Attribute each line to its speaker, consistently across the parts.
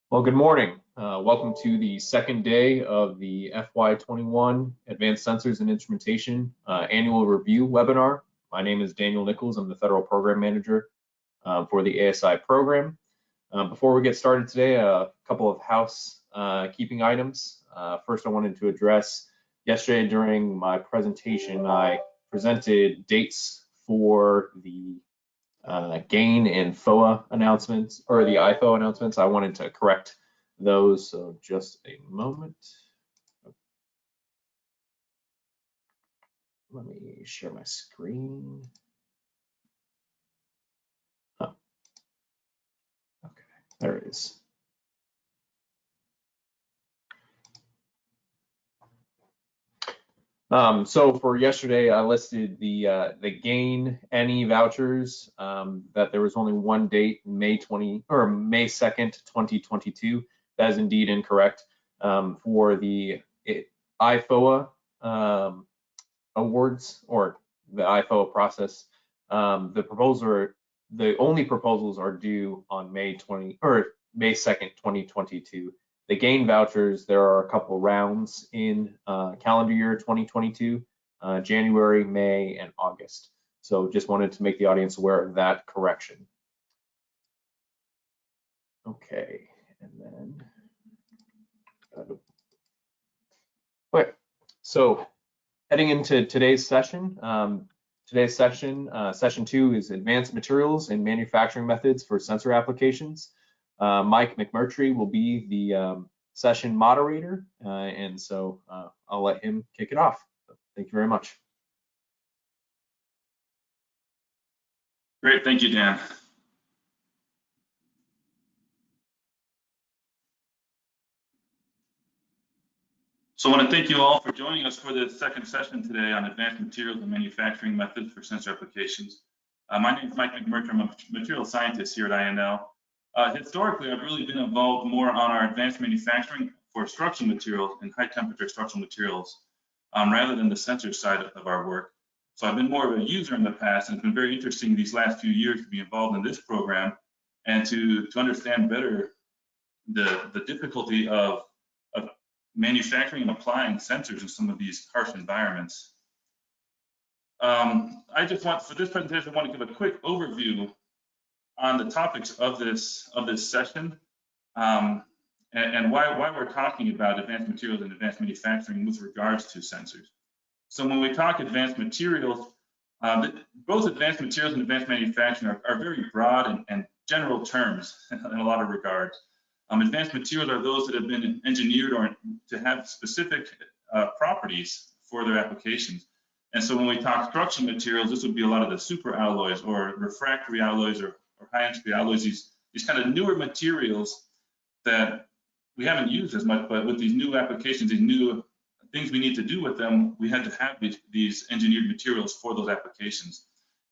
Speaker 1: Well, good morning. Welcome to the second day of the FY21 Advanced Sensors and Instrumentation Annual Review webinar. My name is Daniel Nichols. I'm the Federal Program Manager for the ASI program. Before we get started today, a couple of housekeeping items. First, I wanted to address yesterday during my presentation, I presented dates for the GAIN and FOA announcements, or the IFO announcements. I wanted to correct those, so just a moment. Let me share my screen. Oh. Okay, there it is. So for yesterday, I listed the GAIN NE vouchers, that there was only one date, May 2nd, 2022. That is indeed incorrect. For the IFOA awards, or the IFOA process, the only proposals are due on May 2nd, 2022. The GAIN vouchers, there are a couple rounds in calendar year 2022, January, May, and August. So just wanted to make the audience aware of that correction. Okay, and then, okay, so heading into today's session, session 2 is Advanced Materials and Manufacturing Methods for Sensor Applications. Mike McMurtrey will be the session moderator, and so I'll let him kick it off. So thank you very much.
Speaker 2: Great, thank you, Dan. So I want to thank you all for joining us for the second session today on Advanced Materials and Manufacturing Methods for Sensor Applications. My name is Mike McMurtrey. I'm a material scientist here at INL. Historically, I've really been involved more on our advanced manufacturing for structural materials and high temperature structural materials, rather than the sensor side of our work. So I've been more of a user in the past, and it's been very interesting these last few years to be involved in this program and to understand better the difficulty of manufacturing and applying sensors in some of these harsh environments. I just want, for this presentation, I want to give a quick overview on the topics of this session, and why we're talking about advanced materials and advanced manufacturing with regards to sensors. So when we talk advanced materials, both advanced materials and advanced manufacturing are very broad and general terms in a lot of regards. Advanced materials are those that have been engineered or to have specific properties for their applications. And so when we talk structural materials, this would be a lot of the super alloys or refractory alloys or high entropy alloys, these kind of newer materials that we haven't used as much, but with these new applications, these new things we need to do with them, we had to have these engineered materials for those applications.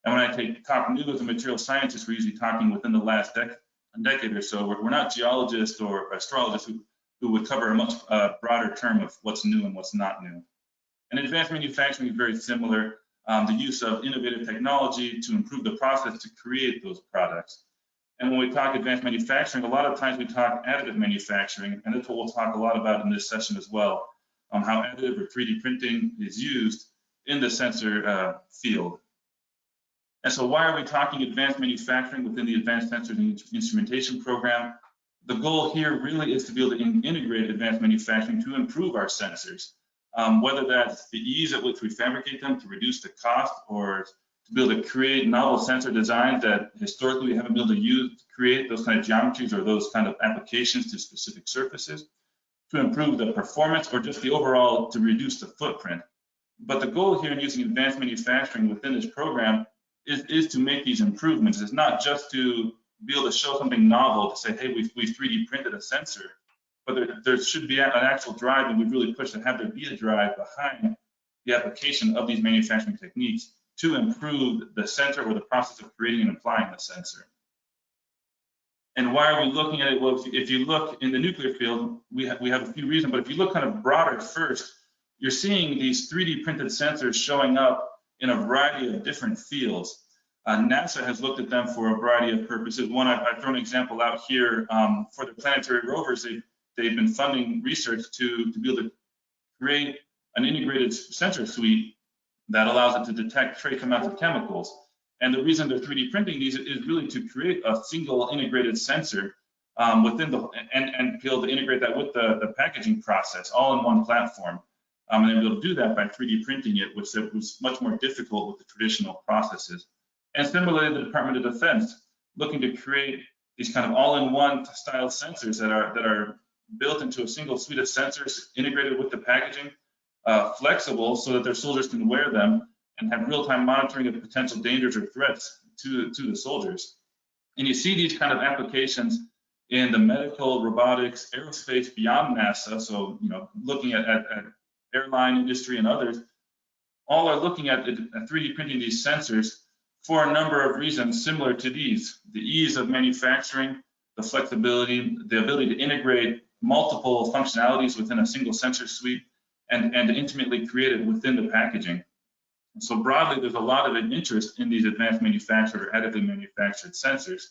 Speaker 2: And when I talk new as a material scientist, we're usually talking within the last decade or so. We're not geologists or astrologists who would cover a much broader term of what's new and what's not new. And advanced manufacturing is very similar, the use of innovative technology to improve the process to create those products. And when we talk advanced manufacturing, a lot of times we talk additive manufacturing, and that's what we'll talk a lot about in this session as well, how additive or 3D printing is used in the sensor field. And so why are we talking advanced manufacturing within the Advanced Sensors and Instrumentation program? The goal here really is to be able to integrate advanced manufacturing to improve our sensors, whether that's the ease at which we fabricate them to reduce the cost, or to be able to create novel sensor designs that historically we haven't been able to use to create those kind of geometries or those kind of applications to specific surfaces, to improve the performance or just the overall to reduce the footprint. But the goal here in using advanced manufacturing within this program is to make these improvements. It's not just to be able to show something novel to say, hey, we've 3D printed a sensor, but there should be an actual drive, and we've really pushed to have there be a drive behind the application of these manufacturing techniques to improve the sensor or the process of creating and applying the sensor. And why are we looking at it? Well, if you look in the nuclear field, we have a few reasons, but if you look kind of broader first, you're seeing these 3D printed sensors showing up in a variety of different fields. NASA has looked at them for a variety of purposes. One, I've thrown an example out here for the planetary rovers. They've been funding research to be able to create an integrated sensor suite that allows it to detect trace amounts of chemicals. And the reason they're 3D printing these is really to create a single integrated sensor within the and be able to integrate that with the packaging process all in one platform. And they're able to do that by 3D printing it, which was much more difficult with the traditional processes. And similarly, the Department of Defense looking to create these kind of all-in-one style sensors that are built into a single suite of sensors integrated with the packaging, flexible so that their soldiers can wear them and have real-time monitoring of potential dangers or threats to the soldiers. And you see these kind of applications in the medical, robotics, aerospace beyond NASA. So, looking at airline industry and others, all are looking at 3D printing these sensors for a number of reasons similar to these: the ease of manufacturing, the flexibility, the ability to integrate multiple functionalities within a single sensor suite, and to intimately create it within the packaging. So broadly, there's a lot of interest in these advanced manufactured or additively manufactured sensors.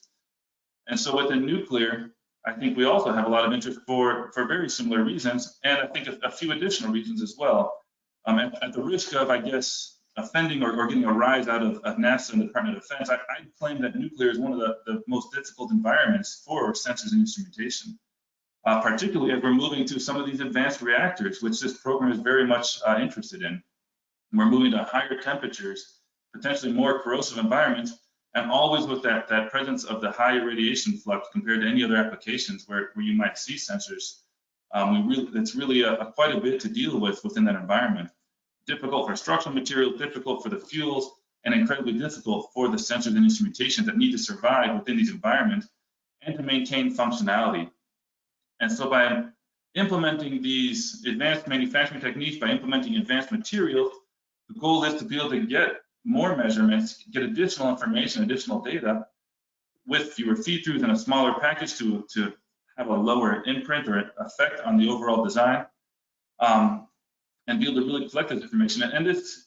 Speaker 2: And so within nuclear, I think we also have a lot of interest for very similar reasons, and I think a few additional reasons as well. At the risk of, I guess, offending or getting a rise out of NASA and the Department of Defense, I claim that nuclear is one of the most difficult environments for sensors and instrumentation, particularly as we're moving to some of these advanced reactors, which this program is very much interested in. We're moving to higher temperatures, potentially more corrosive environments, and always with that presence of the high radiation flux compared to any other applications where you might see sensors. It's really quite a bit to deal with within that environment. Difficult for structural materials, difficult for the fuels, and incredibly difficult for the sensors and instrumentation that need to survive within these environments and to maintain functionality. And so by implementing these advanced manufacturing techniques, by implementing advanced materials, the goal is to be able to get more measurements, get additional information, additional data with fewer feed-throughs and a smaller package to have a lower imprint or effect on the overall design. And be able to really collect this information. And this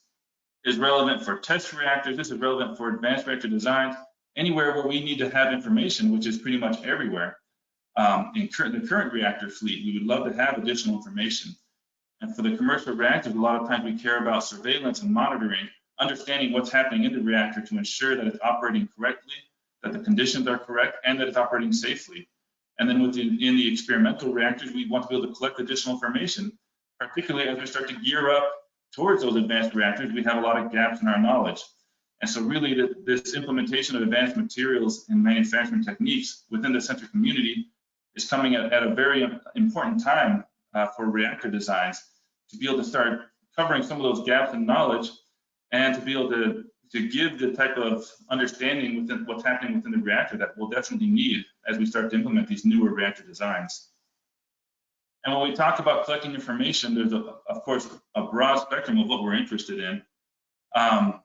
Speaker 2: is relevant for test reactors. This is relevant for advanced reactor designs, anywhere where we need to have information, which is pretty much everywhere. In the current reactor fleet, we would love to have additional information. And for the commercial reactors, a lot of times we care about surveillance and monitoring, understanding what's happening in the reactor to ensure that it's operating correctly, that the conditions are correct, and that it's operating safely. And then in the experimental reactors, we want to be able to collect additional information, particularly as we start to gear up towards those advanced reactors. We have a lot of gaps in our knowledge. And so really this implementation of advanced materials and manufacturing techniques within the sensor community is coming at a very important time for reactor designs, to be able to start covering some of those gaps in knowledge and to be able to give the type of understanding within what's happening within the reactor that we'll definitely need as we start to implement these newer reactor designs. And when we talk about collecting information, there's, of course, a broad spectrum of what we're interested in. I'm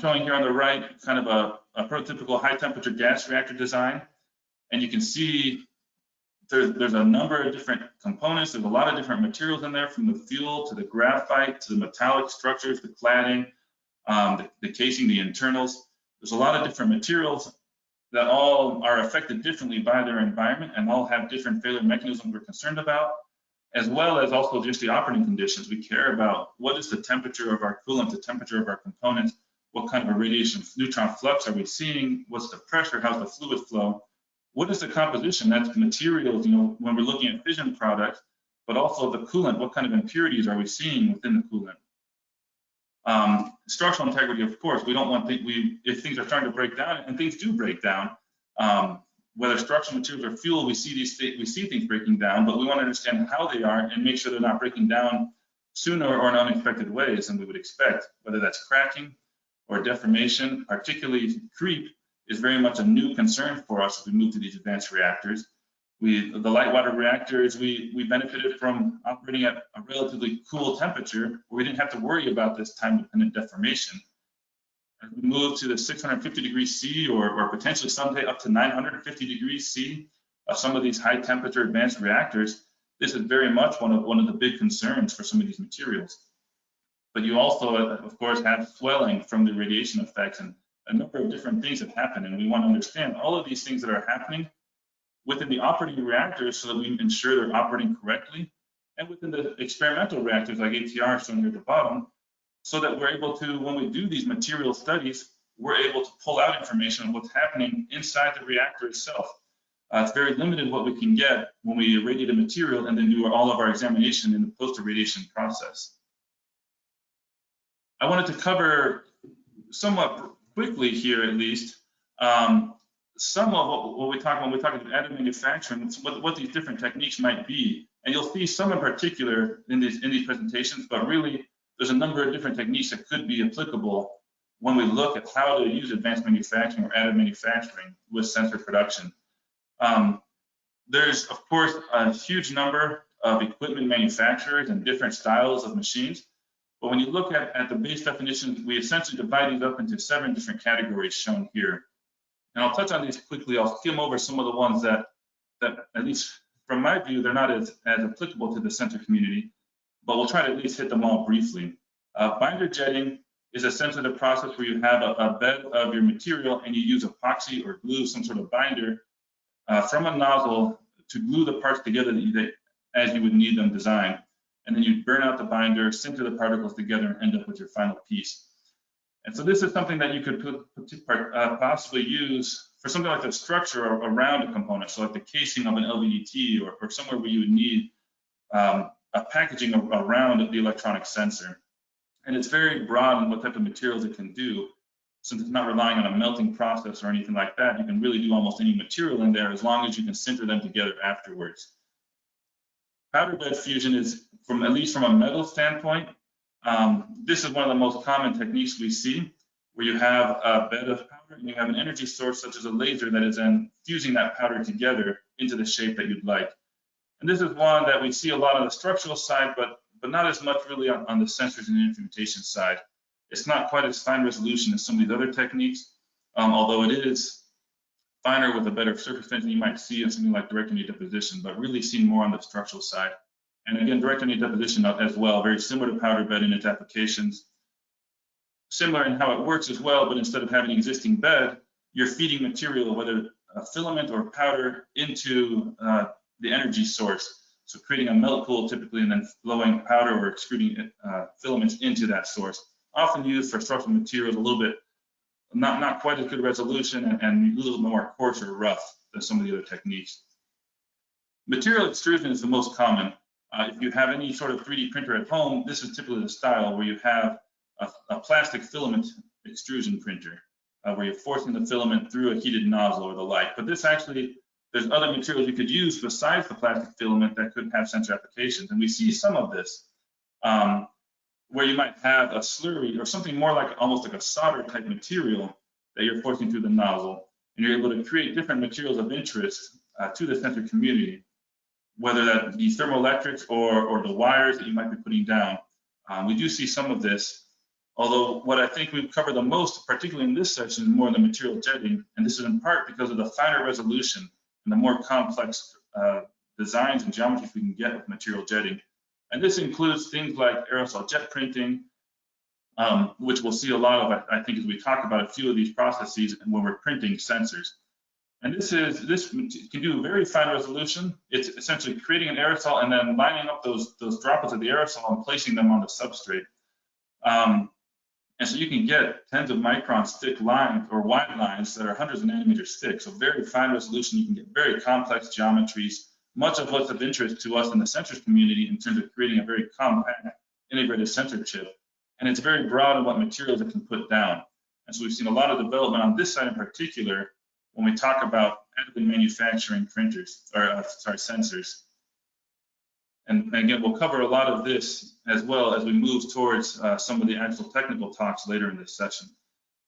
Speaker 2: showing here on the right kind of a prototypical high temperature gas reactor design. And you can see there's a number of different components. There's a lot of different materials in there, from the fuel to the graphite to the metallic structures, the cladding, the casing, the internals. There's a lot of different materials that all are affected differently by their environment and all have different failure mechanisms we're concerned about, as well as also just the operating conditions. We care about what is the temperature of our coolant, the temperature of our components, what kind of a radiation neutron flux are we seeing, what's the pressure, how's the fluid flow, what is the composition, that's the materials, when we're looking at fission products, but also the coolant, what kind of impurities are we seeing within the coolant. Structural integrity, of course, we don't want if things are starting to break down, and things do break down, whether structural materials or fuel, we see things breaking down, but we want to understand how they are and make sure they're not breaking down sooner or in unexpected ways than we would expect, whether that's cracking or deformation. Particularly creep is very much a new concern for us as we move to these advanced reactors. The light water reactors, we benefited from operating at a relatively cool temperature where we didn't have to worry about this time-dependent deformation. As we move to the 650 degrees C or potentially someday up to 950 degrees C of some of these high temperature advanced reactors, this is very much one of the big concerns for some of these materials. But you also, of course, have swelling from the radiation effects and a number of different things that happen, and we want to understand all of these things that are happening within the operating reactors so that we ensure they're operating correctly, and within the experimental reactors like ATR shown here at the bottom, so that we're able to, when we do these material studies, we're able to pull out information on what's happening inside the reactor itself. It's very limited what we can get when we irradiate a material and then do all of our examination in the post-irradiation process. I wanted to cover somewhat quickly here, at least, some of what we talk when we talk about additive manufacturing, what these different techniques might be. And you'll see some in particular in these presentations, but really there's a number of different techniques that could be applicable when we look at how to use advanced manufacturing or additive manufacturing with sensor production. There's, of course, a huge number of equipment manufacturers and different styles of machines. But when you look at the base definition, we essentially divide these up into 7 different categories shown here. And I'll touch on these quickly. I'll skim over some of the ones that at least from my view, they're not as applicable to the sensor community, but we'll try to at least hit them all briefly. Binder jetting is essentially the process where you have a bed of your material and you use epoxy or glue, some sort of binder, from a nozzle to glue the parts together as you would need them designed. And then you burn out the binder, sinter the particles together, and end up with your final piece. And so this is something that you could possibly use for something like the structure around a component, so like the casing of an LVDT or somewhere where you would need a packaging around the electronic sensor. And it's very broad in what type of materials it can do. Since it's not relying on a melting process or anything like that, you can really do almost any material in there as long as you can sinter them together afterwards. Powder bed fusion is, at least from a metal standpoint, this is one of the most common techniques we see, where you have a bed of powder and you have an energy source such as a laser that is then fusing that powder together into the shape that you'd like. And this is one that we see a lot on the structural side, but not as much really on the sensors and instrumentation side. It's not quite as fine resolution as some of these other techniques, although it is finer with a better surface tension you might see in something like direct energy deposition, but really seen more on the structural side. And again, direct energy deposition as well, very similar to powder bed in its applications. Similar in how it works as well, but instead of having an existing bed, you're feeding material, whether a filament or powder, into the energy source. So creating a melt pool typically, and then flowing powder or extruding filaments into that source. Often used for structural materials, a little bit, not quite as good resolution and a little bit more coarse or rough than some of the other techniques. Material extrusion is the most common. If you have any sort of 3D printer at home, this is typically the style where you have a plastic filament extrusion printer, where you're forcing the filament through a heated nozzle or the like. But this actually, there's other materials you could use besides the plastic filament that could have sensor applications. And we see some of this, where you might have a slurry or something more like almost like a solder type material that you're forcing through the nozzle. And you're able to create different materials of interest to the sensor community, whether that be thermoelectrics or the wires that you might be putting down. We do see some of this, although what I think we've covered the most, particularly in this section, is more in the material jetting. And this is in part because of the finer resolution and the more complex designs and geometries we can get with material jetting. And this includes things like aerosol jet printing, which we'll see a lot of, I think, as we talk about a few of these processes and when we're printing sensors. And this can do very fine resolution. It's essentially creating an aerosol and then lining up those droplets of the aerosol and placing them on the substrate. And so you can get tens of microns thick lines or wide lines that are hundreds of nanometers thick. So very fine resolution. You can get very complex geometries. Much of what's of interest to us in the sensors community in terms of creating a very compact integrated sensor chip. And it's very broad in what materials it can put down. And so we've seen a lot of development on this side in particular when we talk about additive manufacturing printers, or sensors. And again, we'll cover a lot of this as well as we move towards some of the actual technical talks later in this session.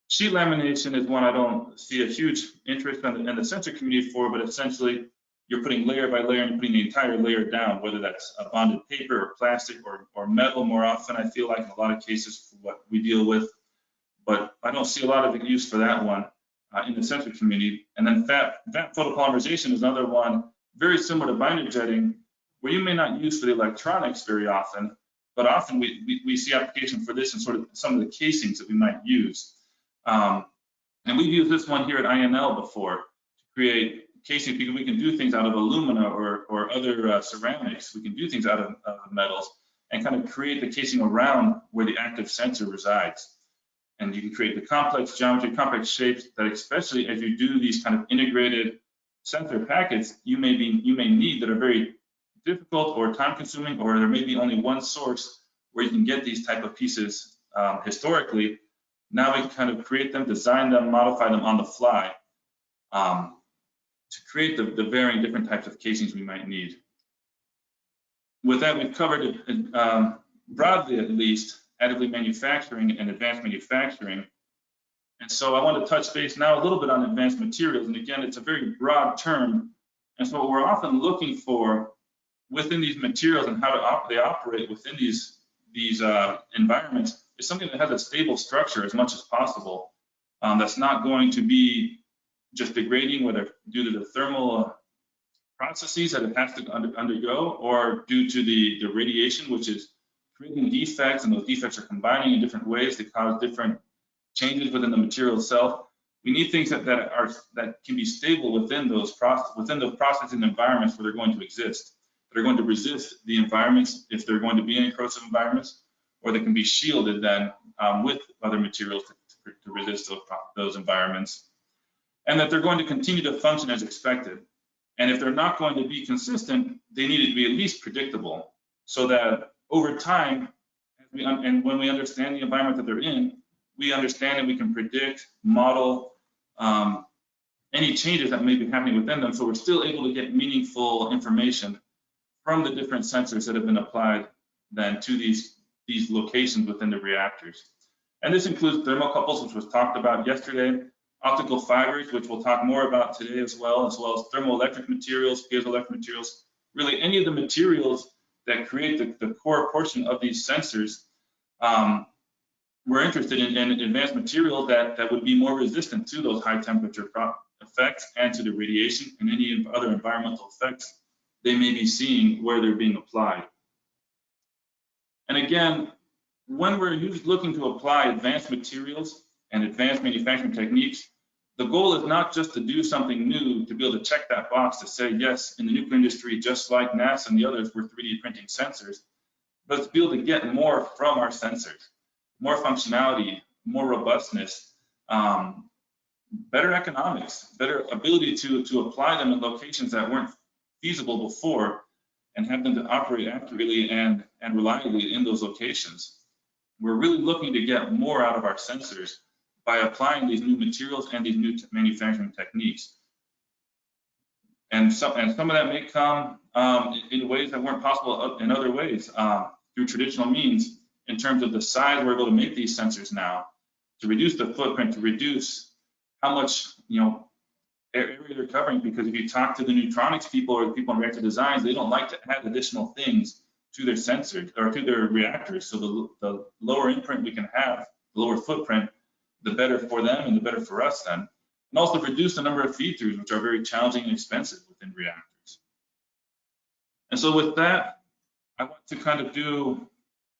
Speaker 2: Sheet lamination is one I don't see a huge interest in the sensor community for, but essentially you're putting layer by layer and you're putting the entire layer down, whether that's a bonded paper or plastic or metal more often, I feel like in a lot of cases for what we deal with. But I don't see a lot of use for that one in the sensor community. And then fat photopolymerization is another one, very similar to binder jetting, where you may not use for the electronics very often, but often we see application for this in sort of some of the casings that we might use. And we've used this one here at INL before to create casing, because we can do things out of alumina or other ceramics. We can do things out of metals and kind of create the casing around where the active sensor resides. And you can create the complex geometry, complex shapes that, especially as you do these kind of integrated sensor packets, you may need that are very difficult or time consuming, or there may be only one source where you can get these type of pieces historically. Now we can kind of create them, design them, modify them on the fly to create the varying different types of casings we might need. With that, we've covered it broadly, at least, additive manufacturing and advanced manufacturing. And so I want to touch base now a little bit on advanced materials. And again, it's a very broad term. And so what we're often looking for within these materials and how they operate within these environments is something that has a stable structure as much as possible. That's not going to be just degrading, whether due to the thermal processes that it has to undergo, or due to the radiation, which is creating defects, and those defects are combining in different ways to cause different changes within the material itself. We need things that can be stable within those processing environments where they're going to exist, that are going to resist the environments if they're going to be in corrosive environments, or they can be shielded then with other materials to resist those environments, and that they're going to continue to function as expected. And if they're not going to be consistent, they need to be at least predictable, so that over time, and when we understand the environment that they're in, we understand and we can predict, model any changes that may be happening within them. So we're still able to get meaningful information from the different sensors that have been applied then to these locations within the reactors. And this includes thermocouples, which was talked about yesterday, optical fibers, which we'll talk more about today as well as thermoelectric materials, piezoelectric materials, really any of the materials that create the core portion of these sensors. We're interested in advanced material that would be more resistant to those high temperature effects and to the radiation and any other environmental effects they may be seeing where they're being applied. And again, when we're looking to apply advanced materials and advanced manufacturing techniques, the goal is not just to do something new to be able to check that box to say, yes, in the nuclear industry, just like NASA and the others, we're 3D printing sensors, but to be able to get more from our sensors, more functionality, more robustness, better economics, better ability to apply them in locations that weren't feasible before, and have them to operate accurately and reliably in those locations. We're really looking to get more out of our sensors by applying these new materials and these new manufacturing techniques. And some of that may come in ways that weren't possible in other ways through traditional means, in terms of the size we're able to make these sensors now, to reduce the footprint, to reduce how much area they're covering. Because if you talk to the neutronics people or the people in reactor designs, they don't like to add additional things to their sensors or to their reactors. So the lower imprint we can have, the lower footprint, the better for them and the better for us then. And also reduce the number of feed-throughs, which are very challenging and expensive within reactors. And so with that, I want to kind of do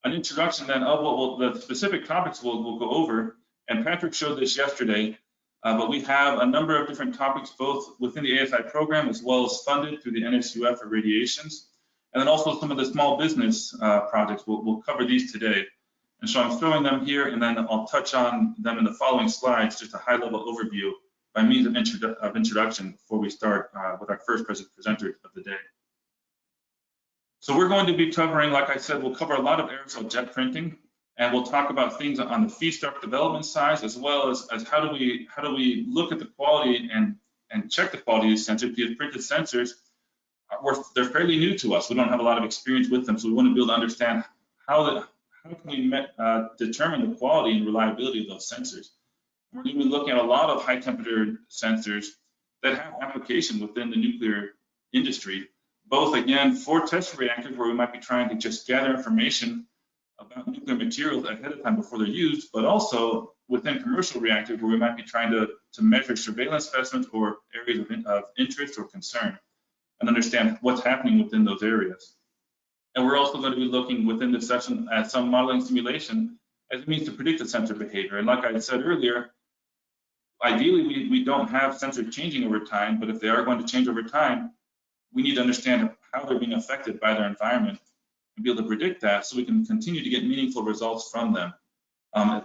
Speaker 2: an introduction then of the specific topics we'll go over. And Patrick showed this yesterday, but we have a number of different topics, both within the ASI program as well as funded through the NSUF irradiations. And then also some of the small business projects. We'll cover these today. And so I'm throwing them here, and then I'll touch on them in the following slides, just a high-level overview by means of introduction before we start with our first presenter of the day. So we're going to be covering, like I said, we'll cover a lot of aerosol jet printing, and we'll talk about things on the feedstock development side, as well as how do we look at the quality and check the quality of these sensors. Because printed sensors, they're fairly new to us. We don't have a lot of experience with them, so we want to be able to understand how can we determine the quality and reliability of those sensors. We're going to be looking at a lot of high temperature sensors that have application within the nuclear industry, both again for test reactors where we might be trying to just gather information about nuclear materials ahead of time before they're used, but also within commercial reactors where we might be trying to measure surveillance specimens or areas of interest or concern and understand what's happening within those areas. And we're also going to be looking within this session at some modeling simulation as a means to predict the sensor behavior. And like I said earlier, ideally, we don't have sensors changing over time, but if they are going to change over time, we need to understand how they're being affected by their environment and be able to predict that so we can continue to get meaningful results from them.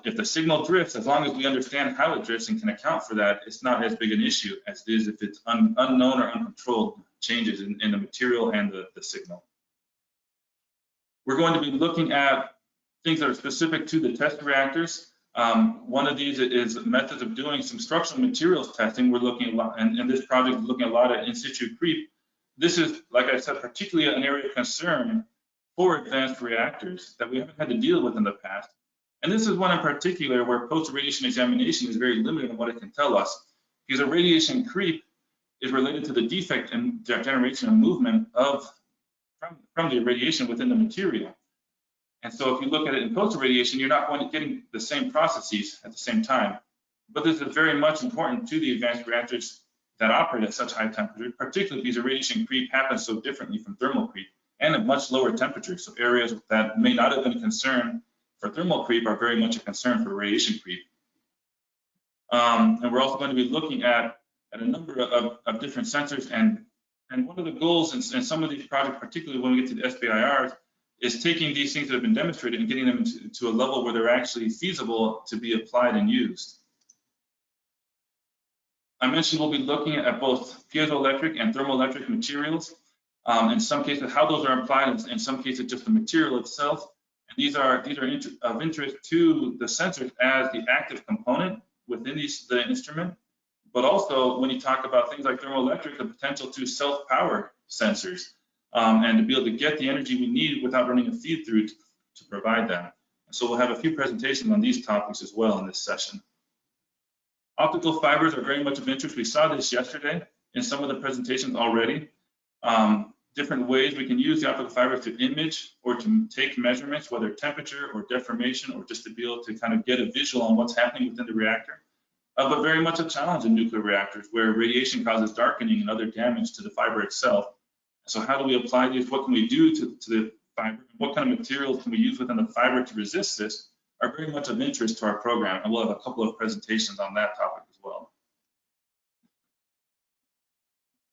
Speaker 2: If the signal drifts, as long as we understand how it drifts and can account for that, it's not as big an issue as it is if it's unknown or uncontrolled changes in the material and the signal. We're going to be looking at things that are specific to the test reactors. One of these is methods of doing some structural materials testing. We're looking a lot, and this project is looking a lot at in situ creep. This is, like I said, particularly an area of concern for advanced reactors that we haven't had to deal with in the past. And this is one in particular where post-irradiation examination is very limited in what it can tell us, because irradiation creep is related to the defect and generation and movement from the irradiation within the material. And so if you look at it in post-irradiation, you're not going to getting the same processes at the same time. But this is very much important to the advanced reactors that operate at such high temperature, particularly because irradiation creep happens so differently from thermal creep and at much lower temperatures. So areas that may not have been a concern for thermal creep are very much a concern for radiation creep. And we're also going to be looking at a number of different sensors. And one of the goals in some of these projects, particularly when we get to the SBIRs, is taking these things that have been demonstrated and getting them to a level where they're actually feasible to be applied and used. I mentioned we'll be looking at both piezoelectric and thermoelectric materials. In some cases, how those are applied, in some cases, just the material itself. And these are of interest to the sensors as the active component within the instrument, but also when you talk about things like thermoelectric, the potential to self-power sensors and to be able to get the energy we need without running a feed through to provide them. So we'll have a few presentations on these topics as well in this session. Optical fibers are very much of interest. We saw this yesterday in some of the presentations already. Different ways we can use the optical fibers to image or to take measurements, whether temperature or deformation, or just to be able to kind of get a visual on what's happening within the reactor. But very much a challenge in nuclear reactors where radiation causes darkening and other damage to the fiber itself. So how do we apply these? What can we do to the fiber? What kind of materials can we use within the fiber to resist this are very much of interest to our program. And we'll have a couple of presentations on that topic as well.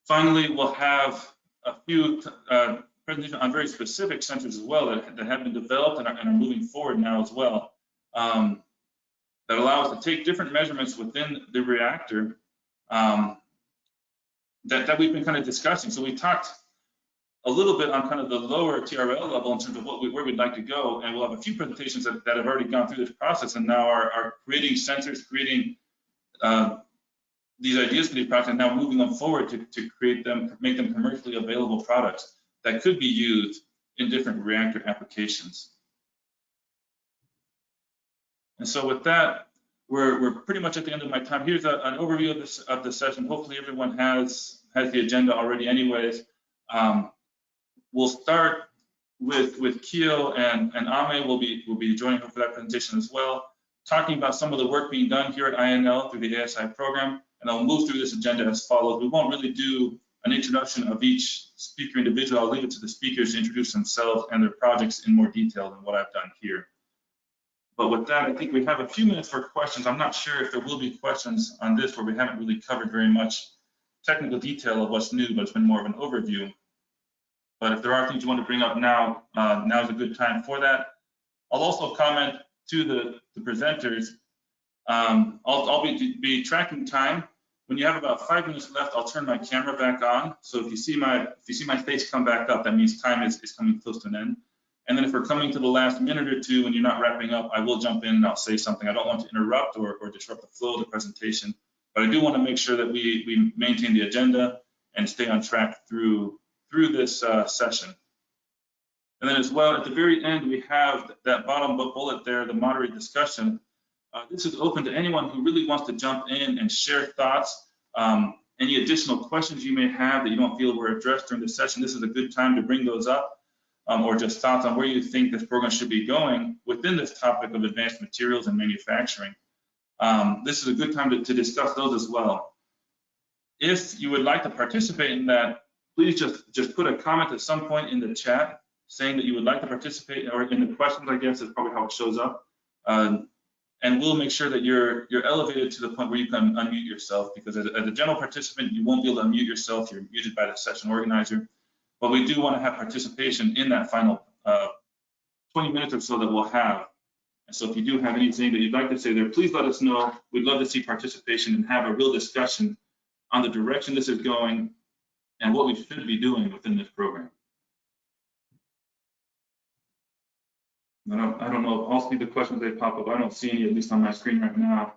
Speaker 2: Finally, we'll have a few presentations on very specific sensors as well that have been developed and are moving forward now as well, that allow us to take different measurements within the reactor that we've been kind of discussing. So we talked a little bit on kind of the lower TRL level in terms of where we'd like to go, and we'll have a few presentations that have already gone through this process and now are creating sensors, creating these ideas for these products, and now moving them forward to create them, make them commercially available products that could be used in different reactor applications. And so with that, we're pretty much at the end of my time. Here's an overview of the session. Hopefully everyone has the agenda already anyways. We'll start with Kyo and Ame will be joining her for that presentation as well, talking about some of the work being done here at INL through the ASI program. And I'll move through this agenda as follows. We won't really do an introduction of each speaker individually. I'll leave it to the speakers to introduce themselves and their projects in more detail than what I've done here. But with that, I think we have a few minutes for questions. I'm not sure if there will be questions on this where we haven't really covered very much technical detail of what's new, but it's been more of an overview. But if there are things you want to bring up now, now's a good time for that. I'll also comment to the presenters. I'll be tracking time. When you have about 5 minutes left, I'll turn my camera back on. So if you see my face come back up, that means time is coming close to an end. And then if we're coming to the last minute or two and you're not wrapping up, I will jump in and I'll say something. I don't want to interrupt or disrupt the flow of the presentation, but I do want to make sure that we maintain the agenda and stay on track through this session. And then as well, at the very end, we have that bottom bullet there, the moderate discussion. This is open to anyone who really wants to jump in and share thoughts. Any additional questions you may have that you don't feel were addressed during the session, this is a good time to bring those up, or just thoughts on where you think this program should be going within this topic of advanced materials and manufacturing. This is a good time to discuss those as well. If you would like to participate in that, please just put a comment at some point in the chat saying that you would like to participate, or in the questions, I guess is probably how it shows up. and we'll make sure that you're elevated to the point where you can unmute yourself, because as a general participant, you won't be able to unmute yourself. You're muted by the session organizer. But we do want to have participation in that final 20 minutes or so that we'll have. And so if you do have anything that you'd like to say there, please let us know. We'd love to see participation and have a real discussion on the direction this is going and what we should be doing within this program. I don't know, I'll see the questions they pop up. I don't see any, at least on my screen right now.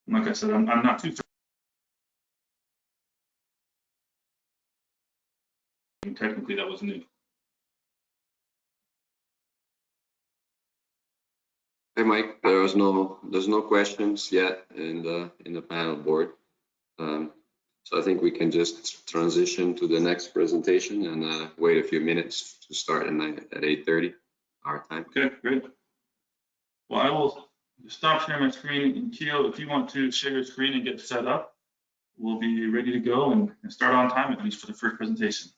Speaker 2: Like I said, I'm not too certain. Technically, that was new.
Speaker 3: Hey Mike, there's no questions yet in the panel board, so I think we can just transition to the next presentation and wait a few minutes to start at 8:30 our time.
Speaker 2: Okay, great. Well, I will stop sharing my screen. And Keo, if you want to share your screen and get set up, we'll be ready to go and start on time, at least for the first presentation.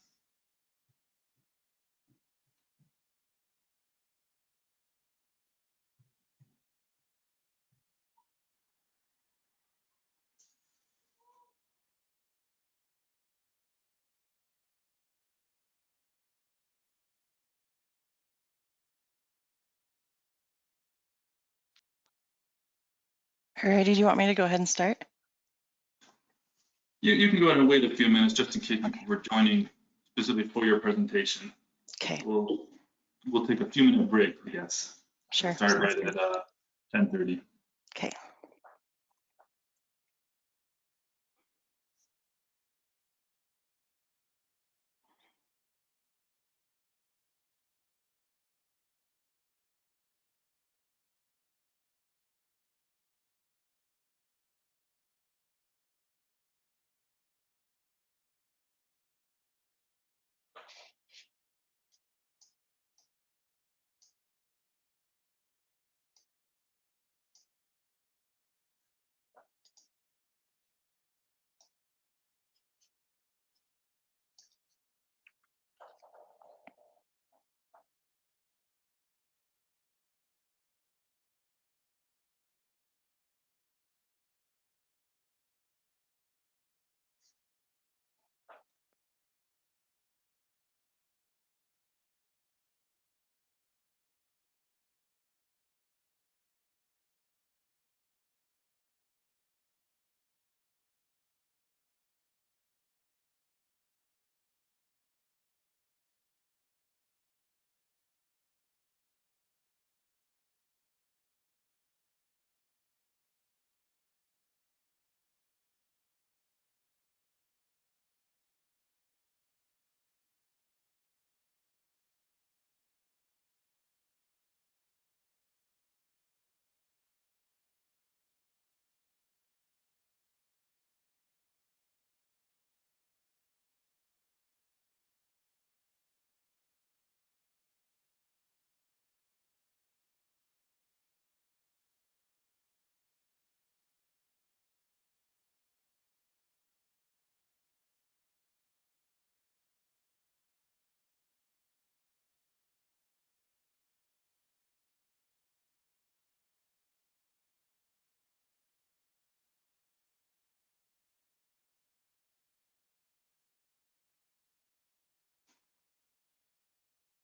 Speaker 4: Alrighty, do you want me to go ahead and start?
Speaker 2: You can go ahead and wait a few minutes just in case people were joining specifically for your presentation.
Speaker 4: Okay.
Speaker 2: We'll take a few minute break, I guess.
Speaker 4: Sure.
Speaker 2: Start right at 10:30.
Speaker 4: Okay.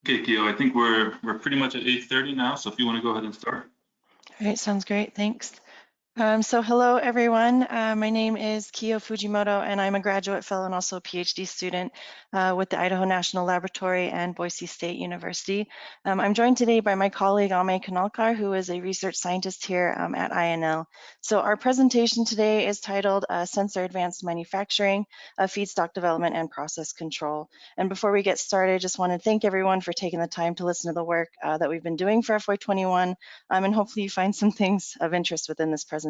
Speaker 2: Okay, Keo, I think we're pretty much at 8:30 now, so if you want to go ahead and start.
Speaker 4: All right, sounds great. Thanks. So hello, everyone. My name is Keo Fujimoto, and I'm a graduate fellow and also a PhD student with the Idaho National Laboratory and Boise State University. I'm joined today by my colleague, Ame Kanalkar, who is a research scientist here at INL. So our presentation today is titled Sensor Advanced Manufacturing, Feedstock Development and Process Control. And before we get started, I just want to thank everyone for taking the time to listen to the work that we've been doing for FY21, and hopefully you find some things of interest within this presentation.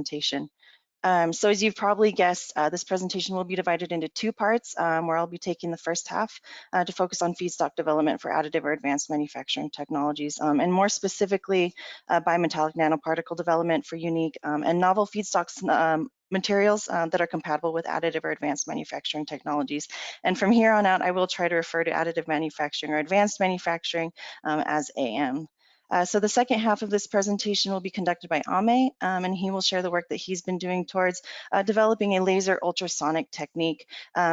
Speaker 4: So as you've probably guessed, this presentation will be divided into two parts, where I'll be taking the first half to focus on feedstock development for additive or advanced manufacturing technologies, and more specifically, bimetallic nanoparticle development for unique and novel feedstocks materials that are compatible with additive or advanced manufacturing technologies. And from here on out, I will try to refer to additive manufacturing or advanced manufacturing as AM. So the second half of this presentation will be conducted by Ame, and he will share the work that he's been doing towards developing a laser ultrasonic technique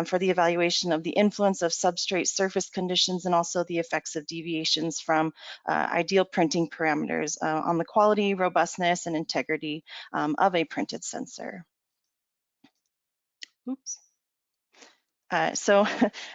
Speaker 4: for the evaluation of the influence of substrate surface conditions and also the effects of deviations from ideal printing parameters on the quality, robustness, and integrity of a printed sensor. Oops. So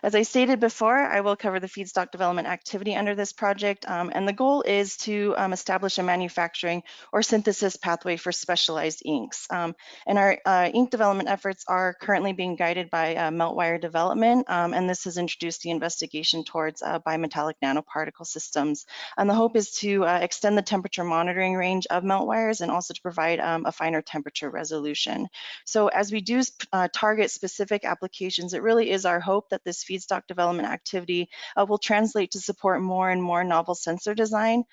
Speaker 4: as I stated before, I will cover the feedstock development activity under this project, and the goal is to establish a manufacturing or synthesis pathway for specialized inks. And our ink development efforts are currently being guided by meltwire development, and this has introduced the investigation towards bimetallic nanoparticle systems. And the hope is to extend the temperature monitoring range of meltwires and also to provide a finer temperature resolution. So as we do target specific applications, it really is our hope that this feedstock development activity will translate to support more and more novel sensor design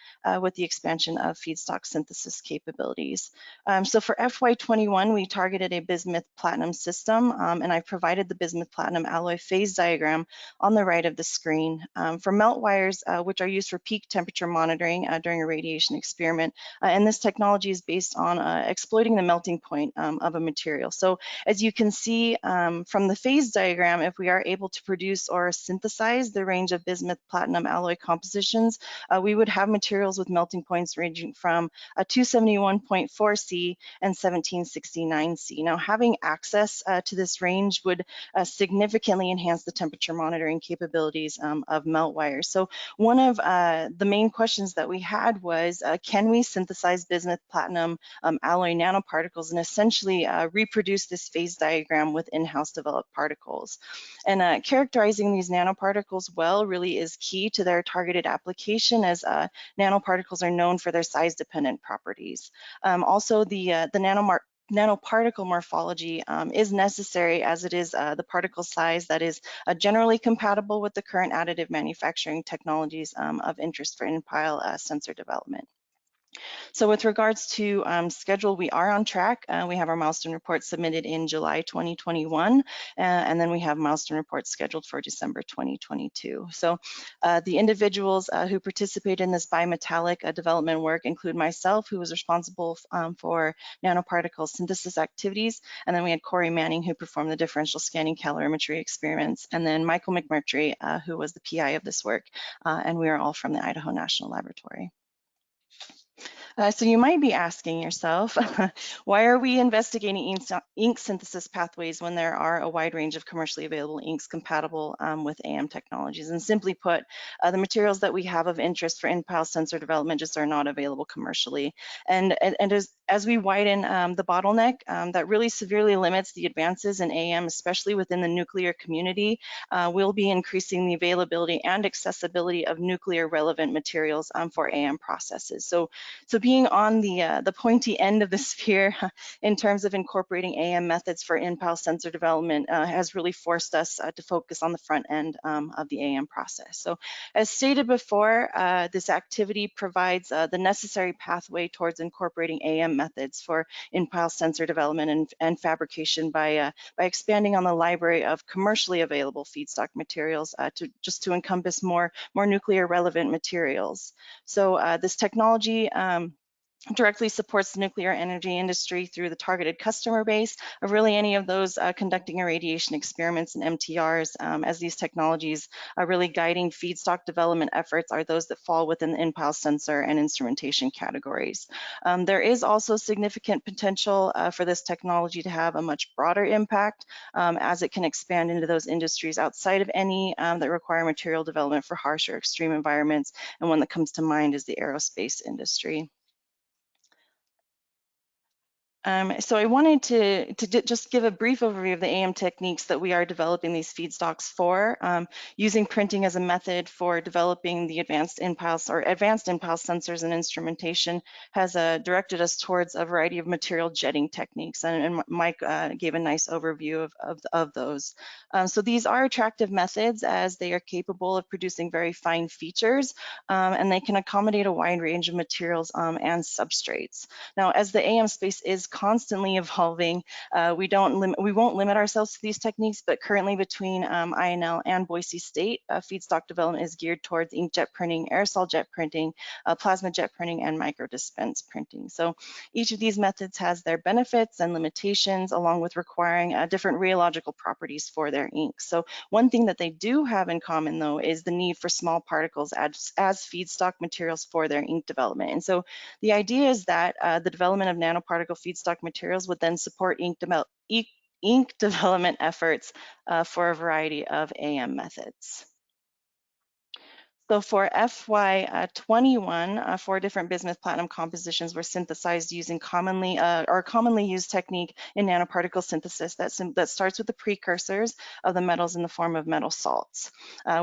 Speaker 4: with the expansion of feedstock synthesis capabilities. So for FY21, we targeted a bismuth platinum system, and I've provided the bismuth platinum alloy phase diagram on the right of the screen. For melt wires, which are used for peak temperature monitoring during a radiation experiment, and this technology is based on exploiting the melting point of a material. So as you can see from the phase diagram, if we are able to produce or synthesize the range of bismuth platinum alloy compositions, we would have materials with melting points ranging from 271.4 C and 1769 C. Now, having access to this range would significantly enhance the temperature monitoring capabilities of melt wires. So one of the main questions that we had was, can we synthesize bismuth platinum alloy nanoparticles and essentially reproduce this phase diagram with in-house developed particles? And characterizing these nanoparticles well really is key to their targeted application, as nanoparticles are known for their size-dependent properties. Also, the nanoparticle morphology is necessary, as it is the particle size that is generally compatible with the current additive manufacturing technologies of interest for in-pile sensor development. So with regards to schedule, we are on track. We have our milestone report submitted in July 2021, and then we have milestone reports scheduled for December 2022. So the individuals who participate in this bimetallic development work include myself, who was responsible for nanoparticle synthesis activities, and then we had Corey Manning, who performed the differential scanning calorimetry experiments, and then Michael McMurtrey, who was the PI of this work, and we are all from the Idaho National Laboratory. So you might be asking yourself, why are we investigating ink synthesis pathways when there are a wide range of commercially available inks compatible with AM technologies? And simply put, the materials that we have of interest for in-pile sensor development just are not available commercially. And as we widen the bottleneck, that really severely limits the advances in AM, especially within the nuclear community. We'll be increasing the availability and accessibility of nuclear relevant materials for AM processes. So being on the pointy end of the sphere in terms of incorporating AM methods for in-pile sensor development has really forced us to focus on the front end of the AM process. So as stated before, this activity provides the necessary pathway towards incorporating AM methods for in-pile sensor development and fabrication by expanding on the library of commercially available feedstock materials to encompass more nuclear relevant materials. So this technology directly supports the nuclear energy industry through the targeted customer base of really any of those conducting irradiation experiments and MTRs, as these technologies are really guiding feedstock development efforts are those that fall within the in-pile sensor and instrumentation categories. There is also significant potential for this technology to have a much broader impact, as it can expand into those industries outside of any that require material development for harsh or extreme environments, and one that comes to mind is the aerospace industry. So I wanted to just give a brief overview of the AM techniques that we are developing these feedstocks for. Using printing as a method for developing the advanced in-pulse sensors and instrumentation has directed us towards a variety of material jetting techniques, and Mike gave a nice overview of those. So these are attractive methods as they are capable of producing very fine features, and they can accommodate a wide range of materials and substrates. Now, as the AM space is constantly evolving, we won't limit ourselves to these techniques, but currently between INL and Boise State, feedstock development is geared towards inkjet printing, aerosol jet printing, plasma jet printing, and microdispense printing. So each of these methods has their benefits and limitations, along with requiring different rheological properties for their inks. So one thing that they do have in common, though, is the need for small particles as feedstock materials for their ink development. And so the idea is that the development of nanoparticle feedstock materials would then support ink development efforts for a variety of AM methods. So for FY21, 4 different bismuth platinum compositions were synthesized using commonly used technique in nanoparticle synthesis that starts with the precursors of the metals in the form of metal salts.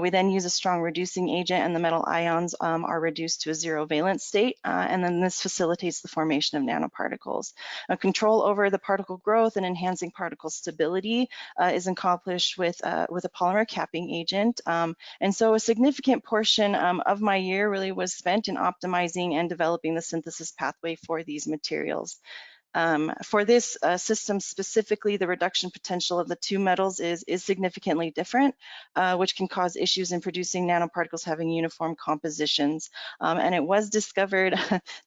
Speaker 4: We then use a strong reducing agent, and the metal ions are reduced to a 0 valence state, and then this facilitates the formation of nanoparticles. Control over the particle growth and enhancing particle stability is accomplished with a polymer capping agent, and so a significant portion of my year really was spent in optimizing and developing the synthesis pathway for these materials. For this system specifically, the reduction potential of the two metals is significantly different, which can cause issues in producing nanoparticles having uniform compositions. And it was discovered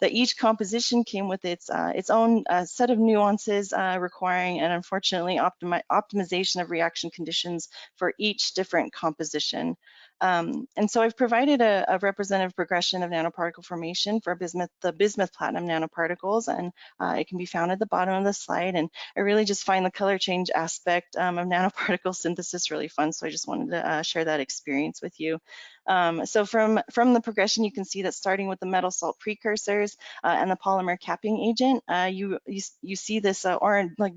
Speaker 4: that each composition came with its own set of nuances, requiring an unfortunately optimization of reaction conditions for each different composition. And so I've provided a representative progression of nanoparticle formation for the bismuth platinum nanoparticles, and it can be found at the bottom of the slide. And I really just find the color change aspect of nanoparticle synthesis really fun, so I just wanted to share that experience with you. So from the progression, you can see that starting with the metal salt precursors and the polymer capping agent, you see this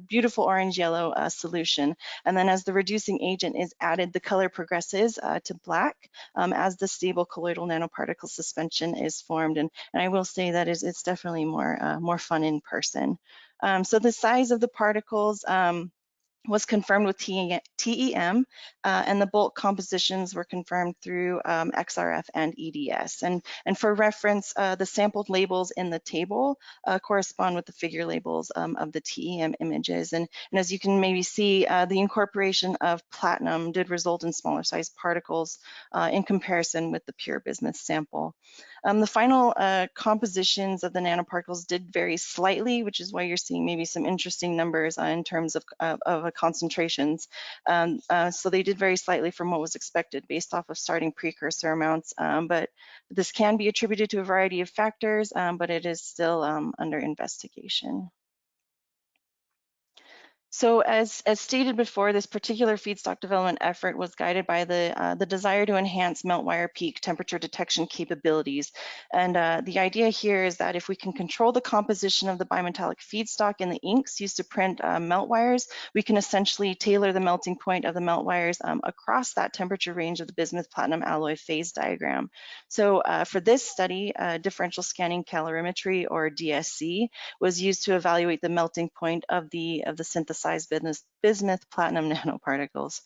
Speaker 4: beautiful orange-yellow solution. And then as the reducing agent is added, the color progresses to black as the stable colloidal nanoparticle suspension is formed. And I will say that it's definitely more fun in person. So the size of the particles was confirmed with TEM, and the bulk compositions were confirmed through XRF and EDS. And for reference, the sampled labels in the table correspond with the figure labels of the TEM images. And as you can maybe see, the incorporation of platinum did result in smaller sized particles in comparison with the pure bismuth sample. The final compositions of the nanoparticles did vary slightly, which is why you're seeing maybe some interesting numbers in terms of concentrations. So they did vary slightly from what was expected based off of starting precursor amounts, but this can be attributed to a variety of factors, but it is still under investigation. So as stated before, this particular feedstock development effort was guided by the desire to enhance meltwire peak temperature detection capabilities. And the idea here is that if we can control the composition of the bimetallic feedstock in the inks used to print meltwires, we can essentially tailor the melting point of the meltwires across that temperature range of the bismuth platinum alloy phase diagram. So for this study, differential scanning calorimetry, or DSC, was used to evaluate the melting point of the synthesized bismuth platinum nanoparticles.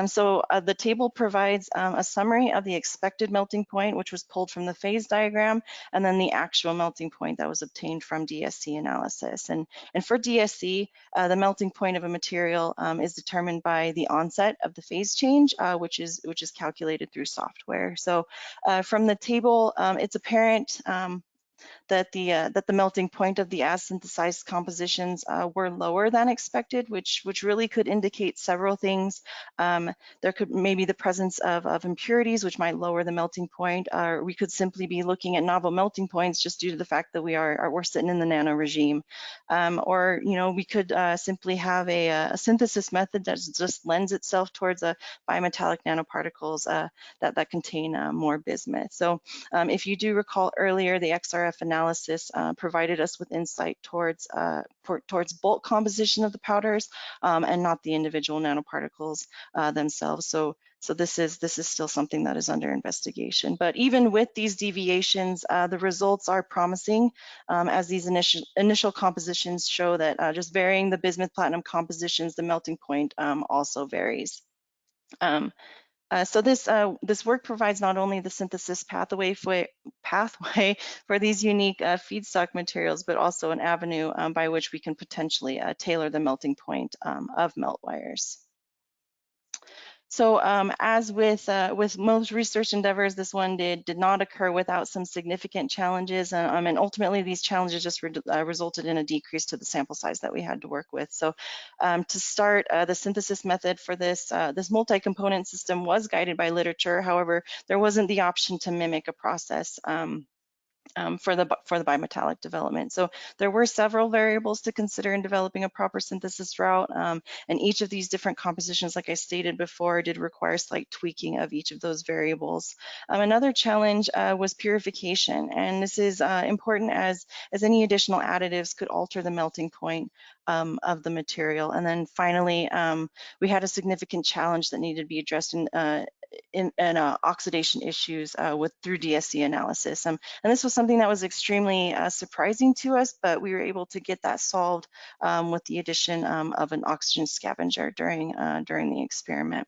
Speaker 4: So the table provides a summary of the expected melting point, which was pulled from the phase diagram, and then the actual melting point that was obtained from DSC analysis. And for DSC, the melting point of a material is determined by the onset of the phase change, which is calculated through software. So from the table, it's apparent that the melting point of the as synthesized compositions were lower than expected, which really could indicate several things. There could maybe the presence of impurities, which might lower the melting point, or we could simply be looking at novel melting points just due to the fact that we're sitting in the nano regime. Or we could simply have a synthesis method that just lends itself towards bimetallic nanoparticles that contain more bismuth. So if you do recall earlier, the XRF analysis analysis provided us with insight towards bulk composition of the powders and not the individual nanoparticles themselves. So this is still something that is under investigation. But even with these deviations, the results are promising, as these initial compositions show that just varying the bismuth platinum compositions, the melting point also varies. So this work provides not only the synthesis pathway for these unique feedstock materials, but also an avenue by which we can potentially tailor the melting point of melt wires. So as with most research endeavors, this one did not occur without some significant challenges, and ultimately these challenges just resulted in a decrease to the sample size that we had to work with. So to start, the synthesis method for this multi-component system was guided by literature. However, there wasn't the option to mimic a process for the bimetallic development. So there were several variables to consider in developing a proper synthesis route, and each of these different compositions, like I stated before, did require slight tweaking of each of those variables. Another challenge was purification, and this is important as any additional additives could alter the melting point of the material. And then finally, we had a significant challenge that needed to be addressed in oxidation issues through DSC analysis. And this was something that was extremely surprising to us, but we were able to get that solved with the addition of an oxygen scavenger during the experiment.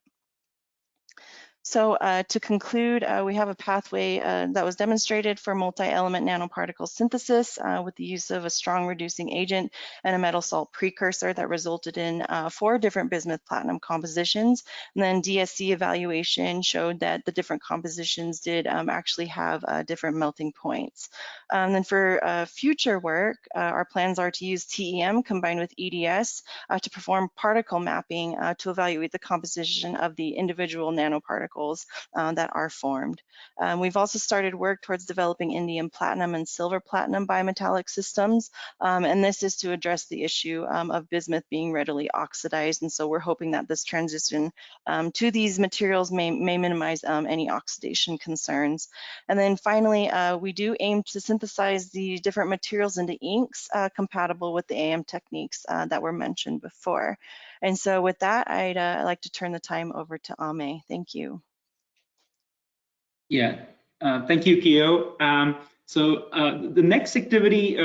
Speaker 4: So to conclude, we have a pathway that was demonstrated for multi-element nanoparticle synthesis with the use of a strong reducing agent and a metal salt precursor that resulted in 4 different bismuth platinum compositions. And then DSC evaluation showed that the different compositions did actually have different melting points. And then for future work, our plans are to use TEM combined with EDS to perform particle mapping to evaluate the composition of the individual nanoparticles that are formed. We've also started work towards developing indium platinum and silver platinum bimetallic systems, and this is to address the issue of bismuth being readily oxidized. And so we're hoping that this transition to these materials may minimize any oxidation concerns. And then finally, we do aim to synthesize the different materials into inks compatible with the AM techniques that were mentioned before. And so with that, I'd like to turn the time over to Ame. Thank you.
Speaker 5: Yeah, thank you, Keo. So the next activity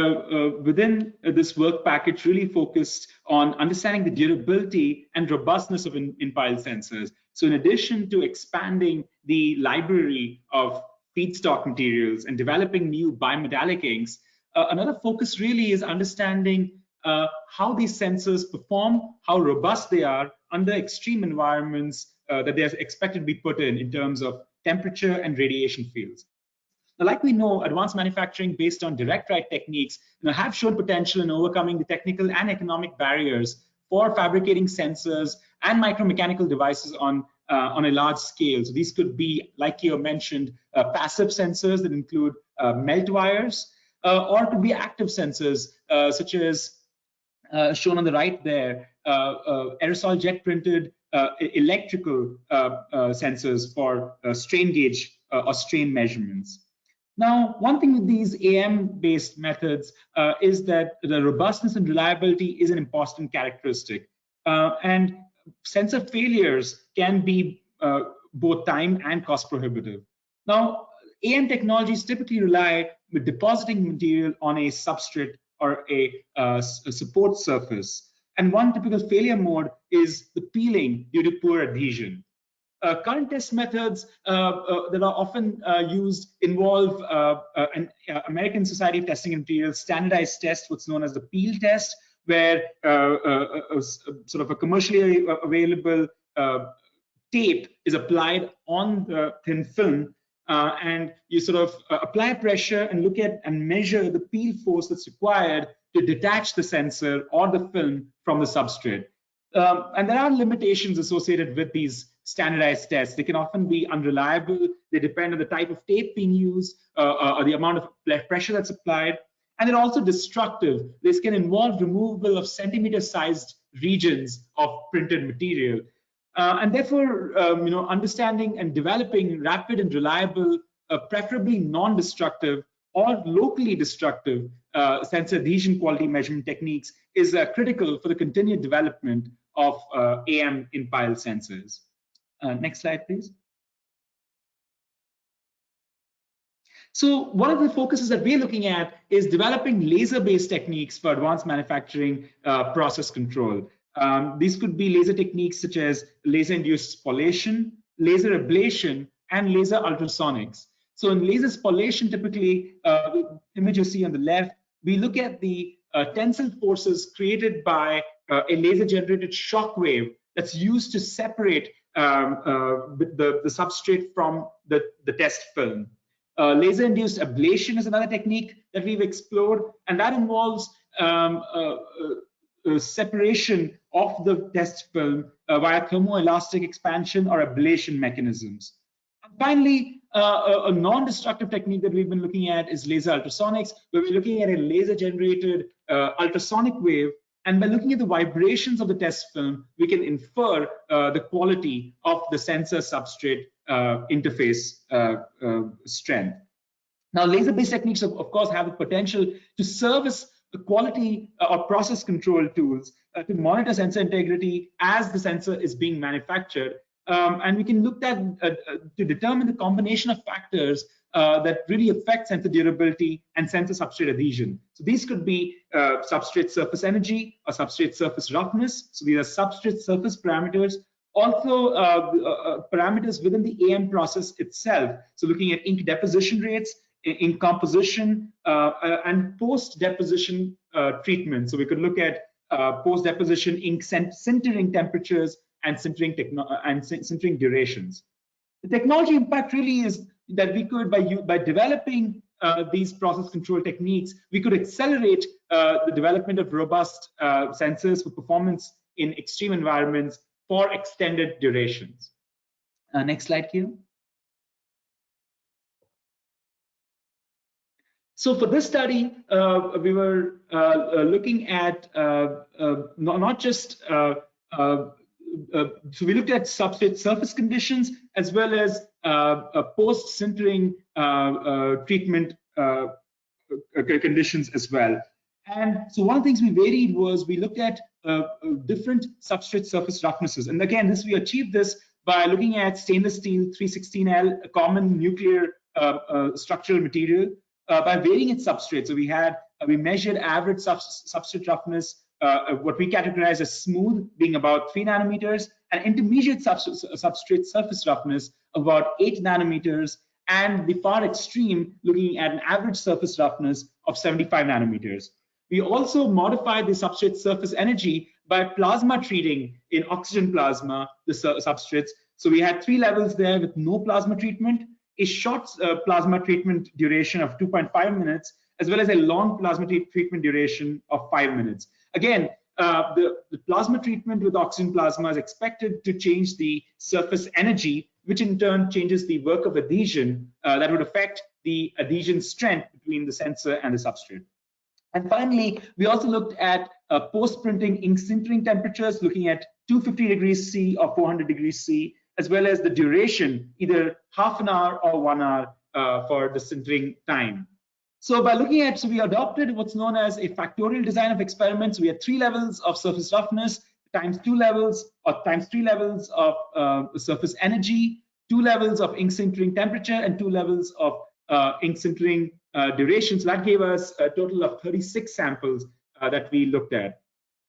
Speaker 5: within this work package really focused on understanding the durability and robustness of in-pile sensors. So in addition to expanding the library of feedstock materials and developing new bimetallic inks, another focus really is understanding how these sensors perform, how robust they are under extreme environments that they're expected to be put in terms of temperature and radiation fields. Now, like we know, advanced manufacturing based on direct write techniques have shown potential in overcoming the technical and economic barriers for fabricating sensors and micromechanical devices on a large scale. So these could be, like you mentioned, passive sensors that include melt wires, or to be active sensors such as shown on the right there, aerosol jet printed electrical sensors for strain gauge or strain measurements. Now, one thing with these AM-based methods is that the robustness and reliability is an important characteristic. And sensor failures can be both time and cost prohibitive. Now, AM technologies typically rely with depositing material on a substrate or a support surface. And one typical failure mode is the peeling due to poor adhesion. Current test methods that are often used involve an American Society of Testing and Materials standardized test, what's known as the peel test, where sort of a commercially available tape is applied on the thin film, and you sort of apply pressure and look at and measure the peel force that's required to detach the sensor or the film from the substrate. And there are limitations associated with these standardized tests. They can often be unreliable. They depend on the type of tape being used or the amount of pressure that's applied. And they're also destructive. This can involve removal of centimeter-sized regions of printed material. And therefore, understanding and developing rapid and reliable, preferably non-destructive or locally destructive sensor adhesion quality measurement techniques is critical for the continued development of AM in pile sensors. Next slide, please. So one of the focuses that we're looking at is developing laser-based techniques for advanced manufacturing process control. These could be laser techniques such as laser-induced spallation, laser ablation, and laser ultrasonics. So in laser spallation, typically, the image you see on the left, we look at the tensile forces created by a laser-generated shock wave that's used to separate the substrate from the test film. Laser-induced ablation is another technique that we've explored, and that involves separation of the test film via thermoelastic expansion or ablation mechanisms. And finally, a non-destructive technique that we've been looking at is laser ultrasonics, where we're looking at a laser-generated ultrasonic wave, and by looking at the vibrations of the test film, we can infer the quality of the sensor substrate interface strength. Now, laser-based techniques, of course, have the potential to serve as the quality or process control tools to monitor sensor integrity as the sensor is being manufactured. And we can look at to determine the combination of factors that really affect sensor durability and sensor substrate adhesion. So these could be substrate surface energy or substrate surface roughness. So these are substrate surface parameters. Also, parameters within the AM process itself. So looking at ink deposition rates, ink composition, and post-deposition treatment. So we could look at post-deposition ink sintering temperatures and sintering durations. The technology impact really is that we could, by developing these process control techniques, we could accelerate the development of robust sensors for performance in extreme environments for extended durations. Next slide, Q. So for this study, we were looking at not just so we looked at substrate surface conditions as well as post-sintering treatment conditions as well. And so one of the things we varied was we looked at different substrate surface roughnesses. And again, we achieved this by looking at stainless steel 316L, a common nuclear structural material, by varying its substrate. So we measured average substrate roughness, what we categorize as smooth, being about 3 nanometers, and intermediate substrate surface roughness about 8 nanometers, and the far extreme looking at an average surface roughness of 75 nanometers. We also modified the substrate surface energy by plasma treating in oxygen plasma the substrates. So we had 3 levels there with no plasma treatment, a short plasma treatment duration of 2.5 minutes, as well as a long plasma treatment duration of 5 minutes. Again, the plasma treatment with oxygen plasma is expected to change the surface energy, which in turn changes the work of adhesion that would affect the adhesion strength between the sensor and the substrate. And finally, we also looked at post-printing ink sintering temperatures, looking at 250 degrees C or 400 degrees C, as well as the duration, either half an hour or 1 hour for the sintering time. So by looking at, so we adopted what's known as a factorial design of experiments. We had 3 levels of surface roughness, times 2 levels, or times 3 levels of surface energy, 2 levels of ink sintering temperature, and 2 levels of ink sintering duration. So that gave us a total of 36 samples that we looked at.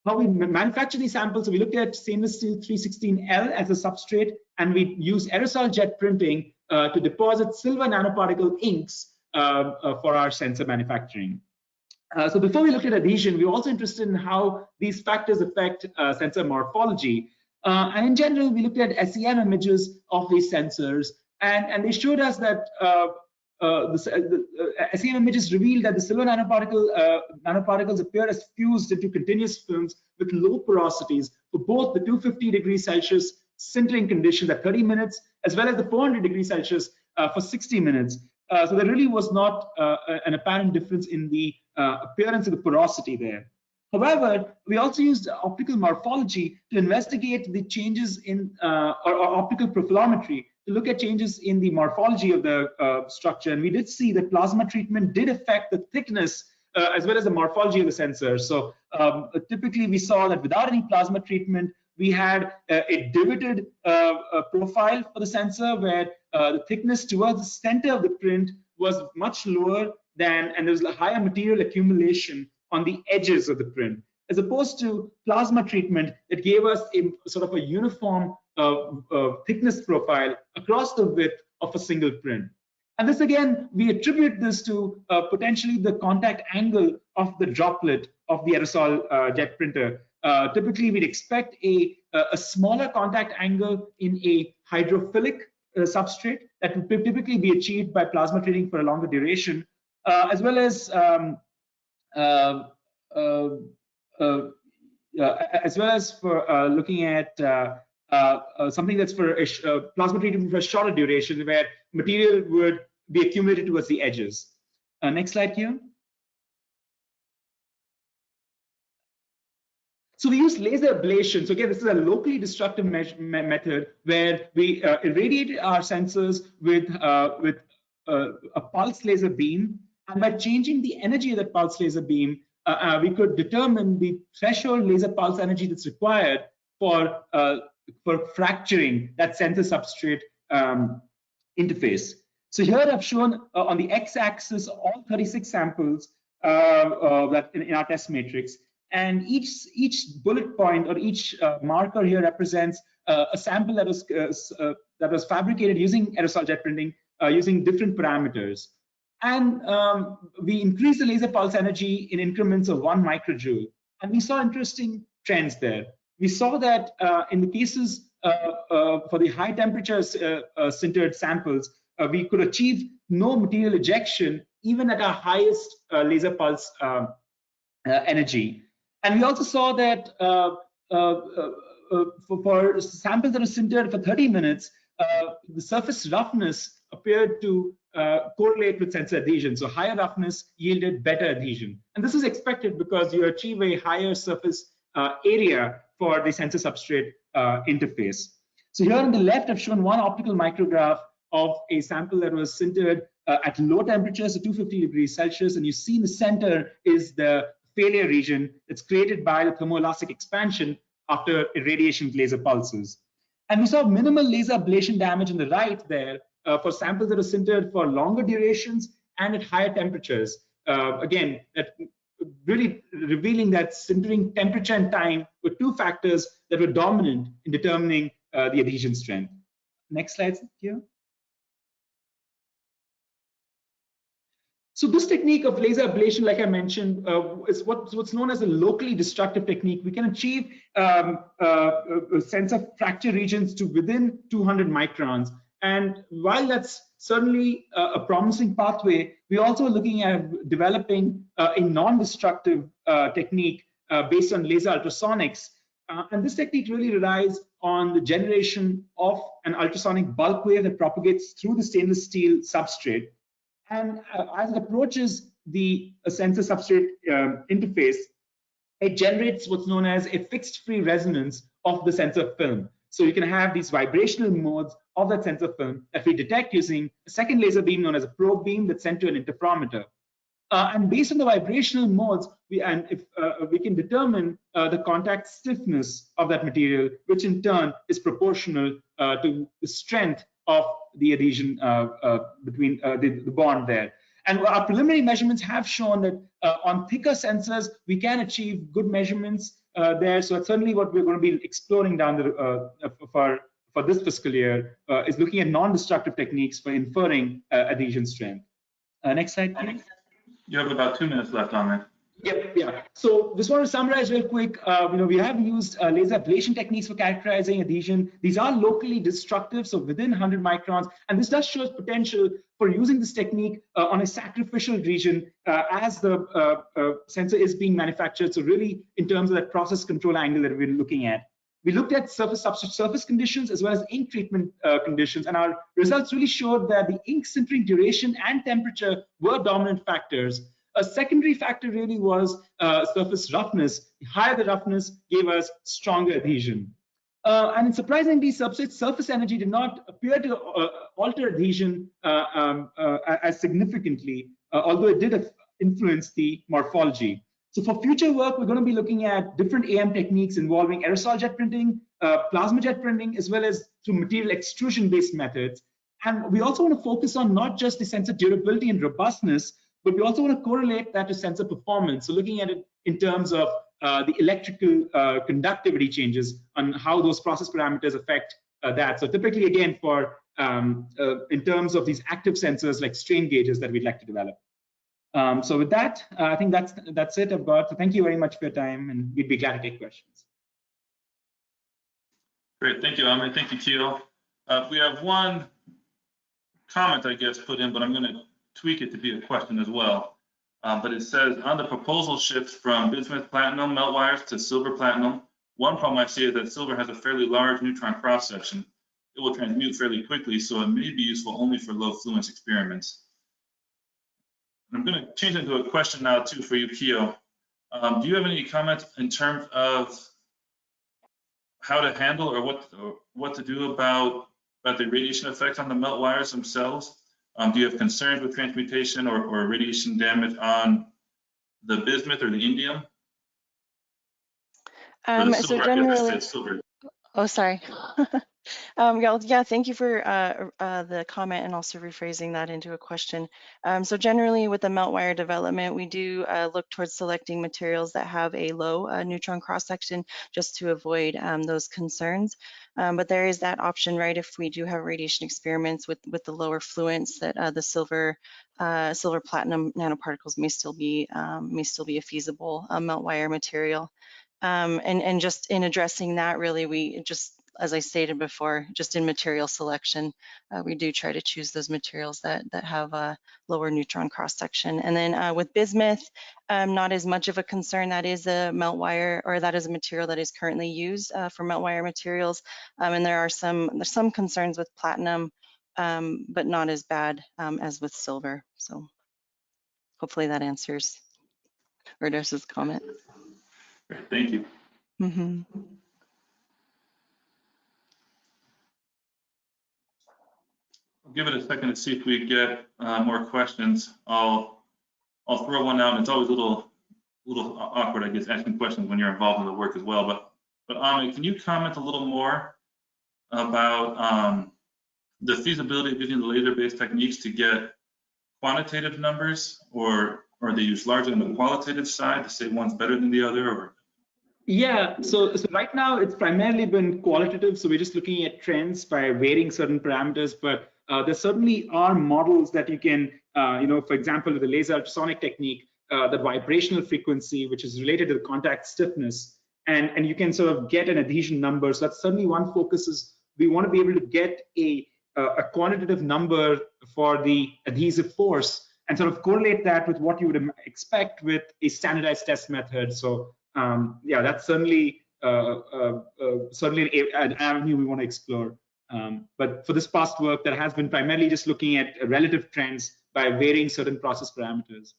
Speaker 5: How we manufacture these samples, so we looked at stainless steel 316L as a substrate, and we used aerosol jet printing to deposit silver nanoparticle inks for our sensor manufacturing. So before we looked at adhesion, we were also interested in how these factors affect sensor morphology. And in general, we looked at SEM images of these sensors, and they showed us that the SEM images revealed that the silver nanoparticles appear as fused into continuous films with low porosities for both the 250 degrees Celsius sintering conditions at 30 minutes, as well as the 400 degrees Celsius for 60 minutes. So there really was not an apparent difference in the appearance of the porosity there. However, we also used optical morphology to investigate the changes in or optical profilometry to look at changes in the morphology of the structure, and we did see that plasma treatment did affect the thickness as well as the morphology of the sensor. So typically we saw that without any plasma treatment, we had a divoted profile for the sensor where the thickness towards the center of the print was much lower than, and there was a higher material accumulation on the edges of the print, as opposed to plasma treatment that gave us a sort of a uniform thickness profile across the width of a single print. And this again, we attribute this to potentially the contact angle of the droplet of the aerosol jet printer. Typically, we'd expect a smaller contact angle in a hydrophilic substrate that would typically be achieved by plasma treating for a longer duration, as well as for looking at something that's for plasma treatment for a shorter duration, where material would be accumulated towards the edges. Next slide, Q. So we use laser ablation. So again, this is a locally destructive method where we irradiated our sensors with a pulse laser beam, and by changing the energy of that pulse laser beam, we could determine the threshold laser pulse energy that's required for fracturing that sensor substrate interface. So here I've shown on the x-axis all 36 samples that in our test matrix, and each bullet point or each marker here represents a sample that was fabricated using aerosol jet printing using different parameters. And we increased the laser pulse energy in increments of 1 microjoule, and we saw interesting trends there. We saw that in the cases for the high temperature sintered samples, we could achieve no material ejection even at our highest laser pulse energy. And we also saw that for samples that are sintered for 30 minutes, the surface roughness appeared to correlate with sensor adhesion. So higher roughness yielded better adhesion. And this is expected because you achieve a higher surface area for the sensor substrate interface. So here on the left, I've shown one optical micrograph of a sample that was sintered at low temperatures, so 250 degrees Celsius. And you see in the center is the failure region that's created by the thermoelastic expansion after irradiation with laser pulses. And we saw minimal laser ablation damage on the right there for samples that are sintered for longer durations and at higher temperatures. Again, that really revealing that sintering temperature and time were two factors that were dominant in determining the adhesion strength. Next slide here. So this technique of laser ablation, like I mentioned, is what's known as a locally destructive technique. We can achieve sensor fracture regions to within 200 microns. And while that's certainly a promising pathway, we're also looking at developing a non-destructive technique based on laser ultrasonics. And this technique really relies on the generation of an ultrasonic bulk wave that propagates through the stainless steel substrate. And as it approaches the sensor substrate interface, it generates what's known as a fixed free resonance of the sensor film. So you can have these vibrational modes of that sensor film that we detect using a second laser beam known as a probe beam that's sent to an interferometer. And based on the vibrational modes, we can determine the contact stiffness of that material, which in turn is proportional to the strength of the adhesion between the bond there. And our preliminary measurements have shown that on thicker sensors, we can achieve good measurements there. So that's certainly what we're going to be exploring down the for this fiscal year is looking at non-destructive techniques for inferring adhesion strength. Next slide, please.
Speaker 2: You have about 2 minutes left on that.
Speaker 5: Yep, yeah. So just want to summarize real quick. We have used laser ablation techniques for characterizing adhesion. These are locally destructive, so within 100 microns. And this does show potential for using this technique on a sacrificial region as the sensor is being manufactured. So really, in terms of that process control angle that we're looking at. We looked at surface conditions as well as ink treatment conditions, and our results really showed that the ink sintering duration and temperature were dominant factors. A secondary factor really was surface roughness. The higher the roughness gave us stronger adhesion. And surprisingly, surface energy did not appear to alter adhesion as significantly, although it did influence the morphology. So for future work, we're going to be looking at different AM techniques involving aerosol jet printing, plasma jet printing, as well as through material extrusion-based methods. And we also want to focus on not just the sensor durability and robustness, but we also want to correlate that to sensor performance. So looking at it in terms of the electrical conductivity changes on how those process parameters affect that. So typically, again, for in terms of these active sensors like strain gauges that we'd like to develop. So with that, I think that's it I've got. So thank you very much for your time, and we'd be glad to take questions.
Speaker 2: Great, thank you, Amit. Thank you, Keo. We have one comment, I guess, put in, but I'm going to tweak it to be a question as well. But it says, on the proposal shift from bismuth platinum melt wires to silver platinum, one problem I see is that silver has a fairly large neutron cross section. It will transmute fairly quickly, so it may be useful only for low fluence experiments. And I'm going to change it into a question now too for you, Keo. Do you have any comments in terms of how to handle or what to do about the radiation effects on the melt wires themselves? Do you have concerns with transmutation or radiation damage on the bismuth or the indium?
Speaker 4: So generally, oh, sorry. Yeah, thank you for the comment and also rephrasing that into a question. So generally with the melt wire development, we do look towards selecting materials that have a low neutron cross section just to avoid those concerns. But there is that option, right? If we do have radiation experiments with the lower fluence, that the silver platinum nanoparticles may still be a feasible melt wire material. And just in addressing that, really, we just, as I stated before, just in material selection, we do try to choose those materials that have a lower neutron cross section. And then with bismuth, not as much of a concern. That is a melt wire, or that is a material that is currently used for melt wire materials. And there's some concerns with platinum, but not as bad as with silver. So hopefully that answers Erdos's comment.
Speaker 2: Great, thank you.
Speaker 4: Mm-hmm.
Speaker 2: I'll give it a second to see if we get more questions. I'll throw one out. And it's always a little awkward, I guess, asking questions when you're involved in the work as well. But Amit, can you comment a little more about the feasibility of using the laser-based techniques to get quantitative numbers, or are they used largely on the qualitative side to say one's better than the other? Or
Speaker 5: yeah, so right now it's primarily been qualitative. So we're just looking at trends by varying certain parameters, but there certainly are models that you can, for example, with the laser ultrasonic technique, the vibrational frequency, which is related to the contact stiffness, and you can sort of get an adhesion number. So that's certainly one focus. Is we want to be able to get a quantitative number for the adhesive force and sort of correlate that with what you would expect with a standardized test method. So yeah, that's certainly an avenue we want to explore. But for this past work, that has been primarily just looking at relative trends by varying certain process parameters.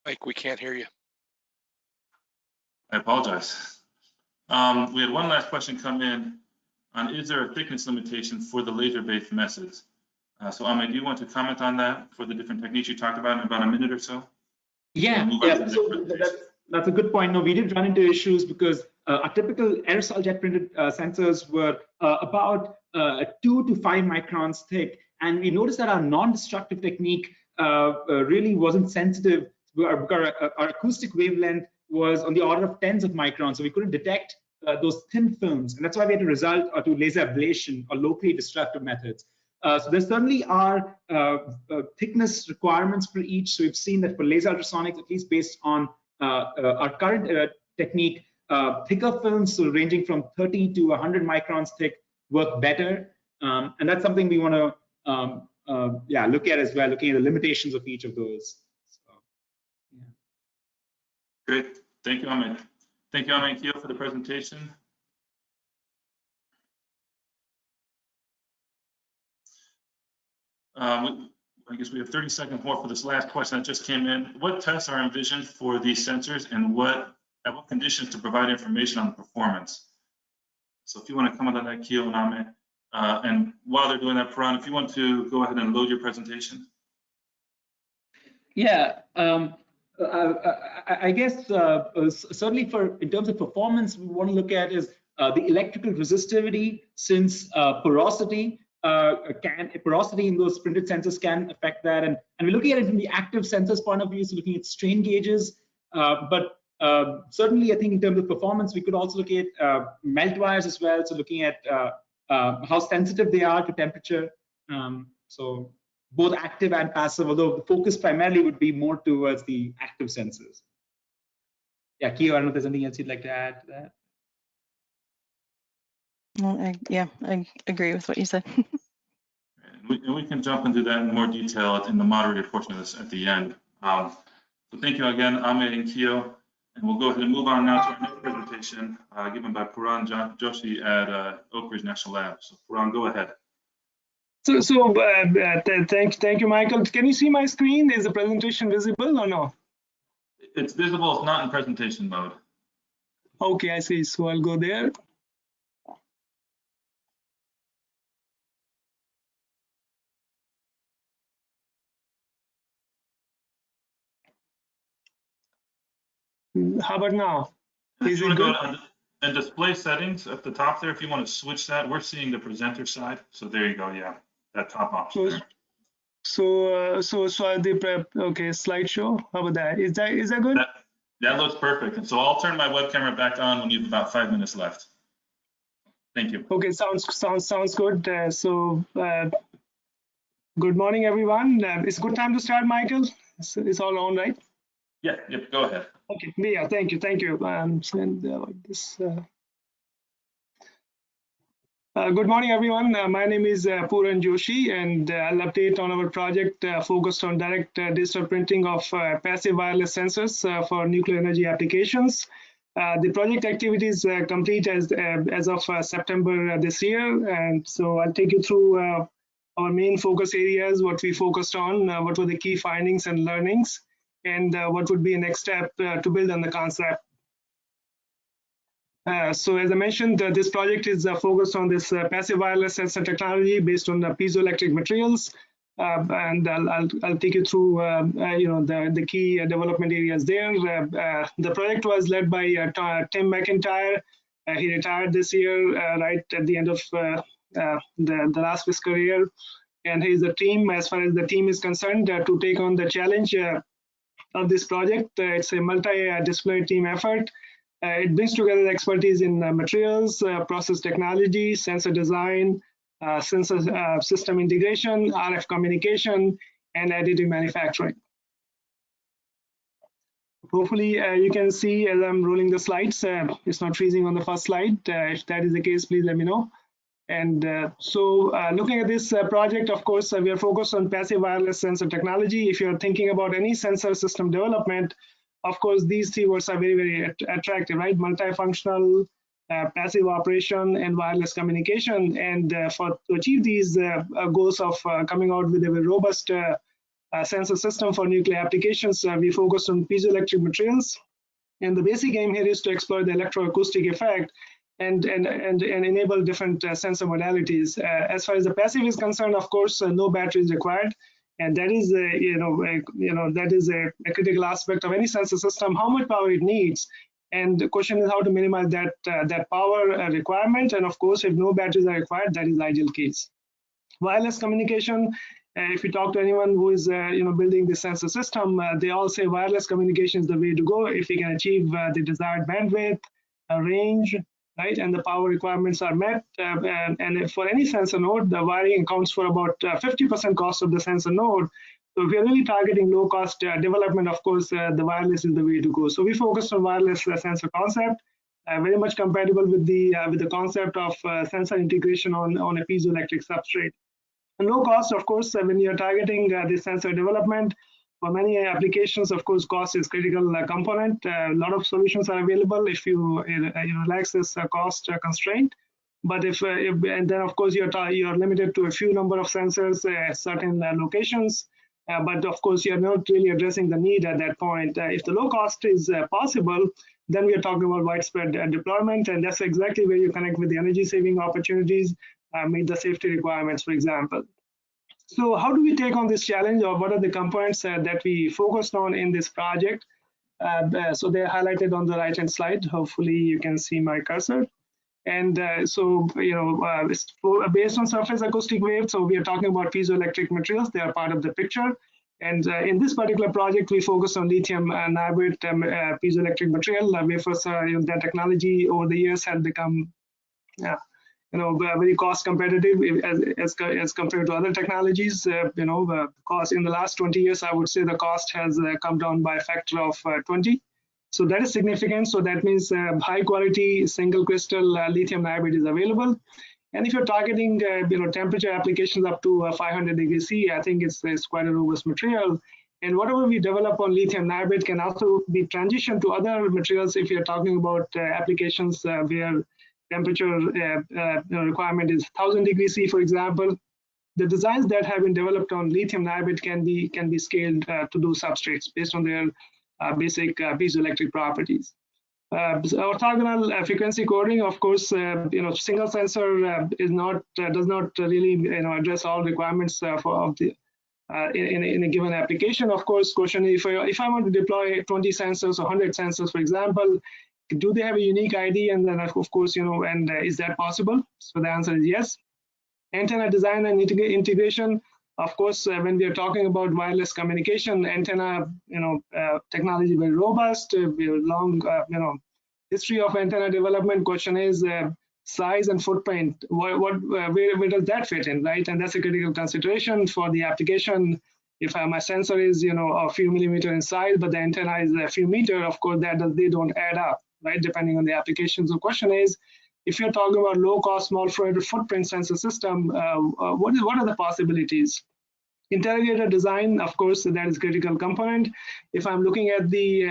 Speaker 6: Mike, we can't hear you.
Speaker 2: I apologize. We had one last question come in on, is there a thickness limitation for the laser-based methods? So Amit, do you want to comment on that for the different techniques you talked about in about a minute or so?
Speaker 5: Yeah, so that's a good point. No, we did run into issues because our typical aerosol jet printed sensors were about 2 to 5 microns thick, and we noticed that our non-destructive technique really wasn't sensitive. Our acoustic wavelength was on the order of tens of microns, so we couldn't detect those thin films, and that's why we had to resort to laser ablation or locally destructive methods. So there certainly are thickness requirements for each. So we've seen that for laser ultrasonics, at least based on our current technique, thicker films, so ranging from 30 to 100 microns thick, work better. And that's something we want to look at as well, looking at the limitations of each of those. So, yeah.
Speaker 2: Great. Thank you, Amit. Thank you, Amit and Keo, for the presentation. I guess we have 30 seconds more for this last question that just came in. What tests are envisioned for these sensors, and at what conditions to provide information on the performance? So if you want to comment on that, Keo and Amit, and while they're doing that, Paran, if you want to go ahead and load your presentation.
Speaker 5: Yeah, I guess certainly in terms of performance, we want to look at is the electrical resistivity, since porosity in those printed sensors can affect that, and we're looking at it from the active sensors point of view, so looking at strain gauges, but certainly I think in terms of performance, we could also look at melt wires as well, so looking at how sensitive they are to temperature. So both active and passive, although the focus primarily would be more towards the active sensors. Yeah, Keo, I don't know if there's anything else you'd like to add to that.
Speaker 4: Well, I agree with what you said.
Speaker 2: And we can jump into that in more detail in the moderated portion of this at the end. So thank you again, Amit and Keo. And we'll go ahead and move on now to our next presentation given by Paran Joshi at Oak Ridge National Lab. So Paran, go ahead.
Speaker 7: Thank you, Michael. Can you see my screen? Is the presentation visible or no?
Speaker 2: It's visible, it's not in presentation mode.
Speaker 7: Okay, I see. So I'll go there. How about now?
Speaker 2: Is it good? And display settings at the top there, if you want to switch that, we're seeing the presenter side. So there you go, yeah, that top option there.
Speaker 7: So the okay, slideshow. How about that? Is that good?
Speaker 2: That looks perfect. And so I'll turn my web camera back on when you have about 5 minutes left. Thank you.
Speaker 7: Okay, sounds good. Good morning, everyone. It's a good time to start, Michael. It's all on, right?
Speaker 2: Yeah, yep, go ahead.
Speaker 7: Okay, yeah, thank you. Like this. Good morning, everyone. My name is Paran Joshi, and I'll update on our project focused on direct digital printing of passive wireless sensors for nuclear energy applications. The project activity is complete as of September this year, and so I'll take you through our main focus areas, what we focused on, what were the key findings and learnings, and what would be a next step to build on the concept. So as I mentioned, this project is focused on this passive wireless sensor technology based on the piezoelectric materials, and I'll take you through the key development areas there. The project was led by Tim McIntyre. He retired this year, right at the end of the last fiscal year, and he's the team, as far as the team is concerned, to take on the challenge of this project. It's a multi-disciplinary team effort. It brings together expertise in materials, process technology, sensor design, sensor system integration, RF communication, and additive manufacturing. Hopefully you can see as I'm rolling the slides, it's not freezing on the first slide. If that is the case, please let me know. And looking at this project, of course, we are focused on passive wireless sensor technology. If you're thinking about any sensor system development, of course, these three words are very, very attractive, right? Multifunctional, passive operation, and wireless communication. And to achieve these goals of coming out with a very robust sensor system for nuclear applications, we focused on piezoelectric materials. And the basic aim here is to explore the electroacoustic effect and enable different sensor modalities. As far as the passive is concerned, of course, no battery is required. And that is that is a critical aspect of any sensor system, how much power it needs. And the question is how to minimize that power requirement. And of course, if no batteries are required, that is the ideal case. Wireless communication, if you talk to anyone who is building the sensor system, they all say wireless communication is the way to go if we can achieve the desired bandwidth, range, right, and the power requirements are met. And for any sensor node, the wiring accounts for about 50% cost of the sensor node. So if you're really targeting low cost development, of course, the wireless is the way to go. So we focused on wireless sensor concept, very much compatible with the concept of sensor integration on a piezoelectric substrate. And low cost, of course, when you're targeting this sensor development, for many applications, of course, cost is critical component. A lot of solutions are available if you relax this cost constraint. But and then of course you're limited to a few number of sensors at certain locations. But of course you're not really addressing the need at that point. If the low cost is possible, then we are talking about widespread deployment, and that's exactly where you connect with the energy saving opportunities, meet the safety requirements, for example. So how do we take on this challenge, or what are the components that we focused on in this project? So they're highlighted on the right hand slide. Hopefully you can see my cursor. And so, it's based on surface acoustic waves. So we are talking about piezoelectric materials. They are part of the picture. And in this particular project, we focus on lithium niobate piezoelectric material. Wafers, that technology over the years had become, very cost competitive as compared to other technologies. The cost in the last 20 years, I would say the cost has come down by a factor of 20. So that is significant. So that means high quality single crystal lithium niobate is available. And if you're targeting temperature applications up to 500 degrees C, I think it's quite a robust material. And whatever we develop on lithium niobate can also be transitioned to other materials if you're talking about applications where temperature requirement is 1000 degrees C, for example. The designs that have been developed on lithium niobate can be scaled to those substrates based on their basic piezoelectric properties. Orthogonal frequency coding, of course, single sensor does not really address all requirements in a given application. Of course, question is, if I want to deploy 20 sensors or 100 sensors, for example, do they have a unique ID? And then, of course, and is that possible? So the answer is yes. Antenna design and integration. Of course, when we are talking about wireless communication, antenna, technology very robust. We have long, history of antenna development. Question is size and footprint. Where does that fit in, right? And that's a critical consideration for the application. If my sensor is, a few millimeter in size, but the antenna is a few meter, of course, they don't add up, right? Depending on the application. So, question is, if you're talking about low-cost, small footprint sensor system, what are the possibilities? Interrogator design, of course, that is critical component. If I'm looking at the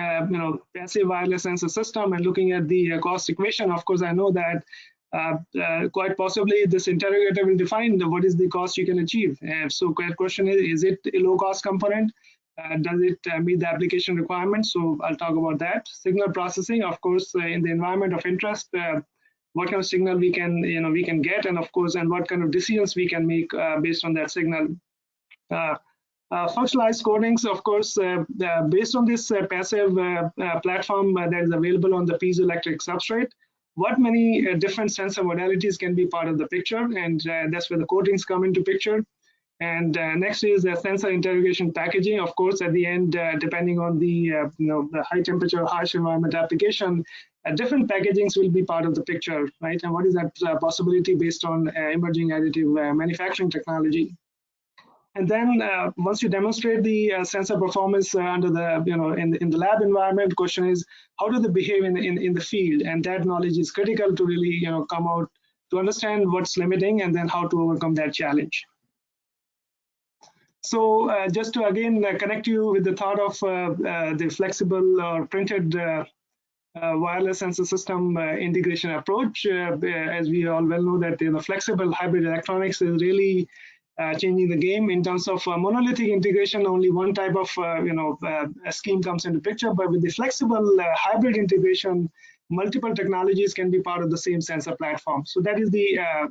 Speaker 7: passive wireless sensor system and looking at the cost equation, of course, I know that quite possibly this interrogator will define what is the cost you can achieve. So the question is it a low-cost component? Does it meet the application requirements? So I'll talk about that. Signal processing, of course, in the environment of interest, what kind of signal we can get, and of course, and what kind of decisions we can make based on that signal. Functionalized codings, of course, based on this passive platform that is available on the piezoelectric substrate, what many different sensor modalities can be part of the picture, and that's where the coatings come into picture. And next is the sensor interrogation packaging. Of course, at the end, depending on the the high temperature, harsh environment application, different packagings will be part of the picture, right? And what is that possibility based on emerging additive manufacturing technology? And then once you demonstrate the sensor performance under the in the lab environment, question is how do they behave in the field? And that knowledge is critical to really come out to understand what's limiting and then how to overcome that challenge. So just to again connect you with the thought of the flexible or printed wireless sensor system integration approach, as we all well know that the flexible hybrid electronics is really changing the game in terms of monolithic integration. Only one type of scheme comes into picture, but with the flexible hybrid integration, multiple technologies can be part of the same sensor platform. So that is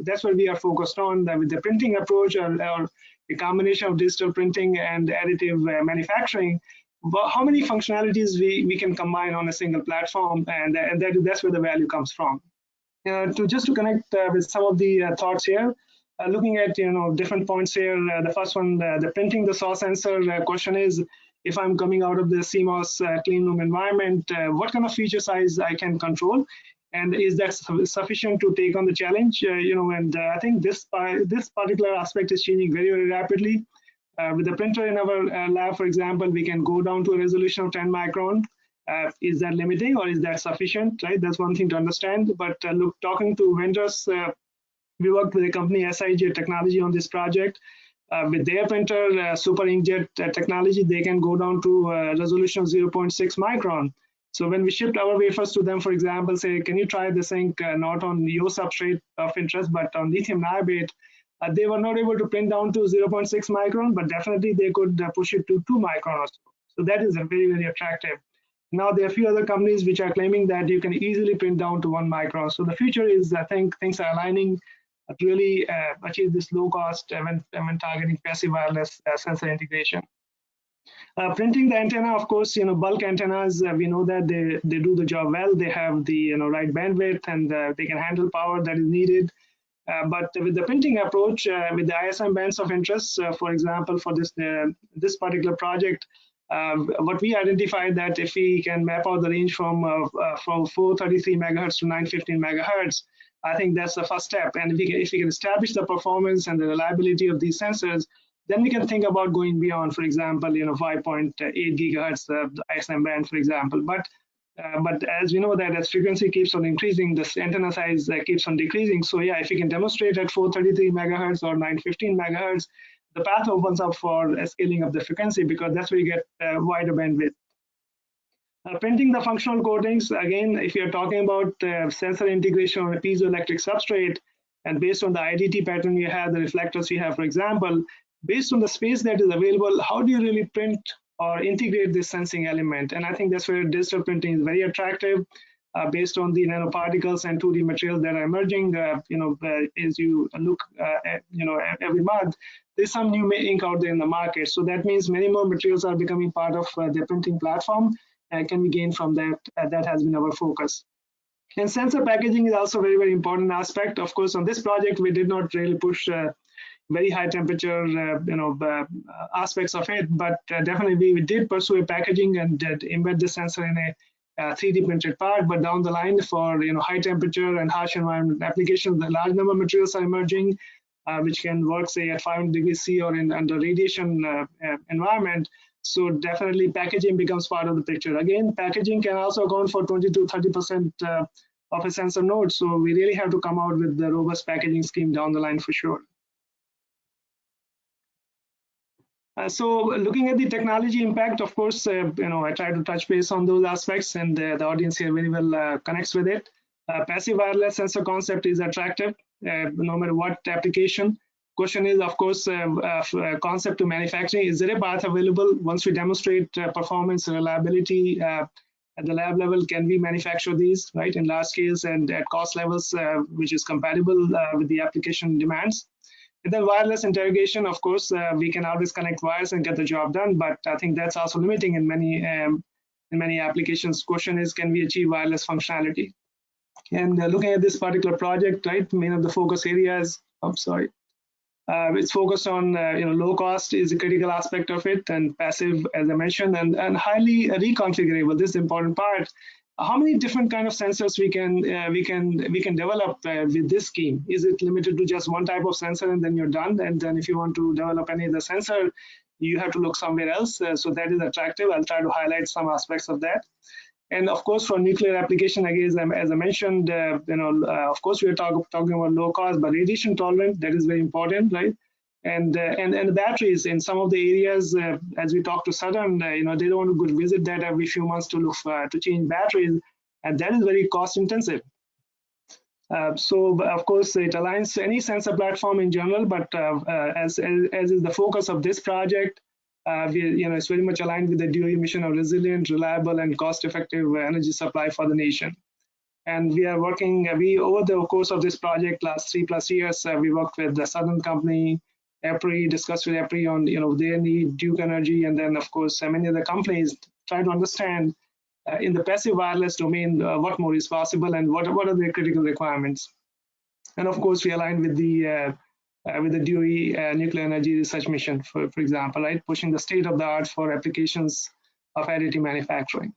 Speaker 7: that's what we are focused on with the printing approach or a combination of digital printing and additive manufacturing. But how many functionalities we can combine on a single platform, and that's where the value comes from. Just to connect with some of the thoughts here. Looking at different points here, the first one, the printing the SAW sensor question is, if I'm coming out of the CMOS clean room environment, what kind of feature size I can control, and is that sufficient to take on the challenge? And I think this particular aspect is changing very, very rapidly. With the printer in our lab, for example, we can go down to a resolution of 10 micron. Is that limiting or is that sufficient, right? That's one thing to understand. But look, talking to vendors, we worked with the company ASI technology on this project. With their printer, super inkjet technology, they can go down to a resolution of 0.6 micron. So when we shipped our wafers to them, for example, say, can you try this ink not on your substrate of interest, but on lithium niobate, they were not able to print down to 0.6 micron, but definitely they could push it to 2 micron or so. So that is very, very attractive. Now, there are a few other companies which are claiming that you can easily print down to 1 micron. So the future is, I think, things are aligning to really achieve this low cost when targeting passive wireless sensor integration. Printing the antenna, of course, bulk antennas, we know that they do the job well. They have the right bandwidth and they can handle power that is needed. But with the printing approach, with the ISM bands of interest, for example, for this particular project, what we identified that if we can map out the range from 433 megahertz to 915 megahertz, I think that's the first step. And if we can establish the performance and the reliability of these sensors, then we can think about going beyond, for example, 5.8 gigahertz, the ISM band, for example. But as we know that as frequency keeps on increasing, the antenna size keeps on decreasing. So yeah, if we can demonstrate at 433 megahertz or 915 megahertz, the path opens up for scaling up the frequency because that's where you get wider bandwidth. Printing the functional coatings, again, if you're talking about sensor integration on a piezoelectric substrate, and based on the IDT pattern we have, the reflectors we have, for example, based on the space that is available, how do you really print or integrate this sensing element? And I think that's where digital printing is very attractive, based on the nanoparticles and 2D materials that are emerging. As you look, every month, there's some new ink out there in the market. So that means many more materials are becoming part of the printing platform. Can we gain from that? That has been our focus. And sensor packaging is also a very, very important aspect. Of course, on this project, we did not really push very high temperature, aspects of it, but definitely we did pursue a packaging and embed the sensor in a 3D printed part. But down the line, for high temperature and harsh environment applications, a large number of materials are emerging, which can work, say, at 500 degrees C or under radiation environment. So definitely packaging becomes part of the picture. Again, packaging can also account for 20 to 30% of a sensor node. So we really have to come out with the robust packaging scheme down the line for sure. So looking at the technology impact, of course, I try to touch base on those aspects, and the audience here very well connects with it. Passive wireless sensor concept is attractive, no matter what application. Question is, of course, concept to manufacturing. Is there a path available once we demonstrate performance and reliability at the lab level? Can we manufacture these, right, in large scales and at cost levels which is compatible with the application demands? And then wireless interrogation, of course, we can always connect wires and get the job done, but I think that's also limiting in many applications. Question is, can we achieve wireless functionality? And looking at this particular project, right, main of the focus areas, it's focused on low cost is a critical aspect of it, and passive, as I mentioned, and highly reconfigurable. This is the important part. How many different kind of sensors we can develop with this scheme? Is it limited to just one type of sensor and then you're done? And then if you want to develop any other sensor, you have to look somewhere else. So that is attractive. I'll try to highlight some aspects of that. And of course, for nuclear application, again, as I mentioned, of course, we are talking about low cost, but radiation tolerant, that is very important, right? And the batteries in some of the areas, as we talk to Southern, they don't want to visit that every few months to look to change batteries, and that is very cost intensive. So of course, it aligns to any sensor platform in general, but as is the focus of this project, it's very much aligned with the DOE mission of resilient, reliable, and cost-effective energy supply for the nation. And we are working, over the course of this project, last 3+ years, we worked with the Southern company, EPRI, discussed with EPRI on their need, Duke Energy, and then of course many other companies try to understand in the passive wireless domain what more is possible and what are the critical requirements. And of course we align with the DOE nuclear energy research mission, for example, right, pushing the state of the art for applications of additive manufacturing.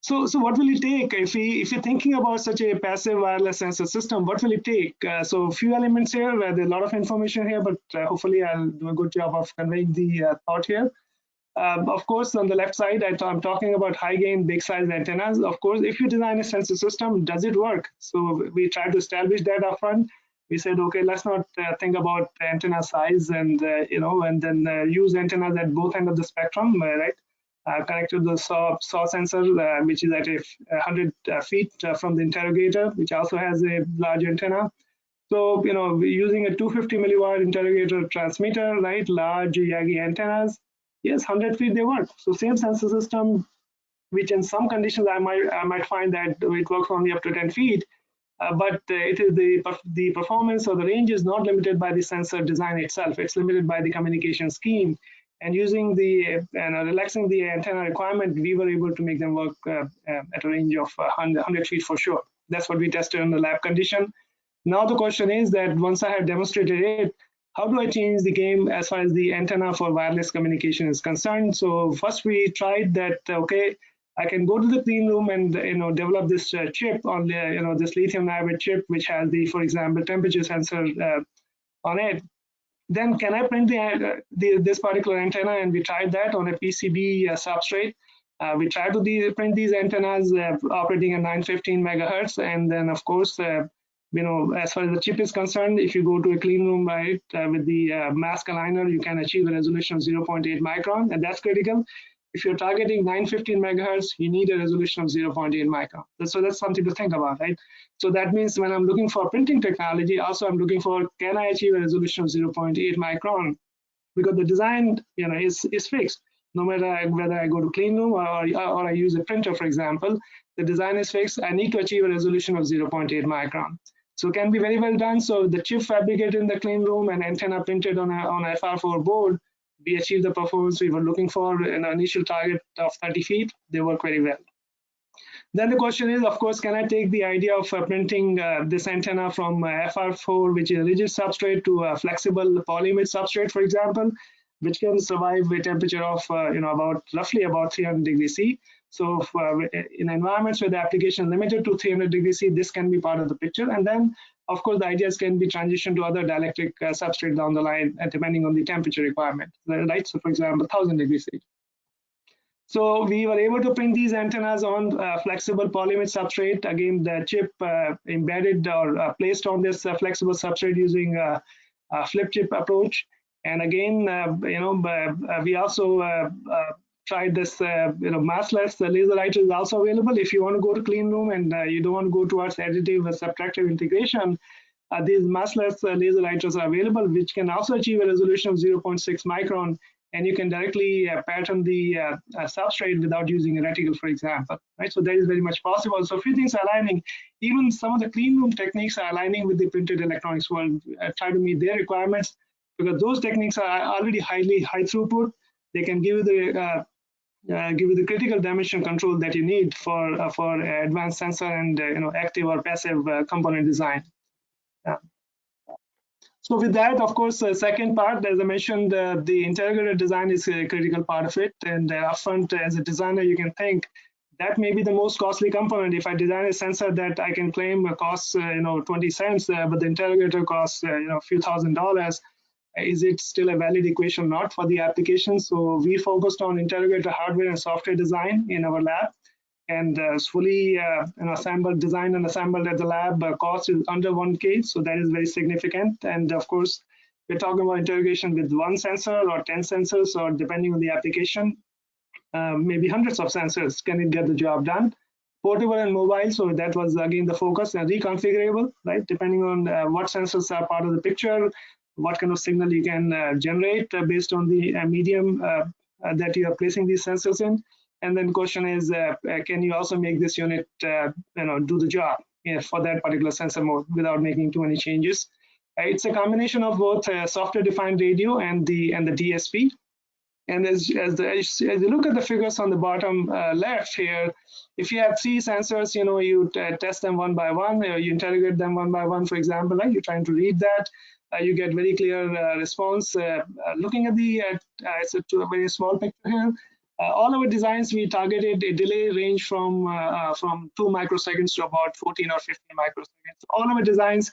Speaker 7: So what will it take if you're thinking about such a passive wireless sensor system? What will it take? So a few elements here. There's a lot of information here, but hopefully I'll do a good job of conveying the thought here. Of course, on the left side, I'm talking about high gain, big size antennas. Of course, if you design a sensor system, does it work? So we tried to establish that upfront. We said, okay, let's not think about antenna size and and then use antennas at both ends of the spectrum, right? Connect to the SAW sensor, which is at 100 feet from the interrogator, which also has a large antenna. So, using a 250 milliwatt interrogator transmitter, right, large Yagi antennas, yes, 100 feet they work. So same sensor system, which in some conditions I might find that it works only up to 10 feet, but it is the performance or the range is not limited by the sensor design itself. It's limited by the communication scheme. And using relaxing the antenna requirement, we were able to make them work at a range of 100 feet for sure. That's what we tested in the lab condition. Now the question is that once I have demonstrated it, how do I change the game as far as the antenna for wireless communication is concerned? So first we tried that, okay, I can go to the clean room and develop this chip on the this lithium niobate chip, which has for example, temperature sensor on it. Then can I print this particular antenna? And we tried that on a PCB substrate. We tried to print these antennas operating at 915 megahertz, and then of course, as far as the chip is concerned, if you go to a clean room, right, with the mask aligner, you can achieve a resolution of 0.8 micron, and that's critical. If you're targeting 915 megahertz, you need a resolution of 0.8 micron. So that's something to think about, right? So that means when I'm looking for printing technology, also I'm looking for, can I achieve a resolution of 0.8 micron? Because the design, is fixed. No matter whether I go to clean room or I use a printer, for example, the design is fixed. I need to achieve a resolution of 0.8 micron. So it can be very well done. So the chip fabricated in the clean room and antenna printed on a FR4 board, we achieved the performance we were looking for in an initial target of 30 feet. They work very well. Then the question is, of course, can I take the idea of printing this antenna from FR4, which is a rigid substrate, to a flexible polyimide substrate, for example, which can survive a temperature of roughly about 300 degrees C. So in environments where the application is limited to 300 degrees C, this can be part of the picture. And then, of course, the ideas can be transitioned to other dielectric substrate down the line, depending on the temperature requirement, right? So for example, 1000 degrees C. So we were able to print these antennas on flexible polyimide substrate. Again, the chip embedded or placed on this flexible substrate using a flip chip approach. And again, we also tried this, maskless laser writer is also available. If you want to go to clean room and you don't want to go towards additive or subtractive integration, these maskless laser writers are available, which can also achieve a resolution of 0.6 micron, and you can directly pattern the substrate without using a reticle, for example, right? So that is very much possible. So a few things are aligning. Even some of the clean room techniques are aligning with the printed electronics world, try to meet their requirements, because those techniques are already high throughput. They can give you the critical dimension control that you need for advanced sensor and active or passive component design. Yeah. So with that, of course, the second part, as I mentioned, the integrated design is a critical part of it. And upfront, as a designer, you can think that may be the most costly component. If I design a sensor that I can claim costs 20 cents, but the interrogator costs a few $1,000s, is it still a valid equation or not for the application? So we focused on interrogator hardware and software design in our lab, and fully designed and assembled at the lab. Cost is under 1K, so that is very significant. And of course, we're talking about interrogation with one sensor or 10 sensors, or depending on the application, maybe hundreds of sensors. Can it get the job done? Portable and mobile, so that was again the focus, and reconfigurable, right? Depending on what sensors are part of the picture, what kind of signal you can generate based on the medium that you are placing these sensors in. And then the question is, can you also make this unit do the job for that particular sensor mode without making too many changes? It's a combination of both software-defined radio and the DSP. And as you look at the figures on the bottom left here, if you have 3 sensors, you test them one by one, you interrogate them one by one, for example, right? You're trying to read that. You get very clear response. Looking at it's a very small picture here. All our designs, we targeted a delay range from 2 microseconds to about 14 or 15 microseconds. All our designs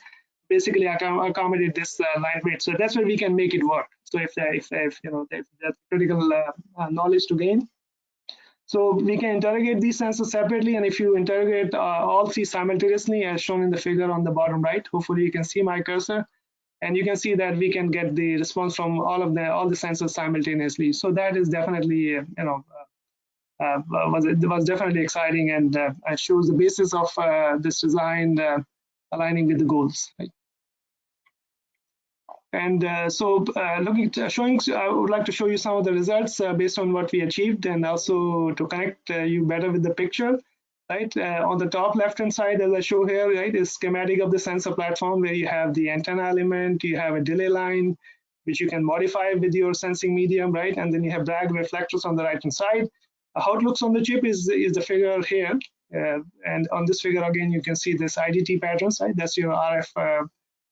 Speaker 7: basically accommodate this line rate, so that's where we can make it work. So if that's critical knowledge to gain. So we can interrogate these sensors separately, and if you interrogate all 3 simultaneously, as shown in the figure on the bottom right, hopefully you can see my cursor, and you can see that we can get the response from all the sensors simultaneously. So that is definitely was definitely exciting, and shows the basis of this design aligning with the goals. Right? And I would like to show you some of the results based on what we achieved, and also to connect you better with the picture. Right on the top left-hand side, as I show here, right, is schematic of the sensor platform, where you have the antenna element, you have a delay line, which you can modify with your sensing medium, right, and then you have drag reflectors on the right-hand side. How it looks on the chip is the figure here, and on this figure again you can see this IDT patterns, right? That's your RF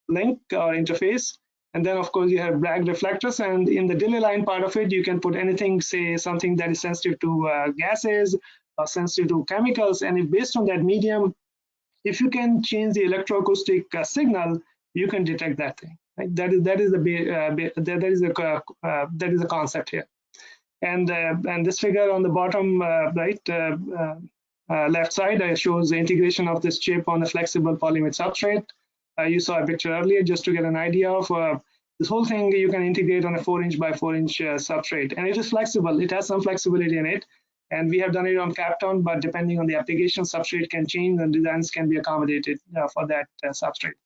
Speaker 7: link or interface. And then, of course, you have drag reflectors, and in the delay line part of it, you can put anything, say something that is sensitive to gases or sensitive to chemicals. And if based on that medium, if you can change the electroacoustic signal, you can detect that thing. Right? That is the concept here. And this figure on the bottom left side shows the integration of this chip on the flexible polyimide substrate. You saw a picture earlier, just to get an idea of this whole thing. You can integrate on a 4-inch by 4-inch substrate, and it is flexible. It has some flexibility in it, and we have done it on Kapton, but depending on the application, substrate can change and designs can be accommodated for that substrate.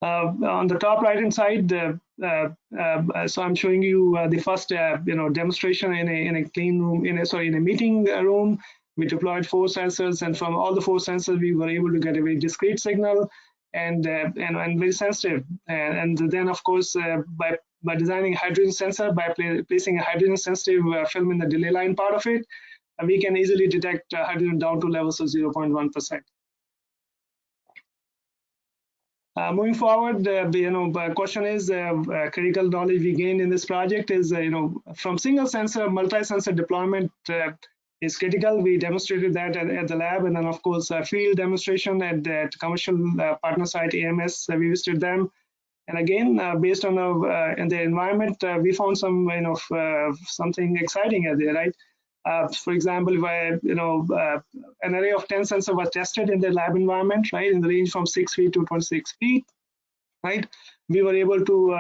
Speaker 7: On the top right-hand side, so I'm showing you the first demonstration in a clean room, in a meeting room. We deployed 4 sensors, and from all the 4 sensors, we were able to get a very discrete signal and very sensitive. And then, of course, by designing a hydrogen sensor, by placing a hydrogen sensitive film in the delay line part of it, we can easily detect hydrogen down to levels of 0.1%. Moving forward, the question is critical knowledge we gained in this project is from single sensor, multi-sensor deployment is critical. We demonstrated that at the lab, and then of course field demonstration at the commercial partner site AMS. We visited them, and again based on in the environment, we found some something exciting out there, right? For example, where an array of 10 sensors was tested in the lab environment, right, in the range from 6 feet to 26 feet, right? We were able to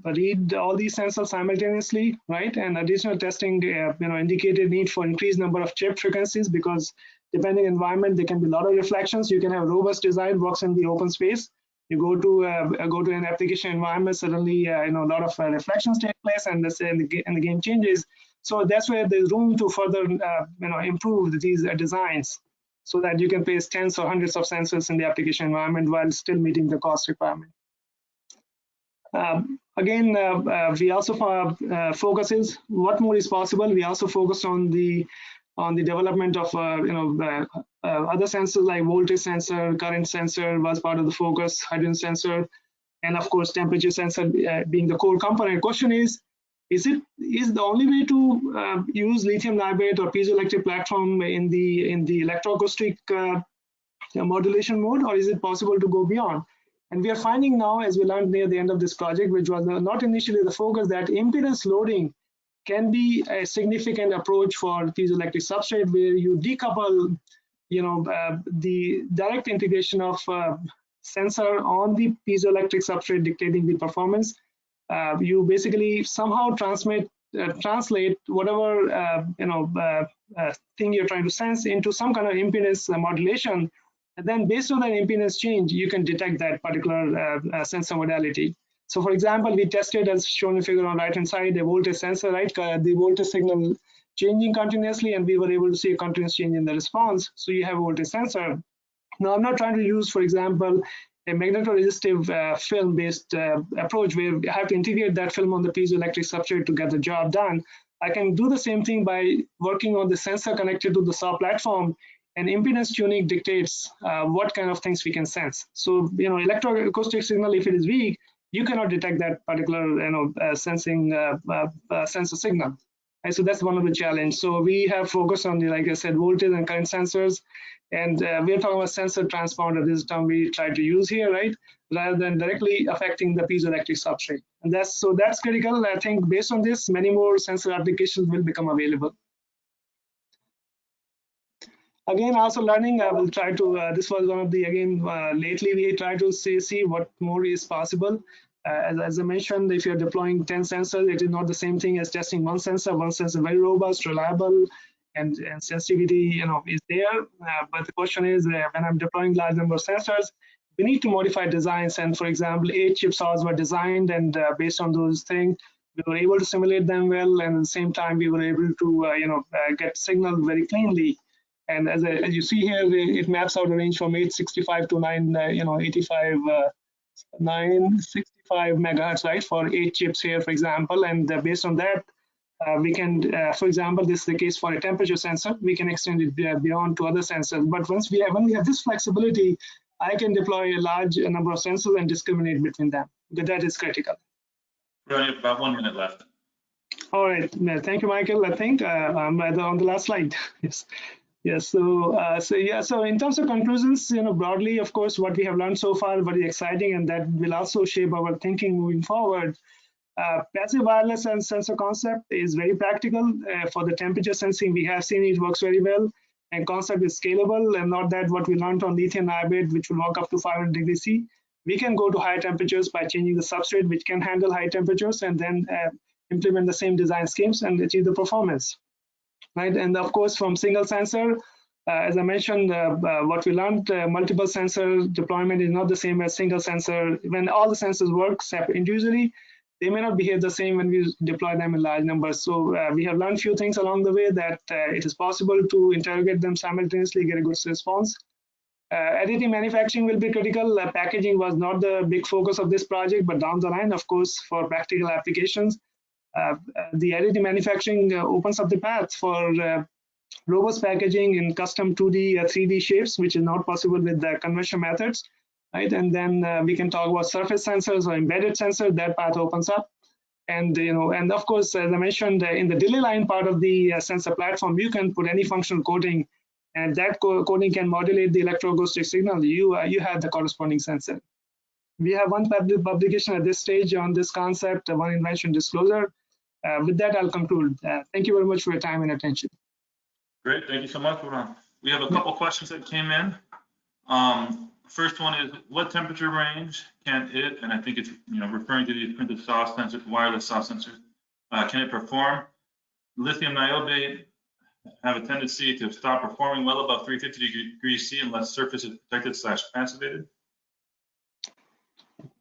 Speaker 7: read all these sensors simultaneously, right? And additional testing, indicated need for increased number of chip frequencies, because depending environment, there can be a lot of reflections. You can have robust design works in the open space. You go to an application environment, suddenly a lot of reflections take place, and the game changes. So that's where there's room to further improve these designs, so that you can place tens or hundreds of sensors in the application environment while still meeting the cost requirement. Again, we also focuses what more is possible. We also focus on the development of other sensors like voltage sensor, current sensor was part of the focus, hydrogen sensor, and of course temperature sensor being the core component. Question is the only way to use lithium niobate or piezoelectric platform in the electroacoustic modulation mode, or is it possible to go beyond? And we are finding now, as we learned near the end of this project, which was not initially the focus, that impedance loading can be a significant approach for piezoelectric substrate, where you decouple the direct integration of sensor on the piezoelectric substrate dictating the performance. You basically somehow translate whatever thing you're trying to sense into some kind of impedance modulation, and then based on that impedance change, you can detect that particular sensor modality. So, for example, we tested, as shown in the figure on the right-hand side, a voltage sensor, right? The voltage signal changing continuously, and we were able to see a continuous change in the response. So you have a voltage sensor. Now, I'm not trying to use, for example, a magnetoresistive film-based approach where I have to integrate that film on the piezoelectric substrate to get the job done. I can do the same thing by working on the sensor connected to the SAW platform, and impedance tuning dictates what kind of things we can sense. So, electroacoustic signal, if it is weak, you cannot detect that particular sensing sensor signal. And so that's one of the challenges. So we have focused on, like I said, voltage and current sensors. And we're talking about sensor transponder, this is the term we try to use here, right? Rather than directly affecting the piezoelectric substrate. And that's critical. I think based on this, many more sensor applications will become available. Again, also learning, I will try to, this was one of the, again, lately we try to see what more is possible. As I mentioned, if you're deploying 10 sensors, it is not the same thing as testing one sensor. One sensor very robust, reliable, and sensitivity, is there. But the question is, when I'm deploying large number of sensors, we need to modify designs. And for example, 8 chip saws were designed, and based on those things, we were able to simulate them well, and at the same time, we were able to, get signal very cleanly. And as you see here, it maps out a range from 865 to 965 megahertz, right, for 8 chips here, for example. And based on that, we can, for example, this is the case for a temperature sensor. We can extend it beyond to other sensors. But when we have this flexibility, I can deploy a large number of sensors and discriminate between them. But that is critical.
Speaker 2: Right, about 1 minute left.
Speaker 7: All right. Thank you, Michael. I think I'm on the last slide. Yes. Yes, so in terms of conclusions, broadly, of course, what we have learned so far very exciting, and that will also shape our thinking moving forward. Passive wireless and sensor concept is very practical for the temperature sensing. We have seen it works very well, and concept is scalable, and not that what we learned on lithium niobate, which will walk up to 500 degrees C. We can go to higher temperatures by changing the substrate, which can handle high temperatures, and then implement the same design schemes and achieve the performance. Right, and of course, from single sensor, as I mentioned, what we learned, multiple sensor deployment is not the same as single sensor. When all the sensors work separate individually, they may not behave the same when we deploy them in large numbers. So we have learned few things along the way that it is possible to interrogate them simultaneously, get a good response. Additive manufacturing will be critical. Packaging was not the big focus of this project, but down the line, of course, for practical applications, the additive manufacturing opens up the path for robust packaging in custom 2D, 3D shapes, which is not possible with the conventional methods, right? And then we can talk about surface sensors or embedded sensors. That path opens up, and and of course, as I mentioned, in the delay line part of the sensor platform, you can put any functional coding, and that coding can modulate the electroacoustic signal. You have the corresponding sensor. We have one publication at this stage on this concept, one invention disclosure. With that, I'll conclude. Thank you very much for your time and attention.
Speaker 2: Great, thank you so much, Ron. We have a couple questions that came in. First one is, what temperature range can it, and I think it's referring to these printed SAW sensors, wireless SAW sensors, can it perform? Lithium niobate have a tendency to stop performing well above 350 degrees C unless surface is protected / passivated.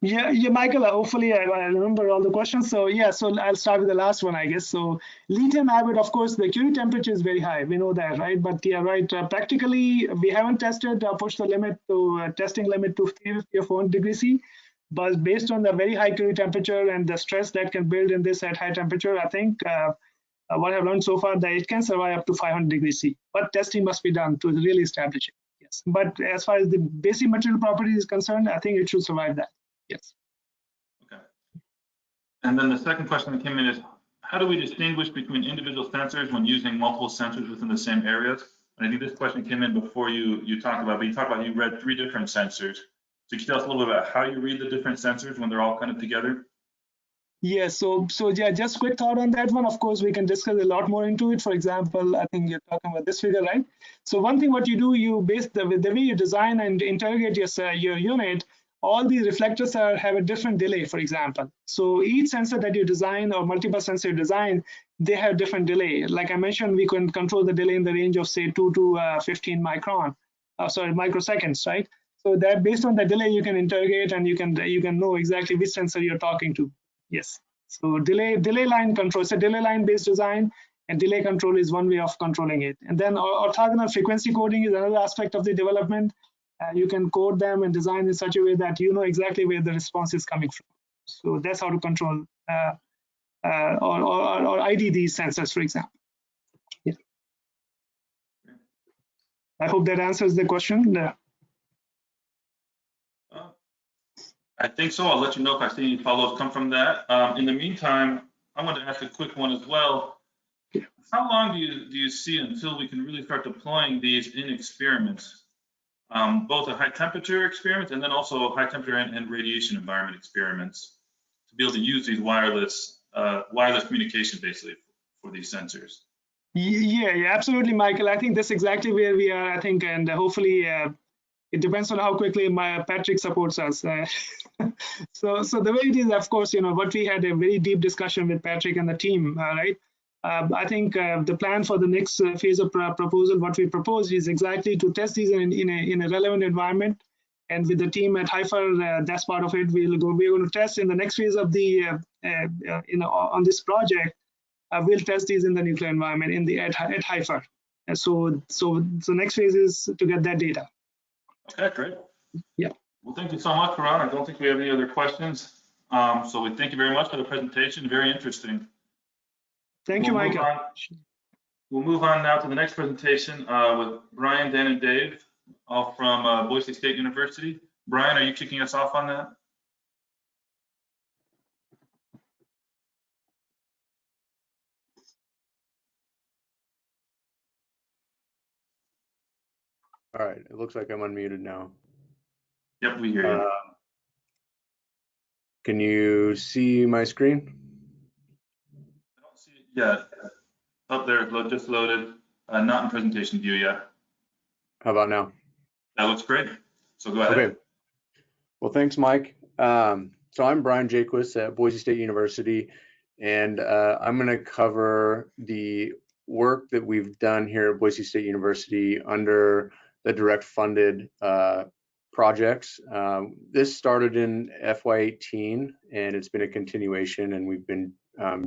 Speaker 7: Yeah, Michael, hopefully I remember all the questions. So yeah, so I'll start with the last one, I guess. So lithium niobate, of course, the Curie temperature is very high. We know that, right? But yeah, right, practically, we haven't tested, pushed the limit to testing limit to 350 or 400 degrees C. But based on the very high Curie temperature and the stress that can build in this at high temperature, I think what I've learned so far that it can survive up to 500 degrees C. But testing must be done to really establish it. Yes. But as far as the basic material property is concerned, I think it should survive that. Yes.
Speaker 2: Okay. And then the second question that came in is, how do we distinguish between individual sensors when using multiple sensors within the same areas? And I think this question came in before you talked about, but you talked about you read 3 different sensors. So can you tell us a little bit about how you read the different sensors when they're all kind of together?
Speaker 7: Yeah, so yeah, just quick thought on that one. Of course, we can discuss a lot more into it. For example, I think you're talking about this figure, right? So one thing what you do, you base the way you design and interrogate your unit, all these reflectors have a different delay, for example. So each sensor that you design or multiple sensor you design, they have different delay. Like I mentioned, we can control the delay in the range of say 2 to 15 microseconds, right? So that based on the delay, you can interrogate and you can know exactly which sensor you're talking to. Yes. So delay line control. It's a delay line based design, and delay control is one way of controlling it. And then orthogonal frequency coding is another aspect of the development. You can code them and design in such a way that you know exactly where the response is coming from. So that's how to control or ID these sensors, for example. Yeah. I hope that answers the question.
Speaker 2: I think so. I'll let you know if I see any follow-ups come from that. In the meantime, I want to ask a quick one as well. How long do you see until we can really start deploying these in experiments, both a high temperature experiment and then also high temperature and radiation environment experiments, to be able to use these wireless communication basically for these sensors?
Speaker 7: Yeah, absolutely, Michael. I think that's exactly where we are, I think, and hopefully it depends on how quickly Patrick supports us. So the way it is, of course, what we had a very deep discussion with Patrick and the team, right? I think the plan for the next phase of proposal, what we propose is exactly to test these in a relevant environment. And with the team at HIFER, that's part of it. We're going to test in the next phase of the on this project. We'll test these in the nuclear environment at HIFER. So next phase is to get that data.
Speaker 2: Okay, great.
Speaker 7: Yeah.
Speaker 2: Well, thank you so much, Ron. I don't think we have any other questions. So we thank you very much for the presentation. Very interesting.
Speaker 7: Thank you, Michael.
Speaker 2: We'll move on now to the next presentation with Brian, Dan, and Dave, all from Boise State University. Brian, are you kicking us off on that?
Speaker 8: All right, it looks like I'm unmuted now.
Speaker 2: Yep, we hear you.
Speaker 8: Can you see my screen?
Speaker 2: I don't see it yet. Up there, just loaded. Not in presentation view yet.
Speaker 8: How about now?
Speaker 2: That looks great. So go ahead.
Speaker 8: Okay. Well, thanks, Mike. So I'm Brian Jaquist at Boise State University, and I'm going to cover the work that we've done here at Boise State University under the direct funded projects. This started in FY18, and it's been a continuation, and we've been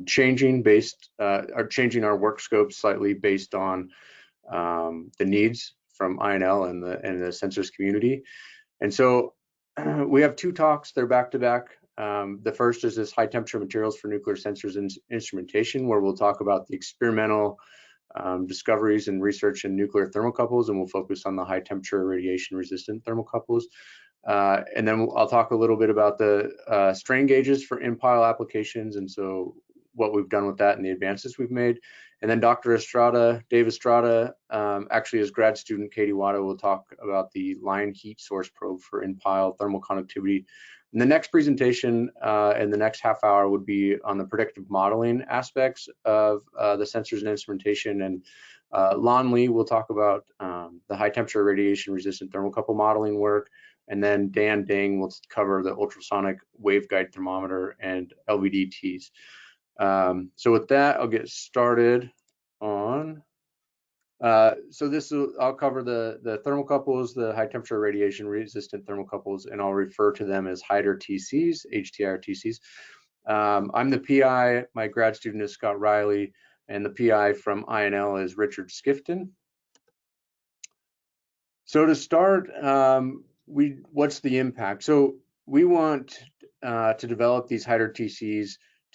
Speaker 8: changing our work scope slightly based on the needs from INL and the sensors community. And so we have two talks, they're back to back. The first is this high temperature materials for nuclear sensors and instrumentation, where we'll talk about the experimental discoveries and research in nuclear thermocouples, and we'll focus on the high temperature radiation resistant thermocouples. And then I'll talk a little bit about the strain gauges for in-pile applications, and so what we've done with that and the advances we've made. And then Dr. Estrada, Dave Estrada, actually his grad student Katie Wada will talk about the line heat source probe for in-pile thermal conductivity. And the next presentation in the next half hour would be on the predictive modeling aspects of the sensors and instrumentation. And Lon Lee will talk about the high temperature radiation resistant thermocouple modeling work. And then Dan Ding will cover the ultrasonic waveguide thermometer and LVDTs. So with that, I'll get started on. So I'll cover the thermocouples, the high temperature radiation resistant thermocouples, and I'll refer to them as HIDER TCs, HTIR TCs. I'm the PI, my grad student is Scott Riley, and the PI from INL is Richard Skifton. So to start, what's the impact? So we want to develop these HIDER TCs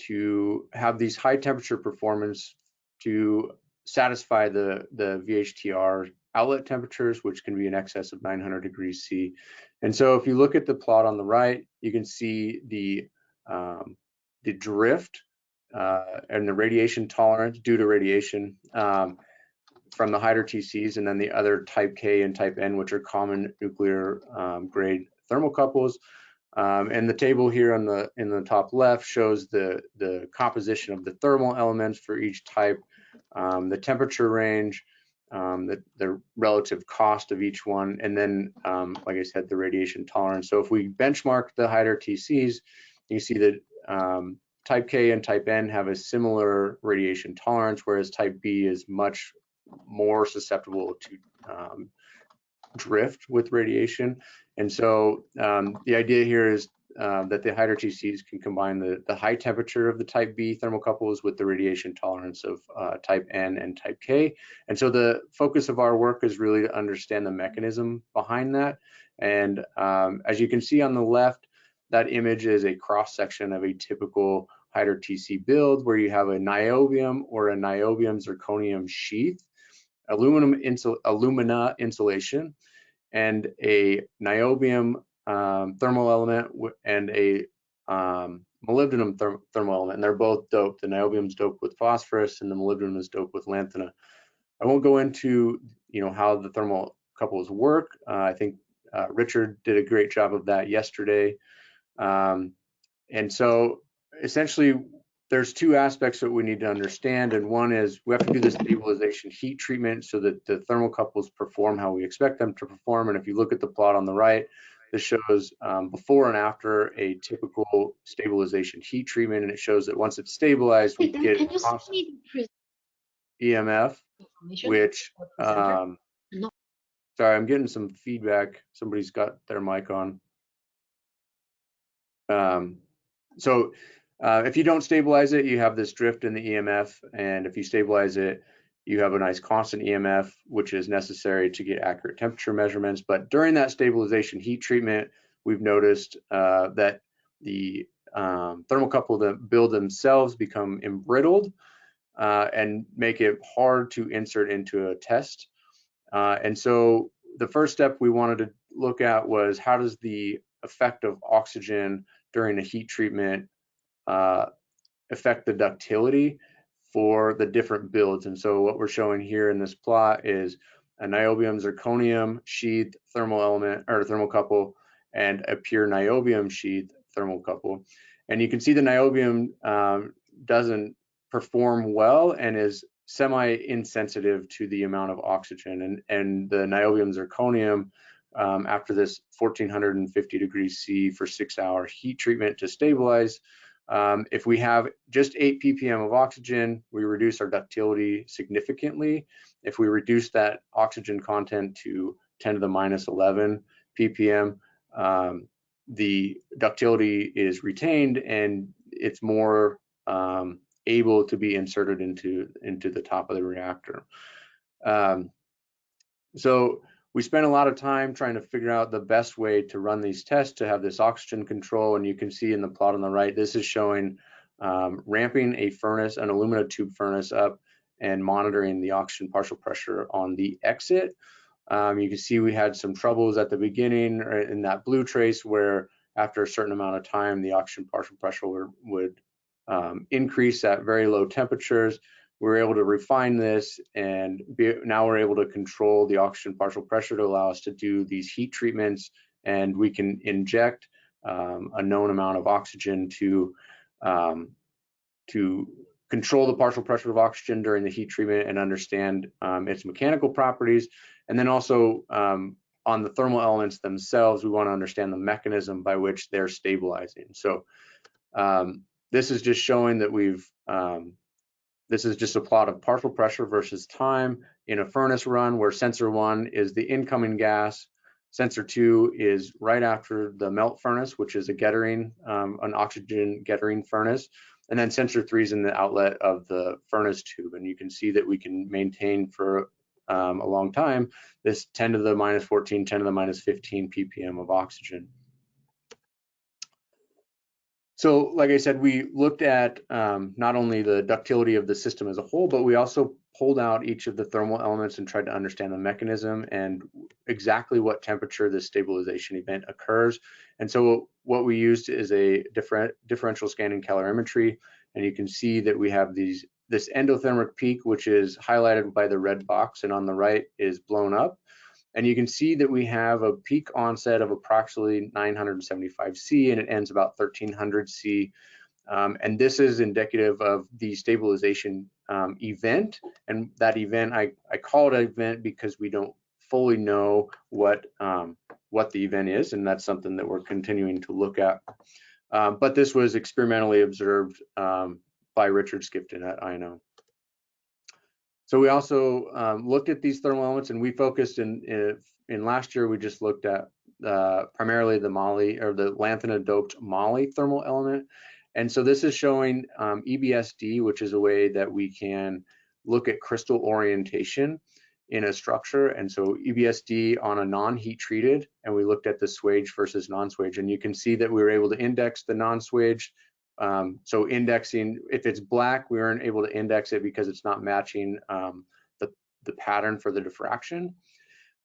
Speaker 8: to have these high temperature performance to satisfy the VHTR outlet temperatures, which can be in excess of 900 degrees C. And so if you look at the plot on the right, you can see the drift and the radiation tolerance due to radiation from the HIDER TCs, and then the other type K and type N, which are common nuclear grade thermocouples. And the table here in the top left shows the composition of the thermal elements for each type, the temperature range, the relative cost of each one, and then, like I said, the radiation tolerance. So if we benchmark the HIDER TCs, you see that type K and type N have a similar radiation tolerance, whereas type B is much more susceptible to drift with radiation. And so the idea here is that the HIDER TCs can combine the high temperature of the type B thermocouples with the radiation tolerance of type N and type K. And so the focus of our work is really to understand the mechanism behind that. And as you can see on the left, that image is a cross section of a typical HIDER TC build, where you have a niobium or a niobium zirconium sheath, alumina insulation, and a niobium thermal element and a molybdenum thermal element, and they're both doped. The niobium is doped with phosphorus, and the molybdenum is doped with lanthanum. I won't go into how the thermocouples work. I think Richard did a great job of that yesterday. And so essentially, there's two aspects that we need to understand, and one is we have to do the stabilization heat treatment so that the thermocouples perform how we expect them to perform. And if you look at the plot on the right, this shows before and after a typical stabilization heat treatment, and it shows that once it's stabilized, we get constant EMF, which, sorry, I'm getting some feedback. Somebody's got their mic on. So if you don't stabilize it, you have this drift in the EMF, and if you stabilize it, you have a nice constant EMF, which is necessary to get accurate temperature measurements. But during that stabilization heat treatment, we've noticed that the thermocouple that build themselves become embrittled and make it hard to insert into a test. And so the first step we wanted to look at was how does the effect of oxygen during a heat treatment affect the ductility for the different builds. And so what we're showing here in this plot is a niobium zirconium sheathed thermal element or thermocouple and a pure niobium sheathed thermocouple. And you can see the niobium doesn't perform well and is semi-insensitive to the amount of oxygen. And the niobium zirconium, after this 1450 degrees C for 6-hour heat treatment to stabilize, if we have just 8 ppm of oxygen, we reduce our ductility significantly. If we reduce that oxygen content to 10 to the minus 11 ppm, the ductility is retained and it's more able to be inserted into the top of the reactor. So we spent a lot of time trying to figure out the best way to run these tests to have this oxygen control. And you can see in the plot on the right, this is showing ramping a furnace, an alumina tube furnace up and monitoring the oxygen partial pressure on the exit. You can see we had some troubles at the beginning in that blue trace where after a certain amount of time, the oxygen partial pressure would increase at very low temperatures. We were able to refine this, and now we're able to control the oxygen partial pressure to allow us to do these heat treatments, and we can inject a known amount of oxygen to control the partial pressure of oxygen during the heat treatment and understand its mechanical properties. And then also on the thermal elements themselves, we want to understand the mechanism by which they're stabilizing. So this is just showing that this is just a plot of partial pressure versus time in a furnace run where sensor 1 is the incoming gas, sensor 2 is right after the melt furnace, which is a gettering, an oxygen gettering furnace, and then sensor 3 is in the outlet of the furnace tube. And you can see that we can maintain for a long time this 10 to the minus 14, 10 to the minus 15 ppm of oxygen. So like I said, we looked at not only the ductility of the system as a whole, but we also pulled out each of the thermal elements and tried to understand the mechanism and exactly what temperature this stabilization event occurs. And so what we used is a differential scanning calorimetry, and you can see that we have this endothermic peak, which is highlighted by the red box, and on the right is blown up. And you can see that we have a peak onset of approximately 975 C and it ends about 1300 C. And this is indicative of the stabilization event. And that event, I call it an event because we don't fully know what the event is, and that's something that we're continuing to look at. But this was experimentally observed by Richard Skipton at INO. So we also looked at these thermal elements, and we focused in last year, we just looked at primarily the moly or the lanthanum doped moly thermal element. And so this is showing EBSD, which is a way that we can look at crystal orientation in a structure. And so EBSD on a non-heat treated, and we looked at the swage versus non-swage. And you can see that we were able to index the non-swage. So indexing, if it's black, we weren't able to index it because it's not matching the pattern for the diffraction.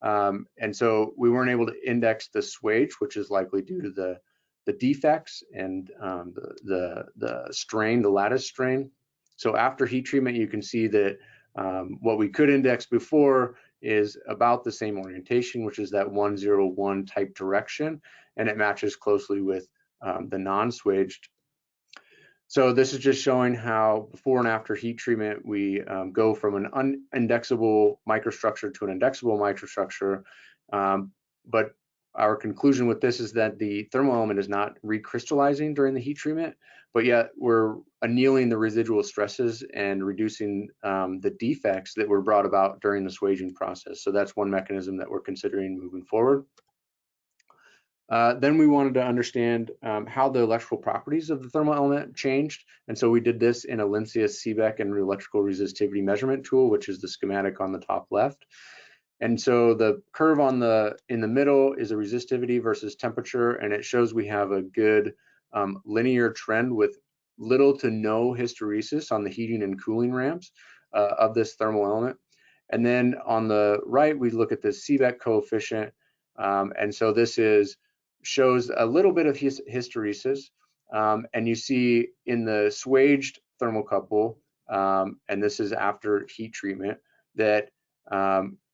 Speaker 8: And so we weren't able to index the swage, which is likely due to the defects and the strain, the lattice strain. So after heat treatment, you can see that what we could index before is about the same orientation, which is that 101 type direction, and it matches closely with the non-swaged. So this is just showing how before and after heat treatment, we go from an unindexable microstructure to an indexable microstructure. But our conclusion with this is that the thermal element is not recrystallizing during the heat treatment, but yet we're annealing the residual stresses and reducing the defects that were brought about during the swaging process. So that's one mechanism that we're considering moving forward. Then we wanted to understand how the electrical properties of the thermal element changed. And so we did this in a Linsius-Seebeck and electrical resistivity measurement tool, which is the schematic on the top left. And so the curve in the middle is a resistivity versus temperature, and it shows we have a good linear trend with little to no hysteresis on the heating and cooling ramps of this thermal element. And then on the right, we look at the Seebeck coefficient. And so this shows a little bit of hysteresis. And you see in the swaged thermocouple, and this is after heat treatment, that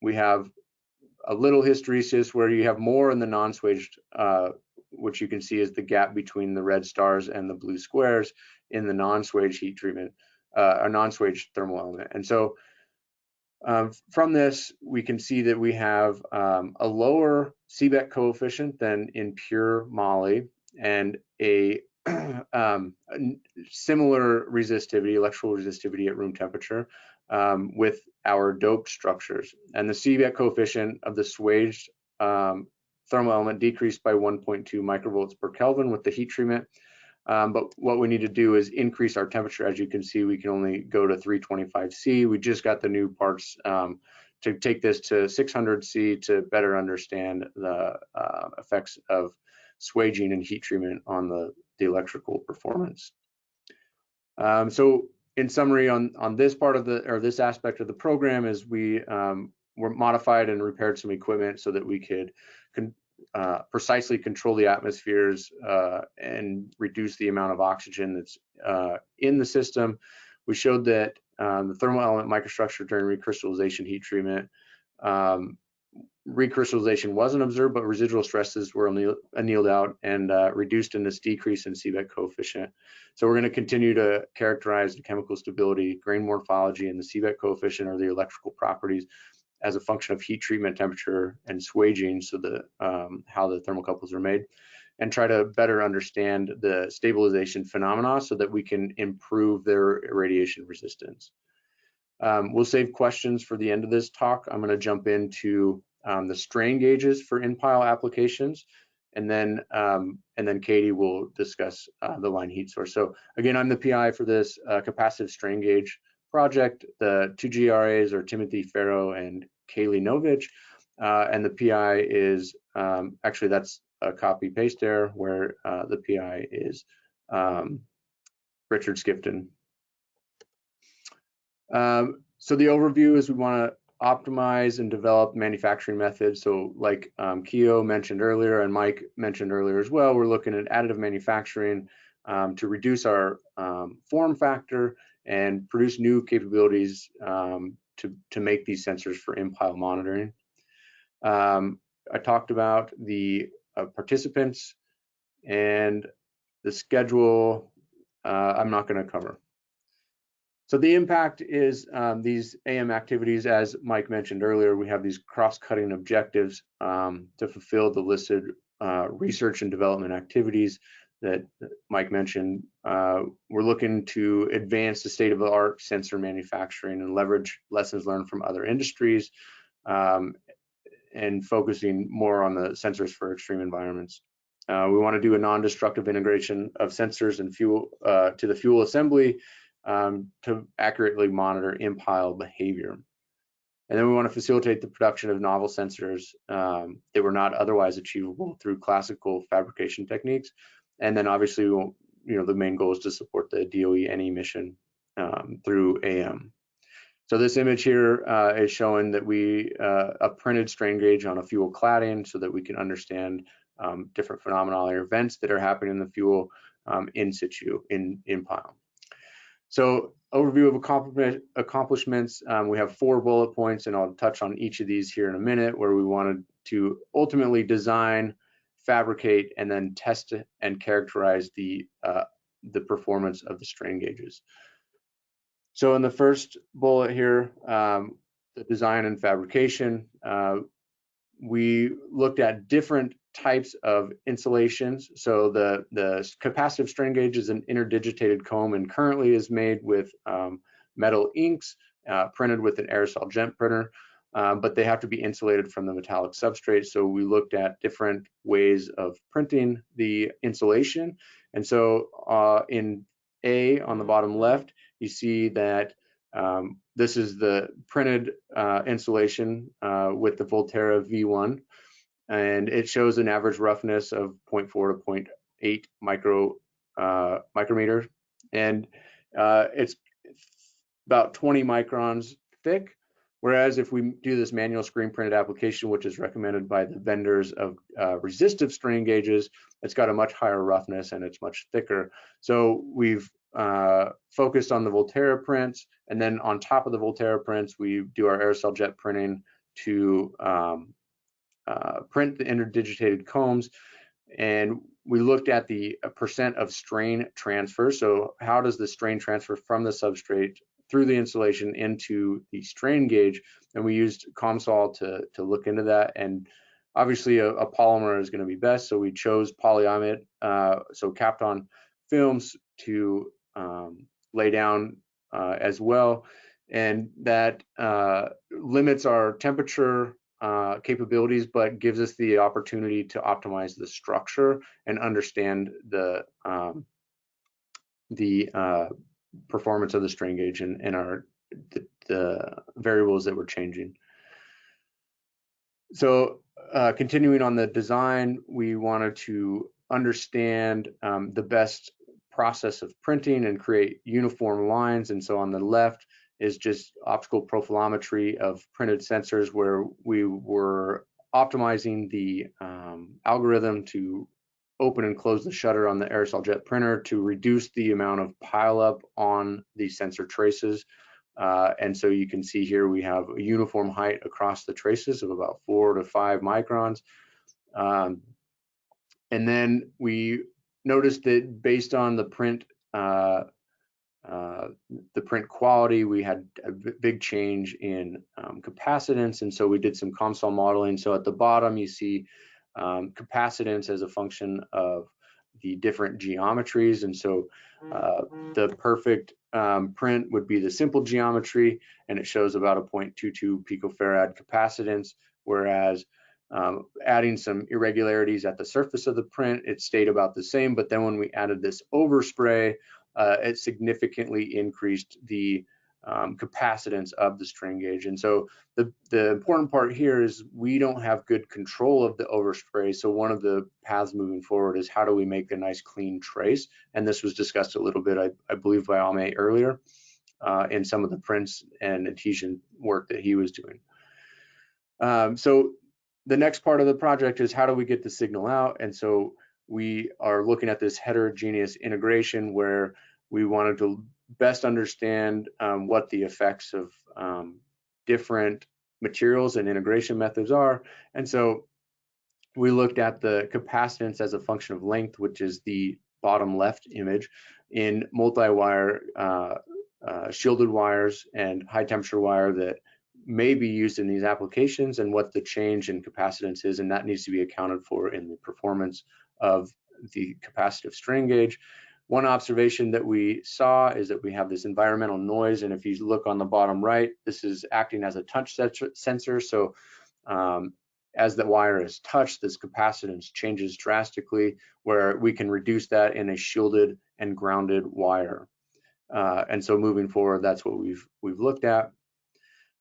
Speaker 8: we have a little hysteresis where you have more in the non-swaged, which you can see is the gap between the red stars and the blue squares in the non-swaged heat treatment, a non-swaged thermal element. And so from this, we can see that we have a lower Seebeck coefficient than in pure moly and a similar resistivity, electrical resistivity at room temperature with our doped structures. And the Seebeck coefficient of the swaged thermal element decreased by 1.2 microvolts per Kelvin with the heat treatment. But what we need to do is increase our temperature. As you can see, we can only go to 325 C. We just got the new parts to take this to 600 C to better understand the effects of swaging and heat treatment on the electrical performance. So in summary, on this part of this aspect of the program is we were modified and repaired some equipment so that we could precisely control the atmospheres and reduce the amount of oxygen that's in the system. We showed that the thermal element microstructure during recrystallization heat treatment, recrystallization wasn't observed, but residual stresses were annealed out and reduced in this decrease in Seebeck coefficient. So we're going to continue to characterize the chemical stability, grain morphology, and the Seebeck coefficient or the electrical properties as a function of heat treatment, temperature, and swaging, so that how the thermocouples are made, and try to better understand the stabilization phenomena so that we can improve their irradiation resistance. We'll save questions for the end of this talk. I'm going to jump into the strain gauges for in-pile applications, and then Katie will discuss the line heat source. So again, I'm the PI for this capacitive strain gauge project. The two GRAs are Timothy Farrow and Kaylee Novich, and the PI is actually, that's a copy paste error where the PI is Richard Skipton. So the overview is we want to optimize and develop manufacturing methods. So like Keo mentioned earlier and Mike mentioned earlier as well, we're looking at additive manufacturing to reduce our form factor and produce new capabilities to make these sensors for in-pile monitoring. I talked about the participants and the schedule. I'm not going to cover. So the impact is these AM activities, as Mike mentioned earlier, we have these cross-cutting objectives to fulfill the listed research and development activities that Mike mentioned. We're looking to advance the state-of-the-art sensor manufacturing and leverage lessons learned from other industries and focusing more on the sensors for extreme environments. We want to do a non-destructive integration of sensors and fuel to the fuel assembly to accurately monitor in-pile behavior. And then we want to facilitate the production of novel sensors that were not otherwise achievable through classical fabrication techniques. And then obviously, the main goal is to support the DOE NE mission through AM. So this image here is showing that we a printed strain gauge on a fuel cladding so that we can understand different phenomena or events that are happening in the fuel in situ, in pile. So overview of accomplishments, we have 4 bullet points, and I'll touch on each of these here in a minute, where we wanted to ultimately design, fabricate, and then test and characterize the performance of the strain gauges. So in the first bullet here, the design and fabrication, we looked at different types of insulations. So the capacitive strain gauge is an interdigitated comb and currently is made with metal inks, printed with an aerosol jet printer, but they have to be insulated from the metallic substrate. So we looked at different ways of printing the insulation. And so in A on the bottom left, you see that this is the printed insulation with the Volterra V1, and it shows an average roughness of 0.4 to 0.8 micrometer, and it's about 20 microns thick. Whereas if we do this manual screen printed application, which is recommended by the vendors of resistive strain gauges, it's got a much higher roughness and it's much thicker. So we've focused on the Volterra prints, and then on top of the Volterra prints, we do our aerosol jet printing to print the interdigitated combs. And we looked at the percent of strain transfer. So how does the strain transfer from the substrate through the insulation into the strain gauge? And we used COMSOL to look into that. And obviously a polymer is going to be best. So we chose polyamide, so Kapton films to lay down as well. And that limits our temperature capabilities, but gives us the opportunity to optimize the structure and understand the performance of the strain gauge and the variables that we're changing. So continuing on the design, we wanted to understand the best process of printing and create uniform lines. And so on the left is just optical profilometry of printed sensors, where we were optimizing the algorithm to open and close the shutter on the aerosol jet printer to reduce the amount of pileup on the sensor traces. And so you can see here we have a uniform height across the traces of about 4 to 5 microns. And then we noticed that based on the print quality, we had a big change in capacitance, and so we did some COMSOL modeling. So at the bottom you see capacitance as a function of the different geometries, and so the perfect print would be the simple geometry, and it shows about a 0.22 picofarad capacitance, whereas adding some irregularities at the surface of the print, it stayed about the same. But then when we added this overspray, it significantly increased the capacitance of the strain gauge. And so the important part here is we don't have good control of the overspray. So one of the paths moving forward is how do we make a nice clean trace? And this was discussed a little bit, I believe, by Ame earlier in some of the prints and adhesion work that he was doing. So the next part of the project is how do we get the signal out? And so we are looking at this heterogeneous integration where we wanted to best understand what the effects of different materials and integration methods are. And so we looked at the capacitance as a function of length, which is the bottom left image, in multi-wire shielded wires and high temperature wire that may be used in these applications, and what the change in capacitance is, and that needs to be accounted for in the performance of the capacitive strain gauge. One observation that we saw is that we have this environmental noise, and if you look on the bottom right, this is acting as a touch sensor. So as the wire is touched, this capacitance changes drastically, where we can reduce that in a shielded and grounded wire. And so moving forward, that's what we've looked at.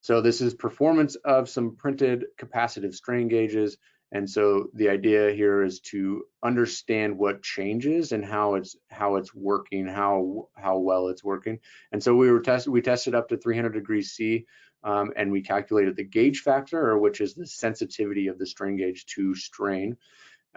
Speaker 8: So this is performance of some printed capacitive strain gauges. And so the idea here is to understand what changes and how it's working, how well it's working. And so we tested up to 300 degrees C, and we calculated the gauge factor, which is the sensitivity of the strain gauge to strain.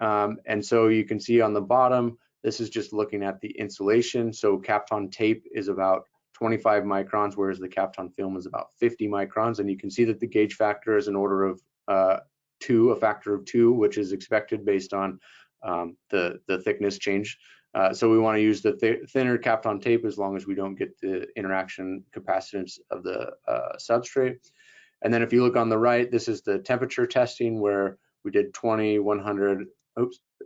Speaker 8: And so you can see on the bottom, this is just looking at the insulation. So Kapton tape is about 25 microns, whereas the Kapton film is about 50 microns. And you can see that the gauge factor is an order of a factor of 2, which is expected based on the thickness change. So we want to use the thinner Kapton tape as long as we don't get the interaction capacitance of the substrate. And then if you look on the right, this is the temperature testing where we did 20, 100,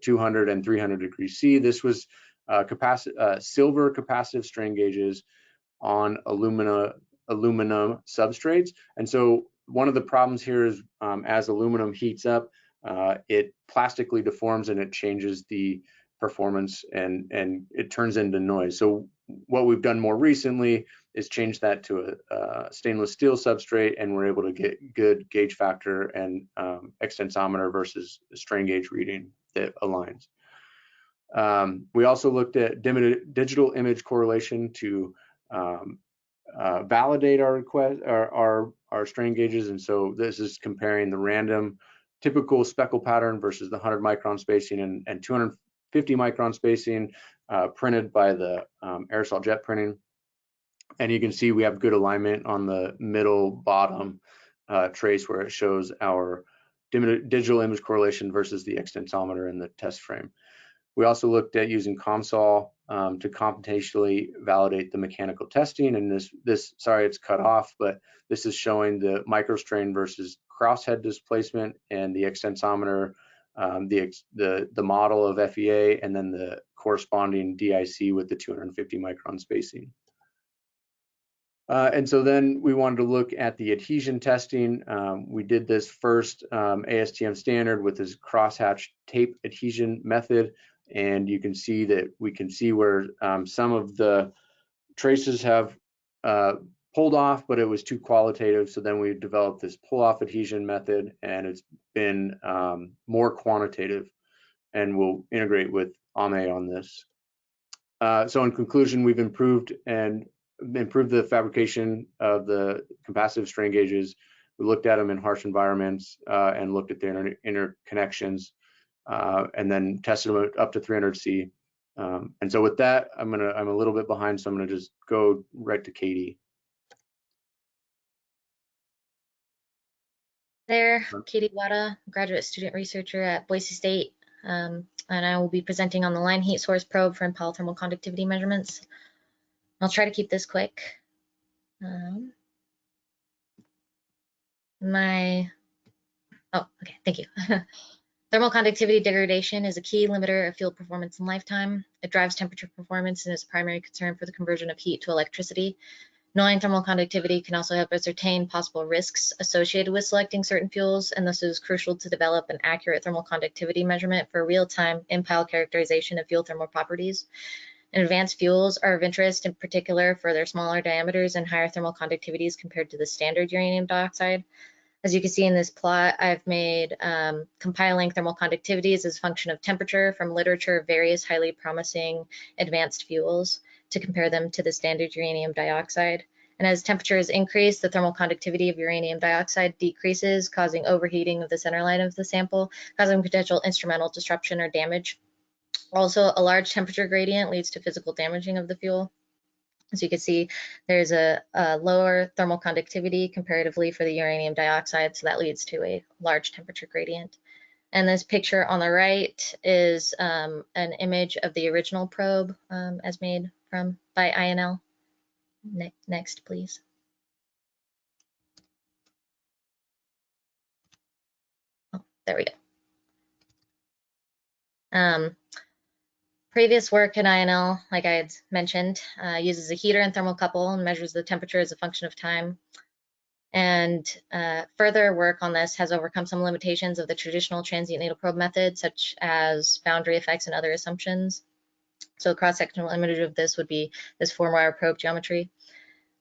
Speaker 8: 200, and 300 degrees C. This was silver capacitive strain gauges on aluminum substrates. And so one of the problems here is as aluminum heats up, it plastically deforms and it changes the performance and it turns into noise. So what we've done more recently is change that to a stainless steel substrate, and we're able to get good gauge factor and extensometer versus strain gauge reading that aligns. We also looked at digital image correlation to validate our request, our strain gauges. And so this is comparing the random typical speckle pattern versus the 100 micron spacing and 250 micron spacing printed by the aerosol jet printing. And you can see we have good alignment on the middle bottom trace where it shows our digital image correlation versus the extensometer in the test frame. We also looked at using COMSOL to computationally validate the mechanical testing. And sorry, it's cut off, but this is showing the microstrain versus crosshead displacement and the extensometer, the model of FEA, and then the corresponding DIC with the 250 micron spacing. And so then we wanted to look at the adhesion testing. We did this first ASTM standard with this crosshatch tape adhesion method. And you can see that we can see where some of the traces have pulled off, but it was too qualitative. So then we developed this pull-off adhesion method, and it's been more quantitative, and we'll integrate with AME on this. So in conclusion, we've improved the fabrication of the capacitive strain gauges. We looked at them in harsh environments and looked at their interconnections, and then tested them up to 300 C. And so with that, I'm a little bit behind, so I'm gonna just go right to Katie.
Speaker 9: There, Katie Wada, graduate student researcher at Boise State, and I will be presenting on the line heat source probe for impel thermal conductivity measurements. I'll try to keep this quick. Okay, thank you. Thermal conductivity degradation is a key limiter of field performance in lifetime. It drives temperature performance and is a primary concern for the conversion of heat to electricity. Knowing thermal conductivity can also help ascertain possible risks associated with selecting certain fuels, and this is crucial to develop an accurate thermal conductivity measurement for real-time impel characterization of fuel thermal properties. And advanced fuels are of interest in particular for their smaller diameters and higher thermal conductivities compared to the standard uranium dioxide. As you can see in this plot, I've made compiling thermal conductivities as a function of temperature from literature of various highly promising advanced fuels to compare them to the standard uranium dioxide. And as temperatures increase, the thermal conductivity of uranium dioxide decreases, causing overheating of the center line of the sample, causing potential instrumental disruption or damage. Also, a large temperature gradient leads to physical damaging of the fuel. As you can see, there's a lower thermal conductivity comparatively for the uranium dioxide, so that leads to a large temperature gradient. And this picture on the right is an image of the original probe as made by INL. Next, please. Oh, there we go. Previous work in INL, like I had mentioned, uses a heater and thermocouple and measures the temperature as a function of time. And further work on this has overcome some limitations of the traditional transient needle probe method, such as boundary effects and other assumptions. So a cross-sectional image of this would be this 4-wire probe geometry.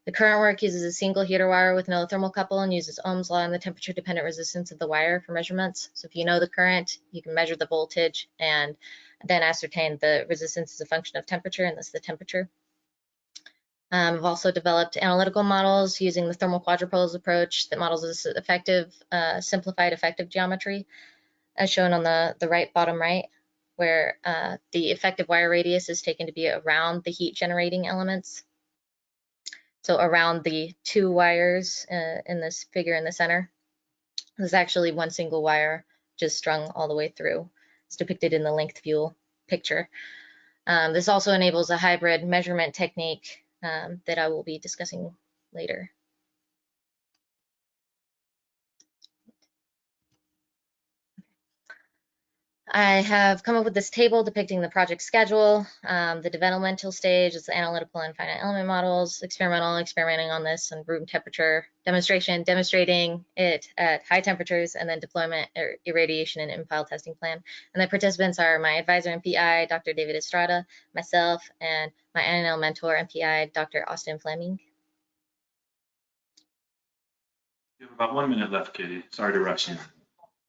Speaker 9: The current work uses a single heater wire with no thermocouple and uses Ohm's law and the temperature-dependent resistance of the wire for measurements. So if you know the current, you can measure the voltage and then ascertain the resistance as a function of temperature, and that's the temperature. I've also developed analytical models using the thermal quadrupoles approach that models this effective, simplified effective geometry. as shown on the right bottom right, where the effective wire radius is taken to be around the heat generating elements. So around the 2 wires in this figure in the center. There's actually one single wire just strung all the way through. It's depicted in the length view picture. This also enables a hybrid measurement technique that I will be discussing later. I have come up with this table depicting the project schedule. The developmental stage is the analytical and finite element models, experimenting on this and room temperature, demonstrating it at high temperatures, and then deployment, irradiation, and in-pile testing plan. And the participants are my advisor and PI, Dr. David Estrada, myself, and my NNL mentor and PI, Dr. Austin Fleming.
Speaker 2: You have about 1 minute left, Katie. Sorry to rush you.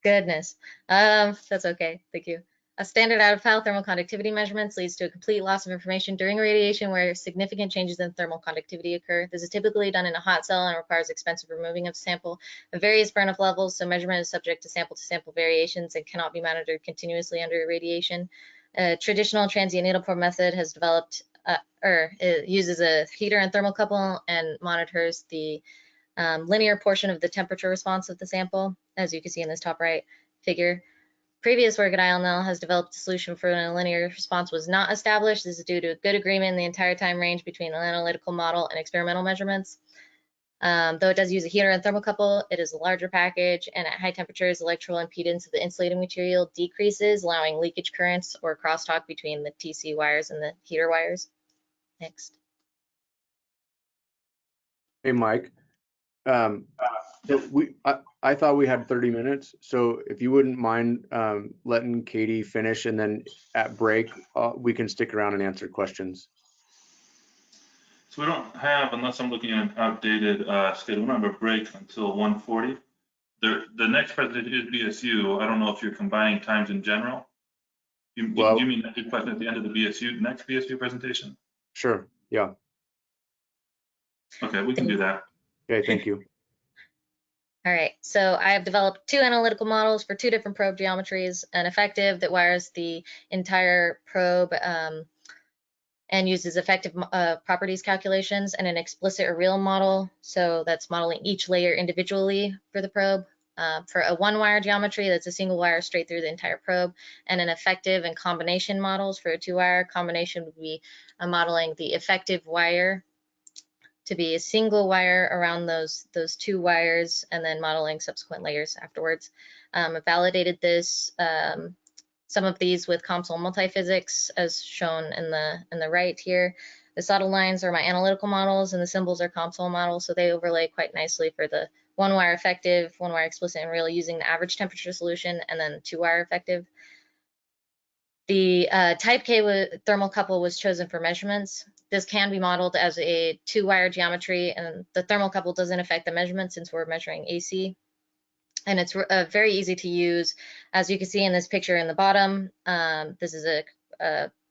Speaker 9: Goodness, that's okay, thank you. A standard out-of-pile thermal conductivity measurements leads to a complete loss of information during radiation where significant changes in thermal conductivity occur. This is typically done in a hot cell and requires expensive removing of sample of various burn-off levels, so measurement is subject to sample variations and cannot be monitored continuously under irradiation. A traditional transient needle probe method has developed, it uses a heater and thermocouple and monitors the linear portion of the temperature response of the sample, as you can see in this top right figure. Previous work at ILNL has developed a solution for when a linear response was not established. This is due to a good agreement in the entire time range between the analytical model and experimental measurements. Though it does use a heater and thermocouple, it is a larger package, and at high temperatures, electrical impedance of the insulating material decreases, allowing leakage currents or crosstalk between the TC wires and the heater wires. Next.
Speaker 8: Hey, Mike. I thought we had 30 minutes, so if you wouldn't mind letting Katie finish, and then at break we can stick around and answer questions.
Speaker 2: So we don't have, unless I'm looking at an outdated schedule, we don't have a break until 1:40. The next presentation is BSU. I don't know if you're combining times in general. Do you mean your question at the end of the next BSU presentation?
Speaker 8: Sure, yeah.
Speaker 2: Okay, we can do that.
Speaker 8: Okay, thank you.
Speaker 9: All right, so I have developed 2 analytical models for 2 different probe geometries, an effective that wires the entire probe and uses effective properties calculations, and an explicit or real model, so that's modeling each layer individually for the probe. For a 1-wire geometry, that's a single wire straight through the entire probe, and an effective and combination models for a 2-wire combination would be modeling the effective wire to be a single wire around those 2 wires, and then modeling subsequent layers afterwards. I validated this, some of these with COMSOL multiphysics, as shown in the right here. The solid lines are my analytical models, and the symbols are COMSOL models, so they overlay quite nicely for the 1-wire effective, 1-wire explicit and real using the average temperature solution, and then 2-wire effective. The type K thermocouple was chosen for measurements. This can be modeled as a 2-wire geometry, and the thermocouple doesn't affect the measurement since we're measuring AC. And it's very easy to use. As you can see in this picture in the bottom, this is a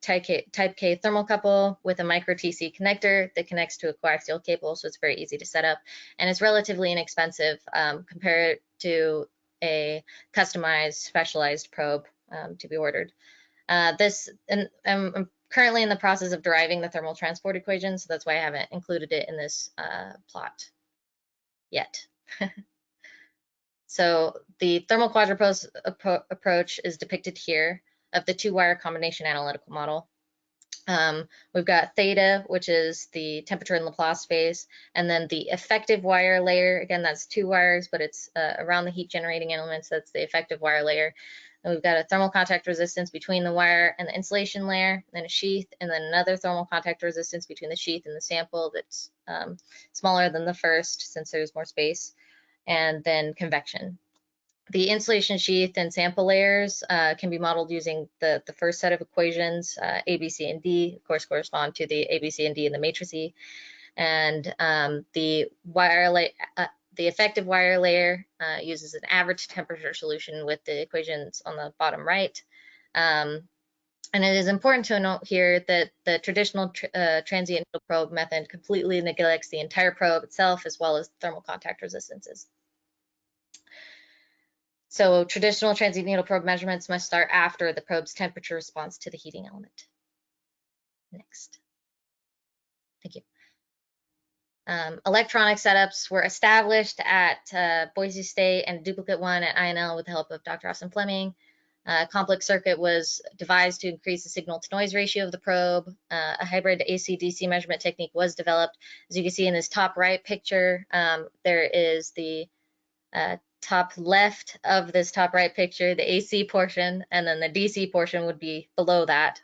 Speaker 9: type K thermocouple with a micro TC connector that connects to a coaxial cable, so it's very easy to set up. And it's relatively inexpensive compared to a customized, specialized probe to be ordered. I'm currently in the process of deriving the thermal transport equation, so that's why I haven't included it in this plot yet. So the thermal quadrupose approach is depicted here of the 2-wire combination analytical model. We've got theta, which is the temperature in Laplace phase, and then the effective wire layer. Again, that's 2 wires, but it's around the heat generating elements. That's the effective wire layer. And we've got a thermal contact resistance between the wire and the insulation layer, then a sheath, and then another thermal contact resistance between the sheath and the sample that's smaller than the first since there's more space, and then convection. The insulation sheath and sample layers can be modeled using the first set of equations, A, B, C, and D, of course, correspond to the A, B, C, and D in the matrices. And the effective wire layer uses an average temperature solution with the equations on the bottom right. And it is important to note here that the traditional transient needle probe method completely neglects the entire probe itself, as well as thermal contact resistances. So traditional transient needle probe measurements must start after the probe's temperature response to the heating element. Next. Thank you. Electronic setups were established at Boise State and duplicate one at INL with the help of Dr. Austin Fleming. A complex circuit was devised to increase the signal to noise ratio of the probe. A hybrid AC/DC measurement technique was developed. As you can see in this top right picture, there is the top left of this top right picture, the AC portion, and then the DC portion would be below that.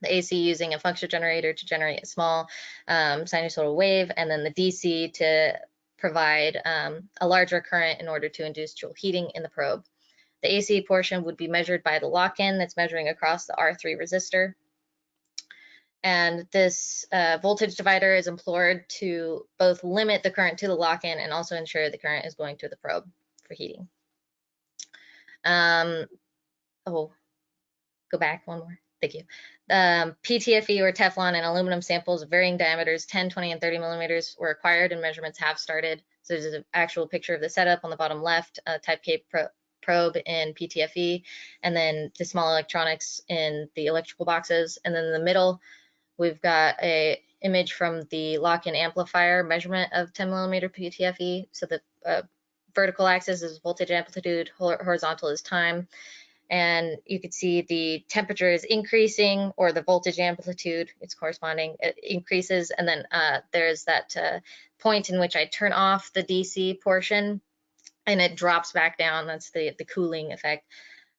Speaker 9: The AC using a function generator to generate a small sinusoidal wave, and then the DC to provide a larger current in order to induce Joule heating in the probe. The AC portion would be measured by the lock-in that's measuring across the R3 resistor. And this voltage divider is employed to both limit the current to the lock-in and also ensure the current is going to the probe for heating. Go back one more. Thank you. PTFE or Teflon and aluminum samples of varying diameters, 10, 20, and 30 millimeters were acquired and measurements have started. So there's an actual picture of the setup on the bottom left, type K probe in PTFE, and then the small electronics in the electrical boxes. And then in the middle, we've got a image from the lock-in amplifier measurement of 10 millimeter PTFE. So the vertical axis is voltage amplitude, horizontal is time. And you can see the temperature is increasing, or the voltage amplitude, it's corresponding, it increases. And then there's that point in which I turn off the DC portion and it drops back down. That's the cooling effect.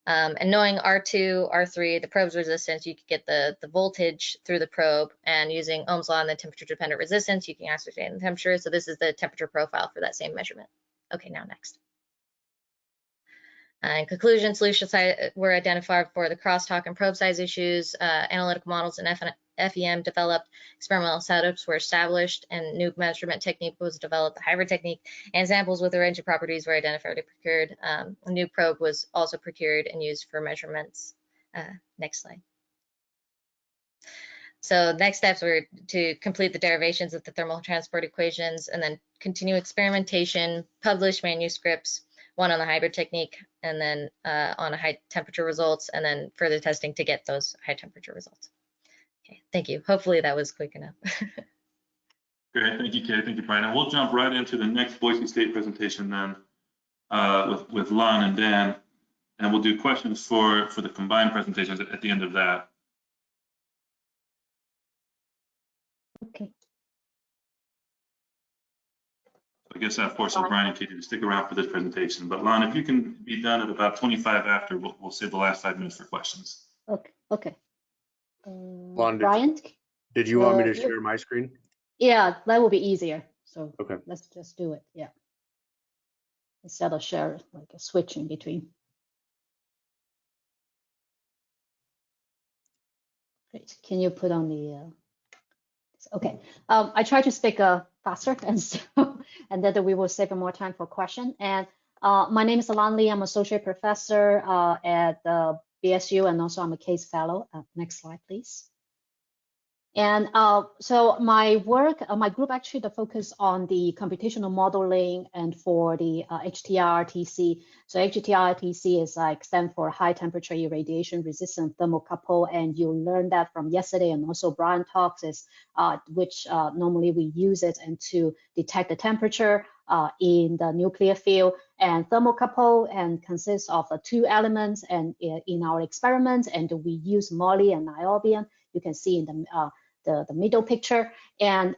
Speaker 9: And knowing R2, R3, the probe's resistance, you could get the voltage through the probe, and using Ohm's law and the temperature dependent resistance, you can ascertain the temperature. So this is the temperature profile for that same measurement. Okay, now next. In conclusion, solutions were identified for the crosstalk and probe size issues. Analytical models and FEM developed. Experimental setups were established, and new measurement technique was developed, the hybrid technique, and samples with a range of properties were identified and procured. A new probe was also procured and used for measurements. Next slide. So next steps were to complete the derivations of the thermal transport equations, and then continue experimentation, publish manuscripts, one on the hybrid technique, and then on high temperature results, and then further testing to get those high temperature results. Okay, thank you. Hopefully that was quick enough.
Speaker 2: Great, thank you, Kay. Thank you, Brian. And we'll jump right into the next Boise State presentation then with Lon and Dan, and we'll do questions for the combined presentations at the end of that.
Speaker 10: Okay.
Speaker 2: I guess that forces Brian and Katie to stick around for this presentation. But Lon, if you can be done at about 25 after, we'll save the last 5 minutes for questions.
Speaker 10: Okay. Okay.
Speaker 8: Lon,
Speaker 10: Brian?
Speaker 8: Did you want me to share my screen?
Speaker 10: Yeah, that will be easier. So
Speaker 8: okay,
Speaker 10: let's just do it. Yeah. Instead of share, like a switch in between. Great. Can you put on the? Okay. I try to speak faster, and so and then we will save more time for question. And my name is Lon Lee. I'm associate professor at the BSU, and also I'm a case fellow. Next slide, please. And so my work, my group actually the focus on the computational modeling and for the HTRTC. So HTRTC is stand for high temperature irradiation resistant thermocouple, and you learned that from yesterday, and also Brian talks is which normally we use it and to detect the temperature in the nuclear field. And thermocouple and consists of 2 elements, and in our experiments, and we use moly and niobium. You can see in the middle picture, and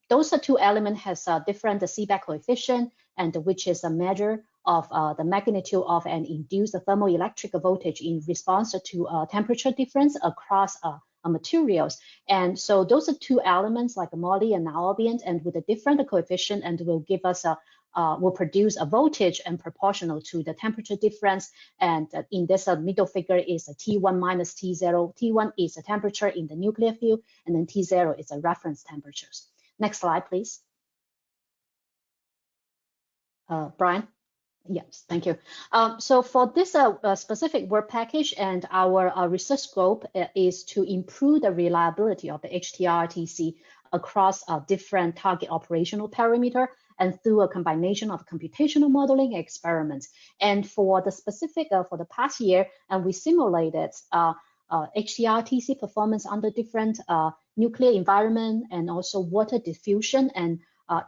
Speaker 10: those 2 elements has a different seeback coefficient, and which is a measure of the magnitude of an induced thermoelectric voltage in response to temperature difference across materials. And so those are 2 elements like moly and niobium, and with a different coefficient, and will give us will produce a voltage and proportional to the temperature difference. And in this middle figure is a T1 minus T0. T1 is the temperature in the nuclear field, and then T0 is the reference temperatures. Next slide, please. Brian? Yes, thank you. So for this specific work package, and our research scope is to improve the reliability of the HTRTC across different target operational parameter. and through a combination of computational modeling experiments. And for the specific, for the past year, and we simulated HTR-TC performance under different nuclear environment and also water diffusion and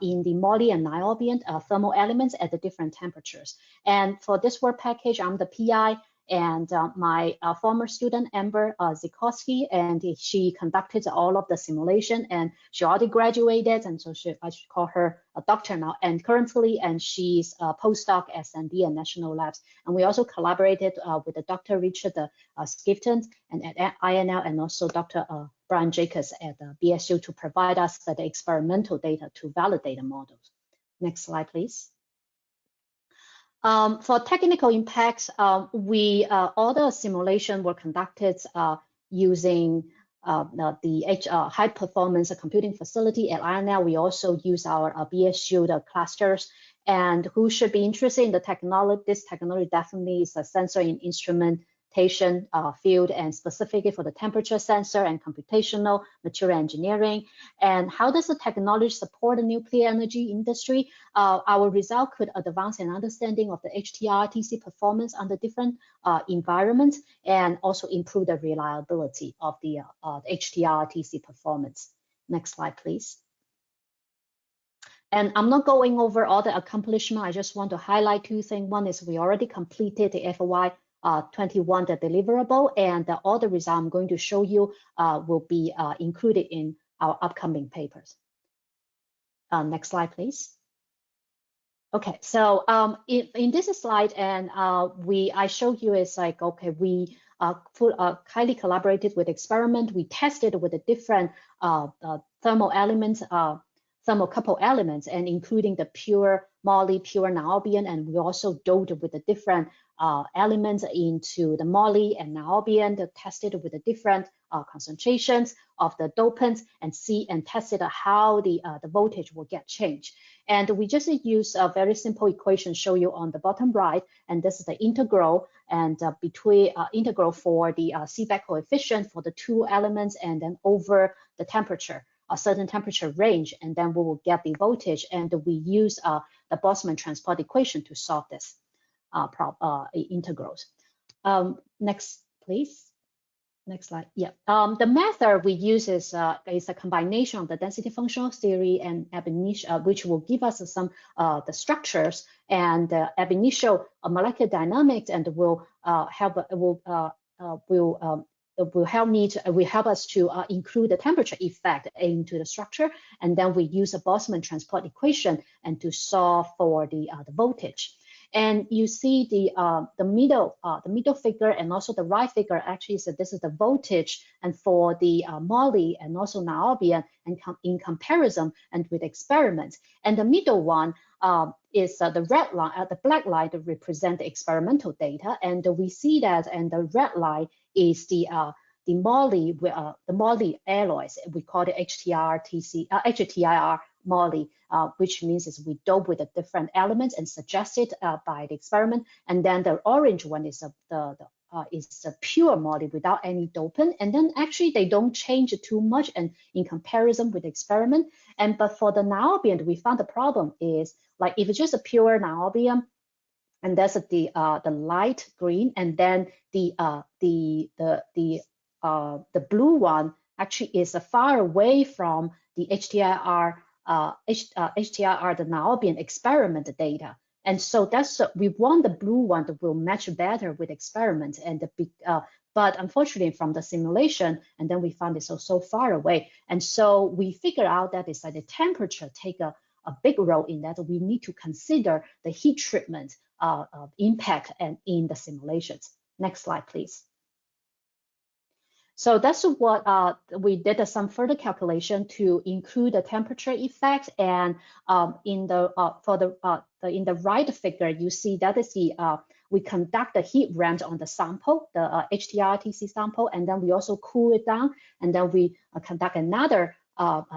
Speaker 10: in the moly and niobium thermal elements at the different temperatures. And for this work package, I'm the PI, and my former student, Amber Zikowski, and she conducted all of the simulation, and she already graduated, and so I should call her a doctor now, and currently, and she's a postdoc at SND and National Labs. And we also collaborated with the Dr. Richard Skifton and at INL, and also Dr. Brian Jacobs at BSU to provide us the experimental data to validate the models. Next slide, please. For technical impacts, all the simulation were conducted using the high performance computing facility at INL. We also use our BSU the clusters. And who should be interested in the technology? This technology definitely is a sensor in instrumentation field, and specifically for the temperature sensor and computational material engineering. And how does the technology support the nuclear energy industry? Our result could advance an understanding of the HTR-TC performance under different environments, and also improve the reliability of the HTR-TC performance. Next slide, please. And I'm not going over all the accomplishment. I just want to highlight two things. One is we already completed the FY 21, the deliverable, and all the results I'm going to show you will be included in our upcoming papers. Next slide, please. Okay, so in this slide, and I show you is like, okay, we highly collaborated with experiment. We tested with the different thermal elements, thermocouple elements, and including the pure moly, pure niobium, and we also doped with the different elements into the moly and niobium, tested with the different concentrations of the dopants, and tested how the voltage will get changed. And we just use a very simple equation show you on the bottom right, and this is the integral, and between integral for the feedback coefficient for the two elements, and then over the temperature, a certain temperature range, and then we will get the voltage, and we use the Boltzmann transport equation to solve this integrals. Next, please. Next slide. Yeah. The method we use is a combination of the density functional theory and ab initio, which will give us some the structures, and ab initio molecular dynamics, and will help us to include the temperature effect into the structure, and then we use a Boltzmann transport equation and to solve for the voltage. And you see the middle figure and also the right figure actually said this is the voltage, and for the moly and also niobium, and in comparison and with experiments. And the middle one is the red line, the black line to represent the experimental data, and we see that, and the red line is the moly alloys. We call it HTIR moly, which means is we dope with the different elements and suggested by the experiment. And then the orange one is the pure moly without any dopant. And then actually they don't change too much, and in comparison with the experiment. And but for the niobium, we found the problem is like if it's just a pure niobium, and that's the light green, and then the blue one actually is far away from the HTIR, the niobium experiment data. And so that's we want the blue one that will match better with experiments, and but unfortunately from the simulation, and then we found it so far away. And so we figure out that it's like the temperature take a big role in that. We need to consider the heat treatment impact and in the simulations. Next slide, please. So that's what we did some further calculation to include the temperature effect. And in the right figure, you see that is the we conduct the heat ramp on the sample, the HTR-TC sample, and then we also cool it down, and then we conduct another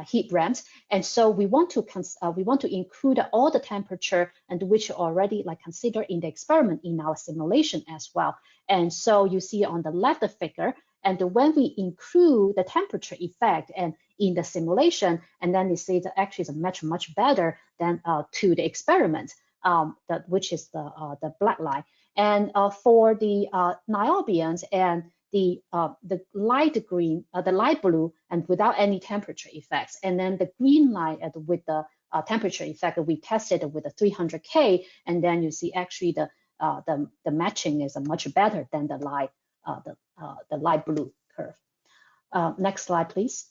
Speaker 10: heat ramps. And so we want to include all the temperature, and which already like considered in the experiment in our simulation as well. And so you see on the left figure, and when we include the temperature effect and in the simulation, and then you see that actually it's much better than to the experiment, which is the black line. And for the niobiums and the light green, the light blue, and without any temperature effects, and then the green line with the temperature effect, we tested with the 300K, and then you see actually the matching is much better than the light blue curve. Next slide, please.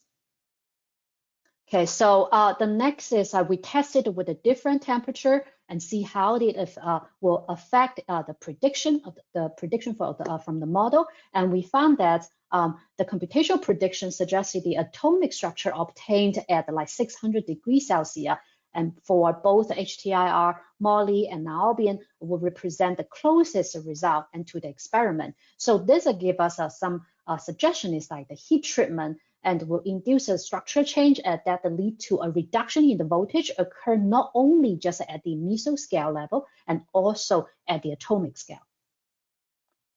Speaker 10: Okay, so the next is we tested with a different temperature and see how it will affect the prediction from the model. And we found that the computational prediction suggested the atomic structure obtained at like 600 degrees Celsius, and for both HTIR, moly, and niobium will represent the closest result into the experiment. So this will give us some suggestion is like the heat treatment and will induce a structural change that lead to a reduction in the voltage occur not only just at the mesoscale level and also at the atomic scale.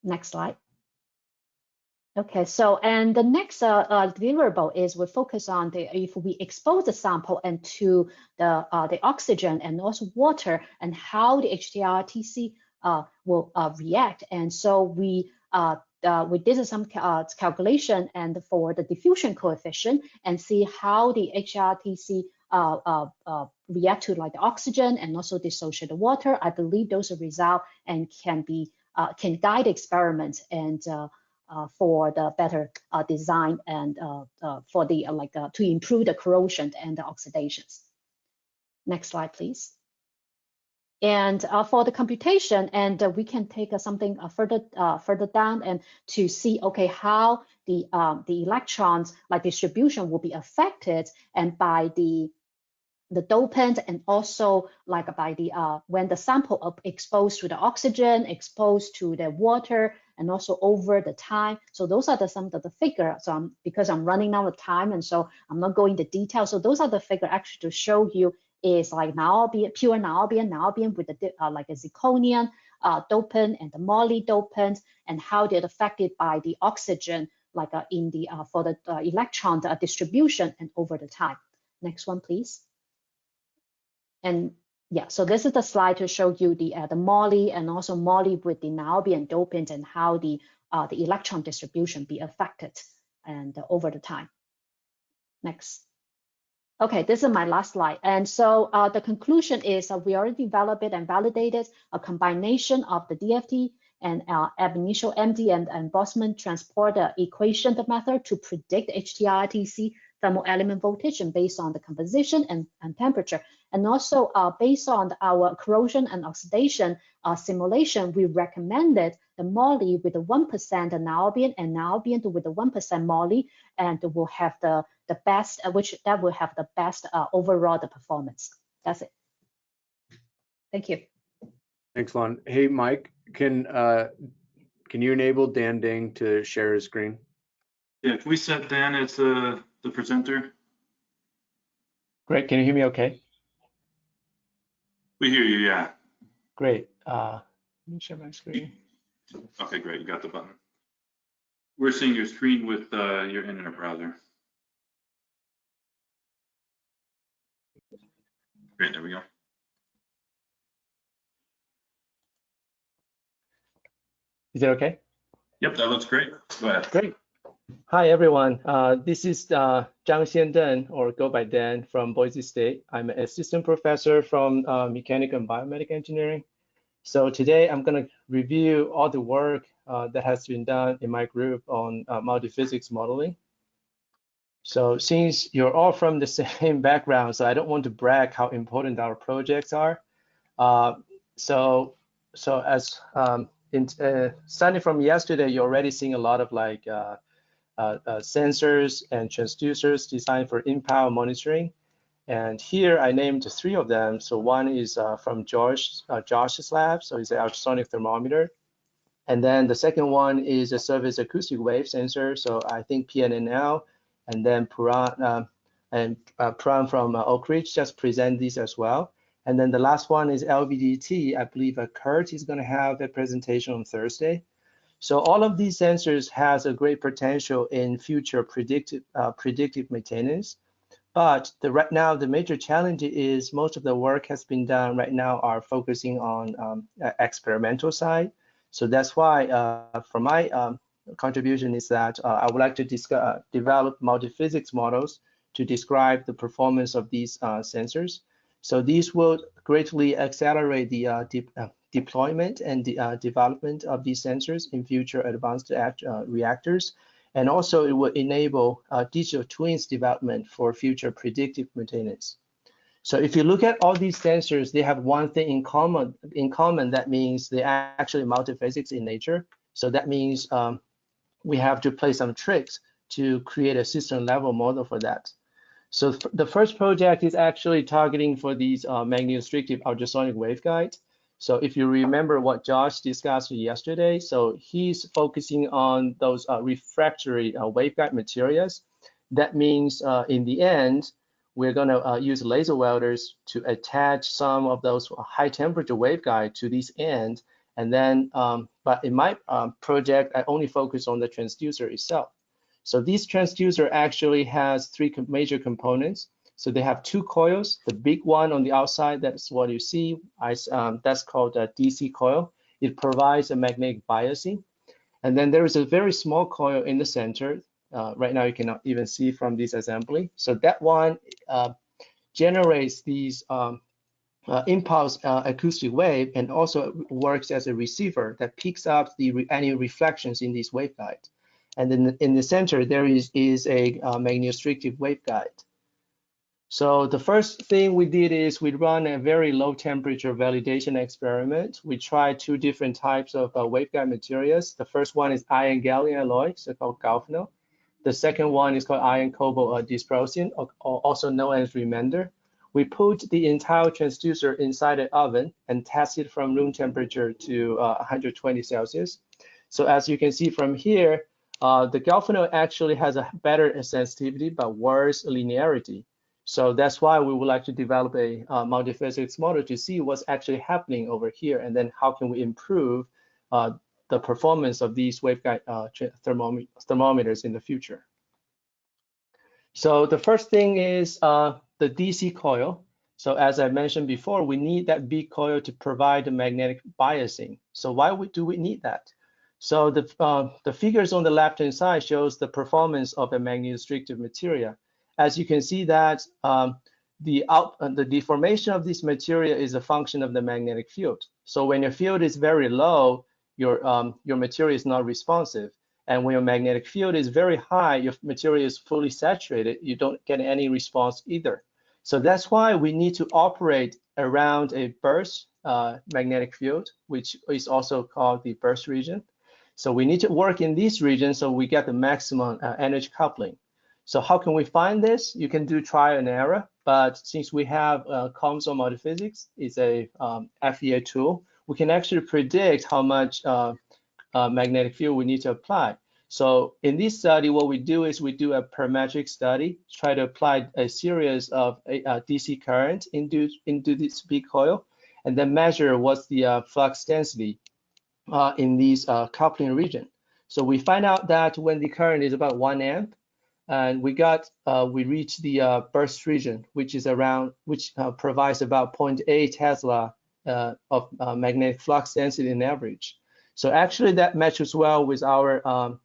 Speaker 10: Next slide. Okay, so and the next deliverable is we focus on if we expose the sample and to the oxygen and also water and how the HTRTC will react. And so we did some calculation and for the diffusion coefficient and see how the HRTC react to like the oxygen and also dissociate the water. I believe those results and can guide experiments and for the better design and for the to improve the corrosion and the oxidations. Next slide, please. And for the computation, and we can take something further down and to see, okay, how the electrons like distribution will be affected and by the dopant and also like by the when the sample exposed to the oxygen, exposed to the water, and also over the time. So those are some of the figures. So because I'm running out of time, and so I'm not going into detail. So those are the figures actually to show you is like niobium, pure niobium with the like a zirconium dopant and the moly dopant, and how they're affected by the oxygen, like in the for the electron distribution and over the time. Next one, please. And yeah, so this is the slide to show you the moly and also moly with the niobium dopant and how the electron distribution be affected and over the time. Next. Okay, this is my last slide. And so the conclusion is we already developed and validated a combination of the DFT and ab initio MD and Boltzmann transport equation method to predict HTRTC thermal element voltage and based on the composition and temperature. And also based on our corrosion and oxidation simulation, we recommended the moly with the 1% niobium and niobium with the 1% moly, and will have the best, that will have the best overall the performance. That's it. Thank you.
Speaker 8: Thanks, Lon. Hey, Mike, can you enable Dan Ding to share his screen?
Speaker 2: Yeah, can we set Dan as the presenter?
Speaker 11: Great. Can you hear me okay?
Speaker 2: We hear you, yeah.
Speaker 11: Great. Let me share my screen.
Speaker 2: Okay, great. You got the button. We're seeing your screen with your internet browser. Great, there we go.
Speaker 11: Is it okay?
Speaker 2: Yep, that looks great. Go ahead.
Speaker 11: Great. Hi, everyone. This is Zhang Xiandan, or go by Dan, from Boise State. I'm an assistant professor from mechanical and biomedical engineering. So today I'm going to review all the work that has been done in my group on multiphysics modeling. So since you're all from the same background, so I don't want to brag how important our projects are. So as starting from yesterday, you're already seeing a lot of like sensors and transducers designed for in-power monitoring. And here I named 3 of them. So one is from Josh's lab, so it's an ultrasonic thermometer. And then the second one is a surface acoustic wave sensor, so I think PNNL. And then Puran from Oak Ridge just present these as well. And then the last one is LVDT. I believe Kurt is going to have a presentation on Thursday. So all of these sensors has a great potential in future predictive maintenance. But right now, the major challenge is most of the work has been done right now are focusing on experimental side. So that's why for my contribution is that I would like to develop multi-physics models to describe the performance of these sensors. So these will greatly accelerate the deployment and the development of these sensors in future advanced reactors. And also it will enable digital twins development for future predictive maintenance. So if you look at all these sensors, they have one thing in common. That means they're actually multi-physics in nature. So that means we have to play some tricks to create a system level model for that. So the first project is actually targeting for these magneto-restrictive ultrasonic waveguide. So if you remember what Josh discussed yesterday, so he's focusing on those refractory waveguide materials. That means in the end, we're going to use laser welders to attach some of those high temperature waveguide to this end. And then, but in my project, I only focus on the transducer itself. So this transducer actually has three major components. So they have two coils. The big one on the outside, that's what you see. That's called a DC coil. It provides a magnetic biasing. And then there is a very small coil in the center. Right now you cannot even see from this assembly. So that one generates these impulse acoustic wave and also works as a receiver that picks up any reflections in these waveguides. And then in the center, there is a magneto-restrictive waveguide. So the first thing we did is we run a very low temperature validation experiment. We tried two different types of waveguide materials. The first one is iron gallium alloy, so called galvanol. The second one is called iron cobalt dysprosium, also known as remender. We put the entire transducer inside an oven and tested from room temperature to 120 Celsius. So as you can see from here, the galvanol actually has a better sensitivity but worse linearity. So that's why we would like to develop a multi-physics model to see what's actually happening over here, and then how can we improve the performance of these waveguide thermometers in the future. So the first thing is the DC coil. So as I mentioned before, we need that big coil to provide the magnetic biasing. So why do we need that? So the figures on the left-hand side shows the performance of a magneto-restrictive material. As you can see that the deformation of this material is a function of the magnetic field. So when your field is very low, your material is not responsive. And when your magnetic field is very high, your material is fully saturated, you don't get any response either. So that's why we need to operate around a burst magnetic field, which is also called the burst region. So we need to work in this region so we get the maximum energy coupling. So how can we find this? You can do trial and error, but since we have COMSOL multiphysics, it's a FEA tool, we can actually predict how much magnetic field we need to apply. So in this study, what we do is we do a parametric study, try to apply a series of DC current into this big coil, and then measure what's the flux density in these coupling region. So we find out that when the current is about 1 amp, and we reach the burst region, which provides about 0.8 Tesla of magnetic flux density in average. So actually that matches well with our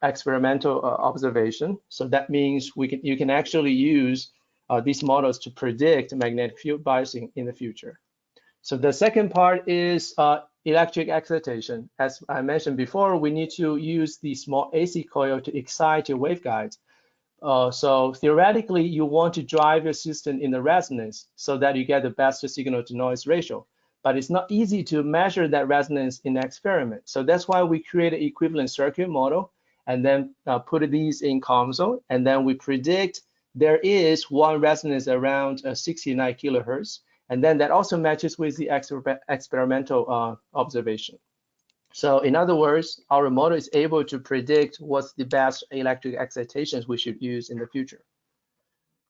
Speaker 11: experimental observation. So that means you can actually use these models to predict magnetic field biasing in the future. So the second part is electric excitation. As I mentioned before, we need to use the small AC coil to excite your waveguides. So theoretically, you want to drive your system in the resonance so that you get the best signal to noise ratio. But it's not easy to measure that resonance in experiment. So that's why we create an equivalent circuit model and then put these in COMSOL. And then we predict there is one resonance around 69 kilohertz. And then that also matches with the experimental observation. So in other words, our model is able to predict what's the best electric excitations we should use in the future.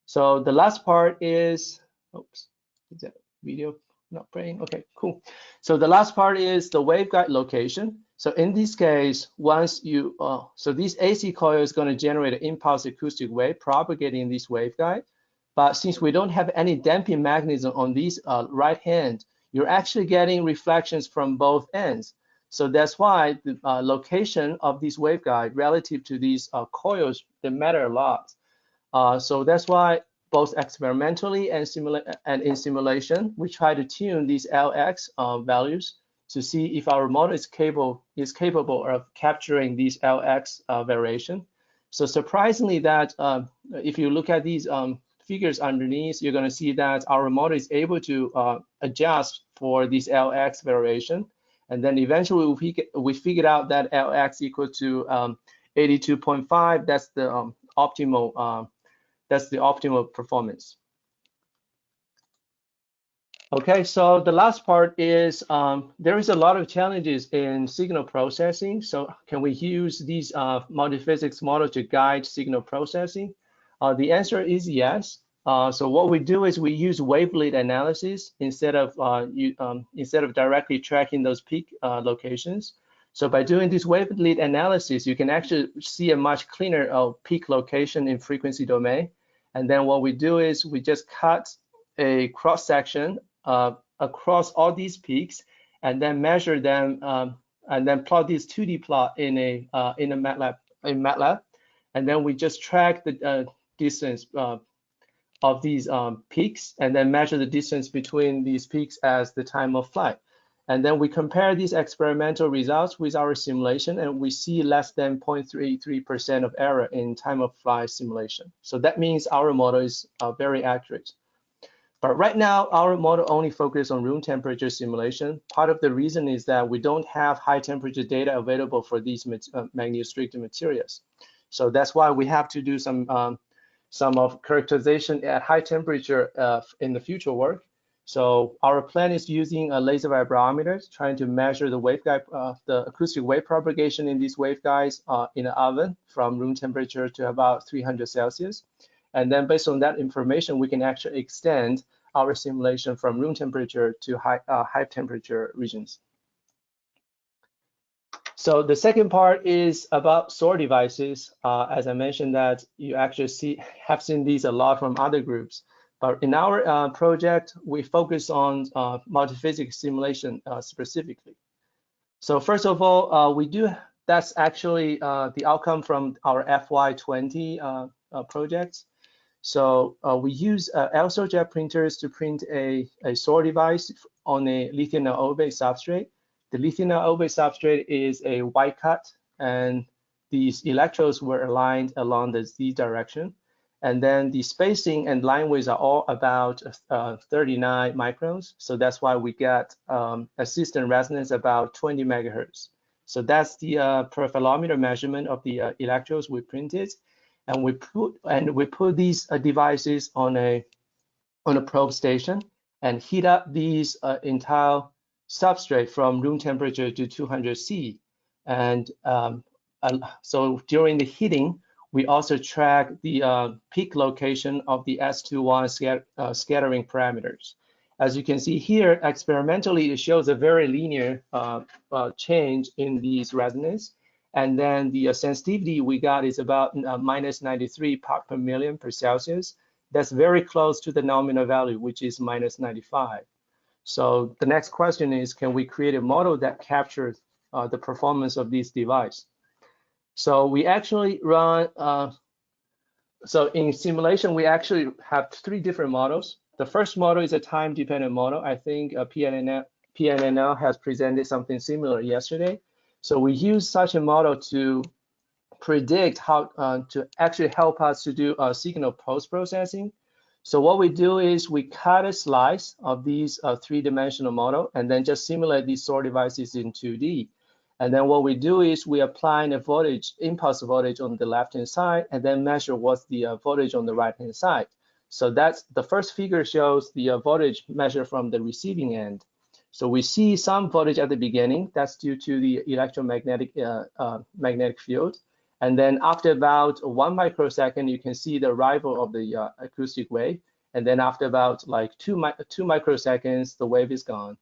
Speaker 11: So the last part is, oops, is that video not playing. Okay, cool. So the last part is the waveguide location. So in this case, once you, so this AC coil is going to generate an impulse acoustic wave propagating this waveguide. But since we don't have any damping mechanism on this right hand, you're actually getting reflections from both ends. So that's why the location of this waveguide relative to these coils, they matter a lot. So that's why both experimentally and in simulation, we try to tune these LX values to see if our model is capable of capturing these LX variation. So surprisingly, that if you look at these figures underneath, you're going to see that our model is able to adjust for this LX variation. And then eventually we figured out that LX equal to 82.5. That's the optimal performance. Okay, so the last part is there is a lot of challenges in signal processing. So can we use these multiphysics model to guide signal processing? The answer is yes. So what we do is we use wavelet analysis instead of directly tracking those peak locations. So by doing this wavelet analysis, you can actually see a much cleaner peak location in frequency domain. And then what we do is we just cut a cross section across all these peaks, and then measure them, and then plot this 2D plot in MATLAB, and then we just track the distance of these peaks, and then measure the distance between these peaks as the time of flight. And then we compare these experimental results with our simulation, and we see less than 0.33% of error in time of flight simulation. So that means our model is very accurate. But right now, our model only focuses on room temperature simulation. Part of the reason is that we don't have high temperature data available for these magneto-restricted materials. So that's why we have to do some of characterization at high temperature in the future work. So our plan is using a laser vibrometer, trying to measure the waveguide, the acoustic wave propagation in these waveguides in an oven from room temperature to about 300 Celsius. And then based on that information, we can actually extend our simulation from room temperature to high temperature regions. So the second part is about SOAR devices. As I mentioned, that you actually have seen these a lot from other groups. But in our project, we focus on multiphysics simulation specifically. So first of all, that's actually the outcome from our FY20 projects. So we use LSO jet printers to print a SOAR device on a lithium niobate substrate. The lithium niobate substrate is a white cut, and these electrodes were aligned along the Z direction. And then the spacing and line widths are all about 39 microns. So that's why we get assistant resonance about 20 megahertz. So that's the interferometer measurement of the electrodes we printed. And we put these devices on a probe station and heat up these entire substrate from room temperature to 200 C. And so during the heating, we also track the peak location of the S21 scattering parameters. As you can see here, experimentally, it shows a very linear change in these resonance. And then the sensitivity we got is about minus 93 part per million per Celsius. That's very close to the nominal value, which is minus 95. So the next question is, can we create a model that captures the performance of this device? So we actually run, so in simulation, we actually have 3 different models. The first model is a time-dependent model. I think PNNL has presented something similar yesterday. So we use such a model to predict how to actually help us to do signal post-processing. So what we do is we cut a slice of these 3-dimensional model and then just simulate these SOAR devices in 2D. And then what we do is we apply a voltage, impulse voltage on the left-hand side, and then measure what's the voltage on the right-hand side. So that's the first figure shows the voltage measured from the receiving end. So we see some voltage at the beginning. That's due to the electromagnetic magnetic field. And then after about 1 microsecond, you can see the arrival of the acoustic wave. And then after about like two microseconds, the wave is gone.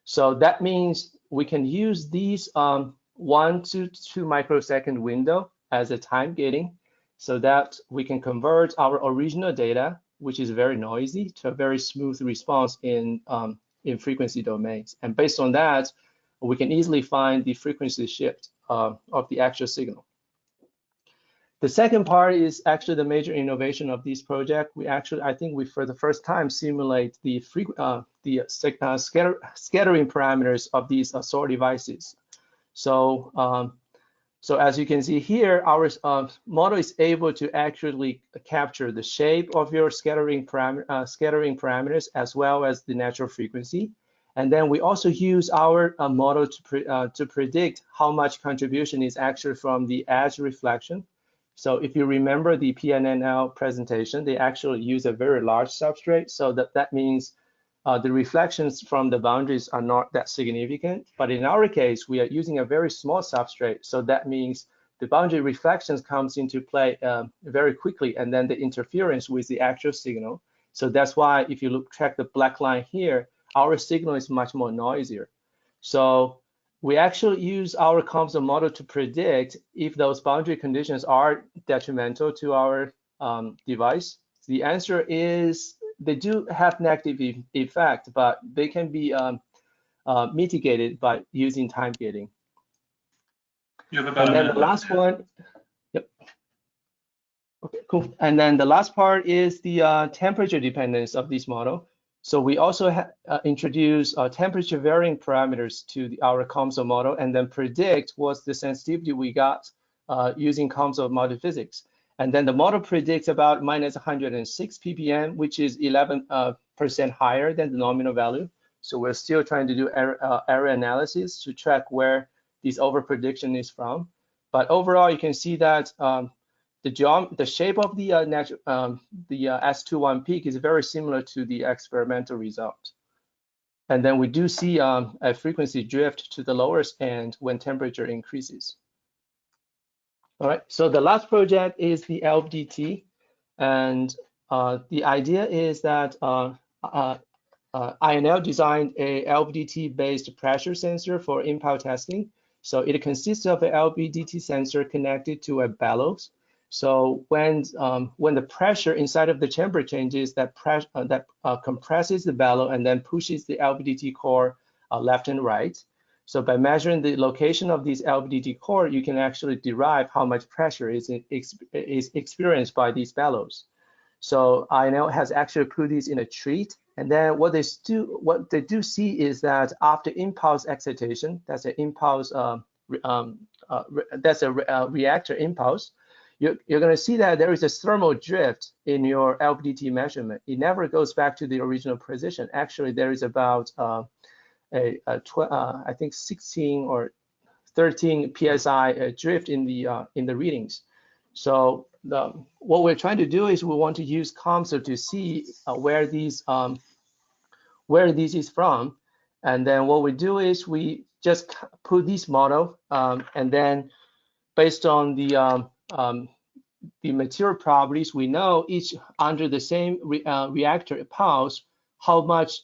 Speaker 11: So that means we can use these 1 to 2 microsecond window as a time gating, so that we can convert our original data, which is very noisy, to a very smooth response in frequency domains. And based on that, we can easily find the frequency shift of the actual signal. The second part is actually the major innovation of this project. We actually, I think we for the first time simulate the scattering parameters of these SOAR devices. So, so as you can see here, our model is able to actually capture the shape of your scattering parameters as well as the natural frequency. And then we also use our model to predict how much contribution is actually from the edge reflection. So if you remember the PNNL presentation, they actually use a very large substrate. So that means the reflections from the boundaries are not that significant. But in our case, we are using a very small substrate. So that means the boundary reflections comes into play very quickly, and then the interference with the actual signal. So that's why if you track the black line here, our signal is much more noisier. So we actually use our composite model to predict if those boundary conditions are detrimental to our device. The answer is they do have negative effect, but they can be mitigated by using time gating.
Speaker 2: You have about
Speaker 11: and then the last one, yep. Okay, cool. And then the last part is the temperature dependence of this model. So we also introduce temperature varying parameters to our COMSOL model and then predict what's the sensitivity we got using COMSOL multiphysics. And then the model predicts about minus 106 ppm, which is 11% higher than the nominal value. So we're still trying to do error analysis to track where this overprediction is from. But overall, you can see that the shape of the S21 peak is very similar to the experimental result. And then we do see a frequency drift to the lowest end when temperature increases. All right, so the last project is the LBDT. And the idea is that INL designed a LBDT-based pressure sensor for impound testing. So it consists of an LBDT sensor connected to a bellows. So when the pressure inside of the chamber changes, that compresses the bellow and then pushes the LBDT core left and right. So by measuring the location of this LBDT core, you can actually derive how much pressure is experienced by these bellows. So INL has actually put these in a treat, and then what they do see is that after impulse excitation, that's an impulse, that's a reactor impulse. You're going to see that there is a thermal drift in your LBDT measurement. It never goes back to the original position. Actually, there is about I think 16 or 13 psi drift in the readings. So what we're trying to do is we want to use COMSOL to see where this is from, and then what we do is we just put this model, and then based on the material properties, we know each under the same reactor pulse how much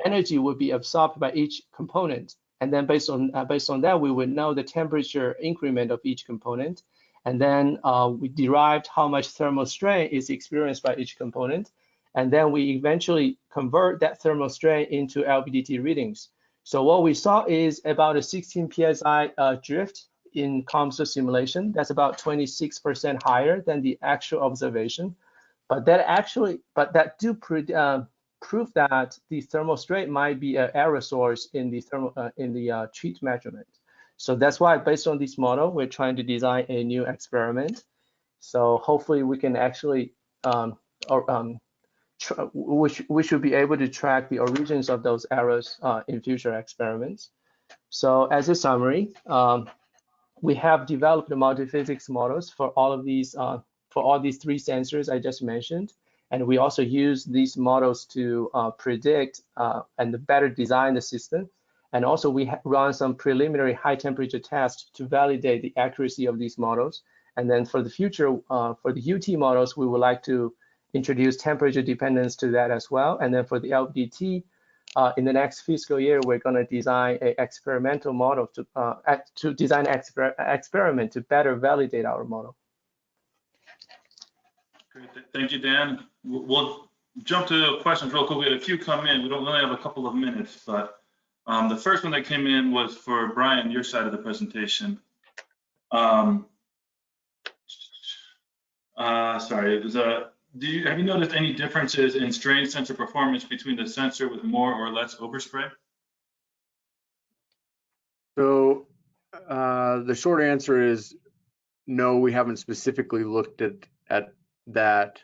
Speaker 11: energy would be absorbed by each component, and then based on that, we would know the temperature increment of each component, and then we derived how much thermal strain is experienced by each component, and then we eventually convert that thermal strain into LBDT readings. So what we saw is about a 16 psi drift in COMSOL simulation. That's about 26% higher than the actual observation, but that do prove that the thermal strain might be an error source in the treat measurement. So that's why, based on this model, we're trying to design a new experiment. So hopefully we can actually we should be able to track the origins of those errors in future experiments. So as a summary, we have developed the multiphysics models for all of these, for all these three sensors I just mentioned. And we also use these models to predict and better design the system. And also we run some preliminary high temperature tests to validate the accuracy of these models. And then for the future, for the UT models, we would like to introduce temperature dependence to that as well. And then for the LBDT, in the next fiscal year, we're going to design an experimental model to design an experiment to better validate our model.
Speaker 2: Great, thank you, Dan. We'll jump to questions real quick. We had a few come in. We don't really have a couple of minutes, but the first one that came in was for Brian, your side of the presentation. Sorry, it was have you noticed any differences in strain sensor performance between the sensor with more or less overspray?
Speaker 8: So the short answer is no, we haven't specifically looked at that.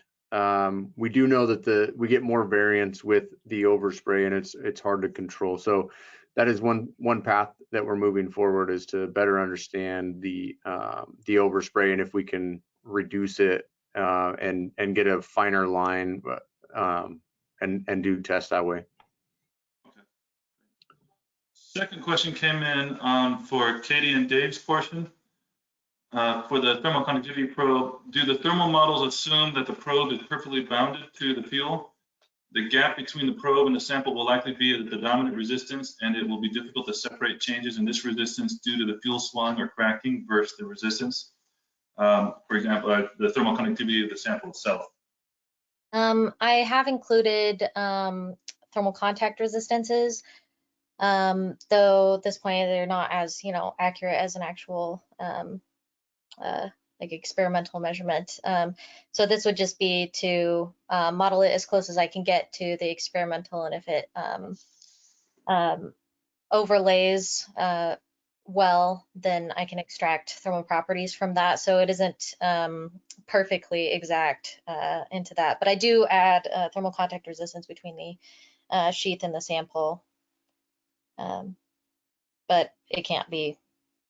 Speaker 8: We do know that we get more variance with the overspray, and it's hard to control. So that is one path that we're moving forward, is to better understand the overspray, and if we can reduce it and get a finer line and do tests that way.
Speaker 2: Okay. Second question came in for Katie and Dave's portion. For the thermal conductivity probe, do the thermal models assume that the probe is perfectly bounded to the fuel? The gap between the probe and the sample will likely be at the dominant resistance, and it will be difficult to separate changes in this resistance due to the fuel swelling or cracking versus the resistance. For example, the thermal conductivity of the sample itself.
Speaker 9: I have included thermal contact resistances, though at this point they're not as accurate as an actual like experimental measurement. So this would just be to model it as close as I can get to the experimental, and if it overlays well, then I can extract thermal properties from that. So it isn't perfectly exact into that, but I do add thermal contact resistance between the sheath and the sample, but it can't be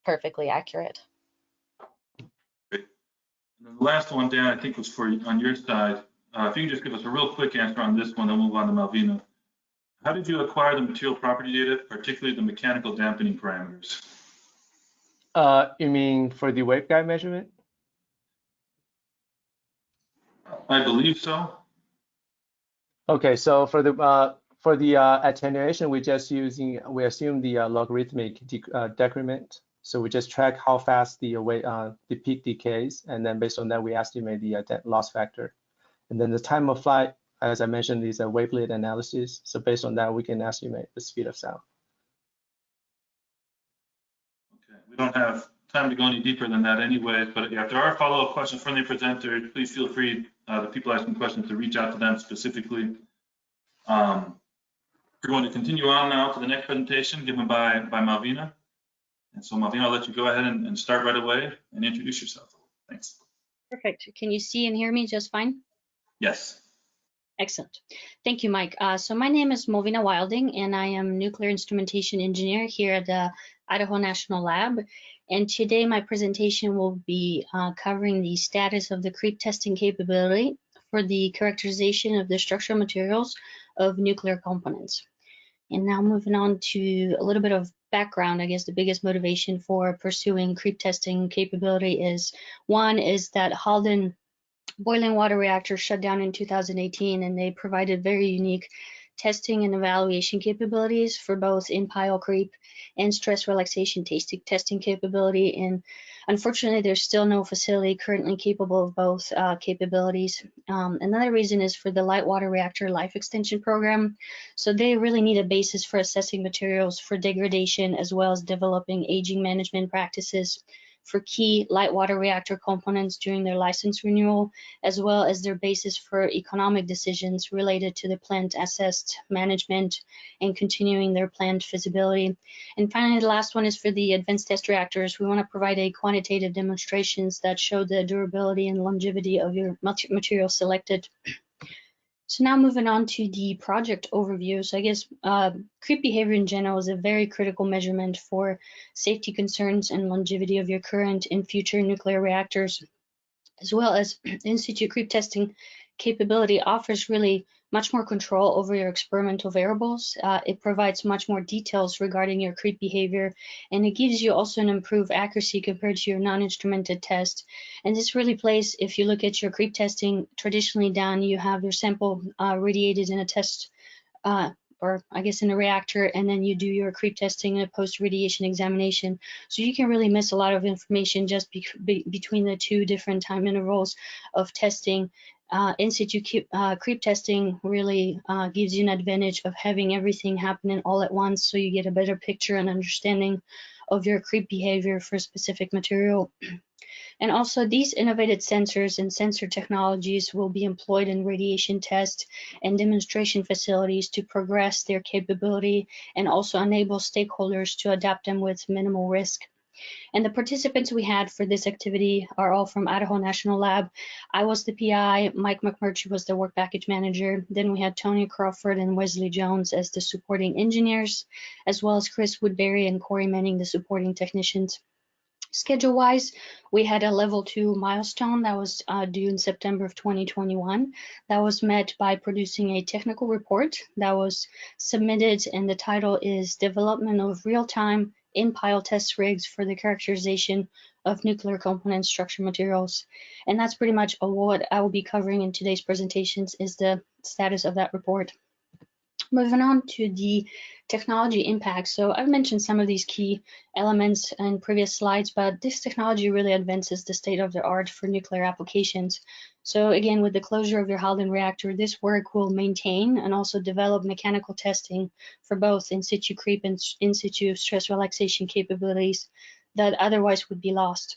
Speaker 9: perfectly accurate.
Speaker 2: Great. And then the last one, Dan, I think was on your side. If you can just give us a real quick answer on this one, then we'll move on to Malvina. How did you acquire the material property data, particularly the mechanical dampening parameters?
Speaker 11: You mean for the waveguide measurement?
Speaker 2: I believe so.
Speaker 11: Okay, so for the attenuation, we assume the logarithmic decrement. So we just track how fast the peak decays, and then based on that, we estimate the loss factor. And then the time of flight, as I mentioned, is a wavelet analysis. So based on that, we can estimate the speed of sound.
Speaker 2: Okay, we don't have time to go any deeper than that anyway, but if there are follow-up questions from the presenter, please feel free, the people asking questions, to reach out to them specifically. We're going to continue on now to the next presentation given by Malvina. And so Malvina, I'll let you go ahead and start right away and introduce yourself. Thanks.
Speaker 12: Perfect. Can you see and hear me just fine?
Speaker 2: Yes.
Speaker 12: Excellent. Thank you, Mike. So my name is Malvina Wilding, and I am nuclear instrumentation engineer here at the Idaho National Lab. And today my presentation will be covering the status of the creep testing capability for the characterization of the structural materials of nuclear components. And now moving on to a little bit of background, I guess the biggest motivation for pursuing creep testing capability is, one is that Halden boiling water reactor shut down in 2018, and they provided very unique testing and evaluation capabilities for both in-pile creep and stress relaxation testing capability. And unfortunately, there's still no facility currently capable of both capabilities. Another reason is for the light water reactor life extension program. So they really need a basis for assessing materials for degradation, as well as developing aging management practices for key light water reactor components during their license renewal, as well as their basis for economic decisions related to the plant assessed management and continuing their planned feasibility. And finally, the last one is for the advanced test reactors. We want to provide a quantitative demonstrations that show the durability and longevity of your material selected. So now moving on to the project overview. So I guess creep behavior in general is a very critical measurement for safety concerns and longevity of your current and future nuclear reactors, as well as in situ creep testing capability offers really much more control over your experimental variables. It provides much more details regarding your creep behavior, and it gives you also an improved accuracy compared to your non-instrumented test. And this really plays, if you look at your creep testing traditionally done, you have your sample radiated in a test, or I guess in a reactor, and then you do your creep testing and a post-radiation examination. So you can really miss a lot of information just between the two different time intervals of testing. In situ creep testing really gives you an advantage of having everything happening all at once, so you get a better picture and understanding of your creep behavior for a specific material. And also, these innovative sensors and sensor technologies will be employed in radiation test and demonstration facilities to progress their capability and also enable stakeholders to adapt them with minimal risk. And the participants we had for this activity are all from Idaho National Lab. I was the PI, Mike McMurtrey was the work package manager. Then we had Tony Crawford and Wesley Jones as the supporting engineers, as well as Chris Woodbury and Corey Manning, the supporting technicians. Schedule-wise, we had a level 2 milestone that was due in September of 2021. That was met by producing a technical report that was submitted, and the title is Development of Real-Time In-Pile Test Rigs for the Characterization of Nuclear Component Structure Materials. And that's pretty much what I will be covering in today's presentations, is the status of that report. Moving on to the technology impact. So I've mentioned some of these key elements in previous slides, but this technology really advances the state of the art for nuclear applications. So again, with the closure of your Halden reactor, this work will maintain and also develop mechanical testing for both in situ creep and in situ stress relaxation capabilities that otherwise would be lost.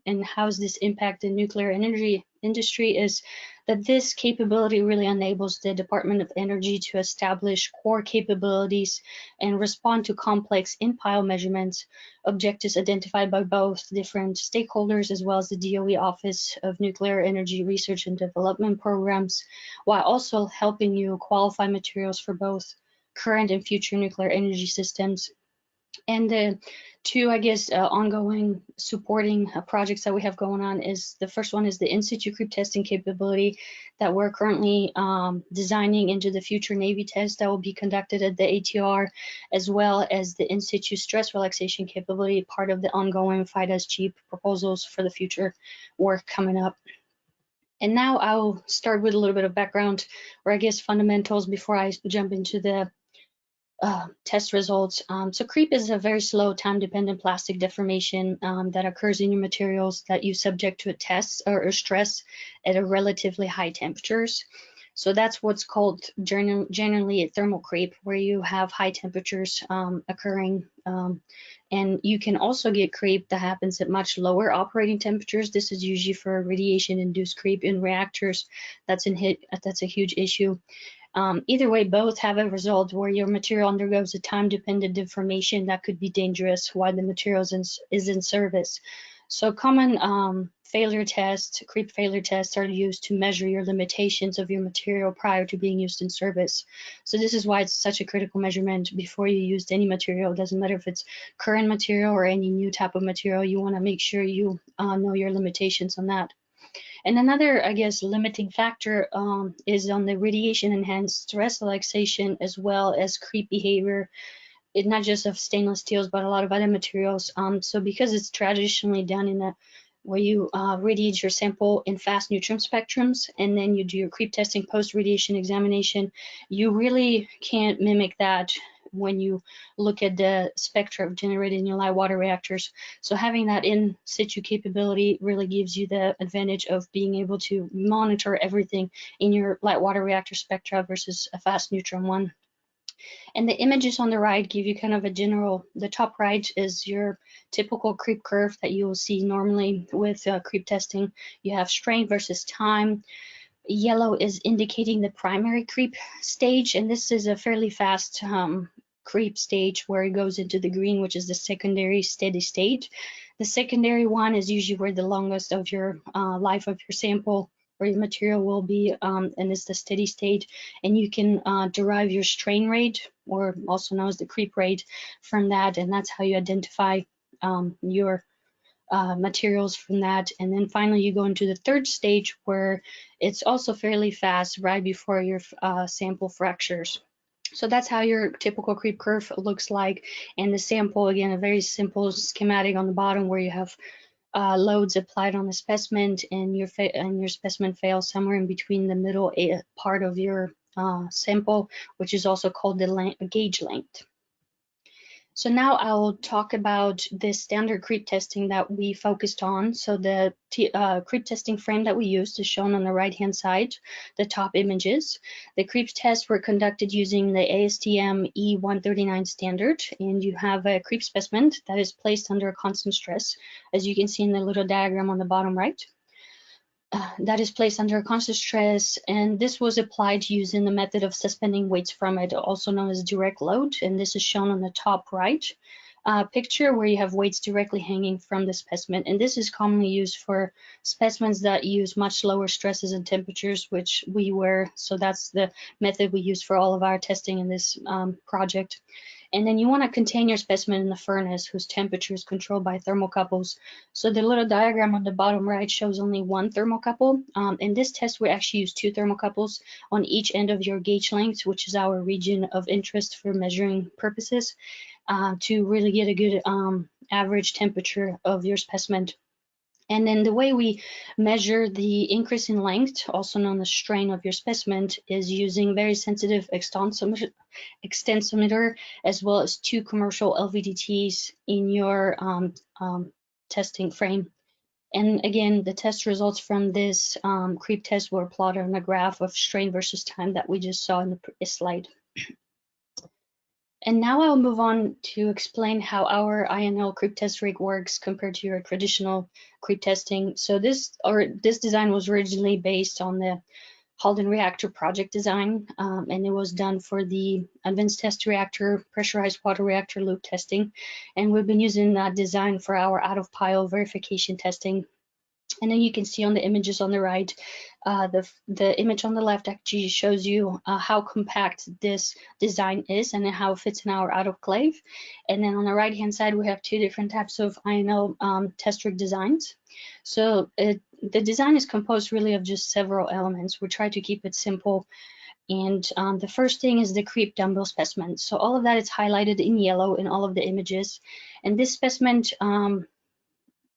Speaker 12: And how does this impact the nuclear energy industry is that this capability really enables the Department of Energy to establish core capabilities and respond to complex in-pile measurements, objectives identified by both different stakeholders as well as the DOE Office of Nuclear Energy Research and Development Programs, while also helping you qualify materials for both current and future nuclear energy systems. And the two, I guess, ongoing supporting projects that we have going on is, the first one is the in situ creep testing capability that we're currently designing into the future Navy test that will be conducted at the ATR, as well as the in situ stress relaxation capability, part of the ongoing FIDAS-G proposals for the future work coming up. And now I'll start with a little bit of background, or I guess fundamentals, before I jump into the test results. So creep is a very slow time-dependent plastic deformation that occurs in your materials that you subject to a test or stress at a relatively high temperatures. So that's what's called generally a thermal creep, where you have high temperatures occurring. And you can also get creep that happens at much lower operating temperatures. This is usually for radiation-induced creep in reactors. That's a huge issue. Either way, both have a result where your material undergoes a time-dependent deformation that could be dangerous while the material is in service. So common failure tests, creep failure tests, are used to measure your limitations of your material prior to being used in service. So this is why it's such a critical measurement before you used any material. It doesn't matter if it's current material or any new type of material. You want to make sure you know your limitations on that. And another, I guess, limiting factor is on the radiation-enhanced stress relaxation, as well as creep behavior, not just of stainless steels, but a lot of other materials. So because it's traditionally done in a where you radiate your sample in fast neutron spectrums, and then you do your creep testing post-radiation examination, you really can't mimic that when you look at the spectra generated in your light water reactors. So having that in situ capability really gives you the advantage of being able to monitor everything in your light water reactor spectra versus a fast neutron one. And the images on the right give you kind of a general, the top right is your typical creep curve that you will see normally with creep testing. You have strength versus time. Yellow is indicating the primary creep stage, and this is a fairly fast creep stage where it goes into the green, which is the secondary steady state. The secondary one is usually where the longest of your life of your sample or your material will be, and it's the steady state. And you can derive your strain rate, or also known as the creep rate, from that, and that's how you identify your materials from that. And then finally, you go into the third stage where it's also fairly fast right before your sample fractures. So that's how your typical creep curve looks like. And the sample, again, a very simple schematic on the bottom where you have loads applied on the specimen, and your specimen fails somewhere in between the middle part of your sample, which is also called the gauge length. So now I'll talk about the standard creep testing that we focused on. So the creep testing frame that we used is shown on the right-hand side, the top images. The creep tests were conducted using the ASTM E139 standard, and you have a creep specimen that is placed under a constant stress, as you can see in the little diagram on the bottom right. That is placed under a constant stress, and this was applied using the method of suspending weights from it, also known as direct load, and this is shown on the top right picture where you have weights directly hanging from the specimen, and this is commonly used for specimens that use much lower stresses and temperatures, which we were, so that's the method we use for all of our testing in this project. And then you want to contain your specimen in the furnace, whose temperature is controlled by thermocouples. So the little diagram on the bottom right shows only one thermocouple. In this test, we actually use 2 thermocouples on each end of your gauge length, which is our region of interest for measuring purposes, to really get a good average temperature of your specimen. And then the way we measure the increase in length, also known as strain of your specimen, is using very sensitive extensometer, as well as 2 commercial LVDTs in your testing frame. And again, the test results from this creep test were plotted on a graph of strain versus time that we just saw in the previous slide. And now I'll move on to explain how our INL creep test rig works compared to your traditional creep testing. So this design was originally based on the Halden reactor project design, and it was done for the advanced test reactor, pressurized water reactor loop testing. And we've been using that design for our out of pile verification testing. And then you can see on the images on the right, the image on the left actually shows you how compact this design is and how it fits in our autoclave. And then on the right hand side, we have 2 different types of INL test rig designs. So the design is composed really of just several elements. We try to keep it simple. And the first thing is the creep dumbbell specimen. So all of that is highlighted in yellow in all of the images. And this specimen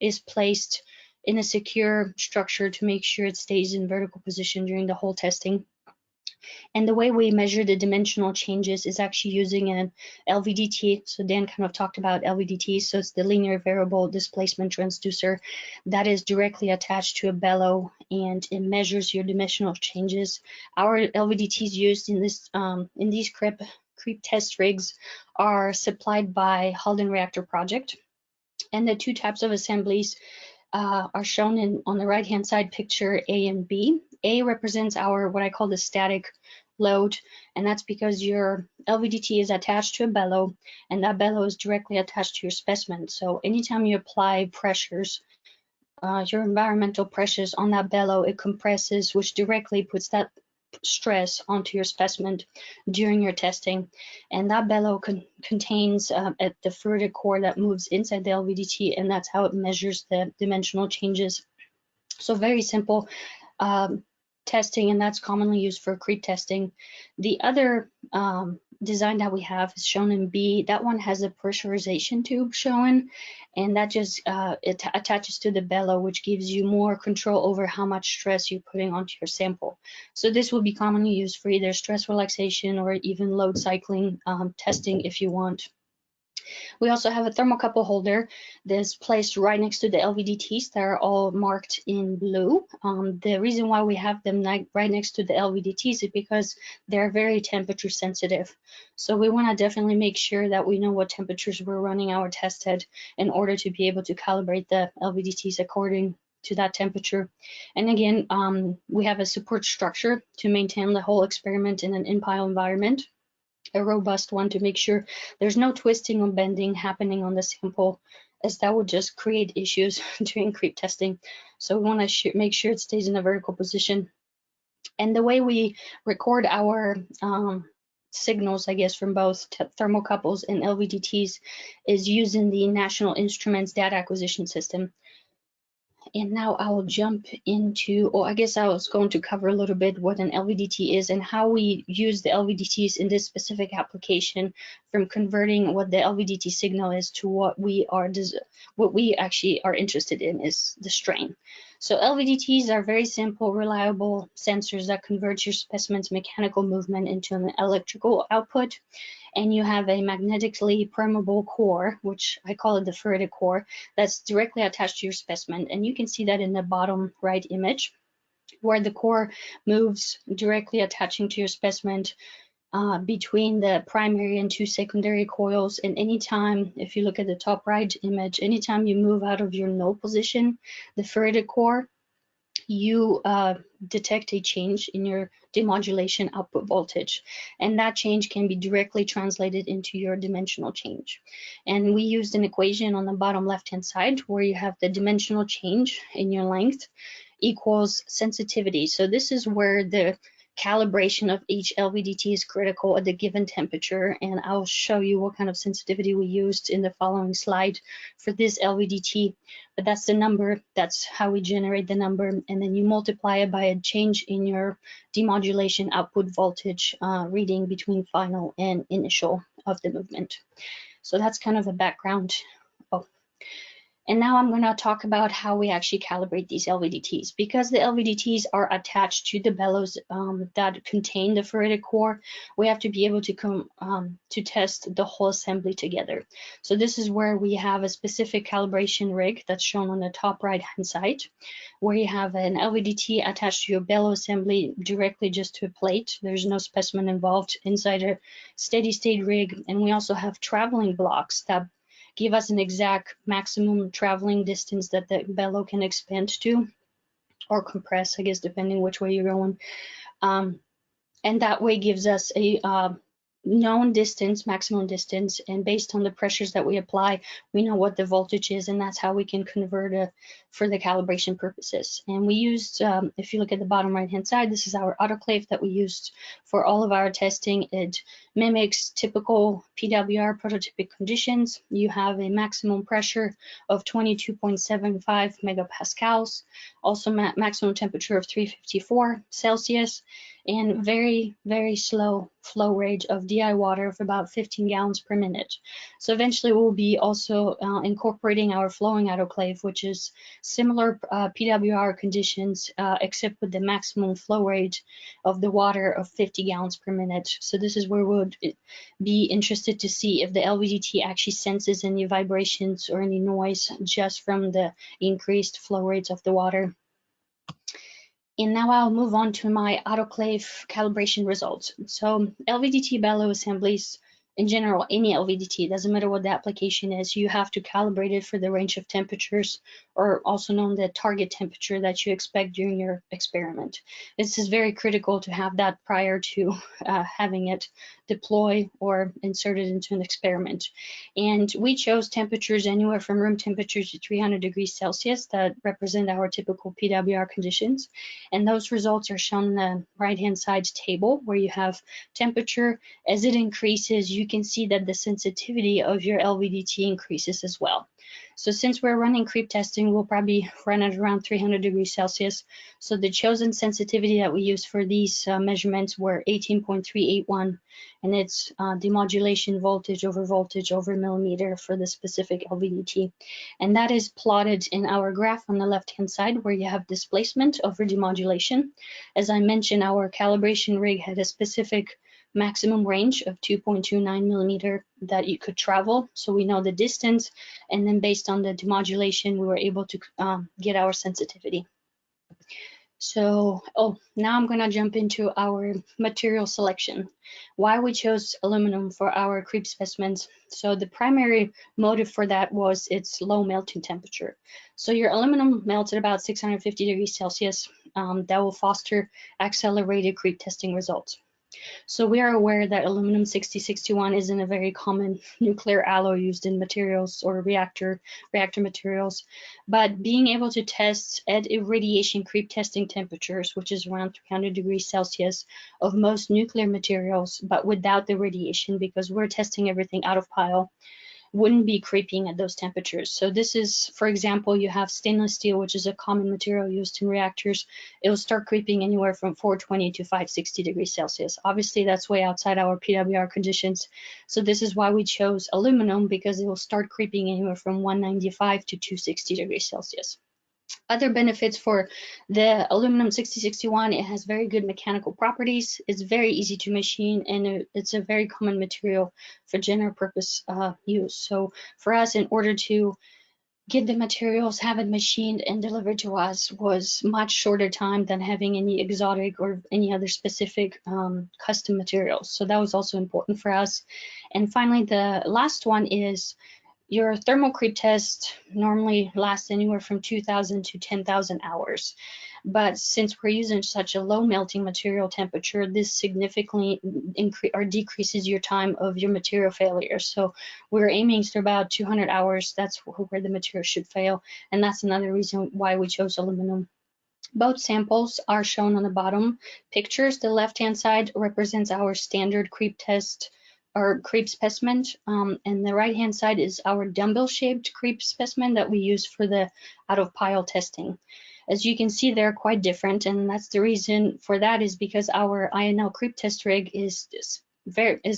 Speaker 12: is placed in a secure structure to make sure it stays in vertical position during the whole testing. And the way we measure the dimensional changes is actually using an LVDT. So Dan kind of talked about LVDT. So it's the linear variable displacement transducer that is directly attached to a bellow, and it measures your dimensional changes. Our LVDTs used in this in these creep test rigs are supplied by Halden Reactor Project. And the 2 types of assemblies are shown on the right-hand side picture, A and B. A represents our, what I call the static load, and that's because your LVDT is attached to a bellow, and that bellow is directly attached to your specimen. So anytime you apply pressures, your environmental pressures on that bellow, it compresses, which directly puts that stress onto your specimen during your testing. And that bellow contains at the fluidic core that moves inside the LVDT, and that's how it measures the dimensional changes. So very simple testing, and that's commonly used for creep testing. The other design that we have is shown in B. That one has a pressurization tube shown, and that just it attaches to the bellow, which gives you more control over how much stress you're putting onto your sample. So this will be commonly used for either stress relaxation or even load cycling testing if you want. We also have a thermocouple holder that's placed right next to the LVDTs that are all marked in blue. The reason why we have them right next to the LVDTs is because they're very temperature sensitive. So we want to definitely make sure that we know what temperatures we're running our test at in order to be able to calibrate the LVDTs according to that temperature. And again, we have a support structure to maintain the whole experiment in an in-pile environment, a robust one to make sure there's no twisting or bending happening on the sample, as that would just create issues during creep testing. So we want to make sure it stays in a vertical position. And the way we record our signals, I guess, from both thermocouples and LVDTs is using the National Instruments Data Acquisition System. And now I will jump into, or I guess I was going to cover a little bit what an LVDT is and how we use the LVDTs in this specific application, from converting what the LVDT signal is to what we actually are interested in is the strain. So LVDTs are very simple, reliable sensors that convert your specimen's mechanical movement into an electrical output. And you have a magnetically permeable core, which I call it the ferritic core, that's directly attached to your specimen. And you can see that in the bottom right image, where the core moves directly attaching to your specimen between the primary and two secondary coils. And anytime, if you look at the top right image, anytime you move out of your null position, the ferritic core, you detect a change in your demodulation output voltage, and that change can be directly translated into your dimensional change. And we used an equation on the bottom left hand side where you have the dimensional change in your length equals sensitivity. So this is where the calibration of each LVDT is critical at the given temperature, and I'll show you what kind of sensitivity we used in the following slide for this LVDT. But that's the number, that's how we generate the number, and then you multiply it by a change in your demodulation output voltage reading between final and initial of the movement. So that's kind of a background. And now I'm going to talk about how we actually calibrate these LVDTs. Because the LVDTs are attached to the bellows that contain the ferritic core, we have to be able to test the whole assembly together. So this is where we have a specific calibration rig that's shown on the top right hand side, where you have an LVDT attached to your bellow assembly directly just to a plate. There's no specimen involved inside a steady state rig. And we also have traveling blocks that give us an exact maximum traveling distance that the bellow can expand to, or compress, I guess, depending which way you're going. And that way gives us a known distance, maximum distance, and based on the pressures that we apply, we know what the voltage is, and that's how we can convert for the calibration purposes. And we used, if you look at the bottom right hand side, this is our autoclave that we used for all of our testing. It mimics typical PWR prototypic conditions. You have a maximum pressure of 22.75 megapascals, also maximum temperature of 354 Celsius, and very, very slow flow rate of DI water of about 15 gallons per minute. So eventually we'll be also incorporating our flowing autoclave, which is similar PWR conditions, except with the maximum flow rate of the water of 50 gallons per minute. So this is where we would be interested to see if the LVDT actually senses any vibrations or any noise just from the increased flow rates of the water. And now I'll move on to my autoclave calibration results. So LVDT bellow assemblies, in general, any LVDT, doesn't matter what the application is, you have to calibrate it for the range of temperatures, or also known the target temperature that you expect during your experiment. This is very critical to have that prior to having it deploy or inserted into an experiment. And we chose temperatures anywhere from room temperature to 300 degrees Celsius that represent our typical PWR conditions. And those results are shown in the right-hand side table, where you have temperature. As it increases, you can see that the sensitivity of your LVDT increases as well. So since we're running creep testing, we'll probably run at around 300 degrees Celsius. So the chosen sensitivity that we used for these measurements were 18.381, and it's demodulation voltage over millimeter for the specific LVDT. And that is plotted in our graph on the left-hand side, where you have displacement over demodulation. As I mentioned, our calibration rig had a specific maximum range of 2.29 millimeter that you could travel. So we know the distance, and then based on the demodulation, we were able to get our sensitivity. So, now I'm gonna jump into our material selection. Why we chose aluminum for our creep specimens. So the primary motive for that was its low melting temperature. So your aluminum melts at about 650 degrees Celsius. That will foster accelerated creep testing results. So we are aware that aluminum 6061 isn't a very common nuclear alloy used in materials or reactor materials, but being able to test at irradiation creep testing temperatures, which is around 300 degrees Celsius of most nuclear materials, but without the radiation, because we're testing everything out of pile, wouldn't be creeping at those temperatures. So this is, for example, you have stainless steel, which is a common material used in reactors. It will start creeping anywhere from 420 to 560 degrees Celsius. Obviously, that's way outside our PWR conditions. So this is why we chose aluminum, because it will start creeping anywhere from 195 to 260 degrees Celsius. Other benefits for the aluminum 6061, it has very good mechanical properties. It's very easy to machine, and it's a very common material for general purpose use. So for us, in order to get the materials, have it machined and delivered to us, was much shorter time than having any exotic or any other specific custom materials. So that was also important for us. And finally, the last one is your thermal creep test normally lasts anywhere from 2,000 to 10,000 hours. But since we're using such a low melting material temperature, this significantly decreases your time of your material failure. So we're aiming for about 200 hours. That's where the material should fail. And that's another reason why we chose aluminum. Both samples are shown on the bottom pictures. The left-hand side represents our standard creep test or creep specimen, and the right-hand side is our dumbbell-shaped creep specimen that we use for the out-of-pile testing. As you can see, they're quite different, and that's the reason for that is because our INL creep test rig is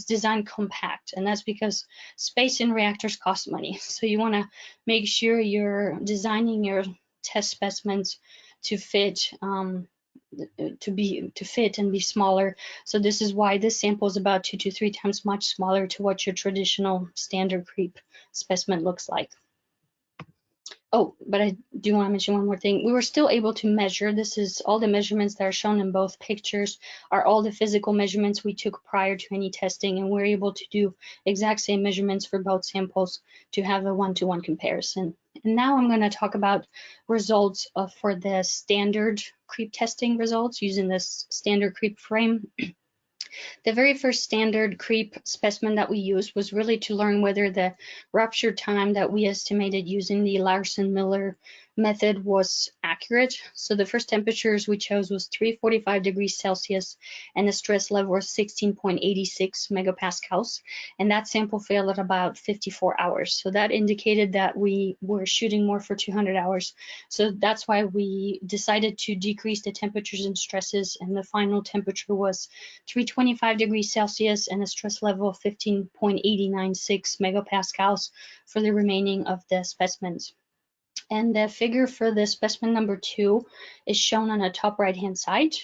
Speaker 12: designed compact, and that's because space in reactors costs money. So you want to make sure you're designing your test specimens to fit to fit and be smaller. So this is why this sample is about 2 to 3 times much smaller to what your traditional standard creep specimen looks like. Oh, but I do want to mention one more thing. We were still able to measure. This is all the measurements that are shown in both pictures are all the physical measurements we took prior to any testing, and we're able to do exact same measurements for both samples to have a one-to-one comparison. And now I'm going to talk about results for the standard creep testing results using this standard creep frame. The very first standard creep specimen that we used was really to learn whether the rupture time that we estimated using the Larson-Miller method was accurate. So the first temperatures we chose was 345 degrees Celsius, and the stress level was 16.86 megapascals, and that sample failed at about 54 hours. So that indicated that we were shooting more for 200 hours. So that's why we decided to decrease the temperatures and stresses, and the final temperature was 325 degrees Celsius and a stress level of 15.896 megapascals for the remaining of the specimens. And the figure for the specimen number 2 is shown on the top right-hand side.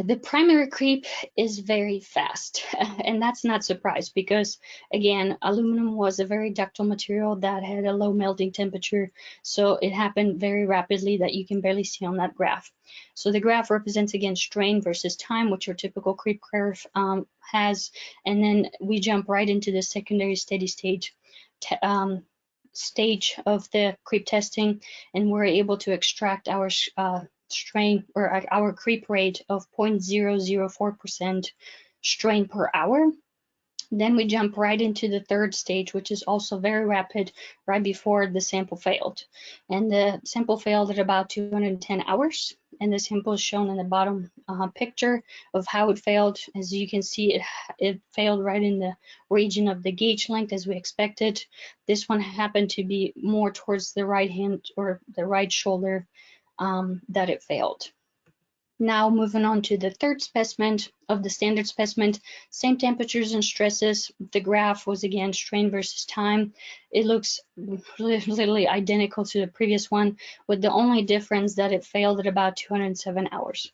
Speaker 12: The primary creep is very fast, and that's not surprised because, again, aluminum was a very ductile material that had a low melting temperature, so it happened very rapidly that you can barely see on that graph. So the graph represents, again, strain versus time, which your typical creep curve has, and then we jump right into the secondary steady state stage of the creep testing, and we're able to extract our strain or our creep rate of 0.004% strain per hour. Then we jump right into the third stage, which is also very rapid, right before the sample failed. And the sample failed at about 210 hours. And the sample is shown in the bottom picture of how it failed. As you can see, it failed right in the region of the gauge length as we expected. This one happened to be more towards the right hand or the right shoulder that it failed. Now moving on to the third specimen of the standard specimen, same temperatures and stresses. The graph was again strain versus time. It looks literally identical to the previous one, with the only difference that it failed at about 207 hours.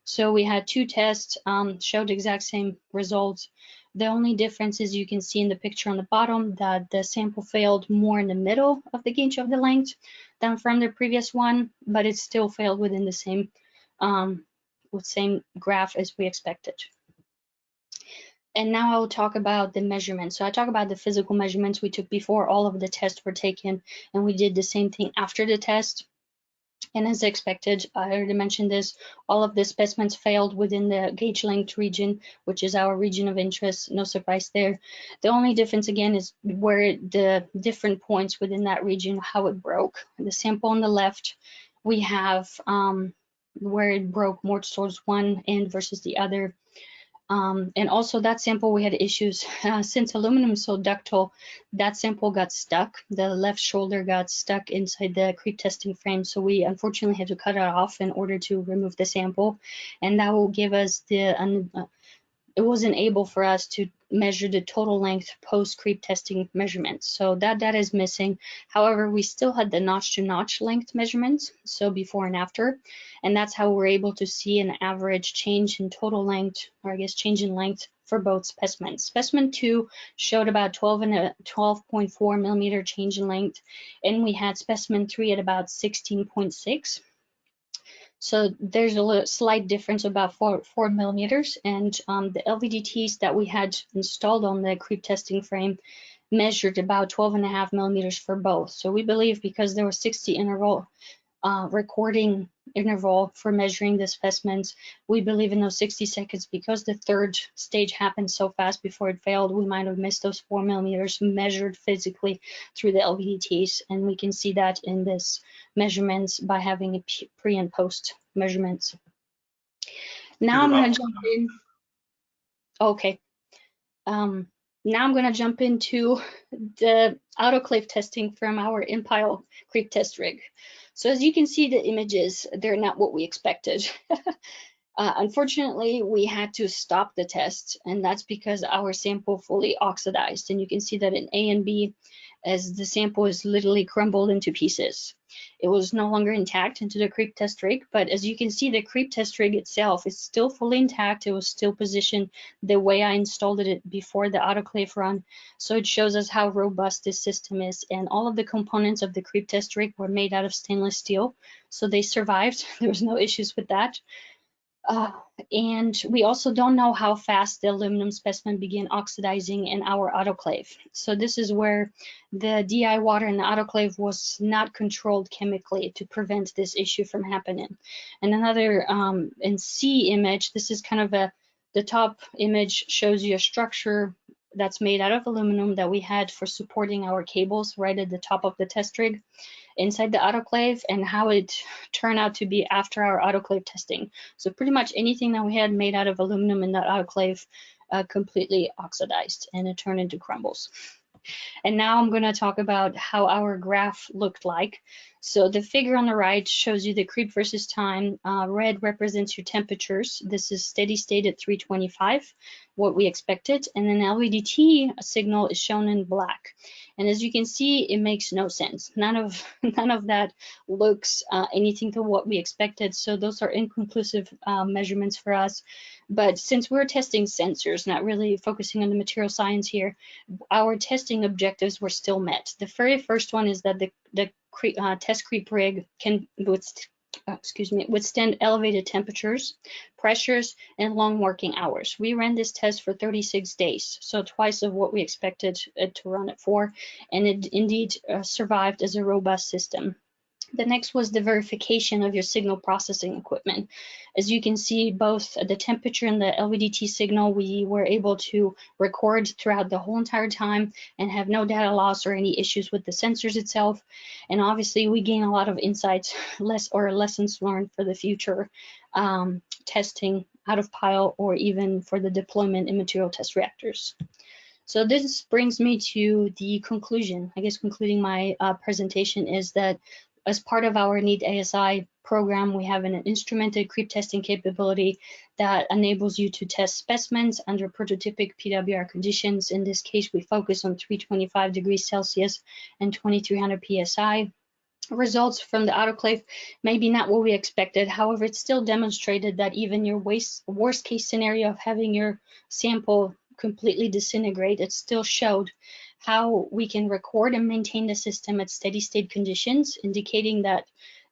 Speaker 12: So we had 2 tests, showed exact same results. The only difference is you can see in the picture on the bottom that the sample failed more in the middle of the gauge of the length than from the previous one, but it still failed within the same graph as we expected. And now I will talk about the measurements. So I talk about the physical measurements we took before all of the tests were taken, and we did the same thing after the test. And as expected, I already mentioned this, all of the specimens failed within the gauge length region, which is our region of interest, no surprise there. The only difference again is where the different points within that region, how it broke. The sample on the left, we have where it broke more towards one end versus the other. And also that sample, we had issues. Since aluminum is so ductile, that sample got stuck. The left shoulder got stuck inside the creep testing frame. So we unfortunately had to cut it off in order to remove the sample. And that will give us it wasn't able for us to measure the total length post creep testing measurements. So that data is missing. However, we still had the notch to notch length measurements, so before and after. And that's how we're able to see an average change in total length, or I guess change in length for both specimens. Specimen 2 showed about 12.4 millimeter change in length, and we had specimen 3 at about 16.6. So there's a slight difference, about 4 millimeters, and the LVDTs that we had installed on the creep testing frame measured about 12.5 millimeters for both. So we believe, because there was 60 interval recording interval for measuring the specimens, we believe in those 60 seconds, because the third stage happened so fast before it failed, we might have missed those 4 millimeters measured physically through the LVDTs. And we can see that in this measurements by having a pre and post measurements. Now I'm going to jump in. Okay. Now I'm going to jump into the autoclave testing from our Impile creep test rig. So as you can see, the images, they're not what we expected. Unfortunately, we had to stop the test, and that's because our sample fully oxidized. And you can see that in A and B, as the sample is literally crumbled into pieces. It was no longer intact into the creep test rig, but as you can see, the creep test rig itself is still fully intact. It was still positioned the way I installed it before the autoclave run. So it shows us how robust this system is, and all of the components of the creep test rig were made out of stainless steel, so they survived. There was no issues with that. And we also don't know how fast the aluminum specimen began oxidizing in our autoclave. So this is where the DI water in the autoclave was not controlled chemically to prevent this issue from happening. And another in C image, this is kind of the top image shows you a structure that's made out of aluminum that we had for supporting our cables right at the top of the test rig inside the autoclave, and how it turned out to be after our autoclave testing. So pretty much anything that we had made out of aluminum in that autoclave completely oxidized, and it turned into crumbles. And now I'm going to talk about how our graph looked like. So the figure on the right shows you the creep versus time. Red represents your temperatures. This is steady state at 325, what we expected. And then LVDT signal is shown in black. And as you can see, it makes no sense. None of that looks anything to what we expected. So those are inconclusive measurements for us. But since we're testing sensors, not really focusing on the material science here, our testing objectives were still met. The very first one is that the test creep rig can withstand elevated temperatures, pressures, and long working hours. We ran this test for 36 days, so twice of what we expected it to run it for, and it indeed survived as a robust system. The next was the verification of your signal processing equipment. As you can see, both the temperature and the LVDT signal, we were able to record throughout the whole entire time and have no data loss or any issues with the sensors itself. And obviously, we gain a lot of insights, lessons learned for the future testing out of pile, or even for the deployment in material test reactors. So this brings me to the conclusion. I guess concluding my presentation is that as part of our NEAT ASI program, we have an instrumented creep testing capability that enables you to test specimens under prototypic PWR conditions. In this case, we focus on 325 degrees Celsius and 2300 PSI. Results from the autoclave may be not what we expected. However, it still demonstrated that even your worst case scenario of having your sample completely disintegrate, it still showed how we can record and maintain the system at steady state conditions, indicating that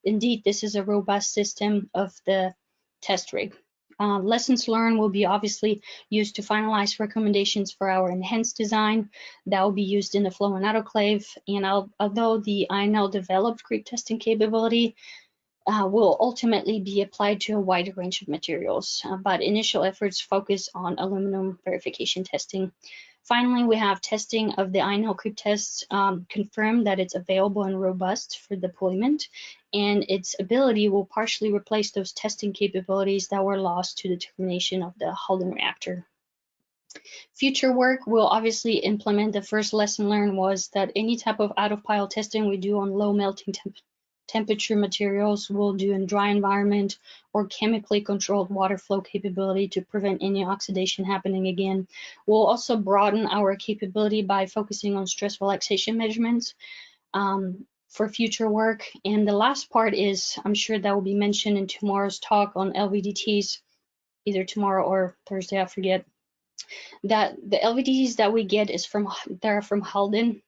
Speaker 12: indeed this is a robust system of the test rig. Lessons learned will be obviously used to finalize recommendations for our enhanced design that will be used in the flow and autoclave. And although the INL developed creep testing capability will ultimately be applied to a wider range of materials, but initial efforts focus on aluminum verification testing. Finally, we have testing of the INL creep tests confirmed that it's available and robust for deployment, and its ability will partially replace those testing capabilities that were lost to the termination of the Halden reactor. Future work will obviously implement the first lesson learned was that any type of out-of-pile testing we do on low melting temperature materials we'll do in dry environment or chemically controlled water flow capability to prevent any oxidation happening again. We'll also broaden our capability by focusing on stress relaxation measurements for future work. And the last part is, I'm sure that will be mentioned in tomorrow's talk on LVDTs, either tomorrow or Thursday, I forget, that the LVDTs that we get is they're from Halden.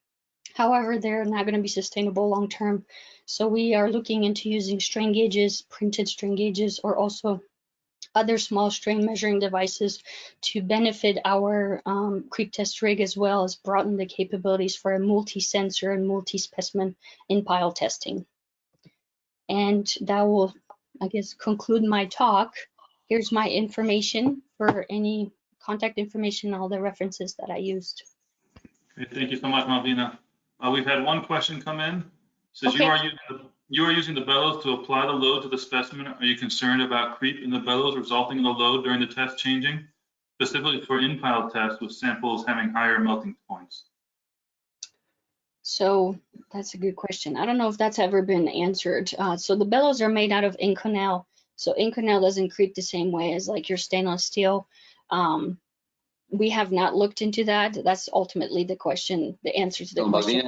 Speaker 12: However, they're not going to be sustainable long term. So we are looking into using strain gauges, printed strain gauges, or also other small strain measuring devices to benefit our creep test rig, as well as broaden the capabilities for a multi-sensor and multi-specimen in pile testing. And that will, I guess, conclude my talk. Here's my information for any contact information, all the references that I used.
Speaker 2: Okay, thank you so much, Malvina. We've had one question come in. It says,
Speaker 12: Okay.
Speaker 2: you are using the bellows to apply the load to the specimen. Are you concerned about creep in the bellows resulting in the load during the test changing, specifically for in-pile tests with samples having higher melting points?
Speaker 12: So that's a good question. I don't know if that's ever been answered. So the bellows are made out of Inconel. So Inconel doesn't creep the same way as like your stainless steel. We have not looked into that. That's ultimately the question, the answer to the question.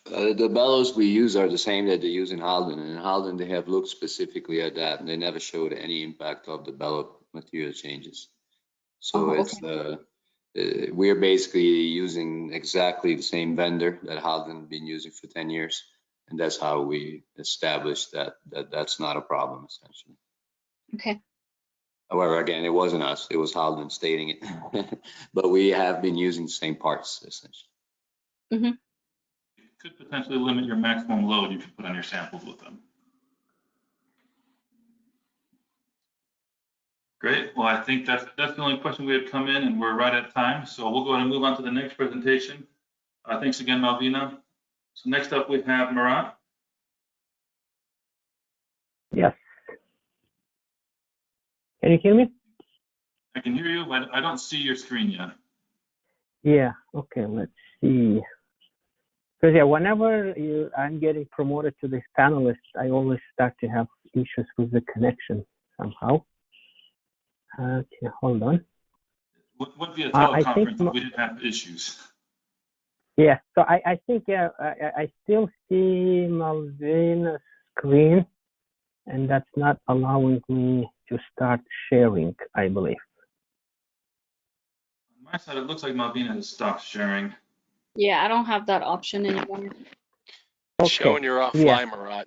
Speaker 3: The bellows we use are the same that they use in Halden. And in Halden, they have looked specifically at that, and they never showed any impact of the bellow material changes. So we're basically using exactly the same vendor that Halden been using for 10 years. And that's how we established that that's not a problem, essentially.
Speaker 12: Okay.
Speaker 2: However, again, it wasn't us, it was Halden stating it. But we have been using the same parts, essentially.
Speaker 12: Mm-hmm.
Speaker 2: You could potentially limit your maximum load you can put on your samples with them. Great. Well, I think that's the only question we had come in, and we're right at time. So we'll go ahead and move on to the next presentation. Thanks again, Malvina. So next up, we have Murat.
Speaker 11: Yes. Can you hear me?
Speaker 2: I can hear you, but I don't see your screen yet.
Speaker 11: Yeah. Okay. Let's see. Because yeah, whenever I'm getting promoted to this panelist, I always start to have issues with the connection somehow. Okay, hold on.
Speaker 2: Would be a teleconference if we didn't have issues.
Speaker 11: Yeah. So I think I still see Malvina's screen, and that's not allowing me to start sharing, I believe.
Speaker 2: On my side, it looks like Malvina has stopped sharing.
Speaker 12: Yeah, I don't have that option anymore.
Speaker 11: Okay.
Speaker 6: Showing you're offline, Murat.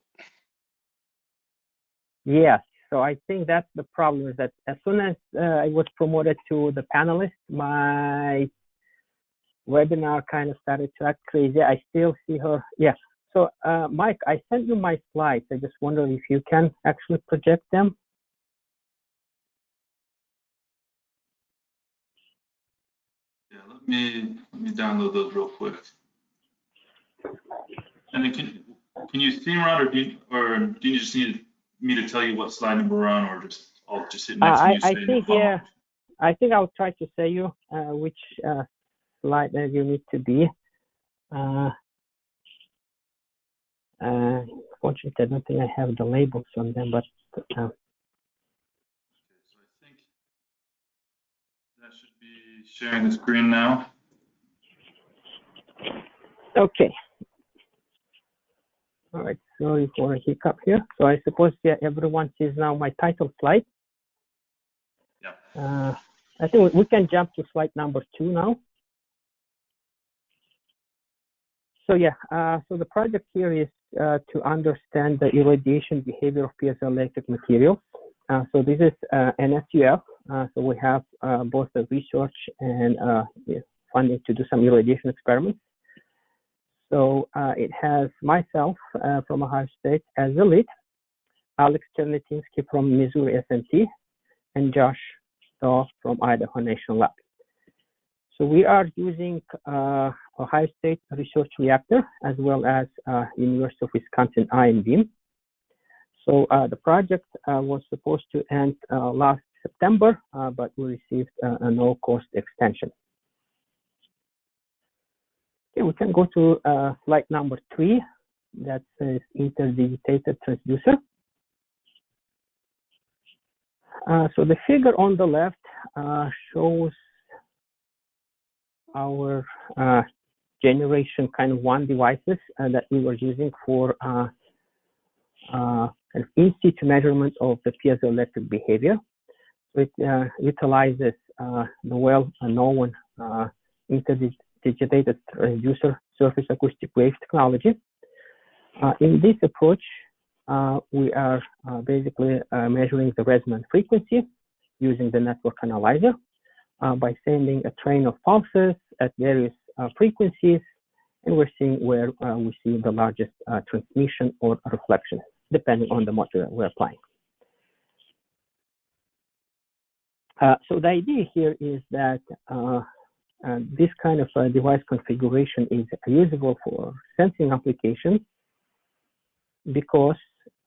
Speaker 11: Yes. So I think that's the problem, is that as soon as I was promoted to the panelist, my webinar kind of started to act crazy. I still see her. Yes. So Mike, I sent you my slides. I just wonder if you can actually project them.
Speaker 2: Yeah, let me download those real quick. And then can you see Murat, or do you just need me to tell you what slide number we're on, or I'll just hit next and you say
Speaker 11: think yeah. I think I'll try to say you which slide that you need to be. Fortunately, I don't think I have the labels on them, but
Speaker 2: okay, so I think that should be sharing the screen now.
Speaker 11: Okay. All right, sorry for a hiccup here. So I suppose, yeah, everyone sees now my title slide.
Speaker 2: Yeah.
Speaker 11: I think we can jump to slide number 2 now. So yeah, so the project here is to understand the irradiation behavior of piezoelectric materials. So this is an SUF. So we have both the research and funding to do some irradiation experiments. So it has myself from Ohio State as the lead, Alex Chernetinsky from Missouri SNT, and Josh Daw from Idaho National Lab. So we are using Ohio State Research Reactor as well as University of Wisconsin ion beam. So the project was supposed to end last September, but we received a no-cost extension. Okay, we can go to slide number 3. That says interdigitated transducer. So the figure on the left shows our generation kind of 1 devices that we were using for kind of in situ measurement of the piezoelectric behavior. So it utilizes the well-known interdigitated transducer surface acoustic wave technology. In this approach, we are basically measuring the resonant frequency using the network analyzer by sending a train of pulses at various frequencies, and we're seeing where we see the largest transmission or reflection, depending on the module we're applying. So the idea here is that this kind of device configuration is usable for sensing applications because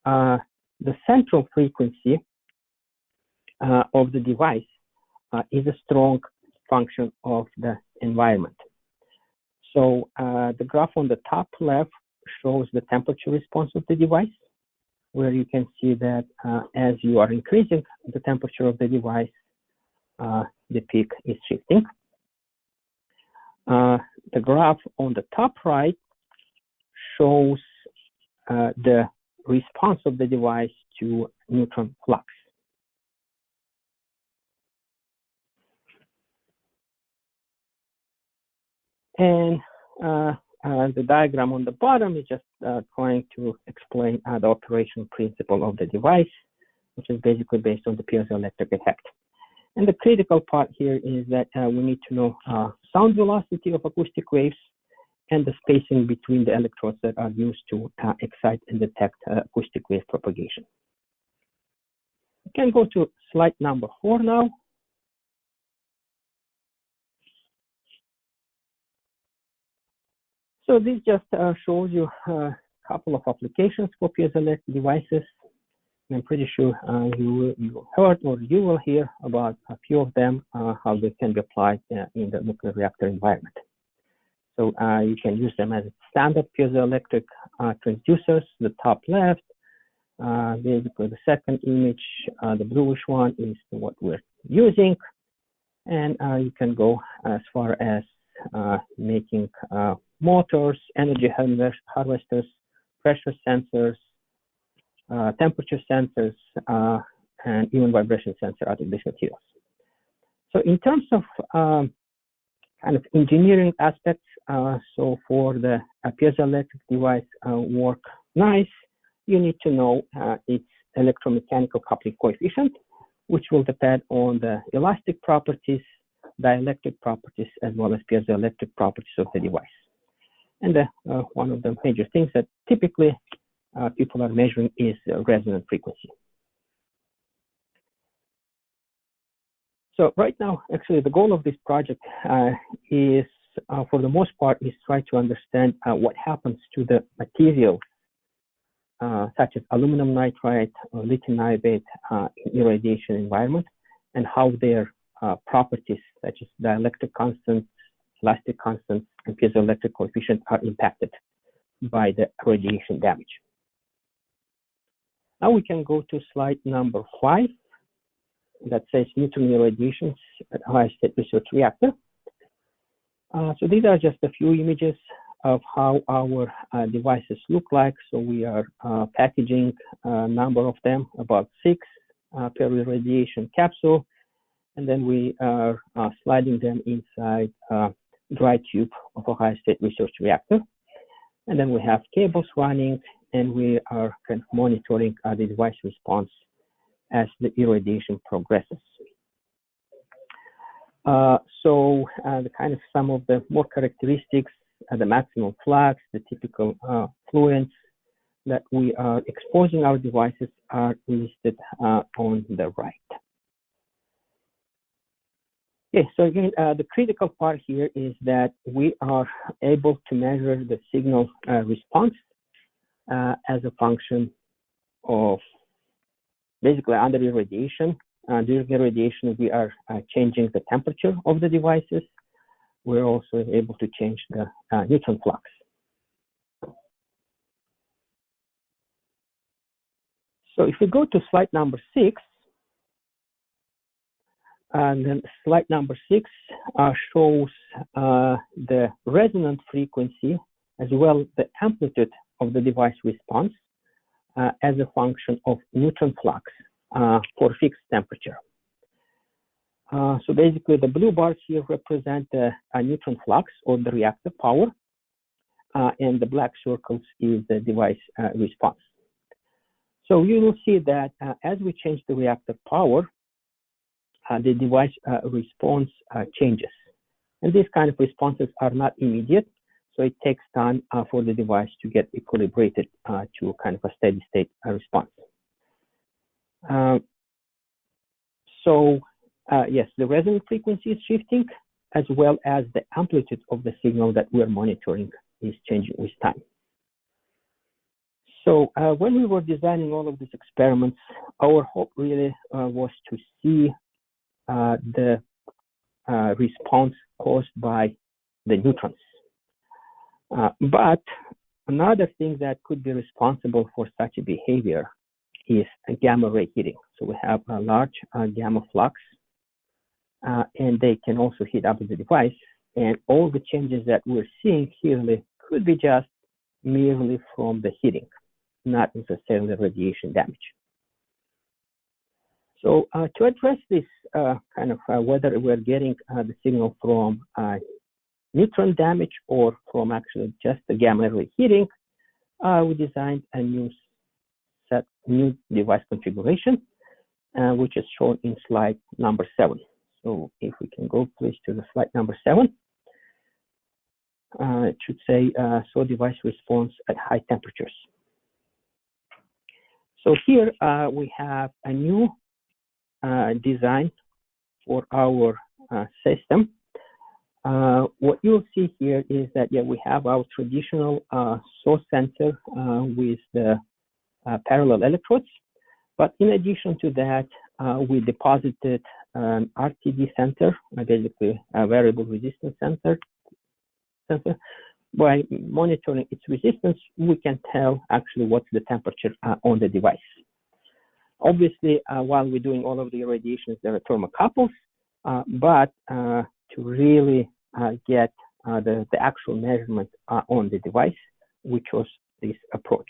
Speaker 11: the central frequency of the device is a strong function of the environment. So the graph on the top left shows the temperature response of the device, where you can see that as you are increasing the temperature of the device, the peak is shifting. The graph on the top right shows the response of the device to neutron flux. And the diagram on the bottom is just trying to explain the operational principle of the device, which is basically based on the piezoelectric effect. And the critical part here is that we need to know sound velocity of acoustic waves and the spacing between the electrodes that are used to excite and detect acoustic wave propagation. We can go to slide number 4 now. So this just shows you a couple of applications for piezoelectric devices. I'm pretty sure you heard or you will hear about a few of them, how they can be applied in the nuclear reactor environment. So you can use them as standard piezoelectric transducers. The top left, basically the second image, the bluish one is what we're using. And you can go as far as making motors, energy harvesters, pressure sensors, temperature sensors, and even vibration sensor out of these materials. So in terms of kind of engineering aspects, so for the piezoelectric device work nice, you need to know its electromechanical coupling coefficient, which will depend on the elastic properties, dielectric properties, as well as piezoelectric properties of the device. And one of the major things that typically people are measuring is resonant frequency. So right now, actually, the goal of this project is, for the most part, is try to understand what happens to the materials, such as aluminum nitride or lithium niobate in irradiation environment, and how their properties, such as dielectric constants, elastic constants, and piezoelectric coefficient are impacted by the radiation damage. Now we can go to slide number 5 that says neutron irradiations at high state research reactor. So these are just a few images of how our devices look like. So we are packaging a number of them, about 6 per irradiation capsule, and then we are sliding them inside a dry tube of a high state research reactor. And then we have cables running, and we are kind of monitoring the device response as the irradiation progresses. So the kind of some of the more characteristics, the maximum flux, the typical fluents that we are exposing our devices are listed on the right. Okay, so again, the critical part here is that we are able to measure the signal response as a function of basically under irradiation. During irradiation, we are changing the temperature of the devices. we're also able to change the neutron flux. So if we go to slide number 6, and then slide number 6 shows the resonant frequency as well the amplitude of the device response as a function of neutron flux for fixed temperature. So basically the blue bars here represent the neutron flux or the reactive power, and the black circles is the device response. So you will see that as we change the reactive power, the device response changes. And these kind of responses are not immediate, so it takes time for the device to get equilibrated to kind of a steady state response. Yes, the resonant frequency is shifting, as well as the amplitude of the signal that we're monitoring is changing with time. So when we were designing all of these experiments, our hope really was to see the response caused by the neutrons. But another thing that could be responsible for such a behavior is gamma ray heating. So we have a large gamma flux, and they can also heat up the device. And all the changes that we're seeing here could be just merely from the heating, not necessarily radiation damage. So to address this whether we're getting the signal from neutron damage or from actually just the gamma ray heating, we designed a new device configuration, which is shown in slide number 7. So if we can go please to the slide number 7, it should say so device response at high temperatures. So here we have a new design for our system. What you'll see here is that we have our traditional source sensor with the parallel electrodes, but in addition to that, we deposited an RTD sensor, basically a variable resistance sensor. By monitoring its resistance, we can tell actually what's the temperature on the device. Obviously, while we're doing all of the irradiations, there are thermocouples, but to really get the actual measurement on the device, we chose this approach.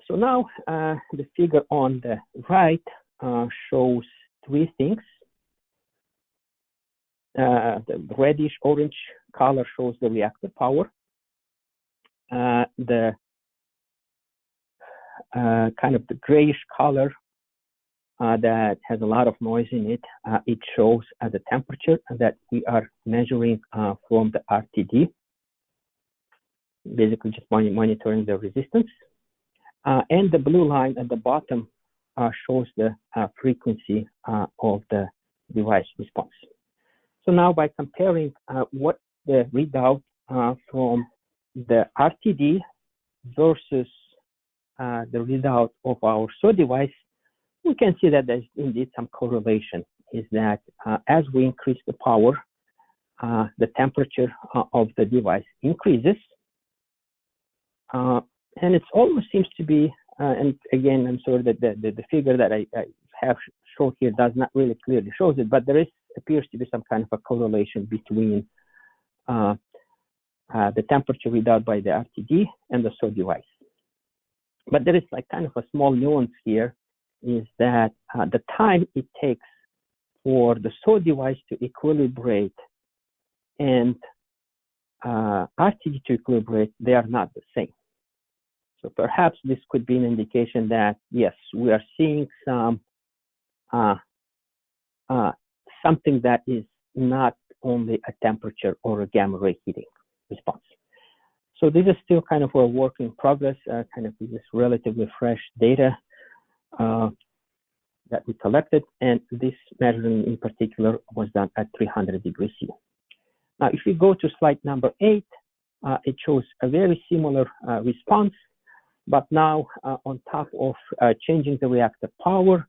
Speaker 11: So now the figure on the right shows 3 things. The reddish orange color shows the reactive power. The kind of the grayish color that has a lot of noise in it, it shows the temperature that we are measuring from the RTD, basically just monitoring the resistance. And the blue line at the bottom shows the frequency of the device response. So now by comparing what the readout from the RTD versus the readout of our SAW device, we can see that there's indeed some correlation, is that as we increase the power, the temperature of the device increases. And it almost seems to be, and again, I'm sorry that the figure that I have shown here does not really clearly shows it, but there appears to be some kind of a correlation between the temperature readout by the RTD and the SAW device. But there is like kind of a small nuance here, is that the time it takes for the SAW device to equilibrate and RTD to equilibrate, they are not the same. So perhaps this could be an indication that, yes, we are seeing some something that is not only a temperature or a gamma ray heating response. So this is still kind of a work in progress, kind of this relatively fresh data that we collected, and this measurement in particular was done at 300 degrees C. Now, if we go to slide number 8, it shows a very similar response, but now on top of changing the reactive power,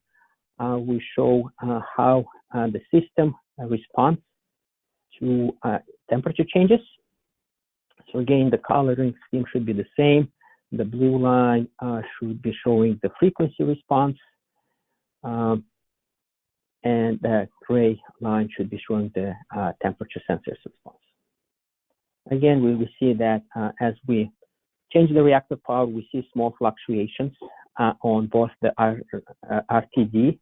Speaker 11: we show how
Speaker 13: the system response to temperature changes. So again, the coloring scheme should be the same. The blue line should be showing the frequency response, and the gray line should be showing the temperature sensors response. Again, we will see that as we change the reactor power, we see small fluctuations on both the RTD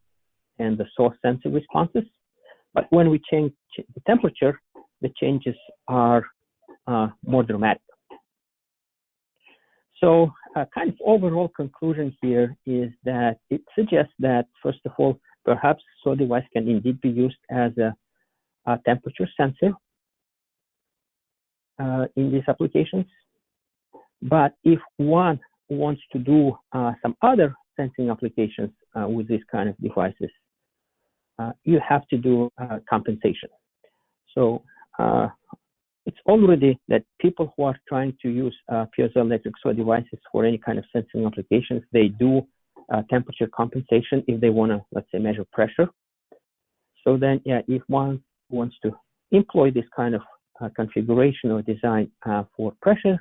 Speaker 13: and the source sensor responses. But when we change the temperature, the changes are more dramatic. So kind of overall conclusion here is that it suggests that, first of all, perhaps SOA device can indeed be used as a temperature sensor in these applications. But if one wants to do some other sensing applications with these kind of devices, you have to do compensation. So it's already that people who are trying to use piezoelectric SOA devices for any kind of sensing applications, they do temperature compensation if they want to, let's say, measure pressure. So then, yeah, if one wants to employ this kind of configuration or design for pressure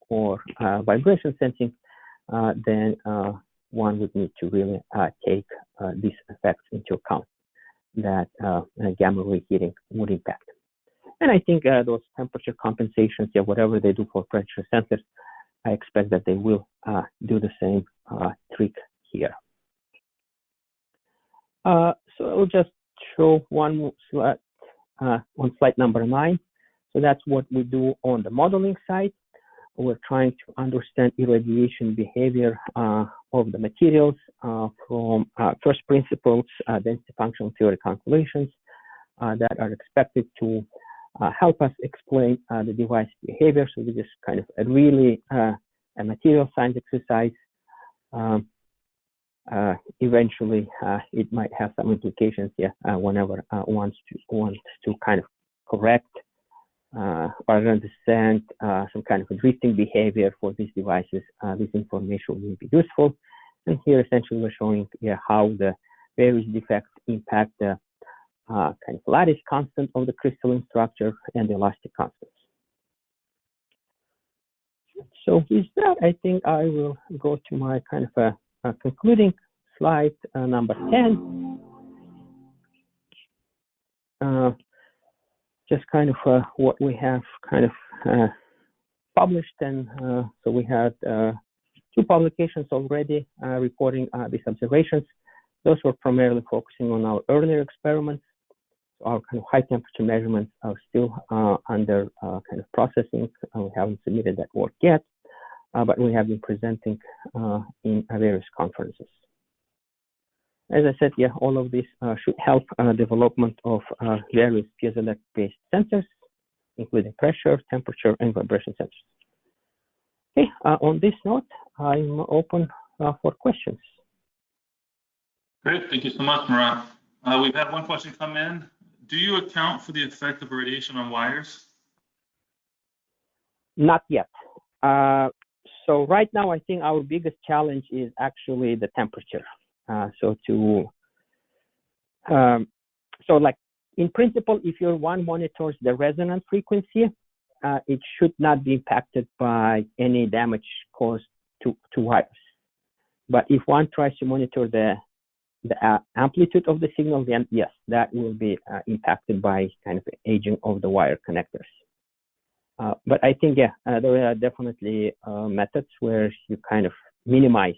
Speaker 13: or vibration sensing, then one would need to really take these effects into account that gamma ray heating would impact. And I think those temperature compensations, yeah, whatever they do for pressure sensors, I expect that they will do the same trick here. So I'll just show one slide on slide number 9. So that's what we do on the modeling side. We're trying to understand irradiation behavior of the materials from first principles, density functional theory calculations that are expected to help us explain the device behavior. So this is kind of a really a material science exercise. Eventually, it might have some implications, yeah, whenever wants to kind of correct or understand some kind of drifting behavior for these devices. This information will be useful. And here, essentially, we're showing, yeah, how the various defects impact the kind of lattice constant of the crystalline structure and the elastic constants. So with that, I think I will go to my kind of a concluding slide number 10. Just kind of what we have kind of published, and so we had 2 publications already reporting these observations. Those were primarily focusing on our earlier experiments. Our kind of high temperature measurements are still under kind of processing. We haven't submitted that work yet, but we have been presenting in various conferences. As I said, yeah, all of this should help development of various piezoelectric-based sensors, including pressure, temperature, and vibration sensors. Okay, on this note, I'm open for questions.
Speaker 2: Great, thank you so much, Murat. We've had one question come in. Do you account for the effect of radiation on wires?
Speaker 13: Not yet. So right now, I think our biggest challenge is actually the temperature. So like in principle, if your one monitors the resonant frequency, it should not be impacted by any damage caused to wires. But if one tries to monitor the amplitude of the signal, then yes, that will be impacted by kind of aging of the wire connectors. But I think, yeah, there are definitely methods where you kind of minimize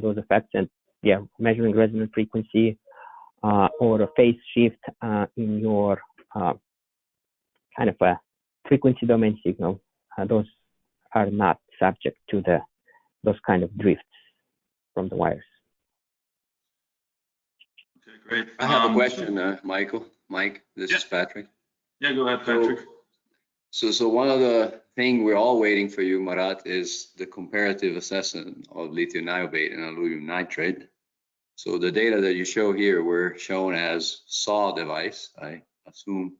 Speaker 13: those effects, and yeah, measuring resonant frequency or a phase shift in your kind of a frequency domain signal, those are not subject to those kind of drifts from the wires.
Speaker 2: Okay, great.
Speaker 3: I have a question, Mike, this is Patrick.
Speaker 2: Yeah, go ahead, Patrick.
Speaker 3: So one of the things we're all waiting for you, Murat, is the comparative assessment of lithium niobate and aluminum nitrate. So the data that you show here were shown as SAW device. I assume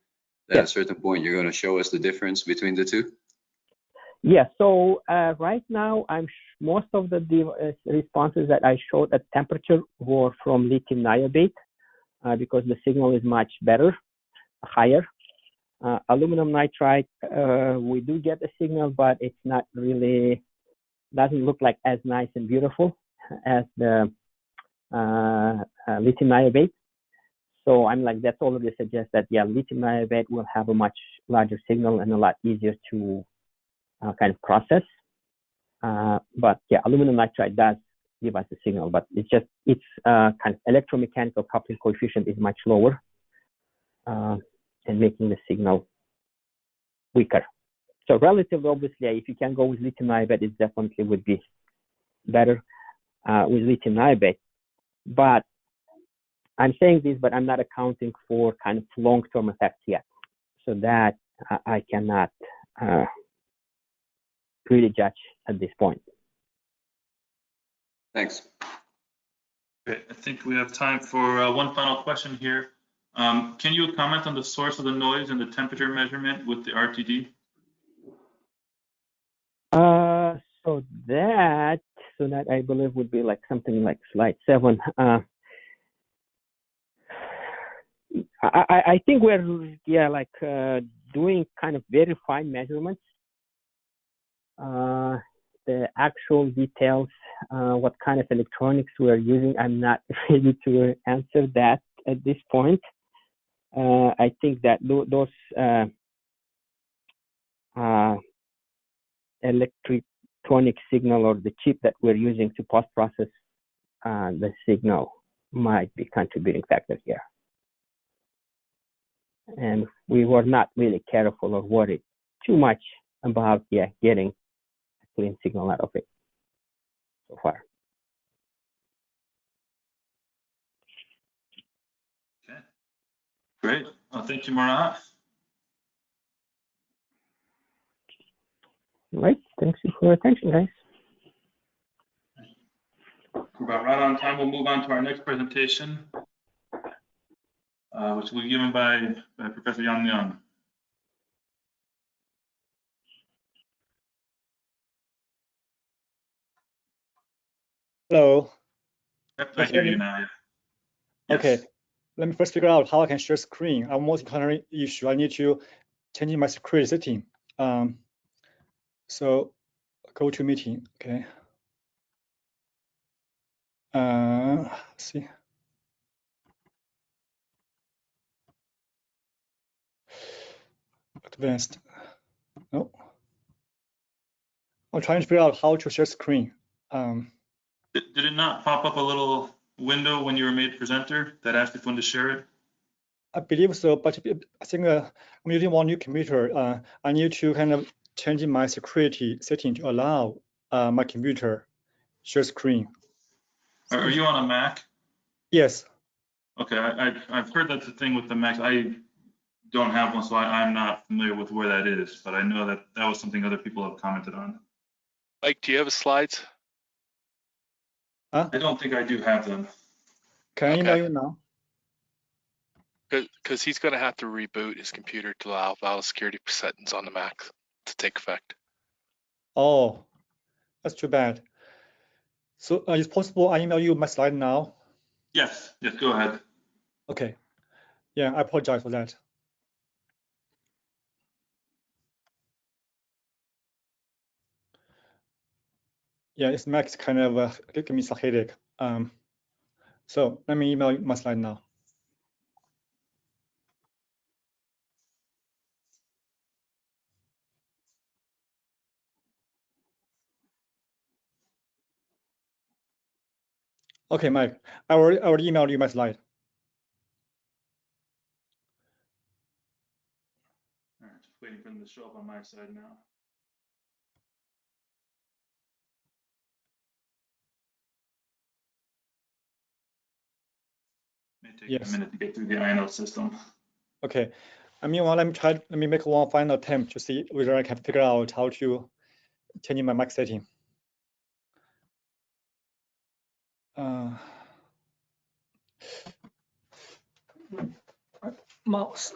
Speaker 3: that at a certain point you're going to show us the difference between the two?
Speaker 13: Yeah, so right now, most of the responses that I showed at temperature were from lithium niobate. because the signal is much better, higher. Aluminum nitride, we do get a signal, but it's not really, doesn't look like as nice and beautiful as the lithium niobate. So I'm like, that's already suggests that, yeah, lithium niobate will have a much larger signal and a lot easier to kind of process. But yeah, aluminum nitride does give us a signal, but it's just, its kind of electromechanical coupling coefficient is much lower and making the signal weaker. So relatively, obviously, if you can go with lithium niobate, it definitely would be better with lithium niobate. But I'm saying this, but I'm not accounting for kind of long-term effects yet. So that I cannot really judge at this point.
Speaker 3: Thanks.
Speaker 2: Okay, I think we have time for one final question here. Can you comment on the source of the noise and the temperature measurement with the RTD?
Speaker 13: So that I believe would be like something like slide 7. I think we're doing kind of very fine measurements. The actual details, what kind of electronics we're using, I'm not ready to answer that at this point. I think that those electronic signal or the chip that we're using to post-process the signal might be contributing factor here. And we were not really careful or worried too much about getting a clean signal out of it so far.
Speaker 2: Okay, great. Well, thank you, Murat.
Speaker 13: All right, thanks for your attention, guys.
Speaker 2: We're about right on time. We'll move on to our next presentation, which will be given by Professor Yang Liang.
Speaker 14: Hello.
Speaker 2: Yep, I hear you now. Yeah. Yes.
Speaker 14: Okay. Let me first figure out how I can share screen. I'm multi-culinary issue. I need to change my screen setting. So go to meeting. Okay. Let's see. Advanced. No. I'm trying to figure out how to share screen.
Speaker 2: Did it not pop up a little window when you were made presenter that asked if you wanted to share it?
Speaker 14: I believe so, but I think I'm using one new computer. I need to kind of change my security setting to allow my computer share screen.
Speaker 2: Are you on a Mac?
Speaker 14: Yes.
Speaker 2: Okay, I've heard that's the thing with the Macs. I don't have one, so I'm not familiar with where that is, but I know that that was something other people have commented on.
Speaker 6: Mike, do you have slides?
Speaker 14: Huh?
Speaker 2: I don't think I do have them.
Speaker 14: Can I email you now?
Speaker 6: Because he's going to have to reboot his computer to allow valid security settings on the Mac to take effect.
Speaker 14: Oh, that's too bad. So is it possible I email you my slide now?
Speaker 2: Yes, go ahead.
Speaker 14: Okay. Yeah, I apologize for that. Yeah, this Mac is kind of giving me some headache. So let me email you my slide now. Okay, Mike, I already emailed you my slide.
Speaker 2: All right, just waiting for them to show up on my side now. May take a minute to get through the INO system.
Speaker 14: Okay. Meanwhile, let me make one final attempt to see whether I can figure out how to change my mic setting. Mouse.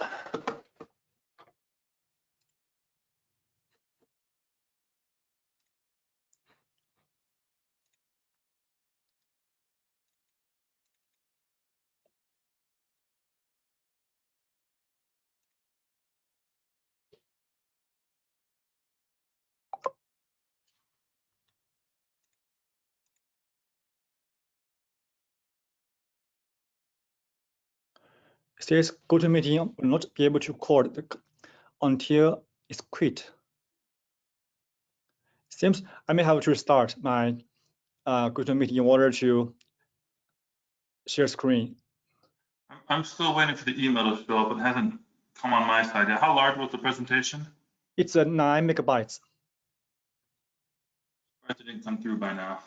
Speaker 14: It says GoToMeeting will not be able to record until it's quit. Seems I may have to restart my GoToMeeting in order to share screen.
Speaker 2: I'm still waiting for the email to show up. It hasn't come on my side yet. How large was the presentation?
Speaker 14: It's a 9 megabytes.
Speaker 2: It didn't come through by now.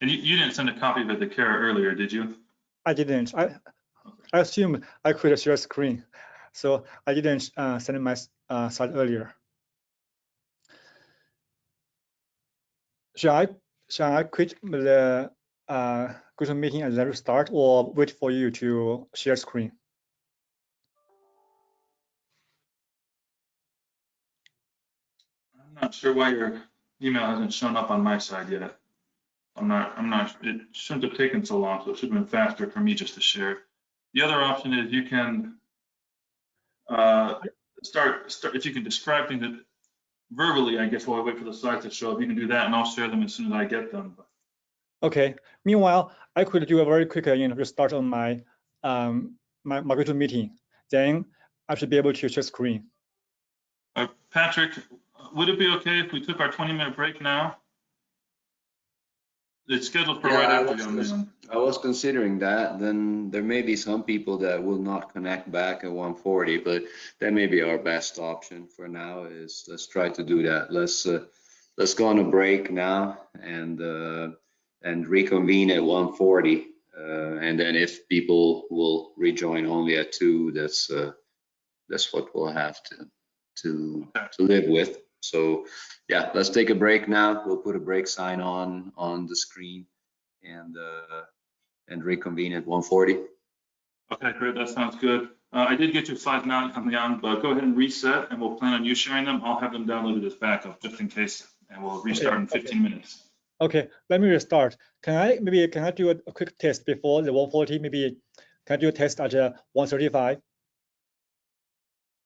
Speaker 2: And you didn't send a copy of it to Kara earlier, did you?
Speaker 14: I didn't. I assumed I could share screen, so I didn't send my slide earlier. Shall I quit the GoToMeeting and then restart, or wait for you to share screen?
Speaker 2: I'm not sure why your email hasn't shown up on my side yet. I'm not, it shouldn't have taken so long, so it should have been faster for me just to share. The other option is you can start, if you can describe things verbally, I guess, while I wait for the slides to show up, you can do that and I'll share them as soon as I get them.
Speaker 14: Okay. Meanwhile, I could do a very quick restart on my my GoToMeeting. Then I should be able to share screen.
Speaker 2: Patrick, would it be okay if we took our 20-minute break now? It's scheduled for right after you.
Speaker 3: I was considering that. Then there may be some people that will not connect back at 1:40, but that may be our best option for now. Is let's try to do that. Let's go on a break now and reconvene at 1:40. And then if people will rejoin only at 2, that's what we'll have to live with. So yeah, let's take a break now. We'll put a break sign on the screen and reconvene at 1:40.
Speaker 2: Okay, great. That sounds good. I did get your slides now, Leon, but go ahead and reset, and we'll plan on you sharing them. I'll have them downloaded as backup just in case, and we'll restart in 15 minutes.
Speaker 14: Okay, let me restart. Can I do a quick test before the 1:40? Maybe can I do a test at 1:35?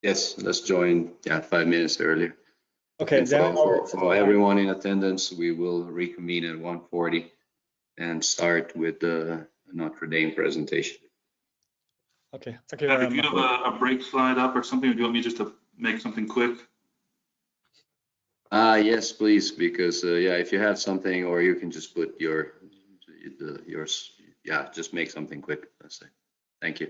Speaker 3: Yes, let's join 5 minutes earlier.
Speaker 14: Okay,
Speaker 3: and for everyone in attendance, we will reconvene at 1:40 and start with the Notre Dame presentation.
Speaker 14: Okay, thank you very much.
Speaker 2: Do you have a break slide up or something, or do you want me just to make something quick?
Speaker 3: Yes, please, because if you have something, or you can just put yours, just make something quick. Let's say. Thank you.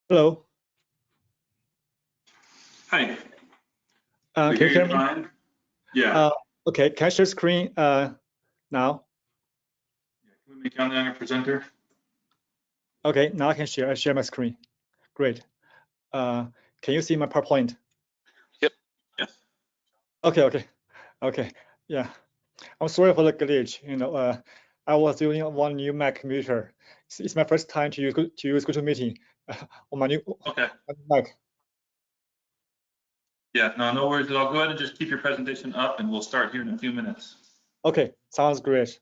Speaker 14: Hello.
Speaker 2: Hi.
Speaker 14: Can you hear me?
Speaker 2: Fine. Yeah.
Speaker 14: Okay, can I share screen now?
Speaker 2: Can we make Yan Yang a presenter?
Speaker 14: Okay, now I can share. I share my screen. Great. Can you see my PowerPoint?
Speaker 6: Yep.
Speaker 2: Yes.
Speaker 14: Okay. Yeah. I'm sorry for the glitch. You know, I was using one new Mac computer. It's my first time to use GoToMeeting on my new Mac.
Speaker 2: Yeah. No worries at all. Go ahead and just keep your presentation up, and we'll start here in a few minutes.
Speaker 14: Okay, sounds great.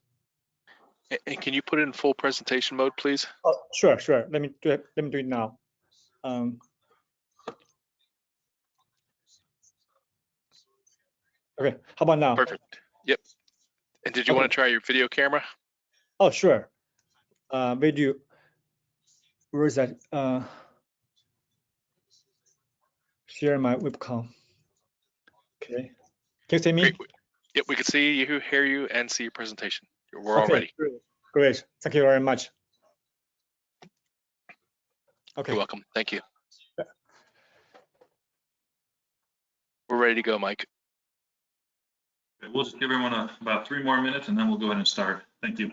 Speaker 6: And can you put it in full presentation mode, please?
Speaker 14: Oh, sure. Let me do it now. Okay, how about now?
Speaker 6: Perfect. Yep. And did you want to try your video camera?
Speaker 14: Oh, sure. Video. Where is that? Share my webcam. Okay. Can you see me?
Speaker 6: Great. Yep, we can see you, hear you, and see your presentation. We're all ready.
Speaker 14: Great. Thank you very much. Okay.
Speaker 6: You're welcome. Thank you. We're ready to go, Mike.
Speaker 2: We'll just give everyone about 3 more minutes, and then we'll go ahead and start. Thank you.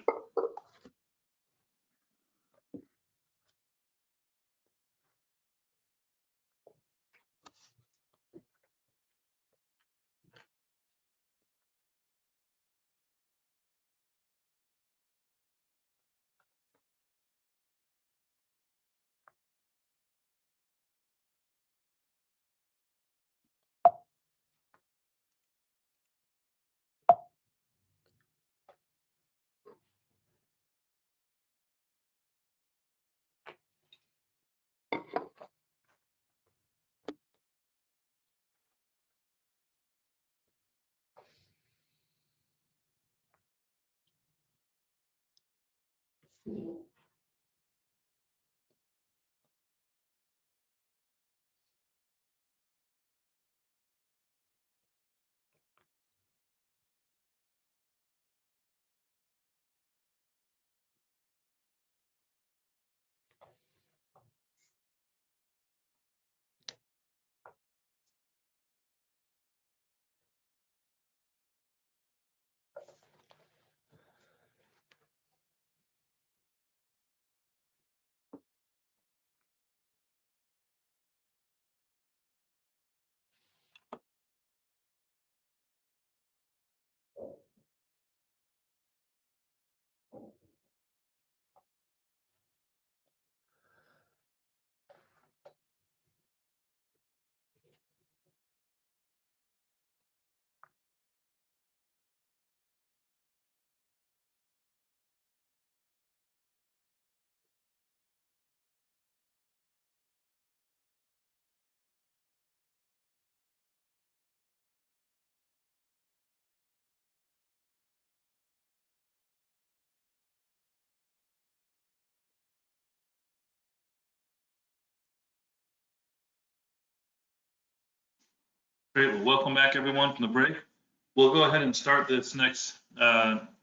Speaker 2: Great. Well, welcome back, everyone, from the break. We'll go ahead and start this next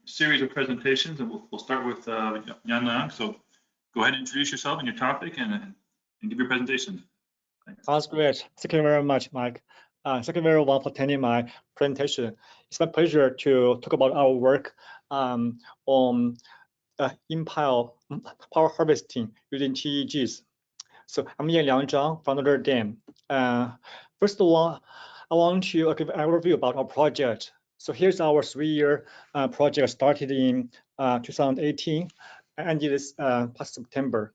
Speaker 2: series of presentations, and we'll start with Yan Yang. So go ahead and introduce yourself and your topic and give your presentation. Thanks.
Speaker 14: Sounds great. Thank you very much, Mike. Thank you very much for attending my presentation. It's my pleasure to talk about our work on in-pile power harvesting using TEGs. So I'm Yan Zhang from Notre Dame. First of all, I want to give an overview about our project. So here's our 3-year project started in 2018 and ended this past September.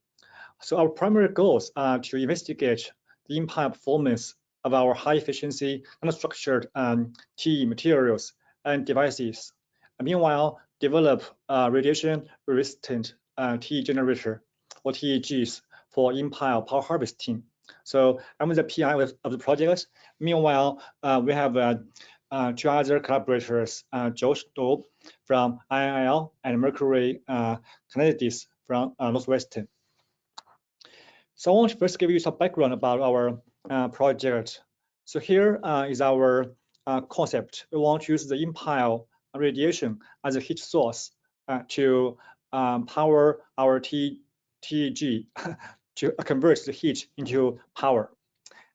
Speaker 14: So our primary goals are to investigate the in-pile performance of our high efficiency unstructured TE materials and devices. And meanwhile, develop radiation resistant TE generator or TEGs for in-pile power harvesting. So I'm the PI of the project. Meanwhile, we have 2 other collaborators, Josh Dobe from IIL and McMurtrey Canadians from Northwestern. So I want to first give you some background about our project. So here is our concept. We want to use the in-pile radiation as a heat source to power our TEG to convert the heat into power.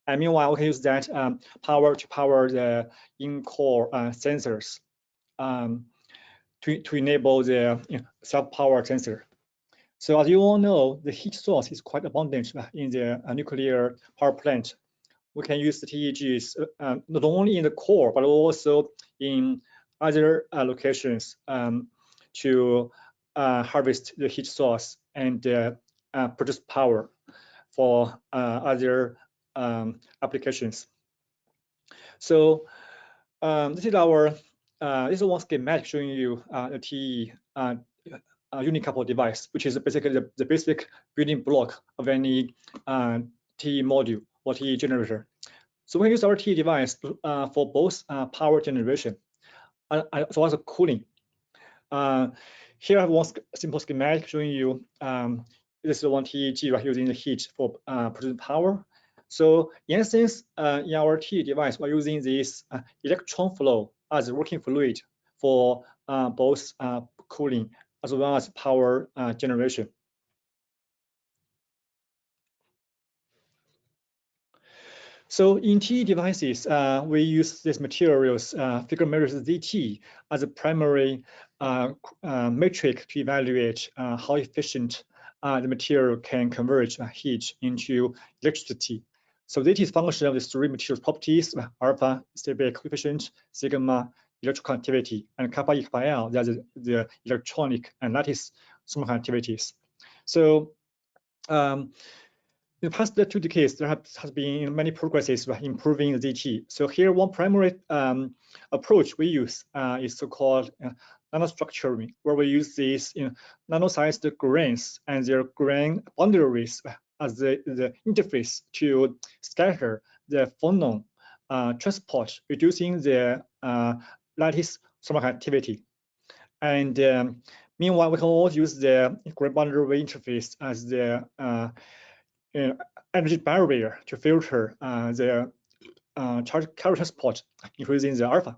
Speaker 14: And meanwhile, we can use that power to power the in-core sensors to enable the self-power sensor. So as you all know, the heat source is quite abundant in the nuclear power plant. We can use the TEGs not only in the core, but also in other locations to harvest the heat source and produce power for other applications. So this is our this is one schematic showing you the TE unicoupled device, which is basically the basic building block of any TE module or TE generator. So we use our TE device for both power generation as well as cooling. Here I have one simple schematic showing you this is one TEG right, using the heat for producing power. So in essence, in our TE device, we're using this electron flow as a working fluid for both cooling as well as power generation. So in TE devices, we use these materials, figure measures ZT, as a primary metric to evaluate how efficient the material can convert heat into electricity. So ZT is a function of the three materials properties: alpha, stable coefficient, sigma, electrical conductivity, and kappa E, kappa L, that's the electronic and lattice thermal conductivities. So in the past 2 decades, there has been many progresses improving the ZT. So here, one primary approach we use is so-called nanostructuring, where we use these nano-sized grains and their grain boundaries as the interface to scatter the phonon transport, reducing the lattice thermal conductivity. And meanwhile, we can also use the grain boundary interface as the energy barrier to filter the charge carrier transport, increasing the alpha.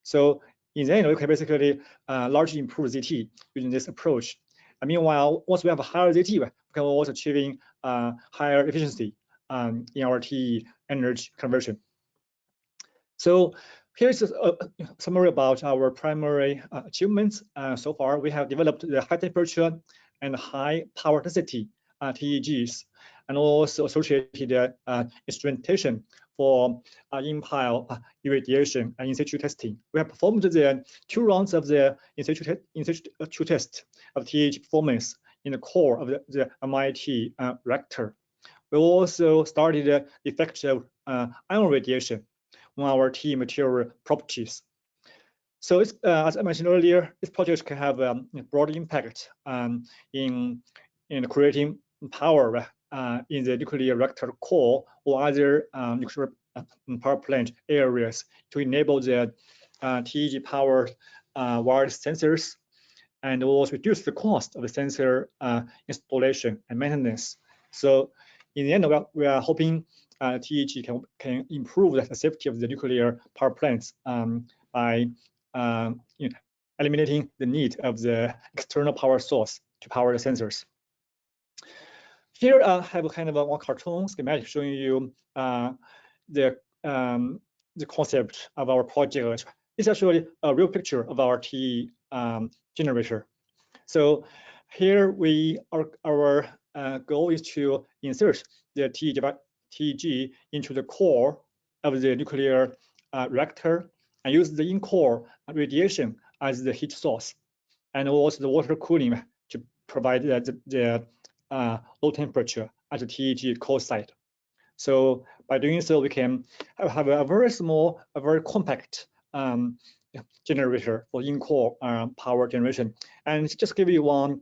Speaker 14: So in the end, we can basically largely improve ZT using this approach. And meanwhile, once we have a higher ZT, we can also achieving higher efficiency in our TE energy conversion. So here's a summary about our primary achievements. So far, we have developed the high temperature and high power density TEGs, and also associated instrumentation for in-pile irradiation and in situ testing. We have performed the 2 rounds of the in situ test of TEG performance in the core of the MIT reactor. We also started the effect of ion radiation on our TE material properties. So it's, as I mentioned earlier, this project can have a broad impact in creating power in the nuclear reactor core or other nuclear power plant areas to enable the TEG powered wireless sensors, and also reduce the cost of the sensor installation and maintenance. So in the end, we are hoping TEG can improve the safety of the nuclear power plants by eliminating the need of the external power source to power the sensors. Here I have a kind of one cartoon schematic showing you the concept of our project. It's actually a real picture of our TE generator. So here our goal is to insert the TEG into the core of the nuclear reactor and use the in-core radiation as the heat source, and also the water cooling to provide the low temperature at the TEG core site. So by doing so, we can have a very small, a very compact generator for in-core power generation. And just give you one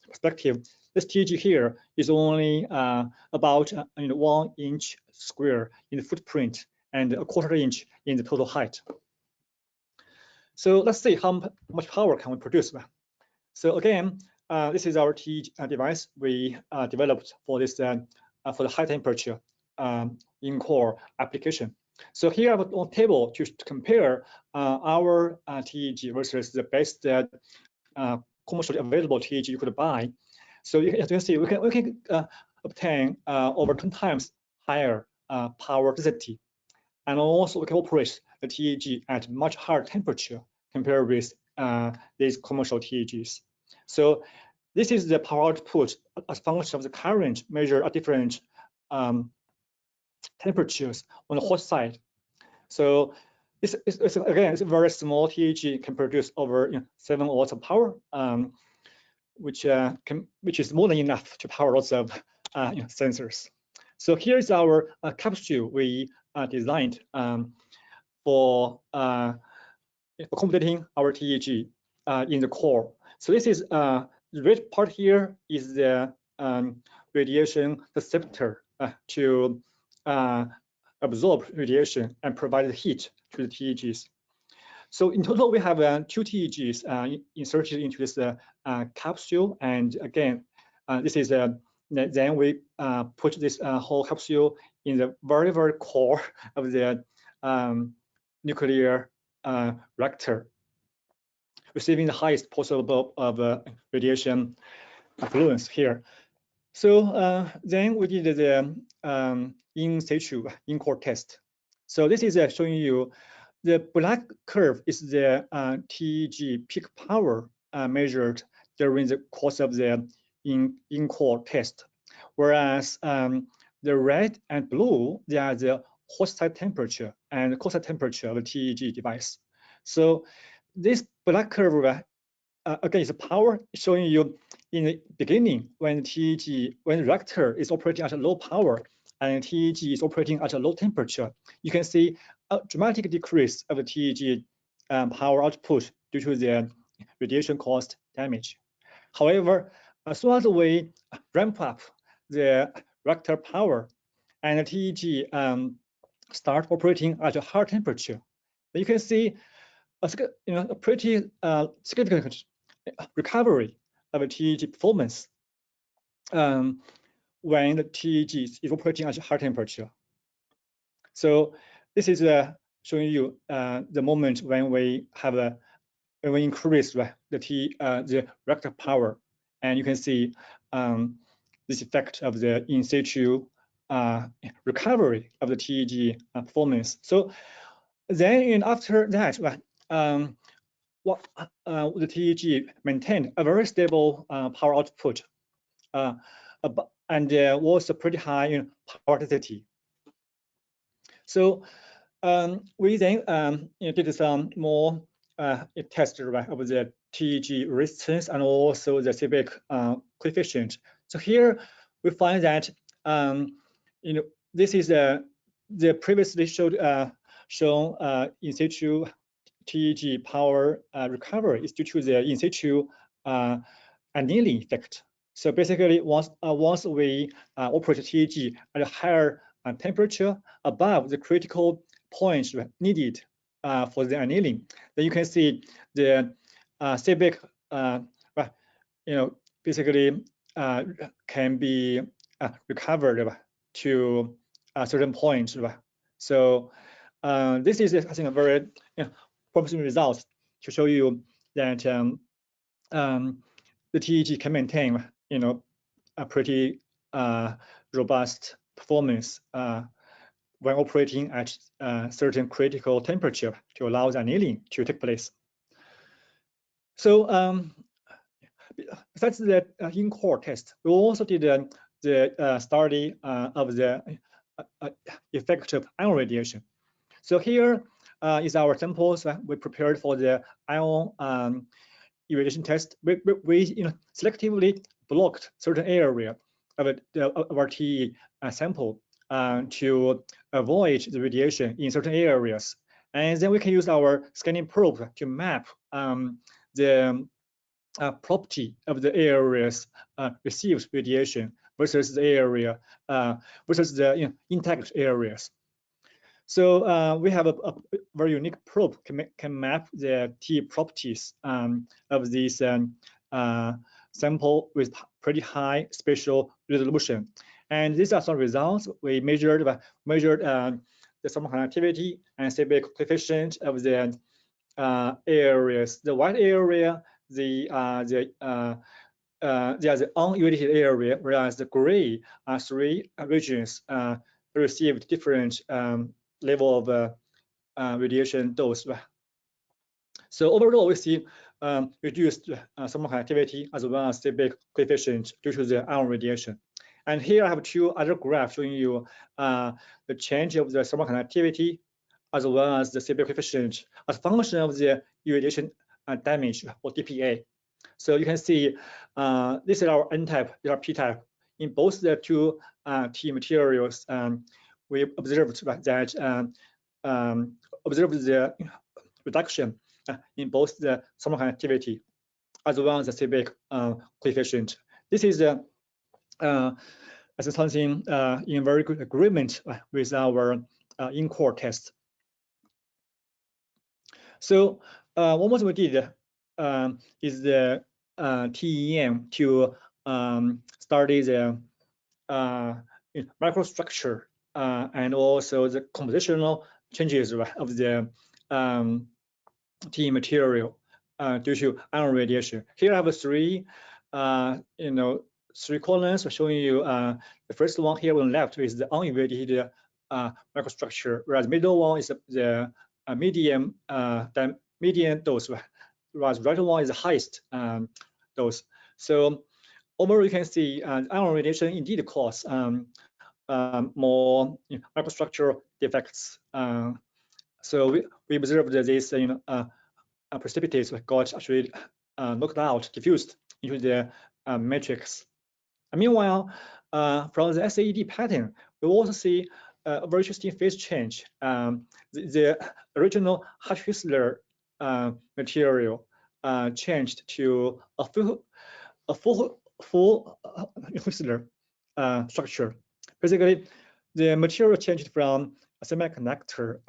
Speaker 14: perspective, this TEG here is only about 1 inch square in the footprint and a 1/4 inch in the total height. So let's see how much power can we produce. So again, this is our TEG device we developed for this for the high temperature in-core application. So here I have a table to compare our TEG versus the best commercially available TEG you could buy. So as you can see, we can obtain over 10 times higher power density. And also we can operate the TEG at much higher temperature compared with these commercial TEGs. So this is the power output as function of the current measured at different temperatures on the hot side. So this is again, it's a very small TEG can produce over 7 watts of power, which is more than enough to power lots of sensors. So here's our capsule we designed for accommodating our TEG in the core. So this is the red part here is the radiation receptor to absorb radiation and provide heat to the TEGs. So in total, we have 2 TEGs inserted into this capsule. And again, this is then we put this whole capsule in the very, very core of the nuclear reactor, receiving the highest possible of radiation affluence here. So then we did the in situ in-core test. So this is showing you the black curve is the TEG peak power measured during the course of the in-core test, whereas the red and blue, they are the hot side temperature and cold side temperature of the TEG device. So this black curve again is power, showing you in the beginning when the reactor is operating at a low power and TEG is operating at a low temperature, you can see a dramatic decrease of the TEG power output due to the radiation caused damage. However, as soon as we ramp up the reactor power and the TEG start operating at a higher temperature, you can see a pretty significant recovery of a TEG performance when the TEG is operating at a higher temperature. So this is showing you the moment when we have when we increase the reactor power, and you can see this effect of the in situ recovery of the TEG performance. So then after that, the TEG maintained a very stable power output and was a pretty high power density. So we then did some more tests of the TEG resistance and also the seebeck coefficient. So here we find that this is the previously shown in situ TEG power recovery is due to the in situ annealing effect. So basically, once we operate TEG at a higher temperature above the critical point needed for the annealing, then you can see the seebeck, basically can be recovered to a certain point. So this is, I think, a very promising result to show you that the TEG can maintain, a pretty robust performance when operating at a certain critical temperature to allow the annealing to take place. So besides the in-core test, we also did the study of the effect of ion radiation. So here is our samples we prepared for the ion irradiation test. We selectively blocked certain area of our TE sample to avoid the radiation in certain areas. And then we can use our scanning probe to map the property of the areas received radiation versus the area versus the intact areas. So we have a very unique probe can map the T properties of this sample with pretty high spatial resolution. And these are some results. We measured the thermal conductivity and seebeck coefficient of the areas. The white area, the there's an unirradiated area, whereas the gray are 3 regions received different level of radiation dose. So overall, we see reduced thermal conductivity as well as Seebeck coefficient due to the ion radiation. And here I have 2 other graphs showing you the change of the thermal conductivity as well as the Seebeck coefficient as a function of the irradiation damage, or DPA. So you can see this is our N-type, this is our P-type. In both the 2 T materials, we observed that observed the reduction in both the thermal conductivity as well as the Seebeck coefficient. This is something in very good agreement with our in-core test. So what we did is the TEM to study the microstructure and also the compositional changes of the TE material due to ion radiation. Here I have 3 3 columns showing you the first one here on the left is the unirradiated microstructure, whereas the middle one is the medium dose, whereas the right one is the highest dose. So overall, you can see ion radiation indeed cause more microstructural defects. So we observed that this precipitates got actually knocked out, diffused into the matrix. And meanwhile, from the SAED pattern, we also see a very interesting phase change. The original Hutchison material changed to a full Hutchison structure. Basically, the material changed from a semiconductor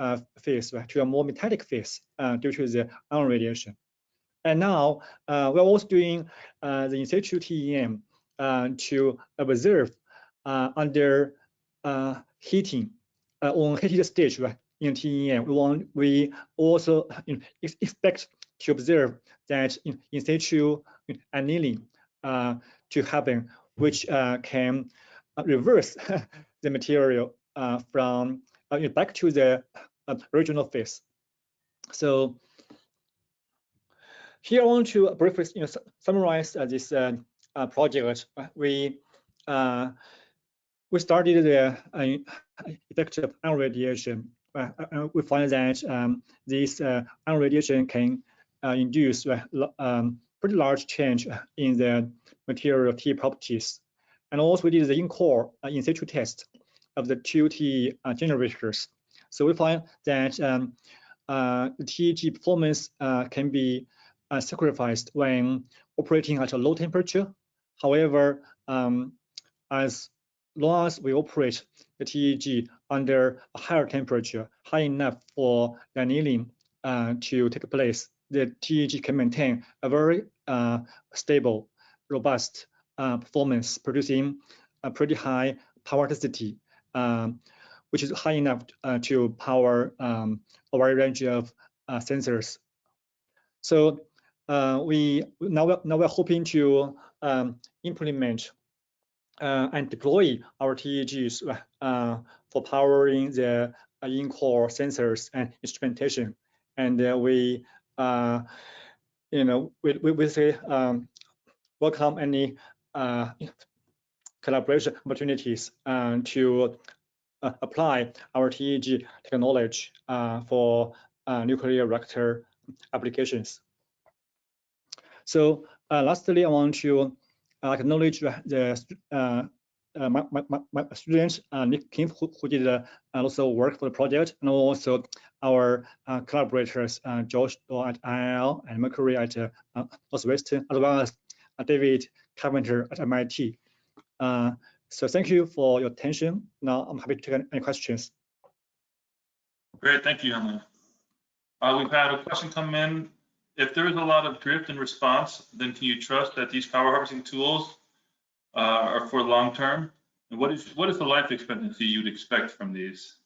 Speaker 14: phase to a more metallic phase due to the ion radiation. And now we're also doing the in situ TEM to observe under heating on heated stage in TEM. We also expect to observe that in situ annealing to happen, which can reverse the material from back to the original phase. So here I want to briefly summarize this project. We started the effective ion radiation. We find that this ion radiation can induce pretty large change in the material T properties. And also we did the in-core in situ test of the 2 T generators. So we find that the TEG performance can be sacrificed when operating at a low temperature. However, as long as we operate the TEG under a higher temperature, high enough for the annealing to take place, the TEG can maintain a very stable, robust performance, producing a pretty high power density, which is high enough to power a wide range of sensors. So we're hoping to implement and deploy our TEGs for powering the in-core sensors and instrumentation. And we say welcome any collaboration opportunities to apply our TEG technology for nuclear reactor applications. So lastly, I want to acknowledge the my student Nick Kim, who did also work for the project, and also our collaborators Josh at IIL and McMurtrey at Northwestern, as well as David Carpenter at MIT. So thank you for your attention. Now I'm happy to take any questions.
Speaker 2: Great, thank you, Emily. We've had a question come in. If there is a lot of drift in response, then can you trust that these power harvesting tools are for long term? And what is the life expectancy you'd expect from these?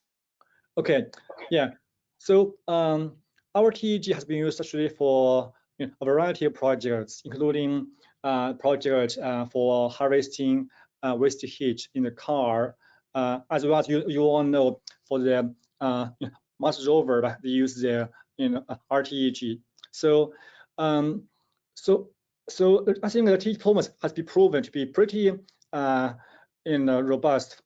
Speaker 14: Okay, yeah. So our TEG has been used actually for a variety of projects, including project for harvesting waste heat in the car, as well as you all know, for the Mars rover, they use the RTEG. So so I think the TEG performance has been proven to be pretty robust,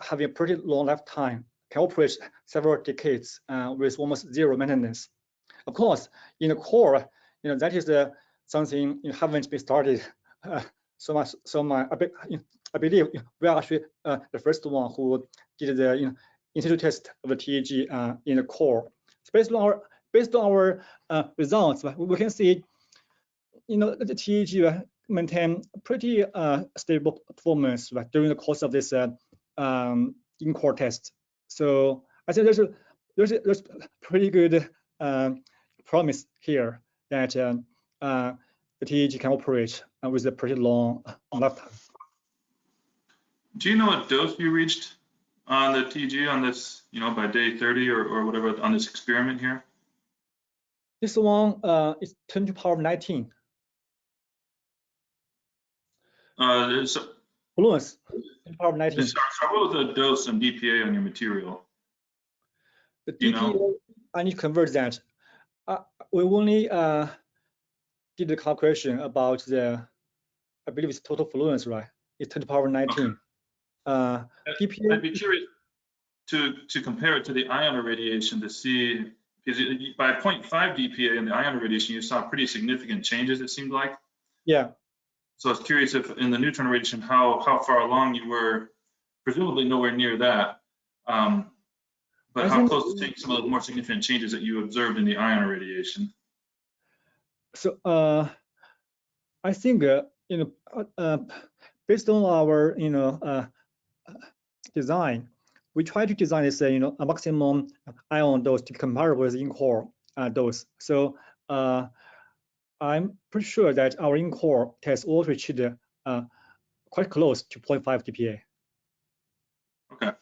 Speaker 14: having a pretty long lifetime, can operate several decades with almost zero maintenance. Of course, in the core, that is something haven't been started so much. I believe we are actually the first one who did the institute test of the TEG in the core. So based on our results, we can see the TEG maintain pretty stable performance during the course of this in-core test. So I think there's pretty good promise here that the TEG can operate with a pretty long lifetime.
Speaker 2: Do you know what dose you reached on the TEG on this, by day 30 or whatever on this experiment here?
Speaker 14: This one is 10 to the power 19. Fluence, 10 to the power 19.
Speaker 2: So what was the dose and dPA on your material?
Speaker 14: The dPA, I need to convert that. We only did the calculation about I believe it's total fluence, right? It's 10 to the power 19.
Speaker 2: Okay.
Speaker 14: dPA,
Speaker 2: I'd be curious to compare it to the ion irradiation to see, because by 0.5 dPA in the ion irradiation, you saw pretty significant changes, it seemed like.
Speaker 14: Yeah.
Speaker 2: So I was curious if in the neutron irradiation, how far along you were, presumably nowhere near that, but how close to seeing some of the more significant changes that you observed in the ion irradiation?
Speaker 14: So I think based on our design, we try to design this a maximum ion dose to be comparable with in-core dose. So I'm pretty sure that our in-core test also reached quite close to 0.5 dPA.
Speaker 2: Okay.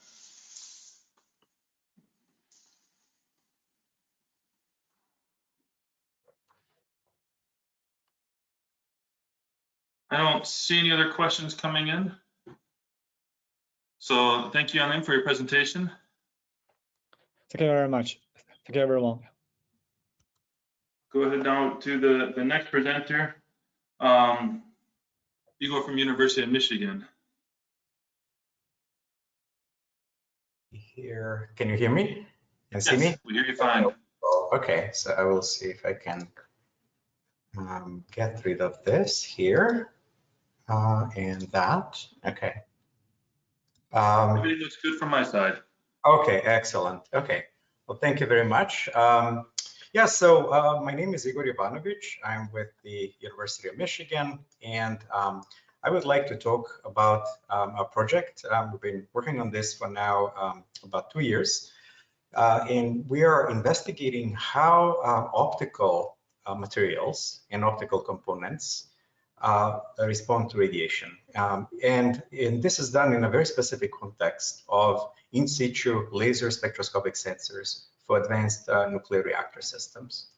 Speaker 2: I don't see any other questions coming in. So thank you, Yanin, for your presentation.
Speaker 14: Thank you very much. Thank you, everyone.
Speaker 2: Go ahead now to the next presenter, Igor from University of Michigan.
Speaker 15: Here, can you hear me? Can you see me?
Speaker 2: We hear you fine.
Speaker 15: Okay, so I will see if I can get rid of this here and that. Okay.
Speaker 2: Everything looks good from my side.
Speaker 15: Okay, excellent. Okay, well, thank you very much. Yeah, so my name is Igor Ivanovich. I'm with the University of Michigan, and I would like to talk about a project. We've been working on this for now about 2 years, and we are investigating how optical materials and optical components respond to radiation. And this is done in a very specific context of in situ laser spectroscopic sensors for advanced nuclear reactor systems.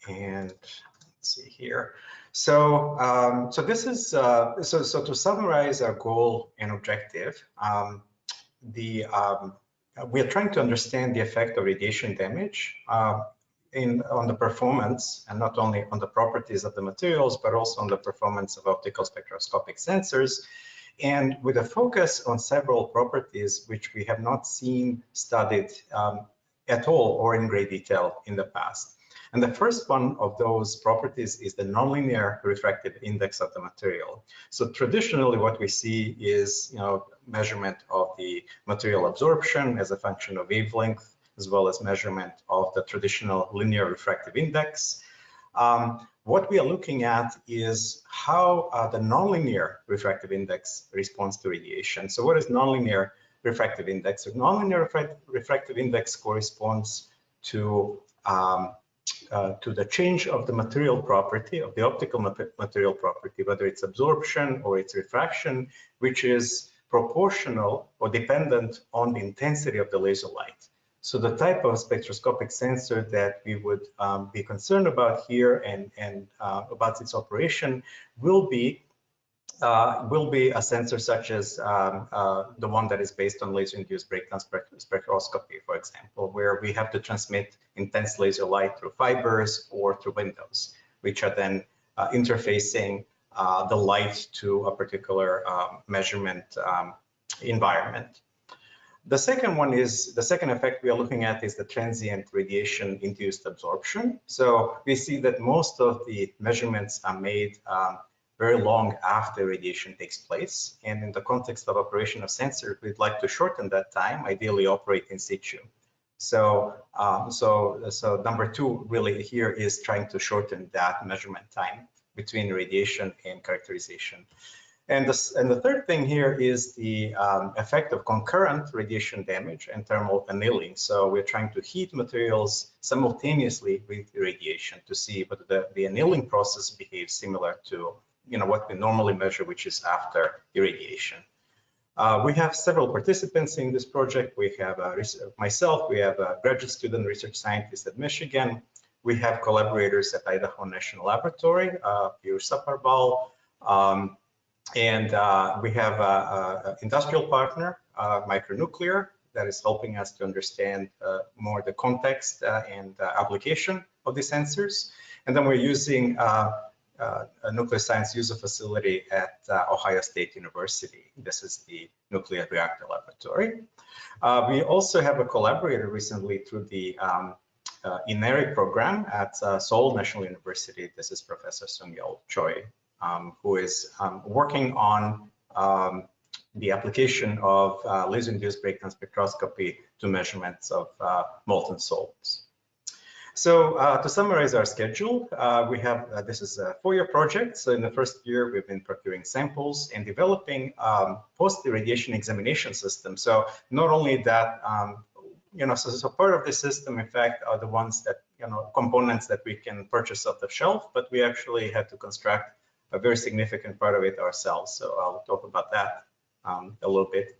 Speaker 15: And let's see here. So, this is so to summarize our goal and objective. We are trying to understand the effect of radiation damage on the performance, and not only on the properties of the materials, but also on the performance of optical spectroscopic sensors, and with a focus on several properties which we have not seen studied at all or in great detail in the past. And the first one of those properties is the nonlinear refractive index of the material. So traditionally what we see is measurement of the material absorption as a function of wavelength, as well as measurement of the traditional linear refractive index. What we are looking at is how the nonlinear refractive index responds to radiation. So what is nonlinear refractive index? So nonlinear refractive index corresponds to the change of the material property, of the optical material property, whether it's absorption or it's refraction, which is proportional or dependent on the intensity of the laser light. So the type of spectroscopic sensor that we would be concerned about here and about its operation will be a sensor such as the one that is based on laser-induced breakdown spectroscopy, for example, where we have to transmit intense laser light through fibers or through windows, which are then interfacing the light to a particular measurement environment. The second effect we are looking at is the transient radiation-induced absorption. So we see that most of the measurements are made very long after radiation takes place. And in the context of operation of sensors, we'd like to shorten that time, ideally operate in situ. So, so number two really here is trying to shorten that measurement time between radiation and characterization. And the third thing here is the effect of concurrent radiation damage and thermal annealing. So we're trying to heat materials simultaneously with radiation to see whether the annealing process behaves similar to what we normally measure, which is after irradiation. We have several participants in this project. We have myself, we have a graduate student research scientist at Michigan. We have collaborators at Idaho National Laboratory, Piyush Saparbal, and we have an industrial partner, Micronuclear, that is helping us to understand more the context and application of the sensors. And then we're using a nuclear science user facility at Ohio State University. This is the nuclear reactor laboratory. We also have a collaborator recently through the INERI program at Seoul National University. This is Professor Sung-Yeol Choi, who is working on the application of laser-induced breakdown spectroscopy to measurements of molten salts. So to summarize our schedule, we have, this is a 4-year project. So in the first year, we've been procuring samples and developing post-irradiation examination system. So not only that, so part of the system, in fact, are the ones that, components that we can purchase off the shelf, but we actually had to construct a very significant part of it ourselves. So I'll talk about that a little bit.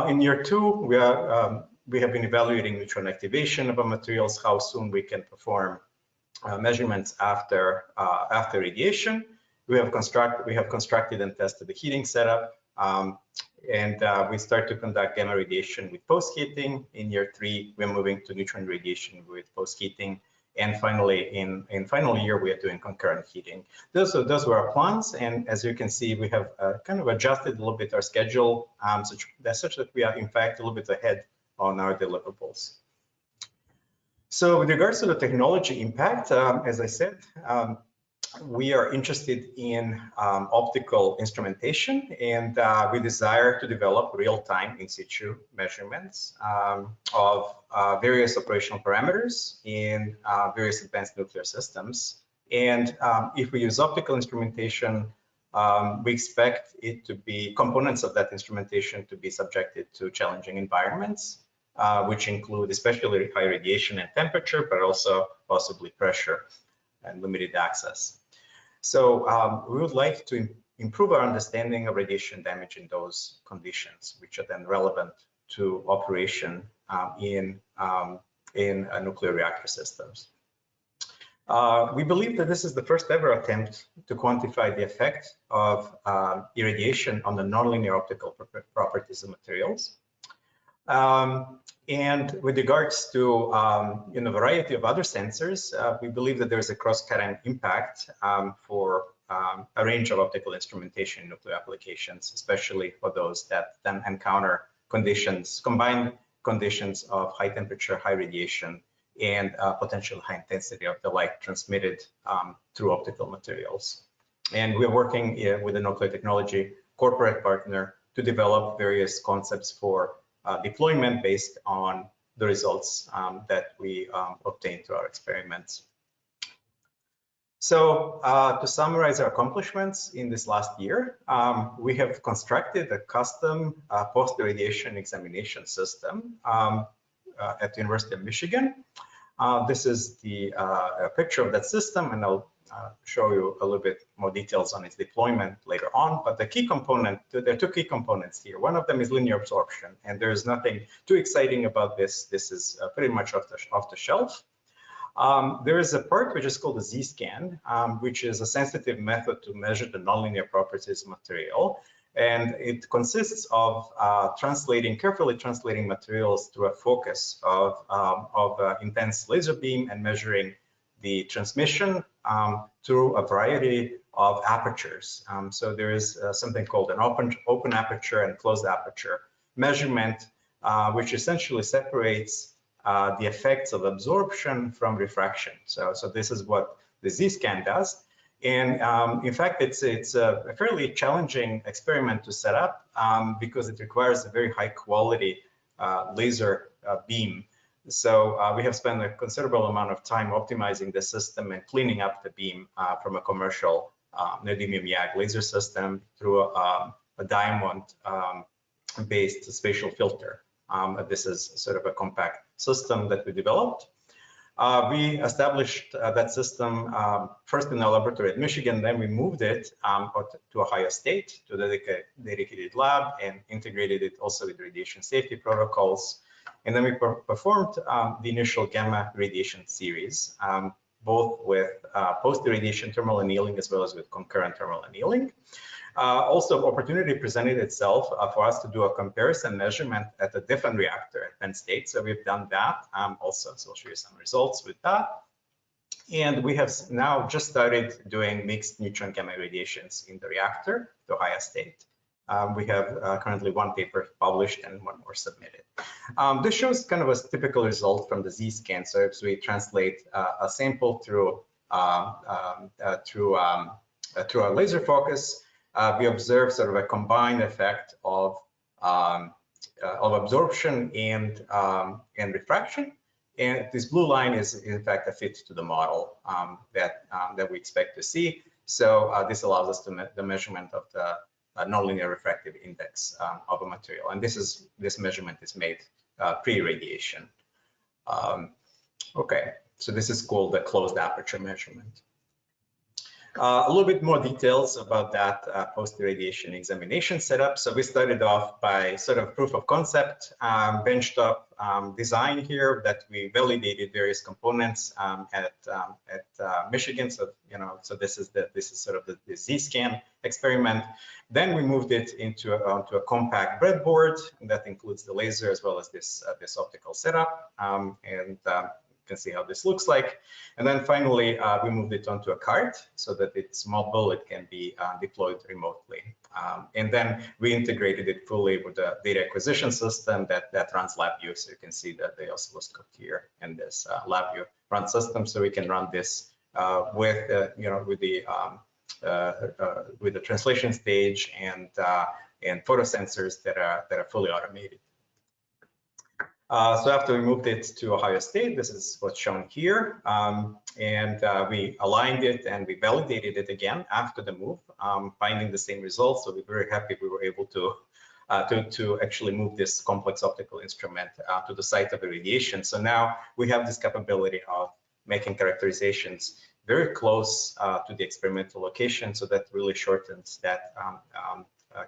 Speaker 15: In year 2, we have been evaluating neutron activation of our materials, how soon we can perform measurements after radiation. We have constructed and tested the heating setup, and we start to conduct gamma radiation with post-heating. In year 3, we're moving to neutron radiation with post-heating. And finally, in final year, we are doing concurrent heating. Those were our plans. And as you can see, we have kind of adjusted a little bit our schedule such that we are, in fact, a little bit ahead on our deliverables. So with regards to the technology impact, as I said, we are interested in optical instrumentation, and we desire to develop real-time in situ measurements of various operational parameters in various advanced nuclear systems. And if we use optical instrumentation, we expect it to be components of that instrumentation to be subjected to challenging environments, which include especially high radiation and temperature, but also possibly pressure and limited access. So we would like to improve our understanding of radiation damage in those conditions, which are then relevant to operation in nuclear reactor systems. We believe that this is the first ever attempt to quantify the effect of irradiation on the nonlinear optical properties of materials. And with regards to a variety of other sensors, we believe that there's a cross-cutting impact for a range of optical instrumentation in nuclear applications, especially for those that then encounter combined conditions of high temperature, high radiation, and potential high intensity of the light transmitted through optical materials. And we're working with a nuclear technology corporate partner to develop various concepts for deployment based on the results that we obtained through our experiments. So to summarize our accomplishments in this last year, we have constructed a custom post-irradiation examination system at the University of Michigan. This is the picture of that system, and I'll show you a little bit more details on its deployment later on. But the key component, there are two key components here. One of them is linear absorption, and there's nothing too exciting about this. This is pretty much off the shelf. There is a part which is called a Z-scan, which is a sensitive method to measure the nonlinear properties of material. And it consists of carefully translating materials through a focus of intense laser beam and measuring the transmission through a variety of apertures. So there is something called an open aperture and closed aperture measurement, which essentially separates the effects of absorption from refraction. So this is what the Z-scan does. And in fact, it's a fairly challenging experiment to set up because it requires a very high quality laser beam. So we have spent a considerable amount of time optimizing the system and cleaning up the beam from a commercial neodymium YAG laser system through a diamond-based spatial filter. This is sort of a compact system that we developed. We established that system first in our laboratory at Michigan, then we moved it to Ohio State, to a dedicated lab, and integrated it also with radiation safety protocols. And then we performed the initial gamma radiation series, both with post-irradiation thermal annealing as well as with concurrent thermal annealing. Also, opportunity presented itself for us to do a comparison measurement at a different reactor at Penn State. So we've done that also. So I'll show you some results with that. And we have now just started doing mixed neutron gamma radiations in the reactor to Ohio State. We have currently one paper published and one more submitted. This shows kind of a typical result from the Z-scan. So if we translate a sample through a laser focus, we observe sort of a combined effect of absorption and refraction. And this blue line is in fact a fit to the model that we expect to see. So this allows us to the measurement of the nonlinear refractive index of a material. And this measurement is made pre-radiation. Okay, so this is called the closed aperture measurement. A little bit more details about that post-irradiation examination setup. So we started off by sort of proof of concept, benchtop design here that we validated various components at Michigan. So so this is sort of the Z-scan experiment. Then we moved it onto a compact breadboard that includes the laser as well as this optical setup. You can see how this looks like. And then finally, we moved it onto a cart so that it's mobile, it can be deployed remotely. And then we integrated it fully with the data acquisition system that runs LabVIEW. So you can see that the oscilloscope here and this LabVIEW run system. So we can run this with the translation stage and photosensors that are fully automated. So after we moved it to Ohio State, this is what's shown here. We aligned it and we validated it again after the move, finding the same results. So we're very happy we were able to actually move this complex optical instrument to the site of irradiation. So now we have this capability of making characterizations very close to the experimental location. So that really shortens that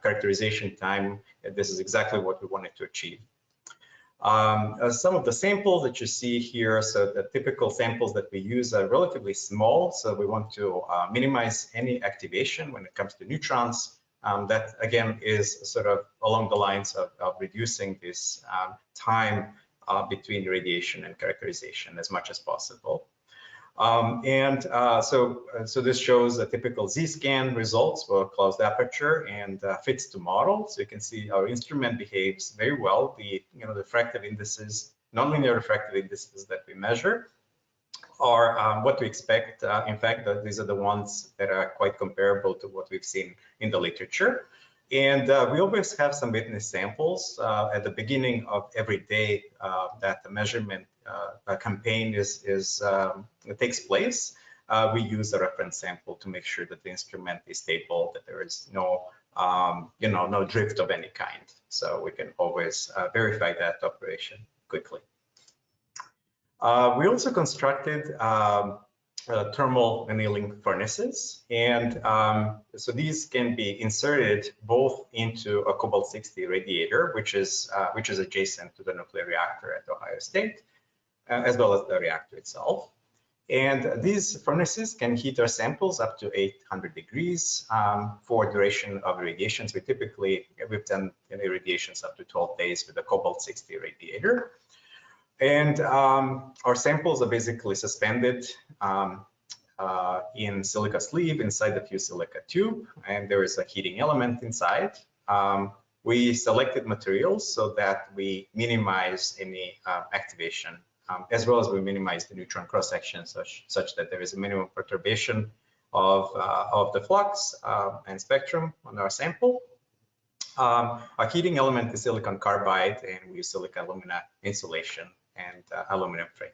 Speaker 15: characterization time. This is exactly what we wanted to achieve. Some of the samples that you see here, so the typical samples that we use are relatively small. So we want to minimize any activation when it comes to neutrons. That again is sort of along the lines of reducing this time between radiation and characterization as much as possible. So this shows a typical Z-scan results for closed aperture and fits to model. So you can see our instrument behaves very well. The refractive indices, nonlinear refractive indices that we measure are what we expect. In fact, these are the ones that are quite comparable to what we've seen in the literature. And we always have some witness samples at the beginning of every day that the measurement campaign takes place. We use a reference sample to make sure that the instrument is stable, that there is no drift of any kind. So we can always verify that operation quickly. We also constructed thermal annealing furnaces, and so these can be inserted both into a cobalt-60 radiator, which is adjacent to the nuclear reactor at Ohio State, as well as the reactor itself. And these furnaces can heat our samples up to 800 degrees for duration of irradiations. We've done irradiations up to 12 days with the cobalt-60 radiator. And our samples are basically suspended in silica sleeve inside the fused silica tube, and there is a heating element inside. We selected materials so that we minimize any activation, as well as we minimize the neutron cross-section such that there is a minimum perturbation of the flux and spectrum on our sample. Our heating element is silicon carbide, and we use silica alumina insulation and aluminum frame.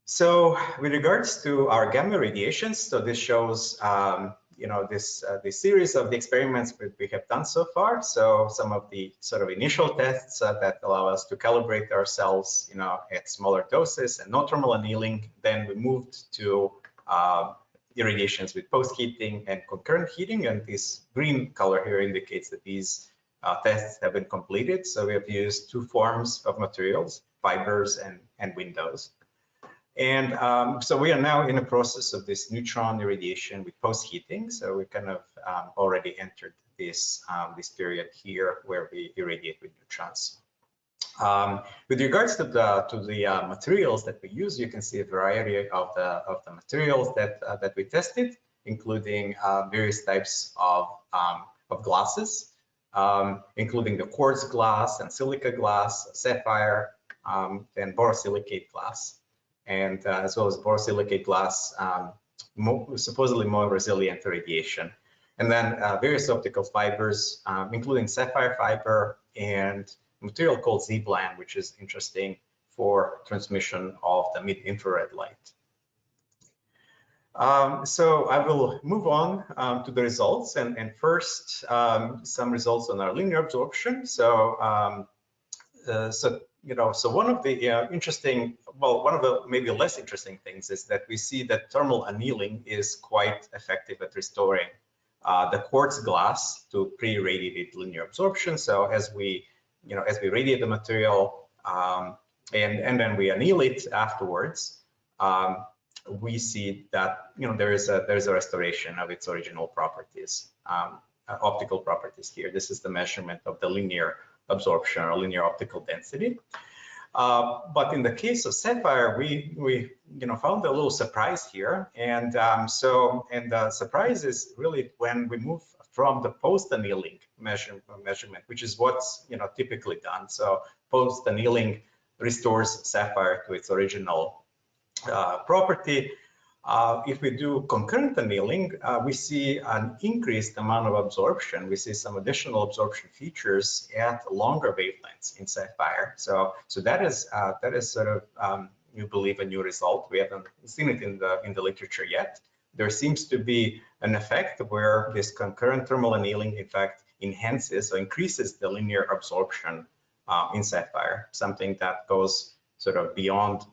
Speaker 15: So with regards to our gamma radiations, so this shows this series of the experiments we have done so far. So some of the sort of initial tests that allow us to calibrate ourselves, at smaller doses and no thermal annealing. Then we moved to irradiations with post-heating and concurrent heating, and this green color here indicates that these tests have been completed. So we have used two forms of materials, fibers and windows. And so we are now in the process of this neutron irradiation with post-heating. So we kind of already entered this period here where we irradiate with neutrons. With regards to the materials that we use, you can see a variety of the materials that we tested, including various types of glasses, including the quartz glass and silica glass, sapphire, and borosilicate glass. And as well as borosilicate glass, supposedly more resilient to radiation. And then various optical fibers, including sapphire fiber and material called Z-bland, which is interesting for transmission of the mid-infrared light. So I will move on to the results, and first some results on our linear absorption. So so one of the one of the maybe less interesting things is that we see that thermal annealing is quite effective at restoring the quartz glass to pre-radiated linear absorption. So as we radiate the material and then we anneal it afterwards, we see that there is a restoration of its original properties, optical properties here. This is the measurement of the linear absorption or linear optical density. But in the case of sapphire, we found a little surprise here, and the surprise is really when we move from the post annealing measurement, which is what's typically done. So post annealing restores sapphire to its original property. If we do concurrent annealing, we see an increased amount of absorption. We see some additional absorption features at longer wavelengths in sapphire. So that is sort of we believe a new result. We haven't seen it in the literature yet. There seems to be an effect where this concurrent thermal annealing, in fact, enhances or increases the linear absorption in sapphire, something that goes sort of beyond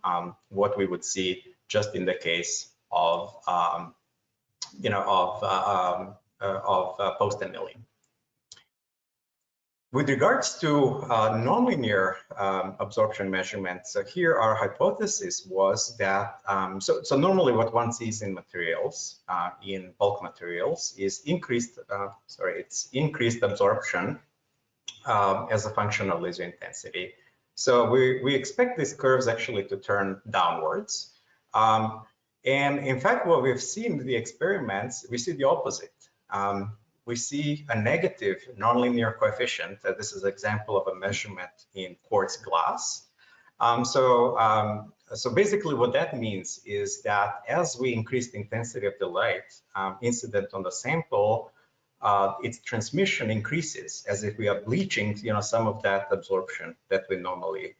Speaker 15: what we would see just in the case of post annealing. With regards to nonlinear absorption measurements, so here our hypothesis was that so normally what one sees in materials, in bulk materials, is increased absorption as a function of laser intensity. So we expect these curves actually to turn downwards. And in fact, what we've seen in the experiments, we see the opposite. We see a negative nonlinear coefficient. This is an example of a measurement in quartz glass. So basically what that means is that as we increase the intensity of the light incident on the sample, its transmission increases as if we are bleaching some of that absorption that we normally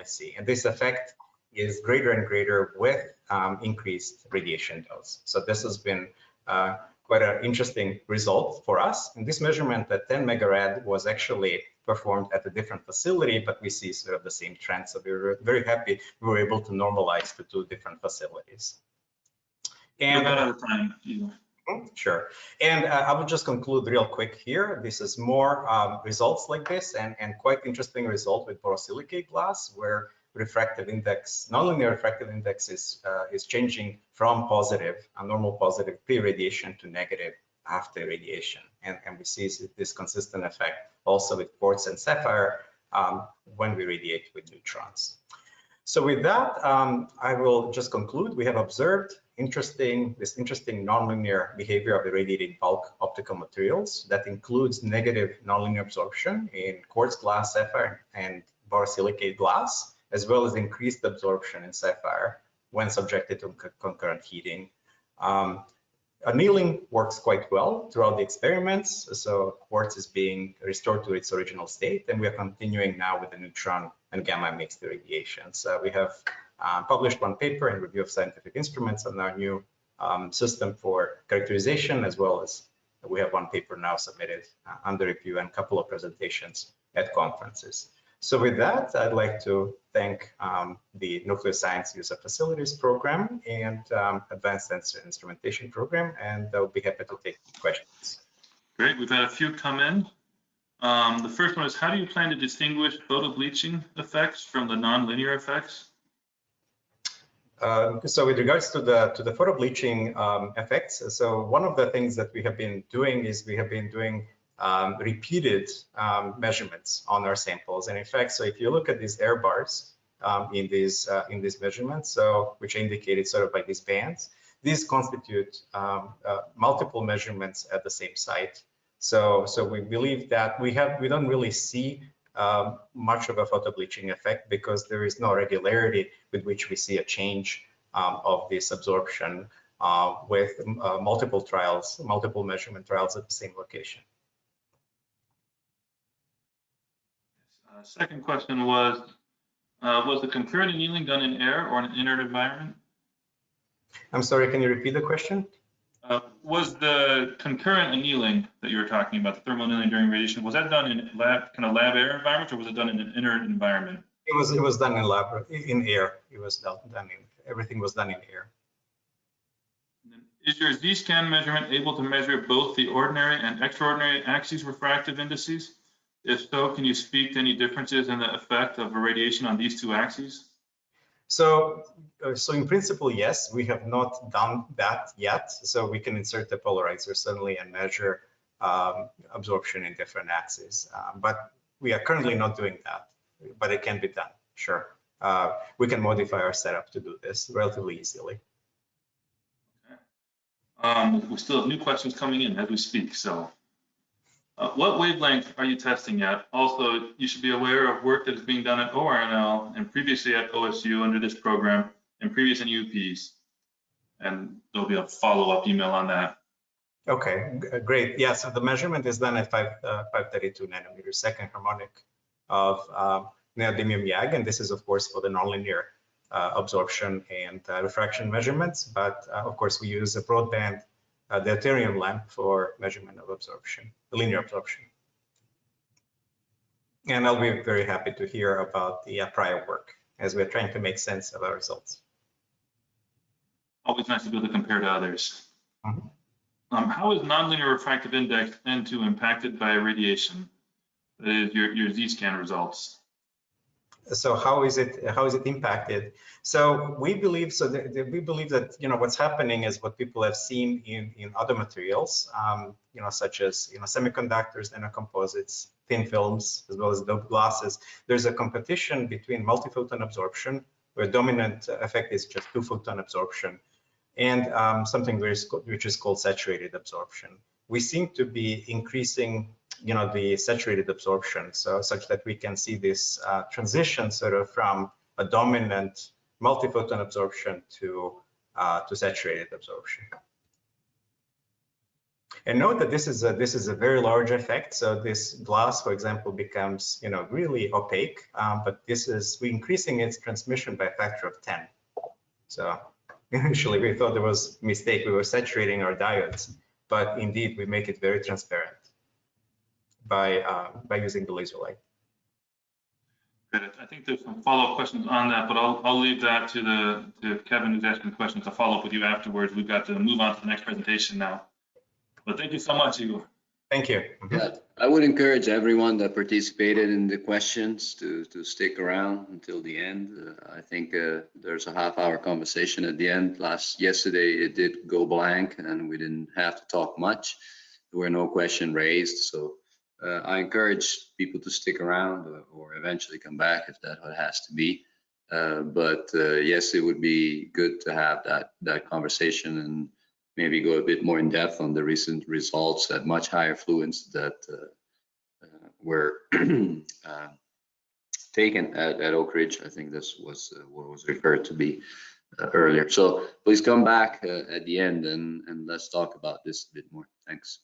Speaker 15: see. And this effect is greater and greater with increased radiation dose. So this has been quite an interesting result for us. And this measurement at 10 megarad was actually performed at a different facility, but we see sort of the same trend. So we were very happy we were able to normalize the two different facilities. And
Speaker 2: out of time.
Speaker 15: Sure. And I will just conclude real quick here. This is more results like this and quite interesting result with borosilicate glass where refractive index, nonlinear refractive index is changing from positive, a normal positive pre-radiation to negative after radiation. And we see this consistent effect also with quartz and sapphire when we radiate with neutrons. So with that, I will just conclude. We have observed this interesting nonlinear behavior of irradiated bulk optical materials that includes negative nonlinear absorption in quartz glass, sapphire, and borosilicate glass, as well as increased absorption in sapphire when subjected to concurrent heating. Annealing works quite well throughout the experiments, so quartz is being restored to its original state, and we are continuing now with the neutron and gamma mixed irradiations. We have published one paper in Review of Scientific Instruments on our new system for characterization, as well as we have one paper now submitted under review and a couple of presentations at conferences. So with that, I'd like to thank the Nuclear Science User Facilities Program and Advanced Sensor Instrumentation Program, and I'll be happy to take questions.
Speaker 2: Great, we've had a few come in. The first one is, how do you plan to distinguish photobleaching effects from the nonlinear effects?
Speaker 15: So with regards to the photobleaching effects, so one of the things that we have been doing is we have been doing repeated measurements on our samples. And in fact, so if you look at these error bars in these measurements, so which are indicated sort of by these bands, these constitute multiple measurements at the same site. So we believe that we don't really see much of a photobleaching effect because there is no regularity with which we see a change of this absorption with multiple measurement trials at the same location.
Speaker 2: Second question was the concurrent annealing done in air or in an inert environment?
Speaker 15: I'm sorry, can you repeat the question?
Speaker 2: Was the concurrent annealing that you were talking about, the thermal annealing during radiation, was that done in lab air environment, or was it done in an inert environment?
Speaker 15: It was done in air. It was done everything was done in air.
Speaker 2: Is your Z-scan measurement able to measure both the ordinary and extraordinary axes refractive indices? If so, can you speak to any differences in the effect of irradiation on these two axes?
Speaker 15: So in principle, yes, we have not done that yet. So we can insert the polarizer suddenly and measure absorption in different axes. But we are currently not doing that, but it can be done, sure. We can modify our setup to do this relatively easily.
Speaker 2: Okay. We still have new questions coming in as we speak, so. What wavelength are you testing at? Also, you should be aware of work that is being done at ORNL and previously at OSU under this program and previous NUPs. And there'll be a follow-up email on that.
Speaker 15: Okay, great. Yeah, so the measurement is done at 532 nanometers second harmonic of neodymium YAG, and this is of course for the nonlinear absorption and refraction measurements. But of course, we use a broadband deuterium lamp for measurement of absorption, linear absorption. And I'll be very happy to hear about the prior work as we're trying to make sense of our results.
Speaker 2: Always nice to be able to compare to others.
Speaker 15: Mm-hmm.
Speaker 2: How is nonlinear refractive index N2 impacted by irradiation? That is your Z-scan results.
Speaker 15: So how is it impacted? So we believe that what's happening is what people have seen in other materials, such as semiconductors, nanocomposites, thin films, as well as doped glasses. There's a competition between multi-photon absorption, where dominant effect is just 2-photon absorption, and something which is called saturated absorption. We seem to be increasing the saturated absorption, so such that we can see this transition sort of from a dominant multi-photon absorption to saturated absorption. And note that this is a very large effect. So this glass, for example, becomes really opaque, but we're increasing its transmission by a factor of 10. So initially we thought there was a mistake. We were saturating our diodes. but indeed we make it very transparent by using the laser light.
Speaker 2: Great. I think there's some follow-up questions on that, but I'll leave that to Kevin, who's asking the questions, to follow up with you afterwards. We've got to move on to the next presentation now. But thank you so much, Igor.
Speaker 15: Thank you.
Speaker 3: Yeah, I would encourage everyone that participated in the questions to stick around until the end. I think there's a half-hour conversation at the end. Yesterday it did go blank and we didn't have to talk much. There were no questions raised, so I encourage people to stick around or eventually come back if that's what it has to be. But yes, it would be good to have that conversation and maybe go a bit more in depth on the recent results at much higher fluence that were taken at Oak Ridge. I think this was what was referred to be earlier. So please come back at the end and let's talk about this a bit more. Thanks.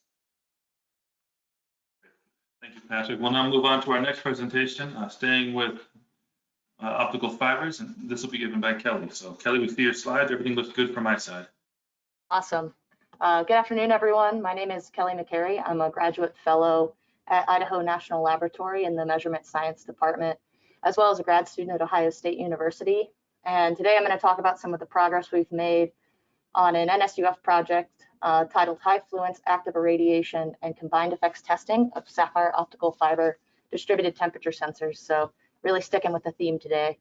Speaker 2: Thank you, Patrick. We'll now move on to our next presentation, staying with optical fibers, and this will be given by Kelly. So Kelly, we see your slides. Everything looks good from my side.
Speaker 16: Awesome. Good afternoon, everyone. My name is Kelly McMurtrey. I'm a graduate fellow at Idaho National Laboratory in the Measurement Science Department, as well as a grad student at Ohio State University. And today I'm going to talk about some of the progress we've made on an NSUF project titled High Fluence Active Irradiation and Combined Effects Testing of Sapphire Optical Fiber Distributed Temperature Sensors. So really sticking with the theme today.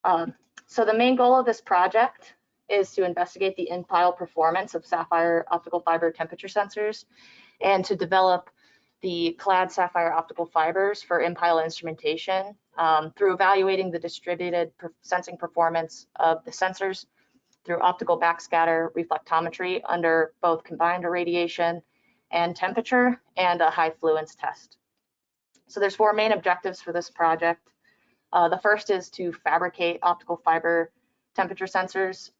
Speaker 16: So the main goal of this project is to investigate the in-pile performance of sapphire optical fiber temperature sensors and to develop the clad sapphire optical fibers for in-pile instrumentation through evaluating the distributed sensing performance of the sensors through optical backscatter reflectometry under both combined irradiation and temperature and a high fluence test. So there's 4 main objectives for this project. The first is to fabricate optical fiber temperature sensors.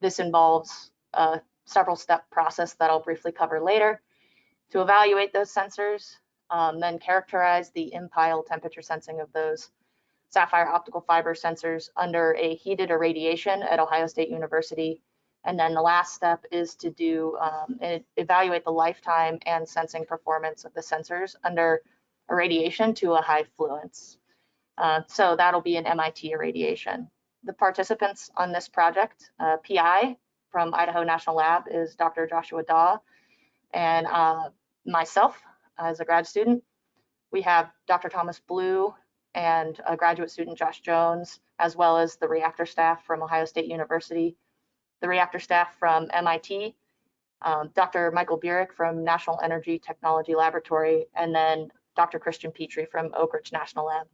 Speaker 16: This involves a several step process that I'll briefly cover later. To evaluate those sensors, then characterize the in-pile temperature sensing of those sapphire optical fiber sensors under a heated irradiation at Ohio State University. And then the last step is to do evaluate the lifetime and sensing performance of the sensors under irradiation to a high fluence. So that'll be an MIT irradiation. The participants on this project, PI from Idaho National Lab is Dr. Joshua Daw, and myself as a grad student. We have Dr. Thomas Blue and a graduate student, Josh Jones, as well as the reactor staff from Ohio State University, the reactor staff from MIT, Dr. Michael Burek from National Energy Technology Laboratory, and then Dr. Christian Petrie from Oak Ridge National Lab.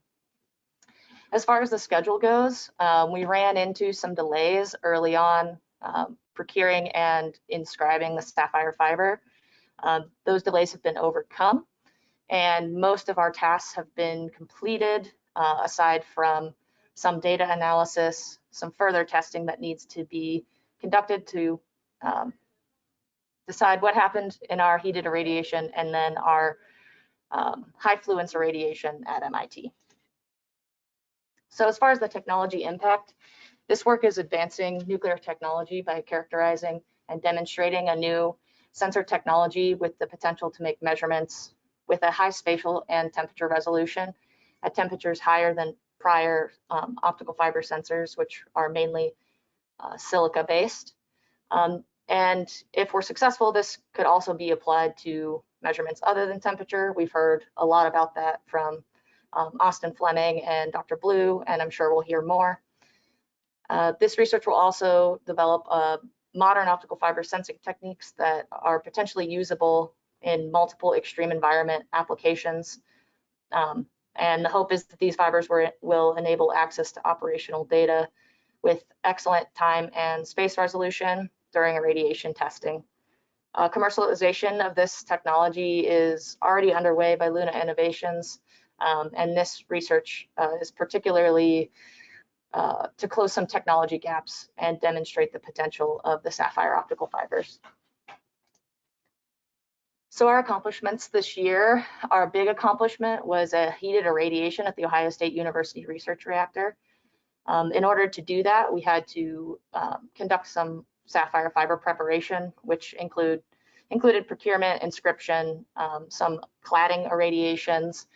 Speaker 16: As far as the schedule goes, we ran into some delays early on procuring and inscribing the sapphire fiber. Those delays have been overcome, and most of our tasks have been completed, aside from some data analysis, some further testing that needs to be conducted to decide what happened in our heated irradiation and then our high fluence irradiation at MIT. So as far as the technology impact, this work is advancing nuclear technology by characterizing and demonstrating a new sensor technology with the potential to make measurements with a high spatial and temperature resolution at temperatures higher than prior optical fiber sensors, which are mainly silica based. And if we're successful, this could also be applied to measurements other than temperature. We've heard a lot about that from Austin Fleming and Dr. Blue, and I'm sure we'll hear more. This research will also develop modern optical fiber sensing techniques that are potentially usable in multiple extreme environment applications. And the hope is that these fibers will enable access to operational data with excellent time and space resolution during irradiation testing. Commercialization of this technology is already underway by Luna Innovations, and this research is particularly to close some technology gaps and demonstrate the potential of the sapphire optical fibers. So our accomplishments this year, our big accomplishment was a heated irradiation at the Ohio State University Research Reactor. In order to do that, we had to conduct some sapphire fiber preparation, which included procurement, inscription, some cladding irradiations,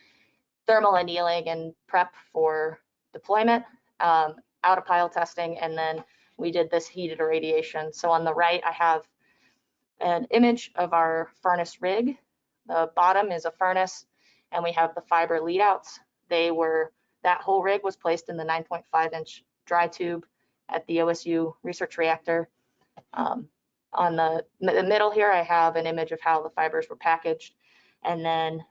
Speaker 16: thermal annealing and prep for deployment, out of pile testing, and then we did this heated irradiation. So on the right, I have an image of our furnace rig. The bottom is a furnace, and we have the fiber lead outs. That whole rig was placed in the 9.5-inch dry tube at the OSU research reactor. On the middle here, I have an image of how the fibers were packaged, and then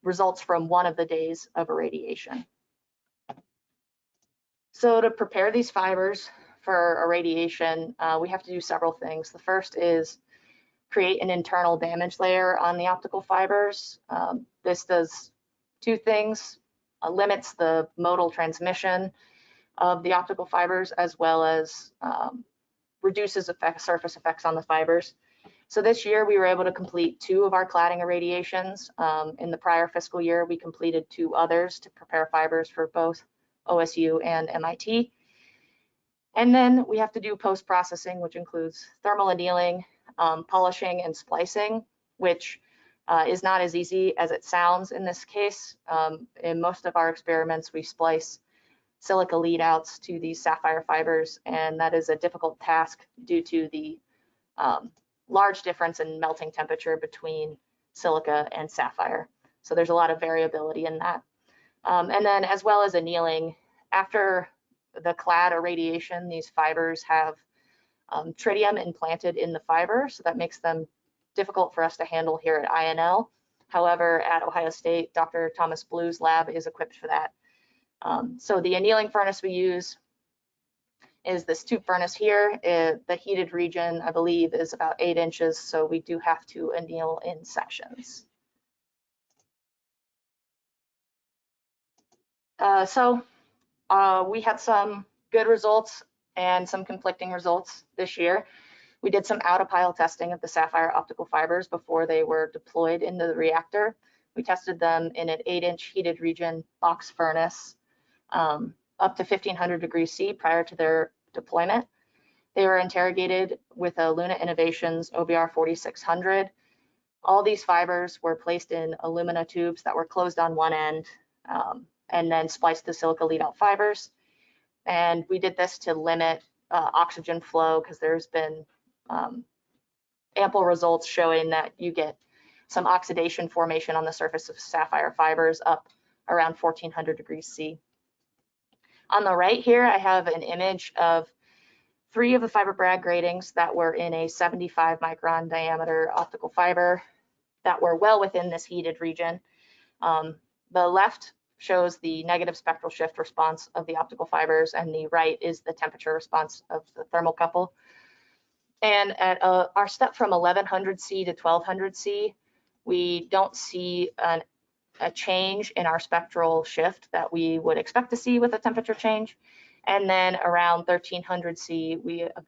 Speaker 16: results from one of the days of irradiation. So to prepare these fibers for irradiation, we have to do several things. The first is create an internal damage layer on the optical fibers. This does two things: limits the modal transmission of the optical fibers, as well as reduces surface effects on the fibers. So this year we were able to complete 2 of our cladding irradiations. In the prior fiscal year, we completed 2 others to prepare fibers for both OSU and MIT. And then we have to do post-processing, which includes thermal annealing, polishing, and splicing, which is not as easy as it sounds in this case. In most of our experiments, we splice silica lead outs to these sapphire fibers, and that is a difficult task due to the large difference in melting temperature between silica and sapphire. So there's a lot of variability in that. And then as well as annealing, after the clad irradiation, these fibers have tritium implanted in the fiber, so that makes them difficult for us to handle here at INL. However, at Ohio State, Dr. Thomas Blue's lab is equipped for that. So the annealing furnace we use is this tube furnace here. The heated region, I believe, is about 8 inches, so we do have to anneal in sections. We had some good results and some conflicting results this year. We did some out-of-pile testing of the sapphire optical fibers before they were deployed into the reactor. We tested them in an 8-inch heated region box furnace up to 1500 degrees C prior to their deployment. They were interrogated with a Luna Innovations OBR 4600. All these fibers were placed in alumina tubes that were closed on one end and then spliced the silica lead out fibers. And we did this to limit oxygen flow, because there's been ample results showing that you get some oxidation formation on the surface of sapphire fibers up around 1400 degrees C. On the right here, I have an image of 3 of the fiber Bragg gratings that were in a 75 micron diameter optical fiber that were well within this heated region. The left shows the negative spectral shift response of the optical fibers, and the right is the temperature response of the thermocouple. And at our step from 1100 C to 1200 C, we don't see a change in our spectral shift that we would expect to see with a temperature change. And then around 1300 C,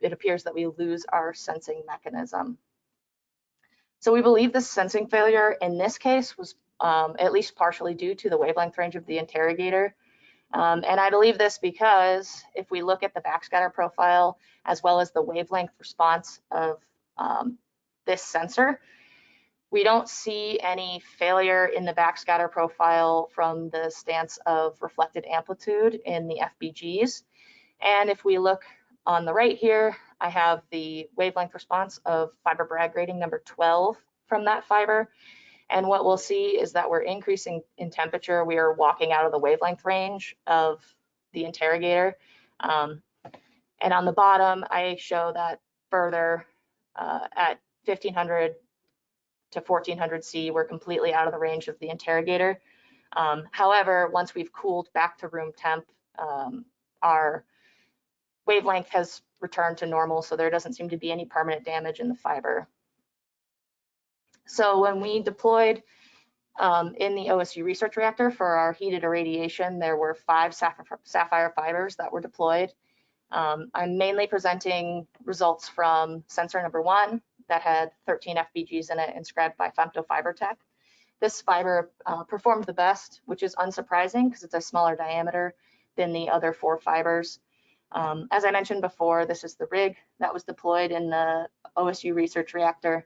Speaker 16: it appears that we lose our sensing mechanism. So we believe this sensing failure in this case was at least partially due to the wavelength range of the interrogator. And I believe this because if we look at the backscatter profile as well as the wavelength response of this sensor, we don't see any failure in the backscatter profile from the stance of reflected amplitude in the FBGs. And if we look on the right here, I have the wavelength response of fiber Bragg grating number 12 from that fiber. And what we'll see is that we're increasing in temperature. We are walking out of the wavelength range of the interrogator. And on the bottom, I show that further at 1500 to 1400 C, we're completely out of the range of the interrogator. However, once we've cooled back to room temp, our wavelength has returned to normal, so there doesn't seem to be any permanent damage in the fiber. So when we deployed in the OSU research reactor for our heated irradiation, there were 5 sapphire fibers that were deployed. I'm mainly presenting results from sensor number 1 that had 13 FBGs in it, inscribed by Femto Fiber Tech. This fiber performed the best, which is unsurprising because it's a smaller diameter than the other 4 fibers. As I mentioned before, this is the rig that was deployed in the OSU research reactor.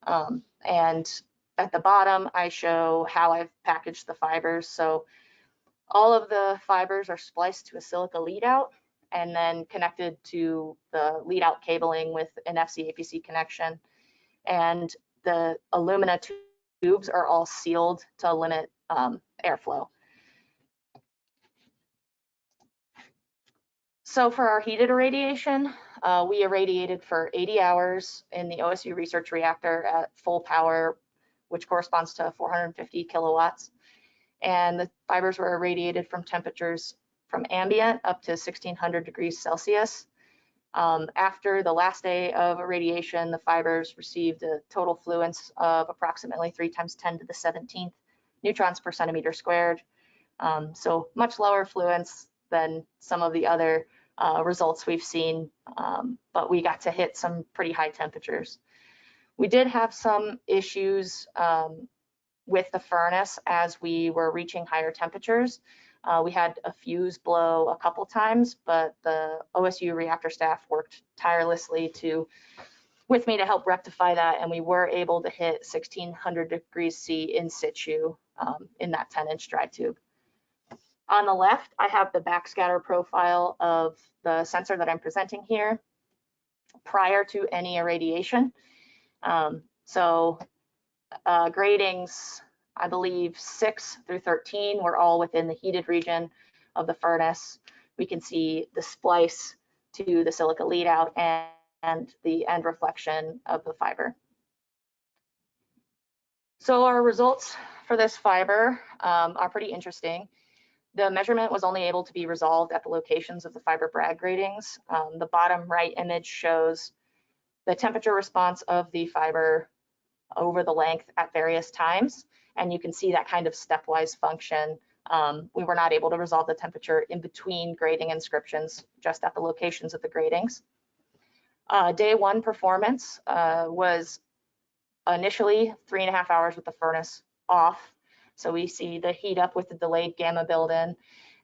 Speaker 16: And at the bottom, I show how I've packaged the fibers. So all of the fibers are spliced to a silica lead out and then connected to the lead out cabling with an FC-APC connection. And the alumina tubes are all sealed to limit airflow. So for our heated irradiation, we irradiated for 80 hours in the OSU research reactor at full power, which corresponds to 450 kilowatts. And the fibers were irradiated from temperatures from ambient up to 1600 degrees Celsius. After the last day of irradiation, the fibers received a total fluence of approximately 3 × 10 to the 17th neutrons per centimeter squared. So much lower fluence than some of the other results we've seen, but we got to hit some pretty high temperatures. We did have some issues with the furnace as we were reaching higher temperatures. We had a fuse blow a couple times, but the OSU reactor staff worked tirelessly with me to help rectify that, and we were able to hit 1600 degrees C in situ in that 10-inch dry tube. On the left, I have the backscatter profile of the sensor that I'm presenting here prior to any irradiation. Gratings, I believe 6 through 13 were all within the heated region of the furnace. We can see the splice to the silica lead out and the end reflection of the fiber. So our results for this fiber are pretty interesting. The measurement was only able to be resolved at the locations of the fiber Bragg gratings. The bottom right image shows the temperature response of the fiber over the length at various times, and you can see that kind of stepwise function. We were not able to resolve the temperature in between grating inscriptions, just at the locations of the gratings. Day 1 performance was initially 3.5 hours with the furnace off. So we see the heat up with the delayed gamma build-in,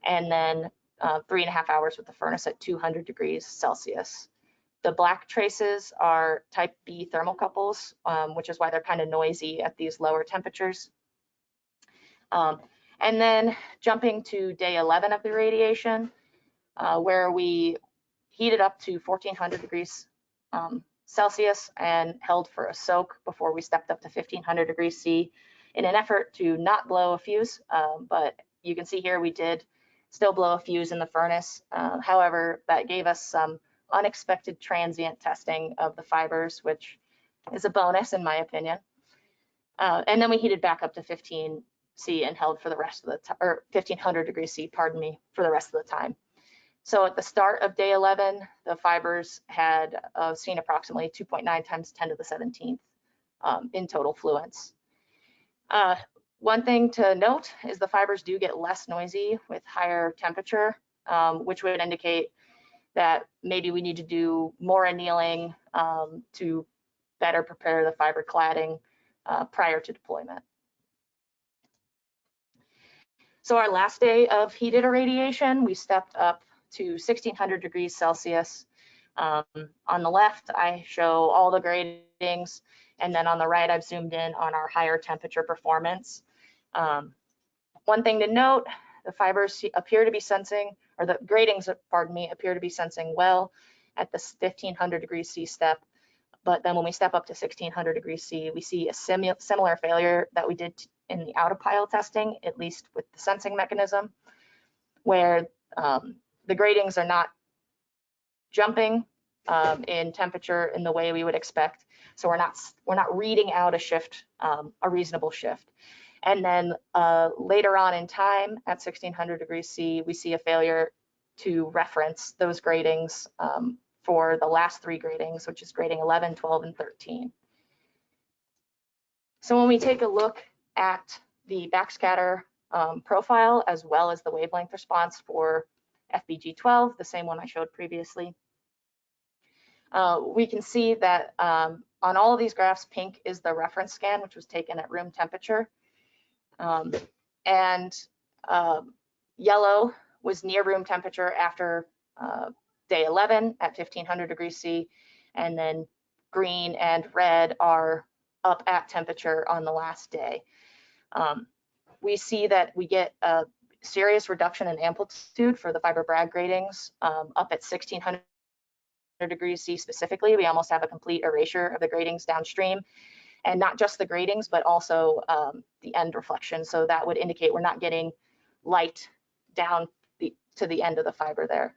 Speaker 16: and then 3.5 hours with the furnace at 200 degrees Celsius. The black traces are type B thermocouples, which is why they're kind of noisy at these lower temperatures. And then jumping to day 11 of the irradiation, where we heated up to 1400 degrees Celsius and held for a soak before we stepped up to 1500 degrees C in an effort to not blow a fuse. But you can see here we did still blow a fuse in the furnace. However, that gave us some unexpected transient testing of the fibers, which is a bonus in my opinion. And then we heated back up to 15 C and held for the rest of the time, or 1500 degrees C, pardon me, for the rest of the time. So at the start of day 11, the fibers had seen approximately 2.9 times 10 to the 17th in total fluence. One thing to note is the fibers do get less noisy with higher temperature, which would indicate that maybe we need to do more annealing to better prepare the fiber cladding prior to deployment. So our last day of heated irradiation, we stepped up to 1600 degrees Celsius. On the left, I show all the gratings, and then on the right, I've zoomed in on our higher temperature performance. One thing to note, the fibers appear to be sensing, or the gratings, pardon me, appear to be sensing well at the 1500 degrees C step. But then when we step up to 1600 degrees C, we see a similar failure that we did in the out-of-pile testing, at least with the sensing mechanism, where the gratings are not jumping in temperature in the way we would expect. So we're not reading out a shift, a reasonable shift. And then later on in time, at 1600 degrees C, we see a failure to reference those gratings for the last 3 gratings, which is grating 11, 12, and 13. So when we take a look at the backscatter profile, as well as the wavelength response for FBG12, the same one I showed previously, we can see that on all of these graphs, pink is the reference scan, which was taken at room temperature. And yellow was near room temperature after day 11 at 1500 degrees C, and then green and red are up at temperature on the last day. We see that we get a serious reduction in amplitude for the fiber Bragg gratings up at 1600 degrees C specifically. We almost have a complete erasure of the gratings downstream, and not just the gratings, but also the end reflection. So that would indicate we're not getting light down to the end of the fiber there.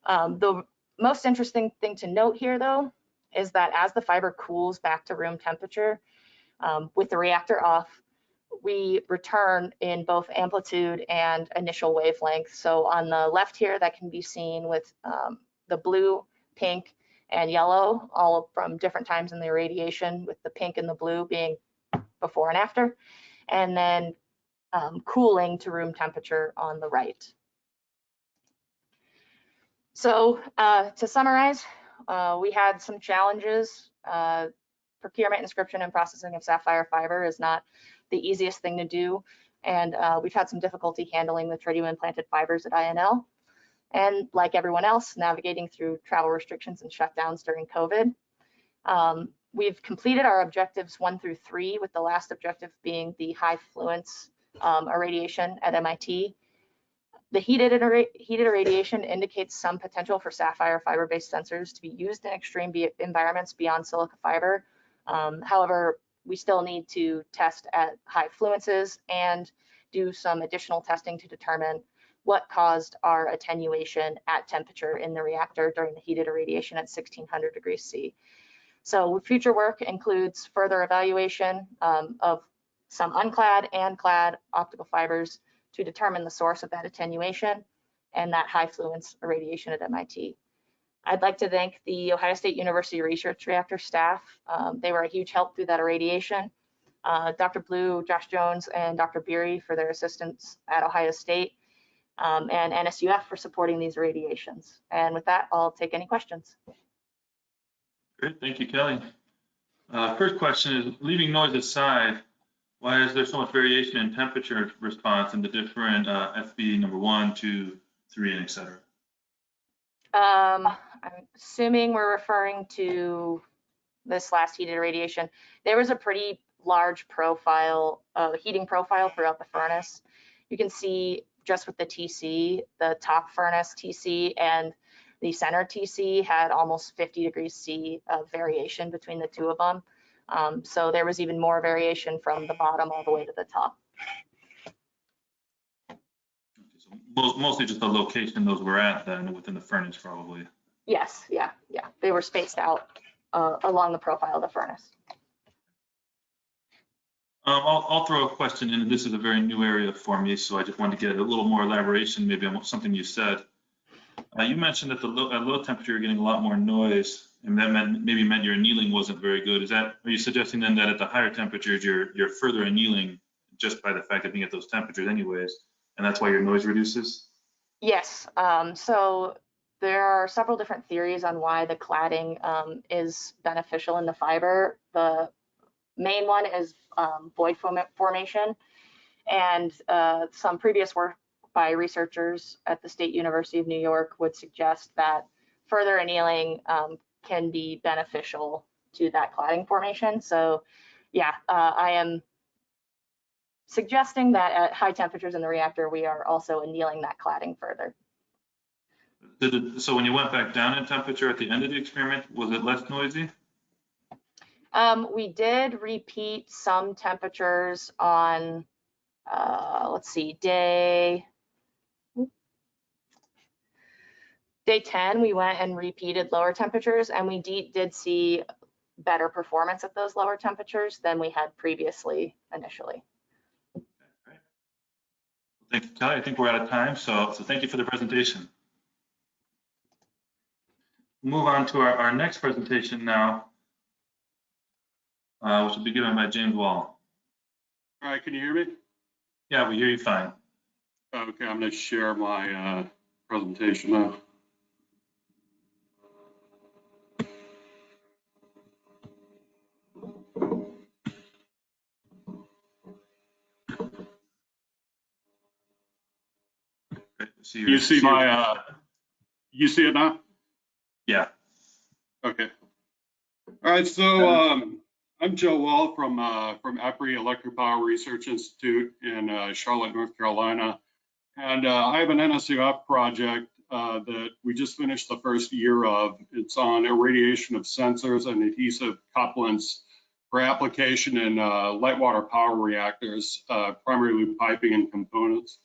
Speaker 16: The most interesting thing to note here, though, is that as the fiber cools back to room temperature, with the reactor off, we return in both amplitude and initial wavelength. So on the left here, that can be seen with the blue, pink, and yellow, all from different times in the irradiation, with the pink and the blue being before and after, and then cooling to room temperature on the right. So to summarize, we had some challenges. Procurement, inscription, and processing of sapphire fiber is not the easiest thing to do, and we've had some difficulty handling the tritium implanted fibers at INL. And like everyone else, navigating through travel restrictions and shutdowns during COVID. We've completed our objectives 1 through 3, with the last objective being the high fluence irradiation at MIT. The heated irradiation indicates some potential for sapphire fiber-based sensors to be used in extreme environments beyond silica fiber. However, we still need to test at high fluences and do some additional testing to determine what caused our attenuation at temperature in the reactor during the heated irradiation at 1600 degrees C. So future work includes further evaluation of some unclad and clad optical fibers to determine the source of that attenuation and that high fluence irradiation at MIT. I'd like to thank the Ohio State University Research Reactor staff. They were a huge help through that irradiation. Dr. Blue, Josh Jones, and Dr. Beery for their assistance at Ohio State, and NSUF for supporting these irradiations. And with that, I'll take any questions.
Speaker 2: Great, thank you, Kelly. First question is, leaving noise aside, why is there so much variation in temperature response in the different FB number 1, 2, 3, and et cetera?
Speaker 16: I'm assuming we're referring to this last heated irradiation. There was a pretty large profile, heating profile throughout the furnace. You can see just with the TC, the top furnace TC and the center TC had almost 50 degrees C of variation between the two of them. So there was even more variation from the bottom all the way to the top.
Speaker 2: Mostly just the location those were at then within the furnace, probably.
Speaker 16: Yes, yeah. They were spaced out along the profile of the furnace.
Speaker 2: I'll throw a question in, and this is a very new area for me, so I just wanted to get a little more elaboration maybe on something you said. You mentioned that at low temperature you're getting a lot more noise, and that maybe meant your annealing wasn't very good. Are you suggesting then that at the higher temperatures you're further annealing just by the fact of being at those temperatures anyways, and that's why your noise reduces?
Speaker 16: Yes, so there are several different theories on why the cladding is beneficial in the fiber. The main one is void formation, and some previous work by researchers at the State University of New York would suggest that further annealing can be beneficial to that cladding formation. So yeah, I am suggesting that at high temperatures in the reactor, we are also annealing that cladding further.
Speaker 2: So when you went back down in temperature at the end of the experiment, was it less noisy?
Speaker 16: We did repeat some temperatures on, let's see, day 10, we went and repeated lower temperatures, and we did see better performance at those lower temperatures than we had previously initially.
Speaker 2: Okay, great. Thank you, Kelly. I think we're out of time, so thank you for the presentation. Move on to our next presentation now, which will be given by James Wall.
Speaker 17: All right, can you hear me?
Speaker 2: Yeah, we hear you fine.
Speaker 17: Okay, I'm going to share my presentation now.
Speaker 2: Okay,
Speaker 17: You see my, you see it now?
Speaker 2: Yeah.
Speaker 17: Okay. All right. So I'm Joe Wall from EPRI, Electric Power Research Institute in Charlotte, North Carolina. And I have an NSUF project that we just finished the first year of. It's on irradiation of sensors and adhesive couplants for application in light water power reactors, primary loop piping and components.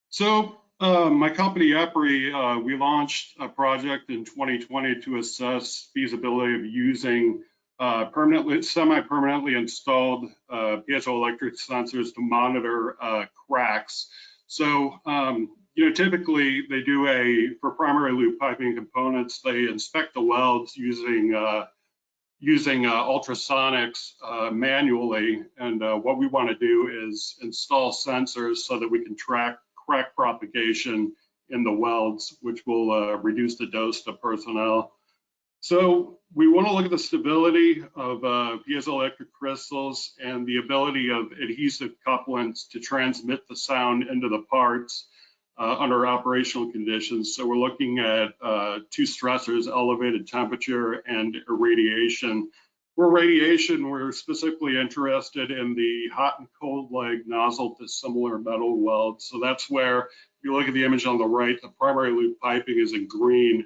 Speaker 17: So my company EPRI, we launched a project in 2020 to assess feasibility of using semi-permanently installed piezoelectric sensors to monitor cracks. So, typically they do for primary loop piping components, they inspect the welds using ultrasonics manually. And what we want to do is install sensors so that we can track crack propagation in the welds, which will reduce the dose to personnel. So we want to look at the stability of piezoelectric crystals and the ability of adhesive couplants to transmit the sound into the parts under operational conditions. So we're looking at two stressors, elevated temperature and irradiation. For radiation, we're specifically interested in the hot and cold leg nozzle dissimilar metal welds. So that's where, if you look at the image on the right, the primary loop piping is in green,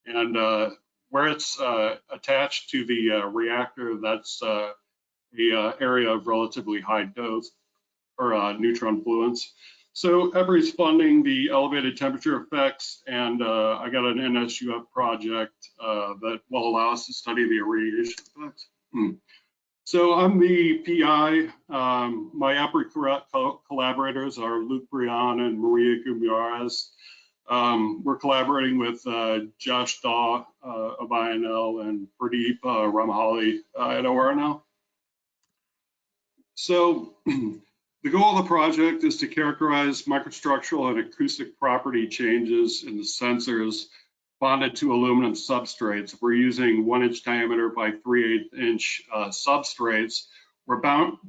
Speaker 17: and where it's attached to the reactor, that's the area of relatively high dose or neutron fluence. So EPRI's funding the elevated temperature effects, and I got an NSUF project that will allow us to study the irradiation effects. So I'm the PI. My EPRI collaborators are Luke Brian and Maria Guimaraes. We're collaborating with Josh Daw of INL and Pradeep Ramhali at ORNL. So the goal of the project is to characterize microstructural and acoustic property changes in the sensors bonded to aluminum substrates. We're using 1-inch diameter by 3/8-inch substrates. We're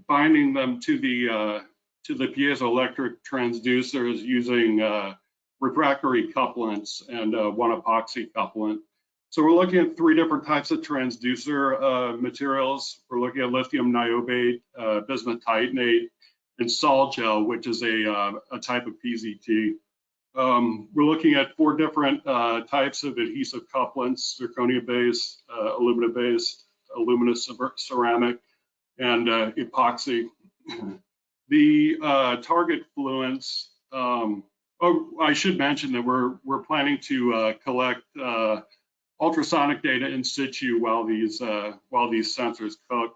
Speaker 17: binding them to the piezoelectric transducers using refractory couplants and one epoxy couplant. So we're looking at 3 different types of transducer materials. We're looking at lithium niobate, bismuth titanate, and sol gel, which is a type of PZT. We're looking at 4 different types of adhesive couplants: zirconia-based, alumina-based, alumina-ceramic, and epoxy. The target fluents. I should mention that we're planning to collect ultrasonic data in situ while these sensors cook.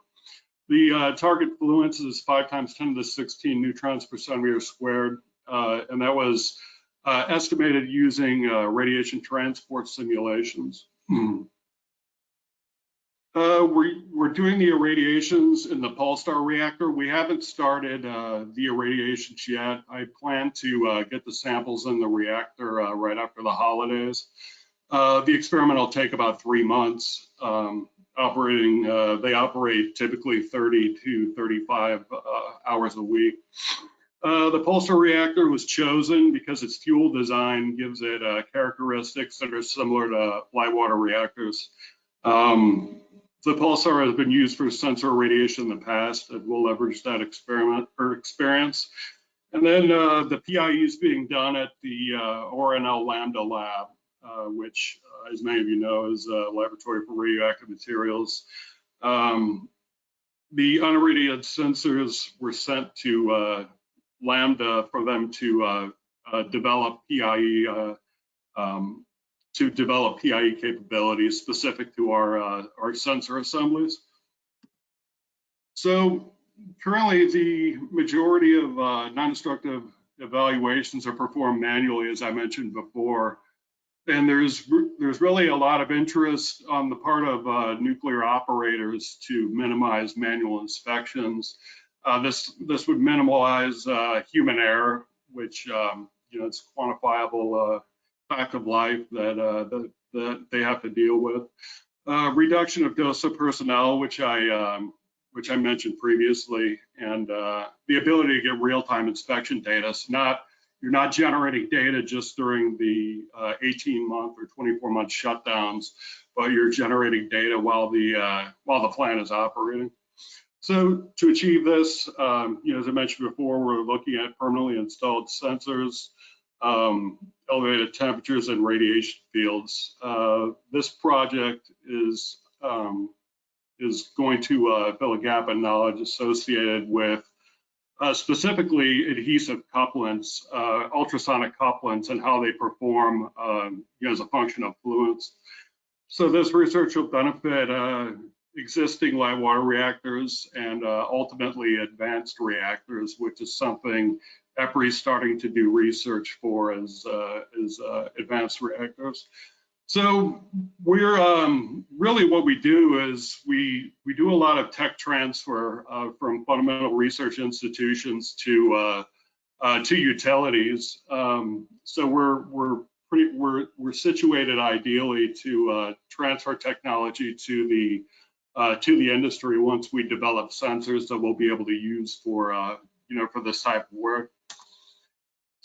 Speaker 17: The target fluence is 5 × 10⁻XVI neutrons per centimeter squared, and that was estimated using radiation transport simulations. We're doing the irradiations in the pulsar reactor. We haven't started the irradiations yet. I plan to get the samples in the reactor right after the holidays. The experiment will take about 3 months. They operate typically 30 to 35 hours a week. The pulsar reactor was chosen because its fuel design gives it characteristics that are similar to light water reactors. The pulsar has been used for sensor irradiation in the past, and we'll leverage that experience. And then the PIE is being done at the ORNL Lambda Lab, which, as many of you know, is a laboratory for radioactive materials. The unirradiated sensors were sent to Lambda for them to develop PIE capabilities specific to our sensor assemblies. So currently, the majority of non-destructive evaluations are performed manually, as I mentioned before. And there's really a lot of interest on the part of nuclear operators to minimize manual inspections. This would minimize human error, which it's quantifiable fact of life that they have to deal with. Reduction of dose of personnel, which I mentioned previously, and the ability to get real-time inspection data. So not you're not generating data just during the 18-month or 24-month shutdowns, but you're generating data while the plant is operating. So to achieve this, as I mentioned before, we're looking at permanently installed sensors, elevated temperatures, and radiation fields. This project is going to fill a gap in knowledge associated with specifically adhesive couplants, ultrasonic couplants, and how they perform as a function of fluence. So this research will benefit existing light water reactors and ultimately advanced reactors, which is something EPRI is starting to do research for as advanced reactors. So we're really what we do is we do a lot of tech transfer from fundamental research institutions to utilities. So we're situated ideally to transfer technology to the industry once we develop sensors that we'll be able to use for this type of work.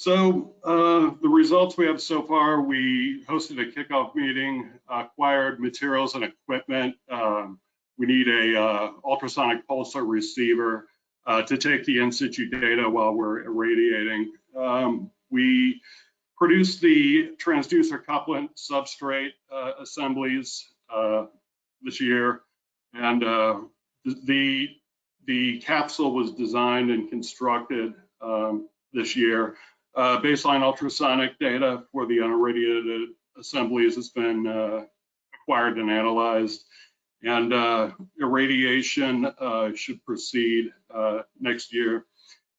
Speaker 17: So the results we have so far, we hosted a kickoff meeting, acquired materials and equipment. We need a ultrasonic pulsar receiver to take the in situ data while we're irradiating. We produced the transducer couplant substrate assemblies this year, and the capsule was designed and constructed this year. Baseline ultrasonic data for the unirradiated assemblies has been acquired and analyzed, and irradiation should proceed next year.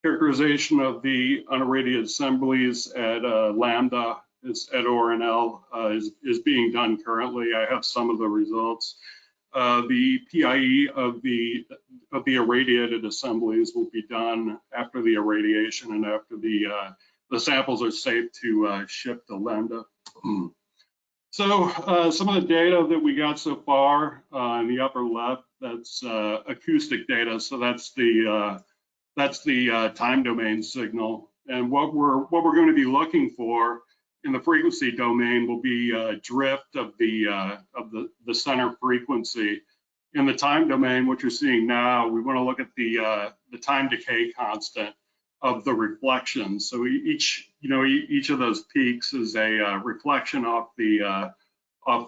Speaker 17: Characterization of the unirradiated assemblies at Lambda at ORNL is being done currently. I have some of the results. The PIE of the irradiated assemblies will be done after the irradiation and after the samples are safe to ship to Lambda. So some of the data that we got so far in the upper left, that's acoustic data. So that's the time domain signal. And what we're going to be looking for in the frequency domain will be drift of the center frequency. In the time domain, what you're seeing now, we want to look at the time decay constant of the reflection. So each of those peaks is a reflection off the end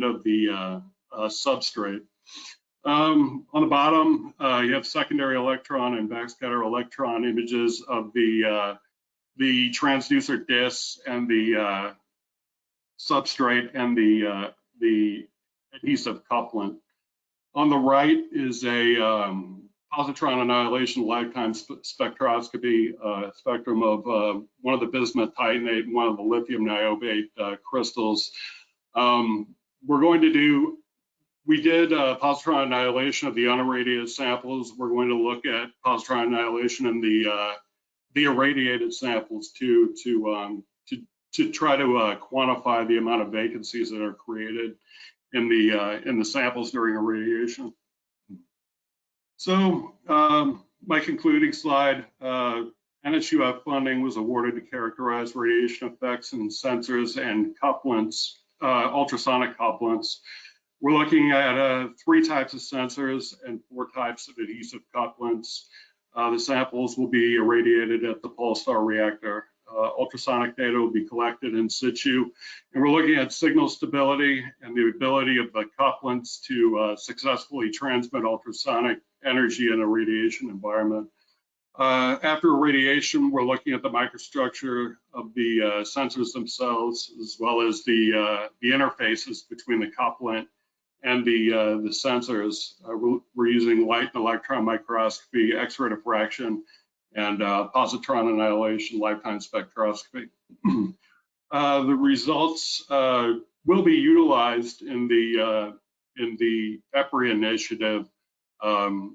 Speaker 17: of the substrate. On the bottom, you have secondary electron and backscatter electron images of the transducer discs and the substrate and the adhesive couplant. On the right is a positron annihilation lifetime spectroscopy spectrum of one of the bismuth titanate and one of the lithium niobate crystals. We did positron annihilation of the unirradiated samples. We're going to look at positron annihilation in the irradiated samples to try to quantify the amount of vacancies that are created in the samples during irradiation. So my concluding slide, NSUF funding was awarded to characterize radiation effects in sensors and couplants, ultrasonic couplants. We're looking at 3 types of sensors and 4 types of adhesive couplants. The samples will be irradiated at the pulsar reactor. Ultrasonic data will be collected in situ. And we're looking at signal stability and the ability of the couplants to successfully transmit ultrasonic energy in a radiation environment. After irradiation, we're looking at the microstructure of the sensors themselves, as well as the interfaces between the couplant and the sensors. We're using light and electron microscopy, X-ray diffraction, and positron annihilation lifetime spectroscopy. The results will be utilized in the EPRI initiative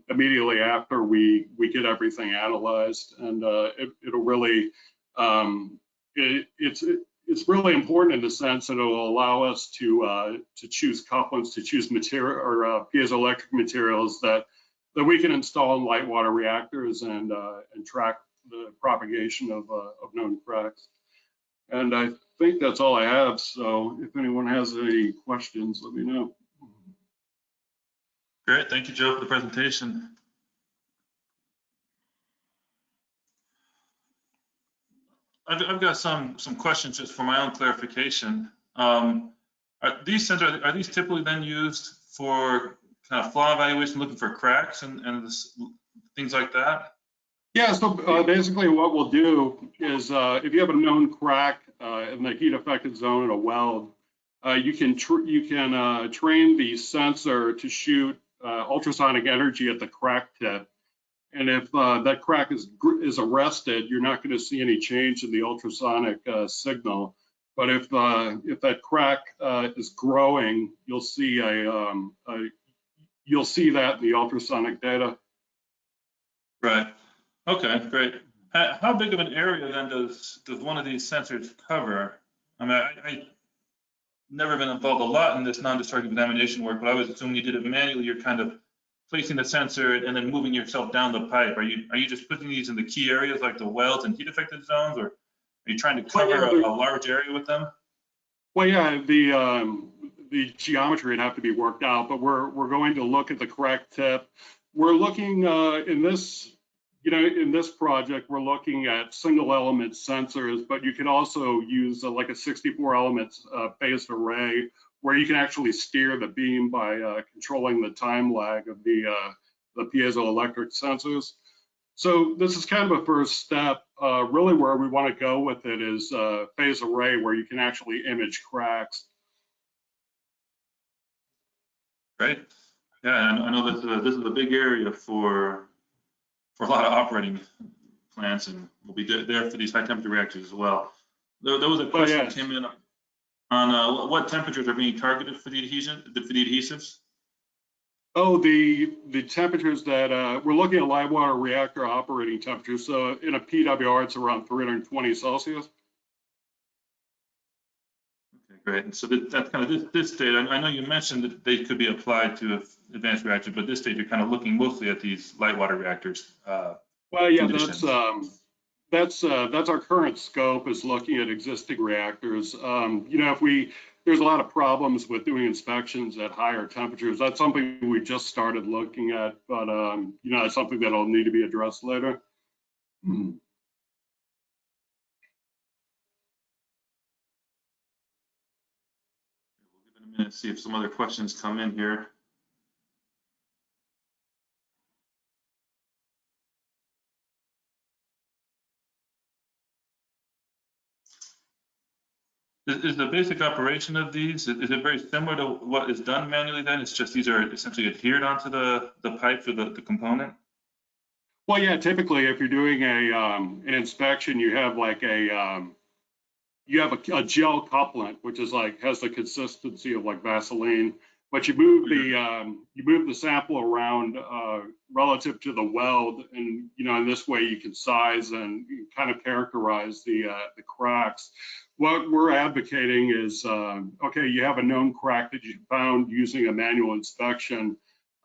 Speaker 17: immediately after we get everything analyzed, and it'll really it's really important in the sense that it will allow us to choose couplants, to choose material or piezoelectric materials that we can install in light water reactors and track the propagation of known cracks. And I think that's all I have. So if anyone has any questions, let me know.
Speaker 2: Great, thank you, Joe, for the presentation. I've got some questions just for my own clarification. Are these sensors, are these typically then used for kind of flaw evaluation, looking for cracks and things like that?
Speaker 17: Yeah, so basically what we'll do is if you have a known crack in the heat affected zone in a weld, you can train the sensor to shoot ultrasonic energy at the crack tip. And if that crack is arrested, you're not going to see any change in the ultrasonic signal. But if that crack is growing, you'll see you'll see that in the ultrasonic data.
Speaker 2: Right. Okay, great. How big of an area then does one of these sensors cover? I mean, I never been involved a lot in this non-destructive examination work, but I was assuming you did it manually. You're kind of placing the sensor and then moving yourself down the pipe. Are you just putting these in the key areas like the welds and heat affected zones, or are you trying to cover a large area with them?
Speaker 17: Well, yeah, the geometry would have to be worked out, but we're going to look at the crack tip. We're looking in this project, we're looking at single element sensors, but you can also use like a 64 elements phased array where you can actually steer the beam by controlling the time lag of the piezoelectric sensors. So this is kind of a first step. Really where we want to go with it is phase array where you can actually image cracks.
Speaker 2: Great. Yeah, I know that this is a big area for a lot of operating plants, and we'll be there for these high temperature reactors as well. There was a question that came in on what temperatures are being targeted for the adhesives.
Speaker 17: Oh, the temperatures that we're looking at live water reactor operating temperatures. So in a PWR, it's around 320 Celsius.
Speaker 2: Okay, great. And so that's kind of this stage. I know you mentioned that they could be applied to advanced reactors, but this stage you're kind of looking mostly at these light water reactors.
Speaker 17: Well, yeah, that's our current scope, is looking at existing reactors. You know, there's a lot of problems with doing inspections at higher temperatures. That's something we just started looking at, but you know, it's something that'll need to be addressed later.
Speaker 2: We'll give it a minute to see if some other questions come in here. Is the basic operation of these, is it very similar to what is done manually then? It's just these are essentially adhered onto the pipe for the component?
Speaker 17: Well, yeah, typically if you're doing an inspection, you have like a gel couplant, which is like has the consistency of like Vaseline, but you move the sample around relative to the weld, and you know, in this way you can size and kind of characterize the cracks. What we're advocating is, okay, you have a known crack that you found using a manual inspection.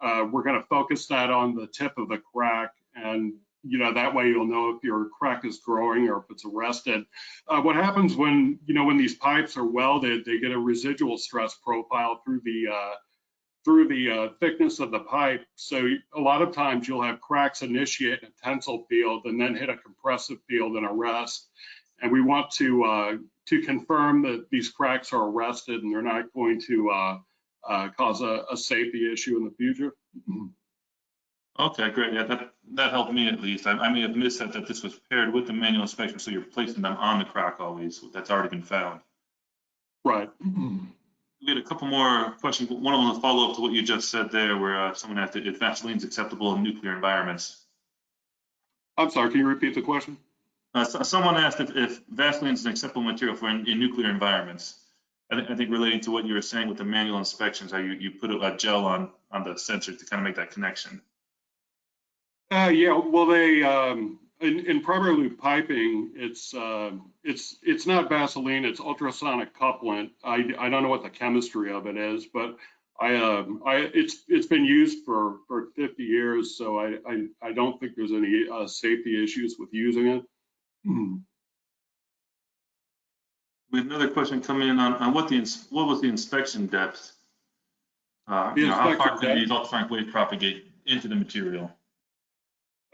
Speaker 17: We're going to focus that on the tip of the crack, and you know, that way you'll know if your crack is growing or if it's arrested. What happens when these pipes are welded, they get a residual stress profile through the thickness of the pipe. So a lot of times you'll have cracks initiate in a tensile field and then hit a compressive field and arrest. And we want to confirm that these cracks are arrested and they're not going to cause a safety issue in the future.
Speaker 2: Okay, great. Yeah, that helped me at least. I may have missed that this was paired with the manual inspection, so you're placing them on the crack always. That's already been found.
Speaker 17: Right.
Speaker 2: We had a couple more questions. One of them was a follow up to what you just said there, where someone asked if Vaseline is acceptable in nuclear environments.
Speaker 17: I'm sorry, can you repeat the question?
Speaker 2: Someone asked if Vaseline is an acceptable material for in nuclear environments. I think relating to what you were saying with the manual inspections, how you put a gel on the sensor to kind of make that connection.
Speaker 17: Yeah, well, they in primary loop piping, it's not Vaseline, it's ultrasonic couplant. I don't know what the chemistry of it is, but It's been used for 50 years, so I don't think there's any safety issues with using it.
Speaker 2: We have another question coming in on what was the inspection depth? How far can these ultrasonic waves propagate into the material?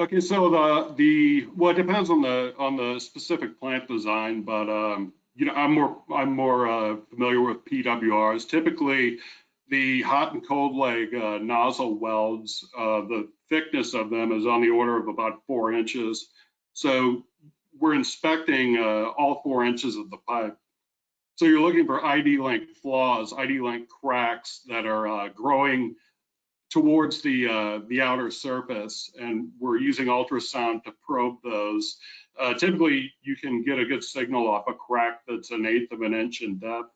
Speaker 17: Okay, so well, it depends on the specific plant design, but I'm more familiar with PWRs. Typically, the hot and cold leg nozzle welds, the thickness of them is on the order of about 4 inches. So we're inspecting all 4 inches of the pipe. So you're looking for ID length flaws, ID length cracks that are growing towards the outer surface, and we're using ultrasound to probe those. Typically, you can get a good signal off a crack that's 1/8 of an inch in depth.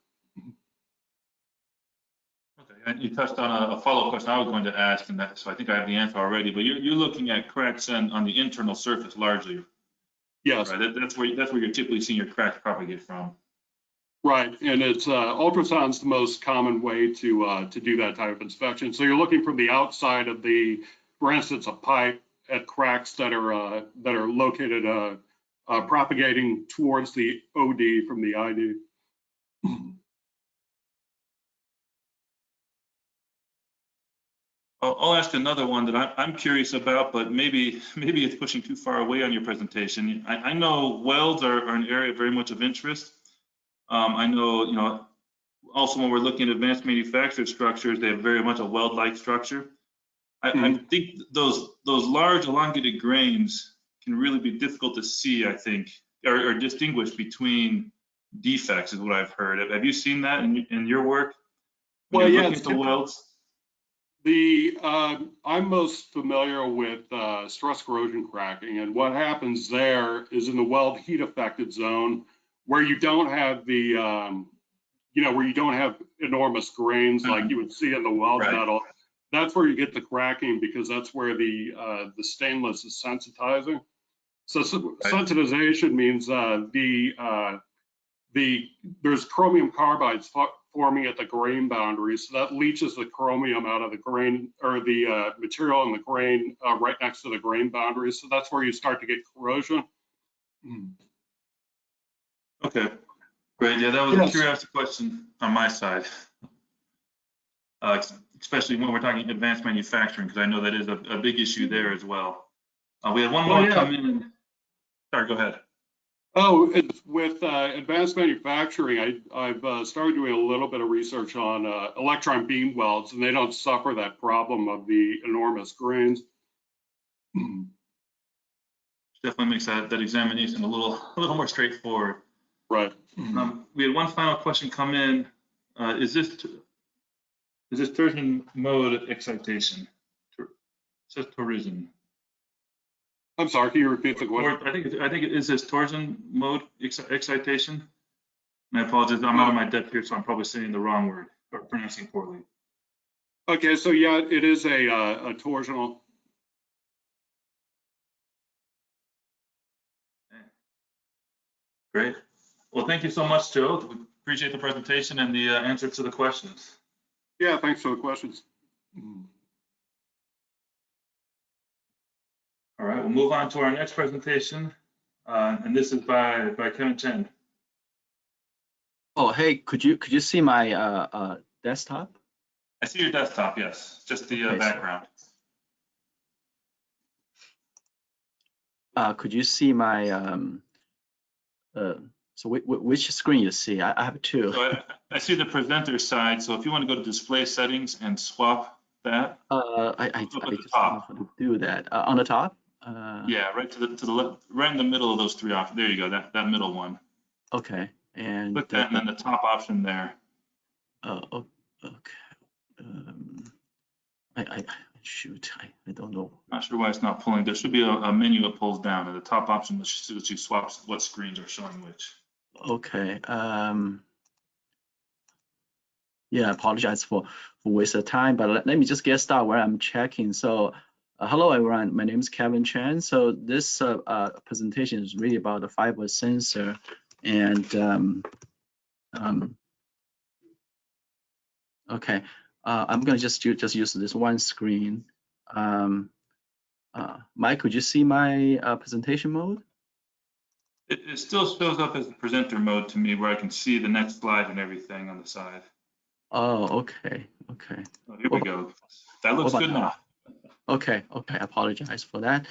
Speaker 2: Okay, and you touched on a follow-up question I was going to ask, and so I think I have the answer already. But you're looking at cracks on the internal surface largely.
Speaker 17: Yes.
Speaker 2: Right. That's where you're typically seeing your cracks propagate from.
Speaker 17: Right, and it's ultrasound's the most common way to do that type of inspection. So you're looking from the outside of for instance, a pipe at cracks that are located propagating towards the OD from the ID.
Speaker 2: I'll ask another one that I'm curious about, but maybe it's pushing too far away on your presentation. I know welds are an area very much of interest. I know, also when we're looking at advanced manufactured structures, they have very much a weld-like structure. I think those large elongated grains can really be difficult to see, I think, or distinguish between defects is what I've heard. Have you seen that in your work?
Speaker 17: Well, yeah,
Speaker 2: looking at the welds.
Speaker 17: I'm most familiar with stress corrosion cracking, and what happens there is in the weld heat affected zone where you don't have where you don't have enormous grains like you would see in the weld metal. That's where you get the cracking, because that's where the stainless is sensitizing. So sensitization means there's chromium carbides forming at the grain boundary, so that leaches the chromium out of the grain, or the material in the grain right next to the grain boundary. So that's where you start to get corrosion.
Speaker 2: Okay, great. Yeah, that was a curiosity question on my side, especially when we're talking advanced manufacturing, because I know that is a big issue there as well. We had one more come in. Sorry, go ahead.
Speaker 17: Oh, with advanced manufacturing, I've started doing a little bit of research on electron beam welds, and they don't suffer that problem of the enormous grains.
Speaker 2: Definitely makes that examination a little more straightforward.
Speaker 17: Right.
Speaker 2: We had one final question come in. Is this torsion mode excitation? It says torsion.
Speaker 17: I'm sorry, can you repeat the question?
Speaker 2: I think it is this torsion mode excitation. And I apologize, I'm out of my depth here, so I'm probably saying the wrong word or pronouncing poorly.
Speaker 17: Okay, so yeah, it is a torsional.
Speaker 2: Great. Well, thank you so much, Joe. We appreciate the presentation and the answer to the questions.
Speaker 17: Yeah, thanks for the questions.
Speaker 2: All right, we'll move on to our next presentation, and this is by Kevin Chen.
Speaker 18: Oh, hey, could you see my desktop?
Speaker 2: I see your desktop, yes, just the background.
Speaker 18: Could you see my so which screen you see? I have two.
Speaker 2: So I see the presenter side. So if you want to go to display settings and swap that.
Speaker 18: I just don't know how to do that. On the top?
Speaker 2: Yeah, right to the left, right in the middle of those three options. There you go, that middle one.
Speaker 18: Okay, and
Speaker 2: click that, and then the top option there.
Speaker 18: Oh, okay. Shoot, I don't know.
Speaker 2: Not sure why it's not pulling. There should be a menu that pulls down, and the top option lets you swap what screens are showing which.
Speaker 18: Okay. Yeah, I apologize for waste of time, but let me just get started where I'm checking. So, hello everyone, my name is Kevin Chen. So this presentation is really about the fiber sensor, and okay. I'm going to just use this one screen. Mike, could you see my presentation mode?
Speaker 2: It still shows up as the presenter mode to me, where I can see the next slide and everything on the side.
Speaker 18: Oh, okay.
Speaker 2: Oh, here we go. That looks good now.
Speaker 18: Okay, I apologize for that.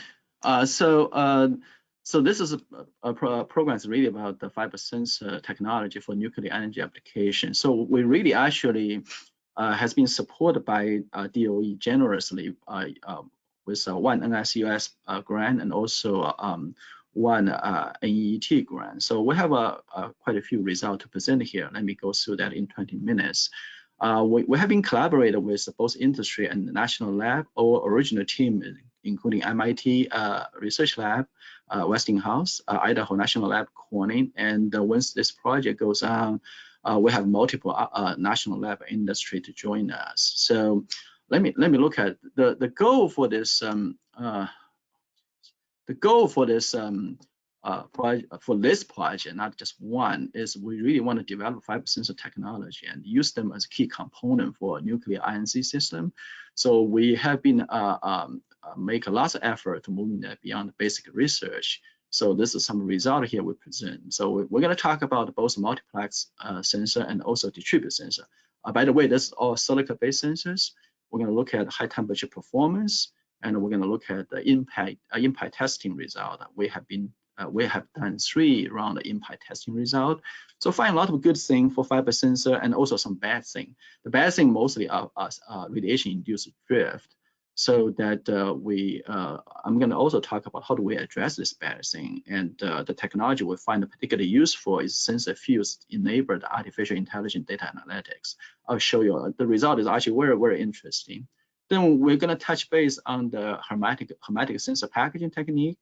Speaker 18: So this is a program that's really about the fiber sensor technology for nuclear energy application. So we really actually has been supported by DOE generously with one NSUS grant and also one NEET grant. So we have quite a few results to present here. Let me go through that in 20 minutes. We have been collaborating with both industry and the national lab or original team, including MIT Research Lab, Westinghouse, Idaho National Lab, Corning, and once this project goes on, we have multiple national lab industry to join us. So let me look at the goal for this. The goal for this project, not just one, is we really want to develop fiber sensor technology and use them as a key component for a nuclear INC system. So we have been make a lot of effort to moving that beyond basic research. So this is some result here we present. So we're going to talk about both multiplex sensor and also distributed sensor. By the way, this is all silicon-based sensors. We're going to look at high temperature performance, and we're going to look at the impact testing result. We have done 3 round of impact testing result. So find a lot of good thing for fiber sensor and also some bad thing. The bad thing mostly are radiation-induced drift. So that I'm going to also talk about how do we address this bad thing, and the technology we find particularly useful is sensor fields enabled artificial intelligence data analytics. I'll show you the result is actually very, very interesting. Then we're going to touch base on the hermetic sensor packaging technique,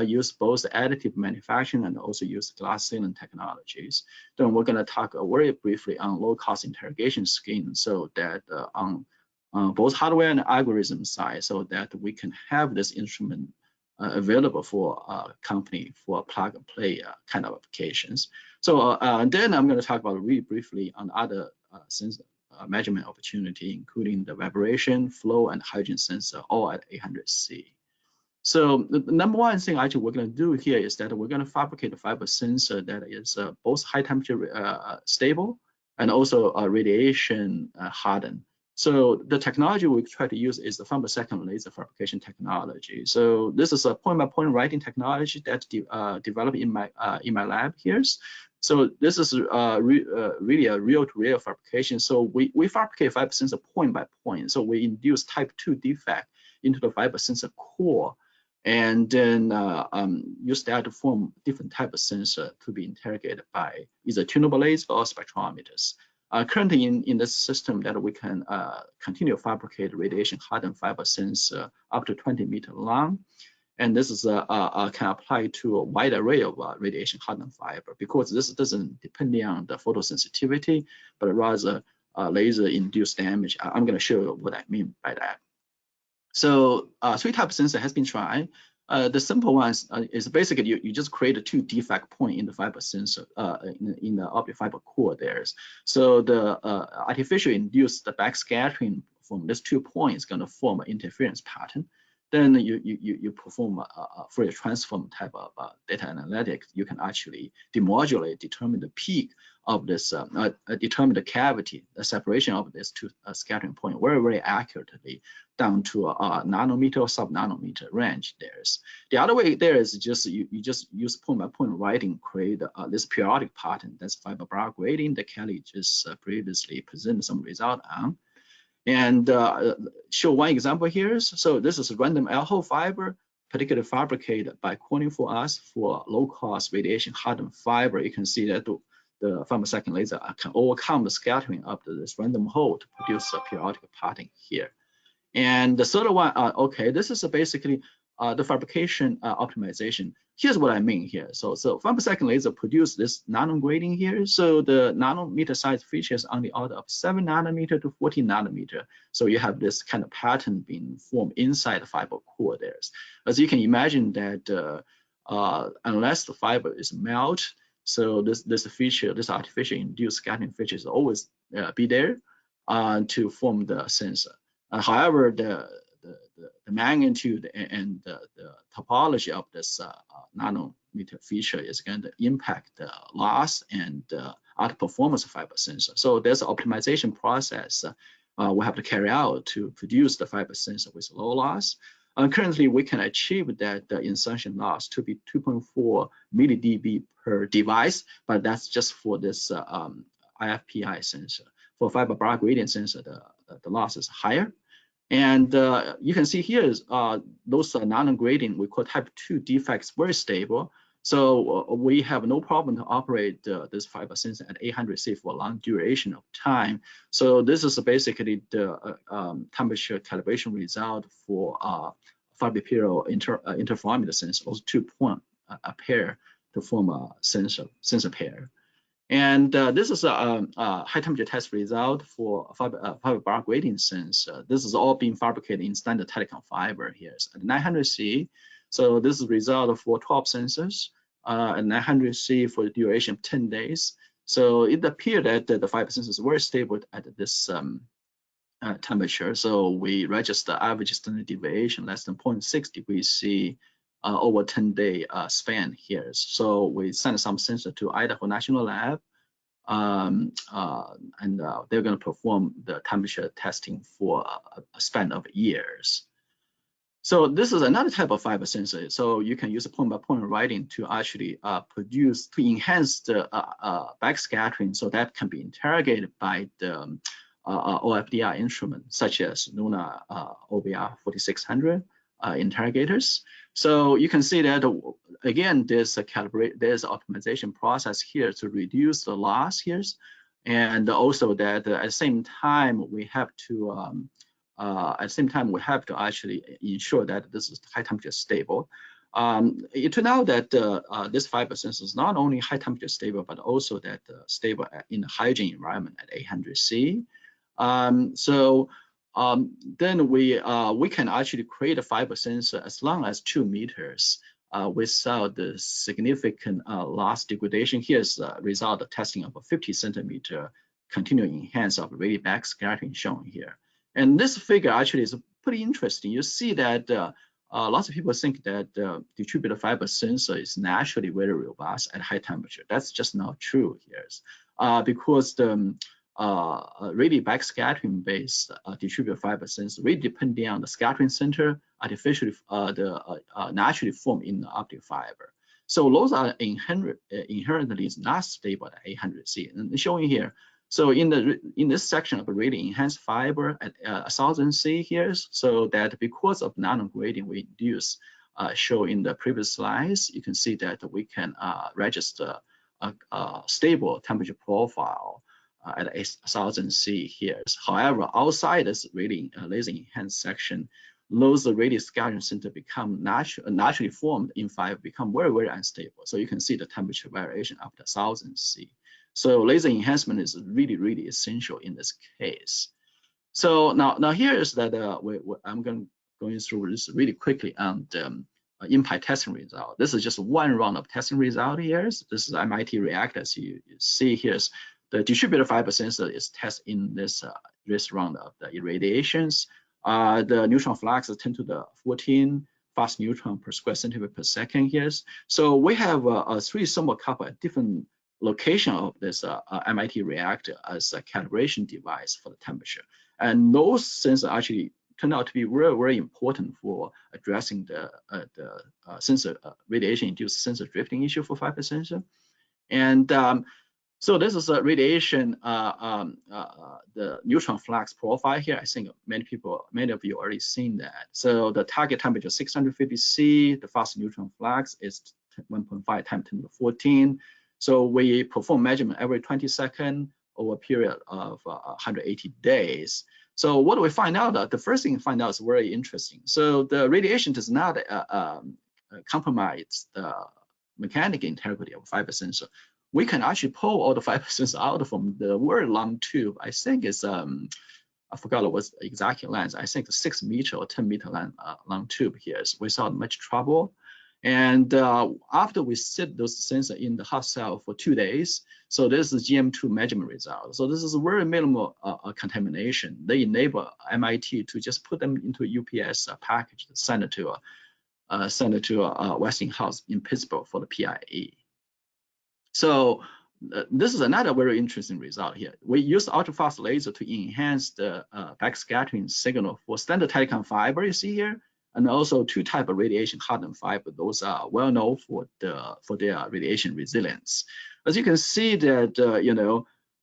Speaker 18: use both additive manufacturing and also use glass sealant technologies. Then we're going to talk very briefly on low-cost interrogation scheme, so that on both hardware and algorithm side, so that we can have this instrument available for company for plug and play kind of applications. So then I'm going to talk about really briefly on other sensor measurement opportunity, including the vibration, flow, and hydrogen sensor, all at 800C. So the number one thing actually we're going to do here is that we're going to fabricate a fiber sensor that is both high temperature stable and also radiation hardened. So the technology we try to use is the femtosecond laser fabrication technology. So this is a point-by-point writing technology that's developed in my lab here. So this is really a real-to-real fabrication. So we fabricate fiber sensor point by point. So we induce type 2 defect into the fiber sensor core, and then use that to form different type of sensor to be interrogated by either tunable laser or spectrometers. Currently in this system that we can continue to fabricate radiation hardened fiber sensor up to 20 meters long. And this is can apply to a wide array of radiation hardened fiber, because this doesn't depend on the photosensitivity, but rather laser induced damage. I'm going to show you what I mean by that. So 3 types of sensor has been tried. The simple ones is basically you just create a 2 defect point in the fiber sensor in the optic fiber core there. So the artificial induced the backscattering from these 2 points is going to form an interference pattern. Then you perform a Fourier transform type of data analytics. You can actually demodulate, determine the peak of this, determine the cavity, the separation of this 2 scattering point very, very accurately down to a nanometer or sub-nanometer range. The other way there is just you just use point-by-point writing, create this periodic pattern. That's fiber bar grading that Kelly just previously presented some result on. And show one example here. So this is random L-hole fiber, particularly fabricated by Corning for us for low-cost radiation hardened fiber. You can see that the femtosecond laser can overcome the scattering of this random hole to produce a periodic pattern here. And the third one, okay, this is basically the fabrication optimization. Here's what I mean here. So femtosecond laser produce this nano grading here. So the nanometer size features on the order of 7 nanometer to 14 nanometer. So you have this kind of pattern being formed inside the fiber core there. As you can imagine that unless the fiber is melt, so this feature, this artificial induced scattering feature is always be there. to form the sensor. However, the magnitude and the topology of this nanometer feature is going to impact the loss and outperformance of fiber sensor. So there's an optimization process we have to carry out to produce the fiber sensor with low loss. Currently, we can achieve that the insertion loss to be 2.4 milli-dB per device, but that's just for this IFPI sensor. For fiber bar gradient sensor, the loss is higher. And you can see here is those nano-gradient, we call type 2 defects, very stable. So we have no problem to operate this fiber sensor at 800C for a long duration of time. So this is basically the temperature calibration result for fiber period interferometer sensor. Those 2 points a pair to form a sensor pair. And this is a high temperature test result for fiber bar gradient sensor. This is all being fabricated in standard telecom fiber here at 900C. So this is the result for 12 sensors at 900C for the duration of 10 days. So it appeared that the fiber sensors were stable at this temperature. So we register average standard deviation less than 0.6 degrees C over 10-day span here. So we sent some sensor to Idaho National Lab, and they're going to perform the temperature testing for a span of years. So this is another type of fiber sensor. So you can use a point-by-point writing to actually to enhance the backscattering, so that can be interrogated by the OFDR instrument, such as Luna OBR 4600 interrogators. So you can see that again, there's an optimization process here to reduce the loss here, and also that at the same time we have to actually ensure that this is high temperature stable. It turned out that this fiber sensor is not only high temperature stable, but also that stable in the hydrogen environment at 800C. Then we can actually create a fiber sensor as long as 2 meters without the significant loss degradation. Here's the result of testing of a 50 centimeter continuous enhance of radial backscattering shown here. And this figure actually is pretty interesting. You see that lots of people think that distributed fiber sensor is naturally very robust at high temperature. That's just not true here, because the radial backscattering based distributed fiber sensor really depending on the scattering center artificially naturally formed in the optic fiber. So those are inherently not stable at 800C. And showing here, so in this section of the radial enhanced fiber at 1000C here, so that because of nano-gradient we induce, show in the previous slides, you can see that we can register a stable temperature profile at 1000C here. However, outside this radial laser enhanced section, those radial scattering center become naturally formed in fiber become very, very unstable. So you can see the temperature variation after 1000C. So laser enhancement is really, really essential in this case. So now here is that I'm going through this really quickly on the InPi testing result. This is just one round of testing result here. This is MIT React, as you see here. The distributed fiber sensor is tested in this round of the irradiations. The neutron flux is 10 to the 14 fast neutron per square centimeter per second here. So we have 3 thermocouple at different location of this MIT reactor as a calibration device for the temperature. And those sensors actually turned out to be very, very important for addressing the sensor radiation-induced sensor drifting issue for fiber sensor. And so this is a radiation, the neutron flux profile here. I think many of you already seen that. So the target temperature 650C, the fast neutron flux is 1.5 times 10 to the 14. So we perform measurement every 20 seconds over a period of 180 days. So what do we find out? The first thing we find out is very interesting. So the radiation does not compromise the mechanical integrity of fiber sensor. We can actually pull all the fiber sensors out from the very long tube. I think it's I forgot what's the exact length. I think 6 meter or 10 meter long tube here is without much trouble. And after we set those sensors in the hot cell for 2 days, so this is GM2 measurement result. So this is very minimal contamination. They enable MIT to just put them into a UPS package, send it to Westinghouse in Pittsburgh for the PIE. So this is another very interesting result here. We use ultra-fast laser to enhance the backscattering signal for standard telecom fiber, you see here, and also 2 type of radiation hardened fiber. Those are well known for their radiation resilience. As you can see that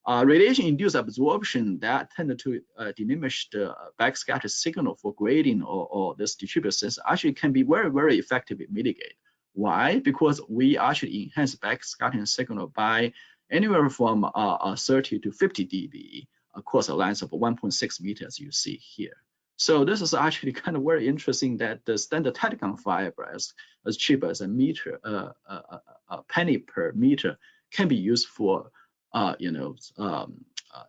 Speaker 18: radiation-induced absorption that tend to diminish the backscatter signal for grading or this distributed sensor actually can be very, very effectively mitigated. Why? Because we actually enhance backscattering signal by anywhere from 30 to 50 dB across a length of 1.6 meters, you see here. So this is actually kind of very interesting that the standard telecom fiber, as cheap as a penny per meter, can be used for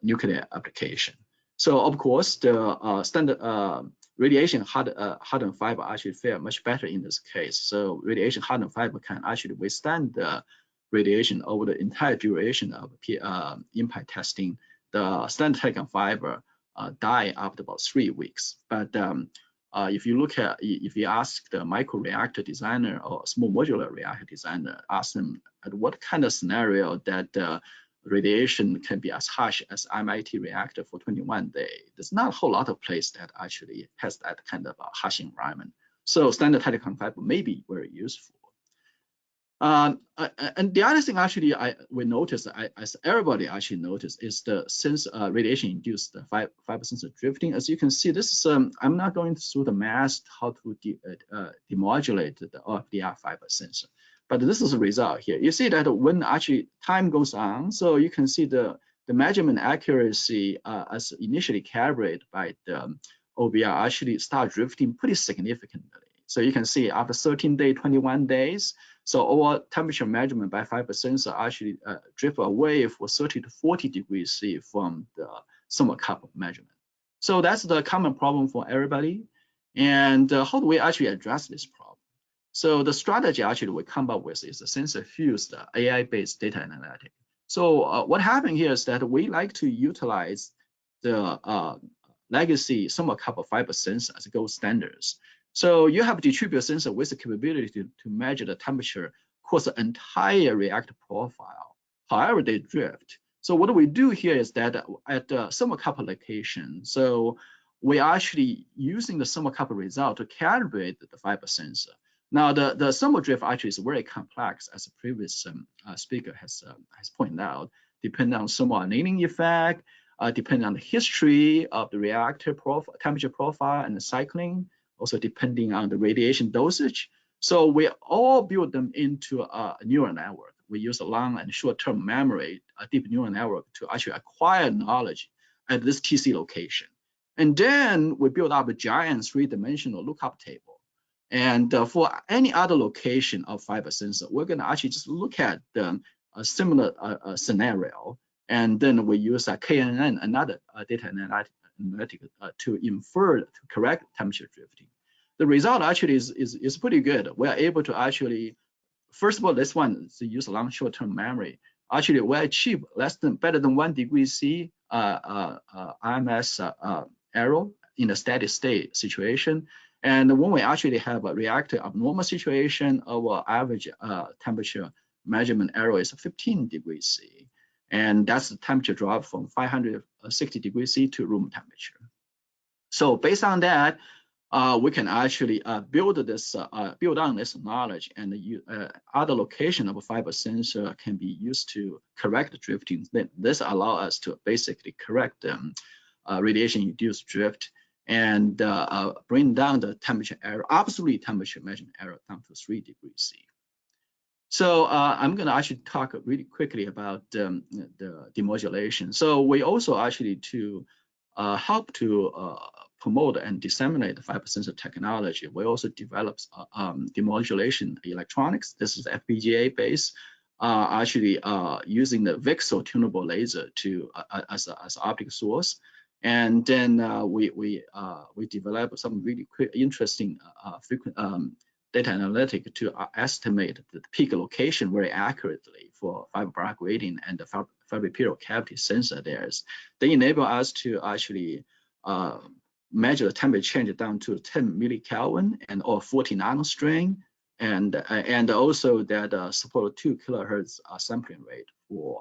Speaker 18: nuclear application. So of course, the standard radiation hardened fiber actually fare much better in this case. So radiation hardened fiber can actually withstand the radiation over the entire duration of impact testing. The standard telecom fiber die after about 3 weeks. But if you ask the microreactor designer or small modular reactor designer, ask them at what kind of scenario that radiation can be as harsh as MIT reactor for 21 days. There's not a whole lot of place that actually has that kind of harsh environment. So standard telecom fiber may be very useful. And the other thing actually we noticed, as everybody actually noticed, is the radiation-induced fiber sensor drifting. As you can see, this is I'm not going through the math how to demodulate the OFDR fiber sensor, but this is the result here. You see that when actually time goes on, so you can see the measurement accuracy as initially calibrated by the OBR actually start drifting pretty significantly. So you can see after 13 days, 21 days, so our temperature measurement by fiber sensor actually drift away for 30 to 40 degrees C from the thermocouple measurement. So that's the common problem for everybody. And how do we actually address this problem? So the strategy actually we come up with is a sensor-fused AI-based data analytic. So what happened here is that we like to utilize the legacy thermocouple fiber sensor as gold standards. So you have a distributed sensor with the capability to measure the temperature across the entire reactor profile. However, they drift. So what we do here is that at the thermocouple location, so we're actually using the thermocouple result to calibrate the fiber sensor. Now, the thermal drift actually is very complex, as the previous speaker has pointed out, depending on thermal annealing effect, depending on the history of the reactor temperature profile and the cycling, also depending on the radiation dosage. So we all build them into a neural network. We use a long and short-term memory, a deep neural network to actually acquire knowledge at this TC location. And then we build up a giant 3-dimensional lookup table. And for any other location of fiber sensor, we're going to actually just look at a similar scenario. And then we use a KNN, another data analytic, to infer, to correct temperature drifting. The result actually is pretty good. We're able to actually, first of all, this one is to use a long short-term memory. Actually, we achieve better than 1 degree C RMS error in a steady state situation. And when we actually have a reactor abnormal situation, our average temperature measurement error is 15 degrees C. And that's the temperature drop from 560 degrees C to room temperature. So based on that, we can actually build on this knowledge, and other location of a fiber sensor can be used to correct the drifting. This allows us to basically correct radiation-induced drift and bring down the temperature error, absolute temperature measurement error down to 3 degrees C. So I'm going to actually talk really quickly about the demodulation. So we also actually to help to promote and disseminate the fiber sensor technology, we also developed demodulation electronics. This is FPGA based, actually using the VCSEL tunable laser to as optic source. And then we developed some really interesting data analytic to estimate the peak location very accurately for fiber product gradient and the fiber period cavity sensor there. They enable us to actually measure the temperature change down to 10 millikelvin and or 40 nanostrain, and also that support 2 kilohertz sampling rate for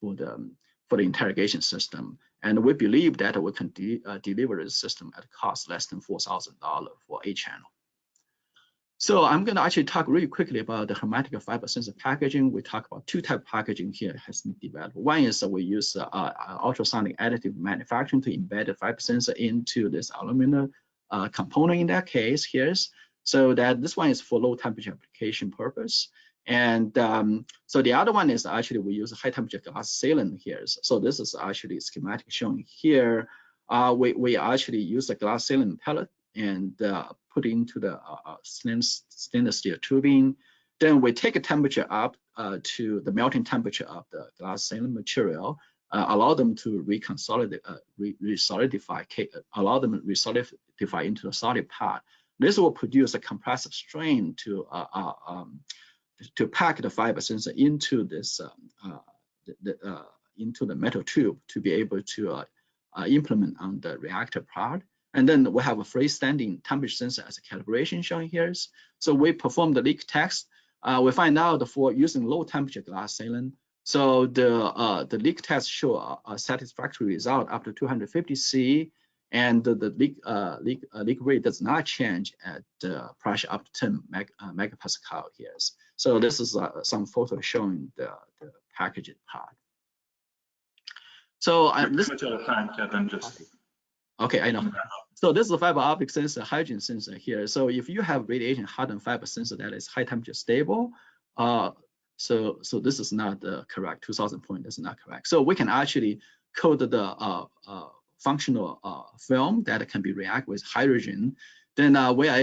Speaker 18: the interrogation system. And we believe that we can deliver the system at a cost less than $4,000 for a channel. So I'm going to actually talk really quickly about the hermetic fiber sensor packaging. We talk about 2 types of packaging here has been developed. One is we use ultrasonic additive manufacturing to embed the fiber sensor into this aluminum component in that case here. So that this one is for low temperature application purpose. And so the other one is actually we use high temperature glass sealant here. So this is actually schematic shown here. We actually use a glass sealant pellet and put into the stainless steel tubing. Then we take a temperature up to the melting temperature of the glass sealant material, allow them to resolidify into the solid part. This will produce a compressive strain to pack the fiber sensor into this into the metal tube to be able to implement on the reactor part. And then we have a freestanding temperature sensor as a calibration shown here. So we perform the leak test. We find out for using low temperature glass sealant. So the leak test show a satisfactory result up to 250 C, and the leak rate does not change at pressure up to 10 megapascal here. So this is some photo showing the packaging part. So this
Speaker 2: much out of time, Kevin.
Speaker 18: Okay, I know. So this is a fiber optic sensor, hydrogen sensor here. So if you have radiation hardened fiber sensor that is high temperature stable, so this is not correct. 2000 point is not correct. So we can actually coat the functional film that can be react with hydrogen. Then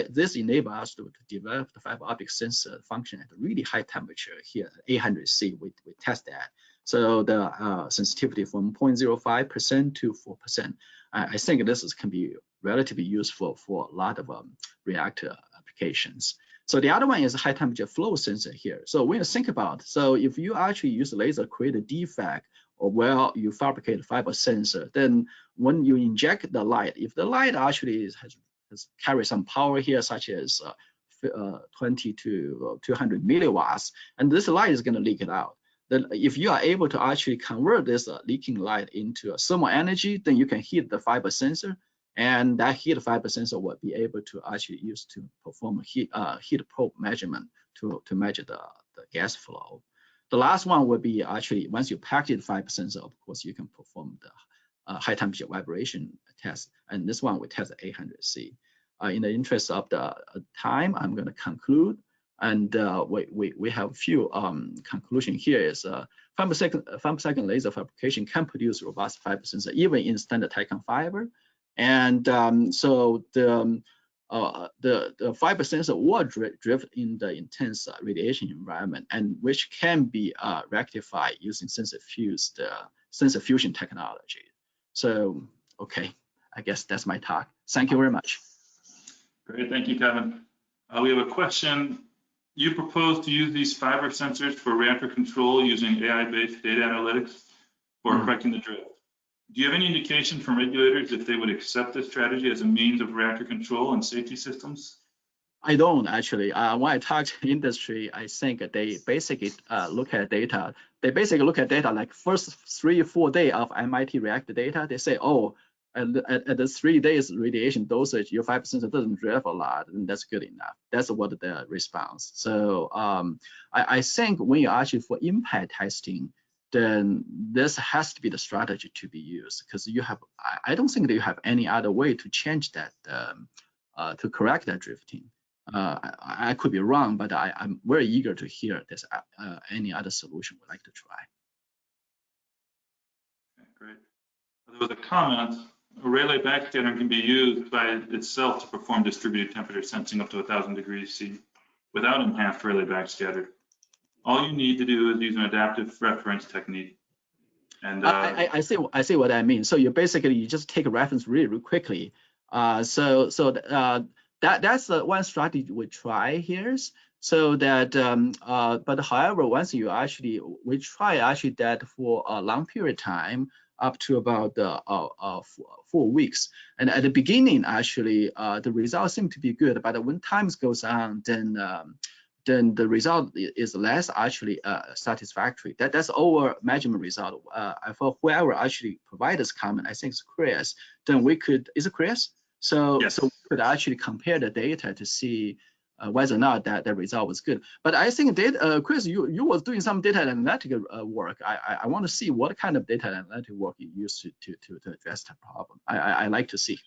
Speaker 18: this enables us to develop the fiber optic sensor function at a really high temperature here, 800 C. We test that. So the sensitivity from 0.05% to 4%. I think this can be relatively useful for a lot of reactor applications. So the other one is a high temperature flow sensor here. So when you think about, so if you actually use laser to create a defect, or where you fabricate a fiber sensor, then when you inject the light, if the light actually has carry some power here, such as 20 to 200 milliwatts, and this light is going to leak it out. Then if you are able to actually convert this leaking light into a thermal energy, then you can heat the fiber sensor, and that heat fiber sensor will be able to actually use to perform a heat probe measurement to measure the gas flow. The last one will be actually once you package the fiber sensor, of course, you can perform the high temperature vibration test, and this one we test at 800 C. In the interest of the time, I'm going to conclude. And we have a few conclusion here is femtosecond laser fabrication can produce robust fiber sensor even in standard Tecon fiber. And so the fiber sensor will drift in the intense radiation environment, and which can be rectified using sensor fusion technology. So, okay, I guess that's my talk. Thank you very much.
Speaker 2: Great, thank you, Kevin. We have a question. You propose to use these fiber sensors for reactor control using AI-based data analytics for correcting the drift. Do you have any indication from regulators if they would accept this strategy as a means of reactor control and safety systems?
Speaker 18: I don't actually. When I talk to industry, I think they basically look at data. They basically look at data like first 3 or 4 days of MIT reactor data. They say, oh, at the 3 days radiation dosage, your fiber sensor doesn't drift a lot, and that's good enough. That's what the response. So I think when you actually for impact testing, then this has to be the strategy to be used, because you have, I don't think that you have any other way to change that, to correct that drifting. I could be wrong, but I'm very eager to hear this, any other solution we'd like to try.
Speaker 2: Okay, great. There was a comment, a Rayleigh backscatter can be used by itself to perform distributed temperature sensing up to 1000 degrees C without enhanced Rayleigh backscatter. All you need to do is use an adaptive reference technique. And
Speaker 18: I see what I mean. So you basically just take a reference really quickly. that's one strategy we try here. So that, but however, once you actually, we try actually that for a long period of time, up to about 4 weeks. And at the beginning, actually, the results seem to be good, but when time goes on, then the result is less actually satisfactory. That's our measurement result. For whoever actually provide us comment, I think it's Chris. Then we could, is it Chris? So
Speaker 2: Yes.
Speaker 18: so we could actually compare the data to see whether or not that the result was good. But I think data, Chris, you was doing some data analytical work. I want to see what kind of data analytical work you used to address that problem. I like to see.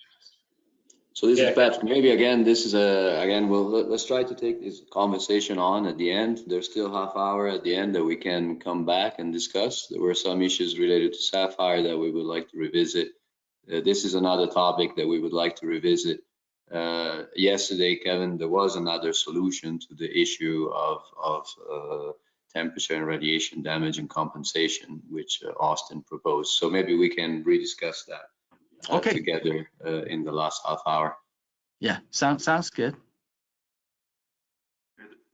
Speaker 3: So this is Pat. Maybe again, this is again, let's try to take this conversation on at the end. There's still half hour at the end that we can come back and discuss. There were some issues related to Sapphire that we would like to revisit. This is another topic that we would like to revisit. Yesterday, Kevin, there was another solution to the issue of temperature and radiation damage and compensation, which Austin proposed. So maybe we can rediscuss that. Together in the last half hour.
Speaker 18: Yeah, sounds good.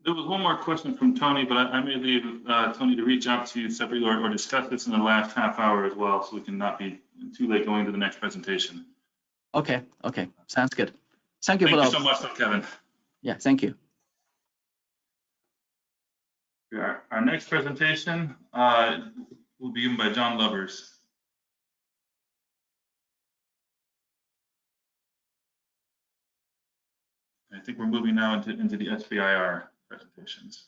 Speaker 2: There was one more question from Tony, but I may leave Tony to reach out to you separately or discuss this in the last half hour as well, so we can not be too late going to the next presentation.
Speaker 18: Okay, sounds good. Thank you
Speaker 2: so much, Kevin.
Speaker 18: Yeah, thank you.
Speaker 2: Our next presentation will be given by John Lovers. I think we're moving now into the SBIR presentations.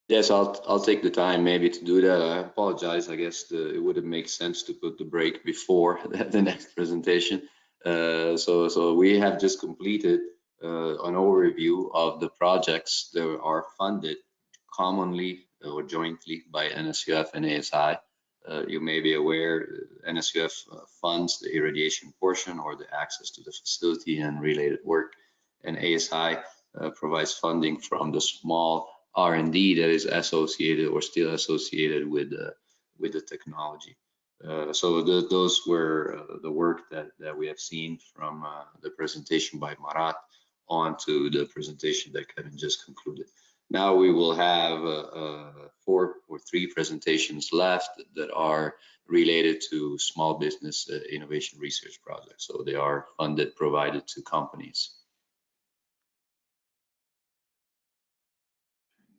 Speaker 3: Yes, I'll take the time maybe to do that. I apologize. I guess it would have made sense to put the break before the next presentation. So we have just completed an overview of the projects that are funded commonly or jointly by NSUF and ASI. You may be aware NSUF funds the irradiation portion or the access to the facility and related work, and ASI provides funding from the small R&D that is associated or still associated with the technology. So those were the work that we have seen from the presentation by Marat on to the presentation that Kevin just concluded. Now we will have 4 or 3 presentations left that are related to small business innovation research projects. So they are funded, provided to companies.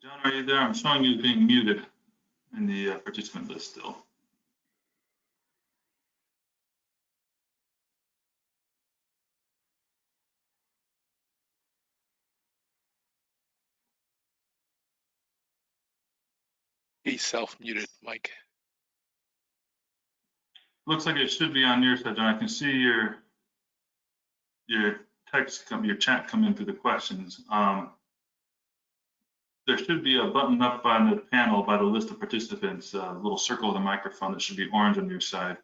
Speaker 2: John, are you there? I'm showing you being muted in the participant list still.
Speaker 6: He's self-muted, Mike.
Speaker 2: Looks like it should be on your side, John. I can see your text your chat come in through the questions. There should be a button up on the panel by the list of participants, a little circle of the microphone that should be orange on your side.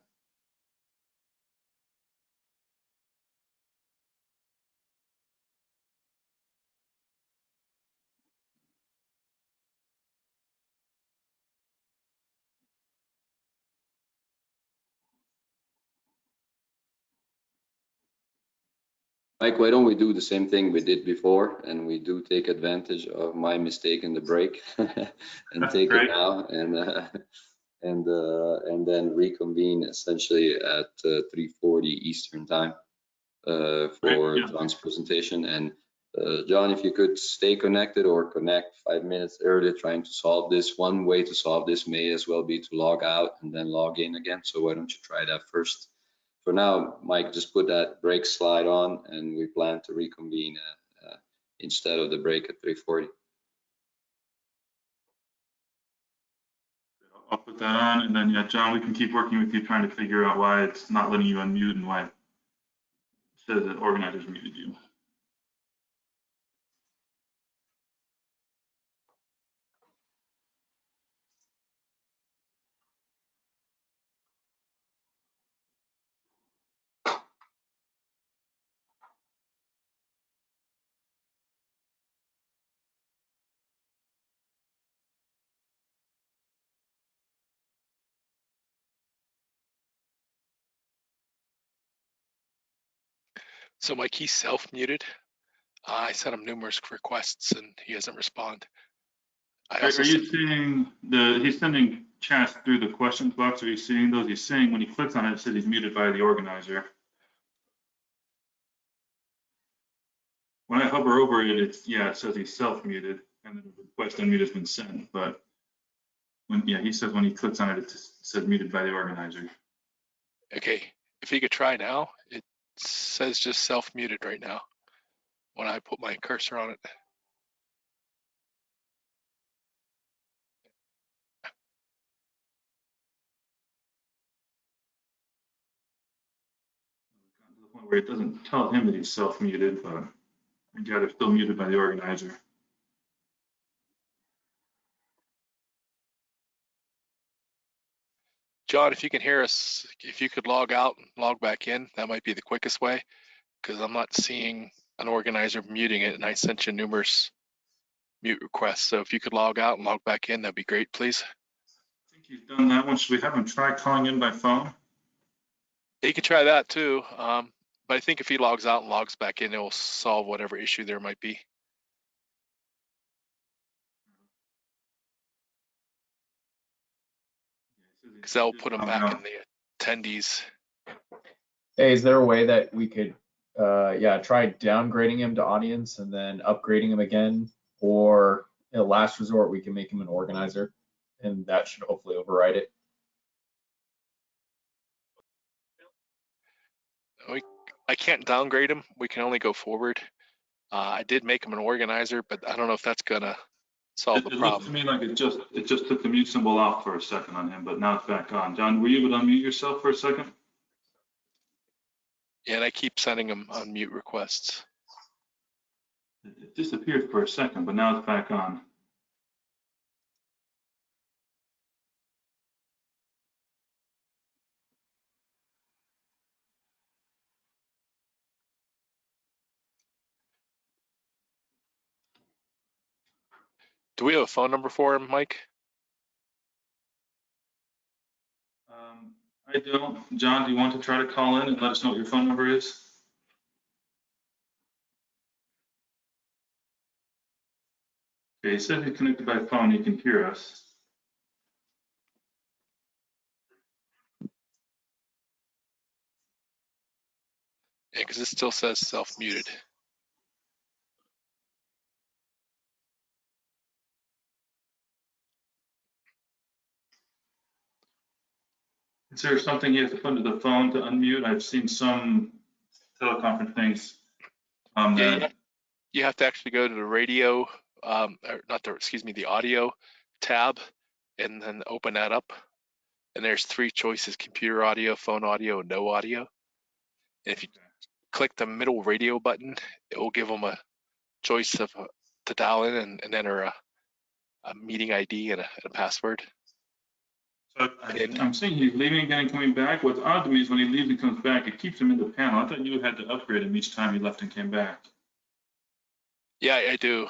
Speaker 3: Mike, why don't we do the same thing we did before, and we do take advantage of my mistake in the break and take it now, and then reconvene essentially at 3:40 Eastern time for John's presentation. And John, if you could stay connected or connect 5 minutes early trying to solve this. One way to solve this may as well be to log out and then log in again. So why don't you try that first? For now, Mike, just put that break slide on, and we plan to reconvene instead of the break at 3:40.
Speaker 2: I'll put that on, and then, yeah, John, we can keep working with you trying to figure out why it's not letting you unmute and why it says that organizers muted you.
Speaker 6: So Mike, he's self-muted. I sent him numerous requests and he hasn't responded.
Speaker 2: Are you seeing he's sending chats through the questions box? Are you seeing those? He's saying when he clicks on it, it says he's muted by the organizer. When I hover over it, it says he's self-muted and then the request unmute has been sent. But he says when he clicks on it, it says muted by the organizer.
Speaker 6: Okay, if he could try now, it says just self-muted right now when I put my cursor on it.
Speaker 2: To the point where it doesn't tell him that he's self-muted, but they're still muted by the organizer.
Speaker 6: John, if you can hear us, if you could log out and log back in, that might be the quickest way, because I'm not seeing an organizer muting it, and I sent you numerous mute requests. So if you could log out and log back in, that'd be great, please.
Speaker 2: I think he's done that one. Should we have him try calling in by phone?
Speaker 6: You can try that too, but I think if he logs out and logs back in, it will solve whatever issue there might be. Because that'll put him back in the attendees.
Speaker 1: Hey, is there a way that we could, try downgrading him to audience and then upgrading him again? Or in last resort, we can make him an organizer, and that should hopefully override it.
Speaker 6: I can't downgrade him. We can only go forward. I did make him an organizer, but I don't know if that's gonna solve the problem.
Speaker 2: It looks to me like it just took the mute symbol off for a second on him, but now it's back on. John, were you able to unmute yourself for a second?
Speaker 6: Yeah, and I keep sending him unmute requests.
Speaker 2: It disappeared for a second, but now it's back on.
Speaker 6: Do we have a phone number for him, Mike?
Speaker 2: I don't. John, do you want to try to call in and let us know what your phone number is? Okay, he said he's connected by phone. He can hear us.
Speaker 6: Yeah, because it still says self-muted.
Speaker 2: Is there something you have to put into the phone to unmute? I've seen some teleconference things.
Speaker 6: You have to actually go to the radio, the audio tab, and then open that up. And there's three choices: computer audio, phone audio, and no audio. And if you click the middle radio button, it will give them a choice of to dial in and enter a meeting ID and a password.
Speaker 2: So I'm seeing he's leaving again and coming back. What's odd to me is when he leaves and comes back, it keeps him in the panel. I thought you had to upgrade him each time he left and came back.
Speaker 6: Yeah, I do.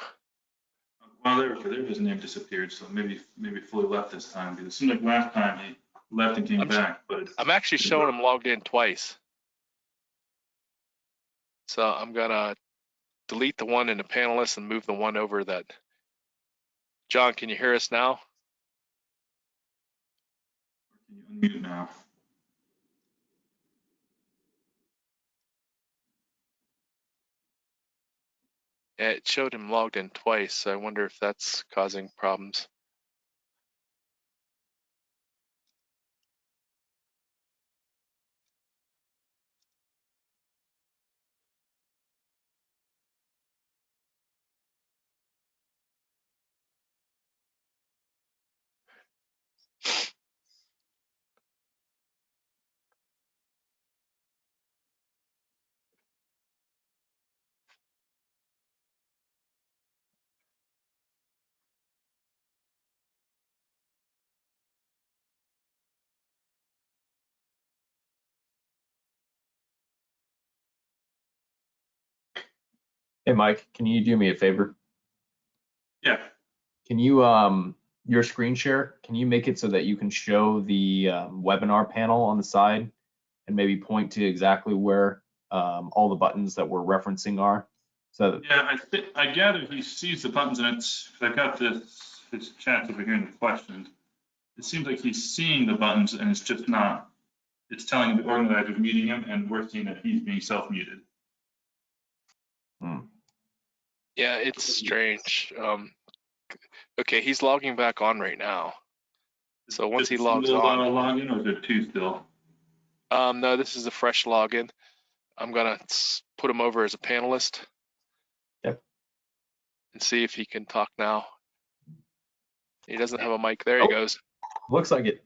Speaker 2: Well, there his name disappeared, so maybe fully left this time. Because it seemed like last time he left and came back, but
Speaker 6: I'm actually showing him logged in twice. So I'm gonna delete the one in the panelists and move the one over that. John, can you hear us now?
Speaker 2: Can you unmute now?
Speaker 6: Yeah, it showed him logged in twice, so I wonder if that's causing problems.
Speaker 1: Hey, Mike, can you do me a favor?
Speaker 2: Yeah.
Speaker 1: Can you, your screen share, can you make it so that you can show the webinar panel on the side and maybe point to exactly where all the buttons that we're referencing are. So
Speaker 2: yeah, I gather he sees the buttons, and I've got his chat over here in the questions. It seems like he's seeing the buttons, and it's just not. It's telling the organizer is muting him, and we're seeing that he's being self-muted.
Speaker 6: Yeah, it's strange. Okay, he's logging back on right now. So once he logs on,
Speaker 2: login, or is there two still?
Speaker 6: No, this is a fresh login. I'm gonna put him over as a panelist.
Speaker 1: Yep.
Speaker 6: And see if he can talk now. He doesn't have a mic. There he goes.
Speaker 1: Looks like it.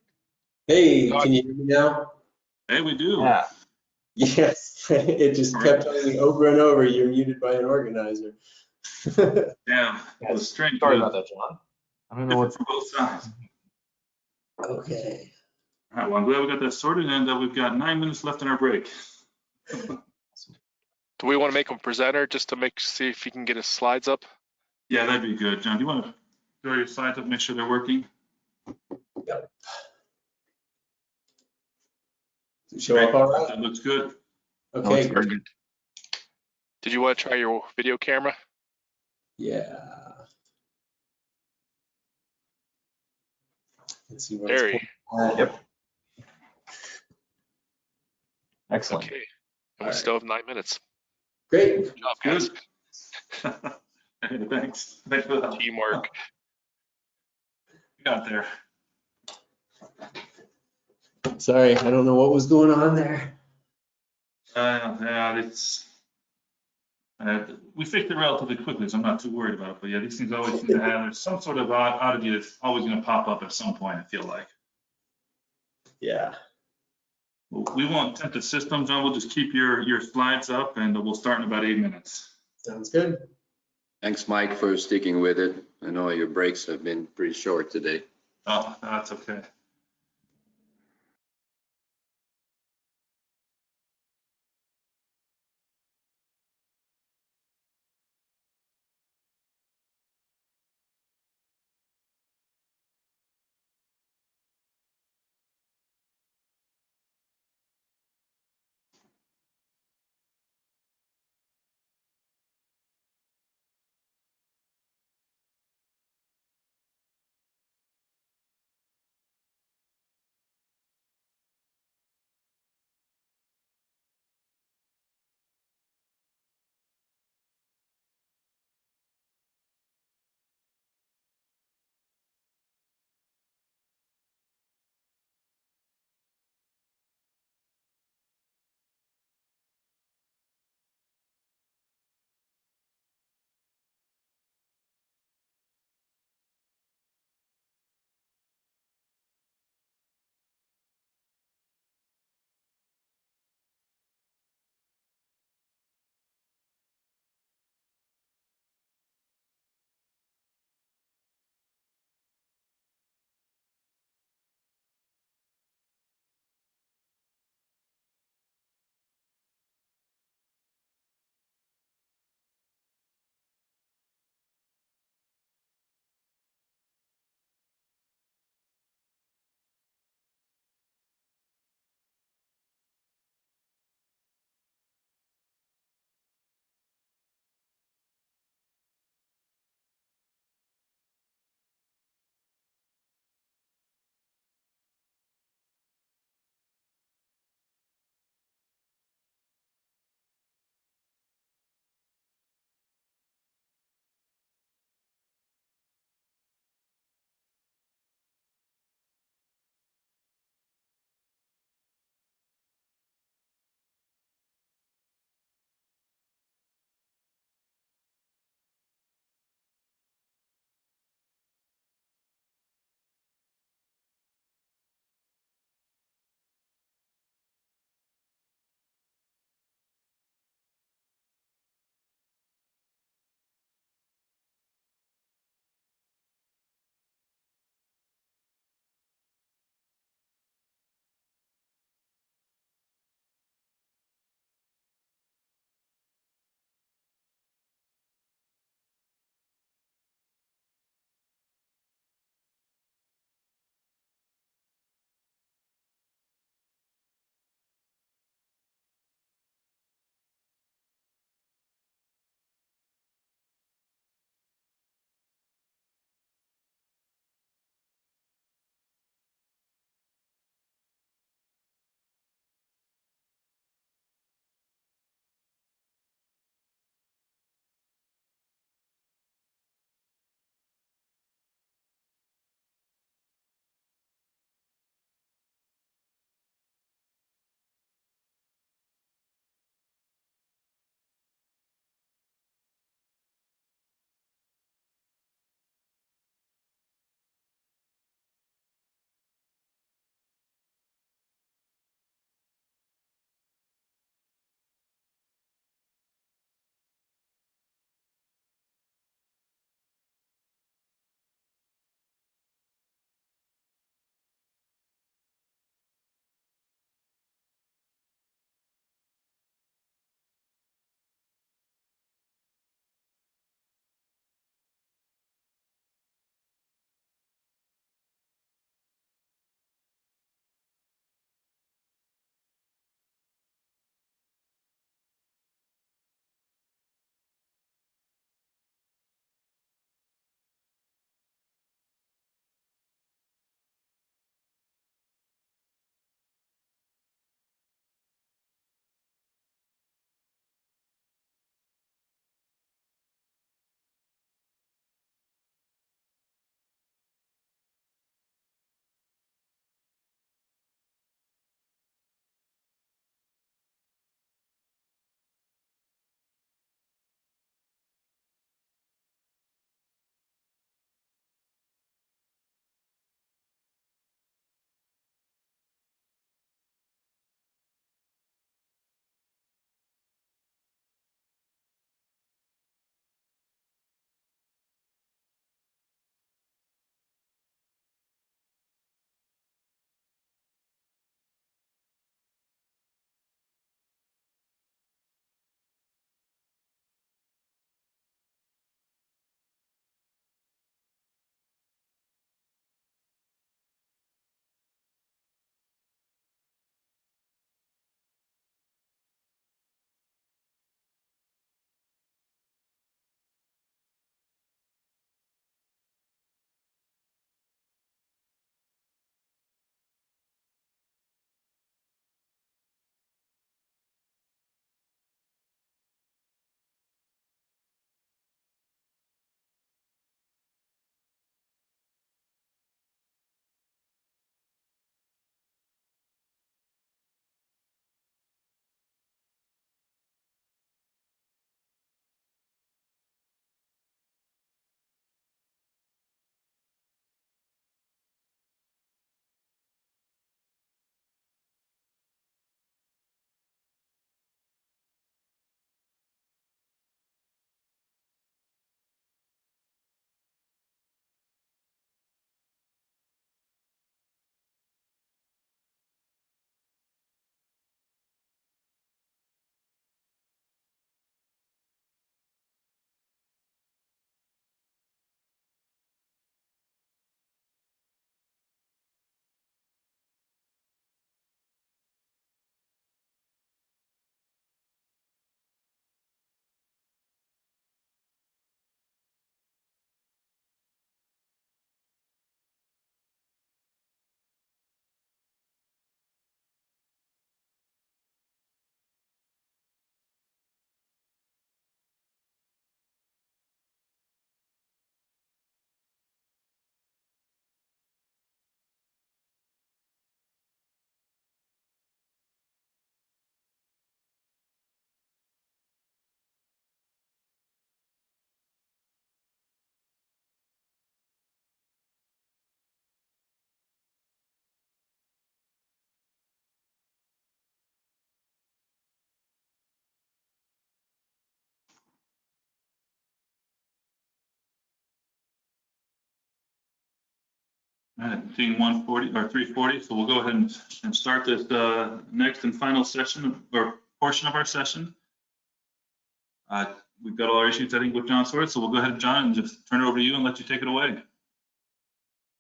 Speaker 19: Hey, can you hear me now?
Speaker 2: Hey, we do.
Speaker 1: Yeah.
Speaker 19: Yes, it just kept telling me over and over, you're muted by an organizer.
Speaker 2: Yeah, it was strange.
Speaker 1: Sorry about that, John. I don't know what's
Speaker 2: from both sides.
Speaker 19: Okay.
Speaker 2: All right, well, I'm glad we got that sorted, and we've got 9 minutes left in our break.
Speaker 6: Do we want to make him presenter just to see if he can get his slides up?
Speaker 2: Yeah, that'd be good. John, do you want to throw your slides up, make sure they're working?
Speaker 19: Got it. Show up all right?
Speaker 2: That looks good.
Speaker 19: Okay,
Speaker 6: great. Did you want to try your video camera?
Speaker 19: Yeah. Let's see what
Speaker 6: There.
Speaker 1: Yep. Excellent.
Speaker 6: Okay. And we still have 9 minutes.
Speaker 19: Great.
Speaker 6: Good job, guys.
Speaker 2: Thanks. Thanks for that.
Speaker 6: Teamwork.
Speaker 2: You got there.
Speaker 19: Sorry, I don't know what was going on there.
Speaker 2: Yeah, we fixed it relatively quickly, so I'm not too worried about it. But yeah, these things always seem to have, there's some sort of oddity that's always going to pop up at some point, I feel like.
Speaker 19: Yeah.
Speaker 2: We won't tempt the system, John. We'll just keep your slides up, and we'll start in about 8 minutes.
Speaker 19: Sounds good.
Speaker 3: Thanks, Mike, for sticking with it. I know your breaks have been pretty short today.
Speaker 2: Oh, that's okay. Being 1:40 or 3:40, so we'll go ahead and start this next and final session or portion of our session. We've got all our issues, I think, with John Swords, so we'll go ahead, John, and just turn it over to you and let you take it away.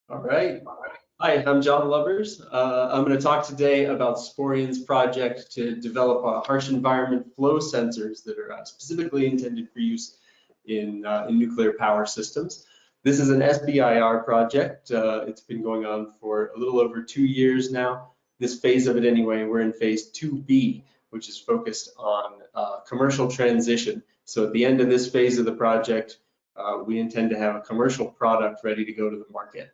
Speaker 19: All right. Hi, I'm John Lovers. I'm going to talk today about Sporion's project to develop harsh environment flow sensors that are specifically intended for use in nuclear power systems. This is an SBIR project. It's been going on for a little over 2 years now. This phase of it anyway, we're in phase 2B, which is focused on commercial transition. So at the end of this phase of the project, we intend to have a commercial product ready to go to the market.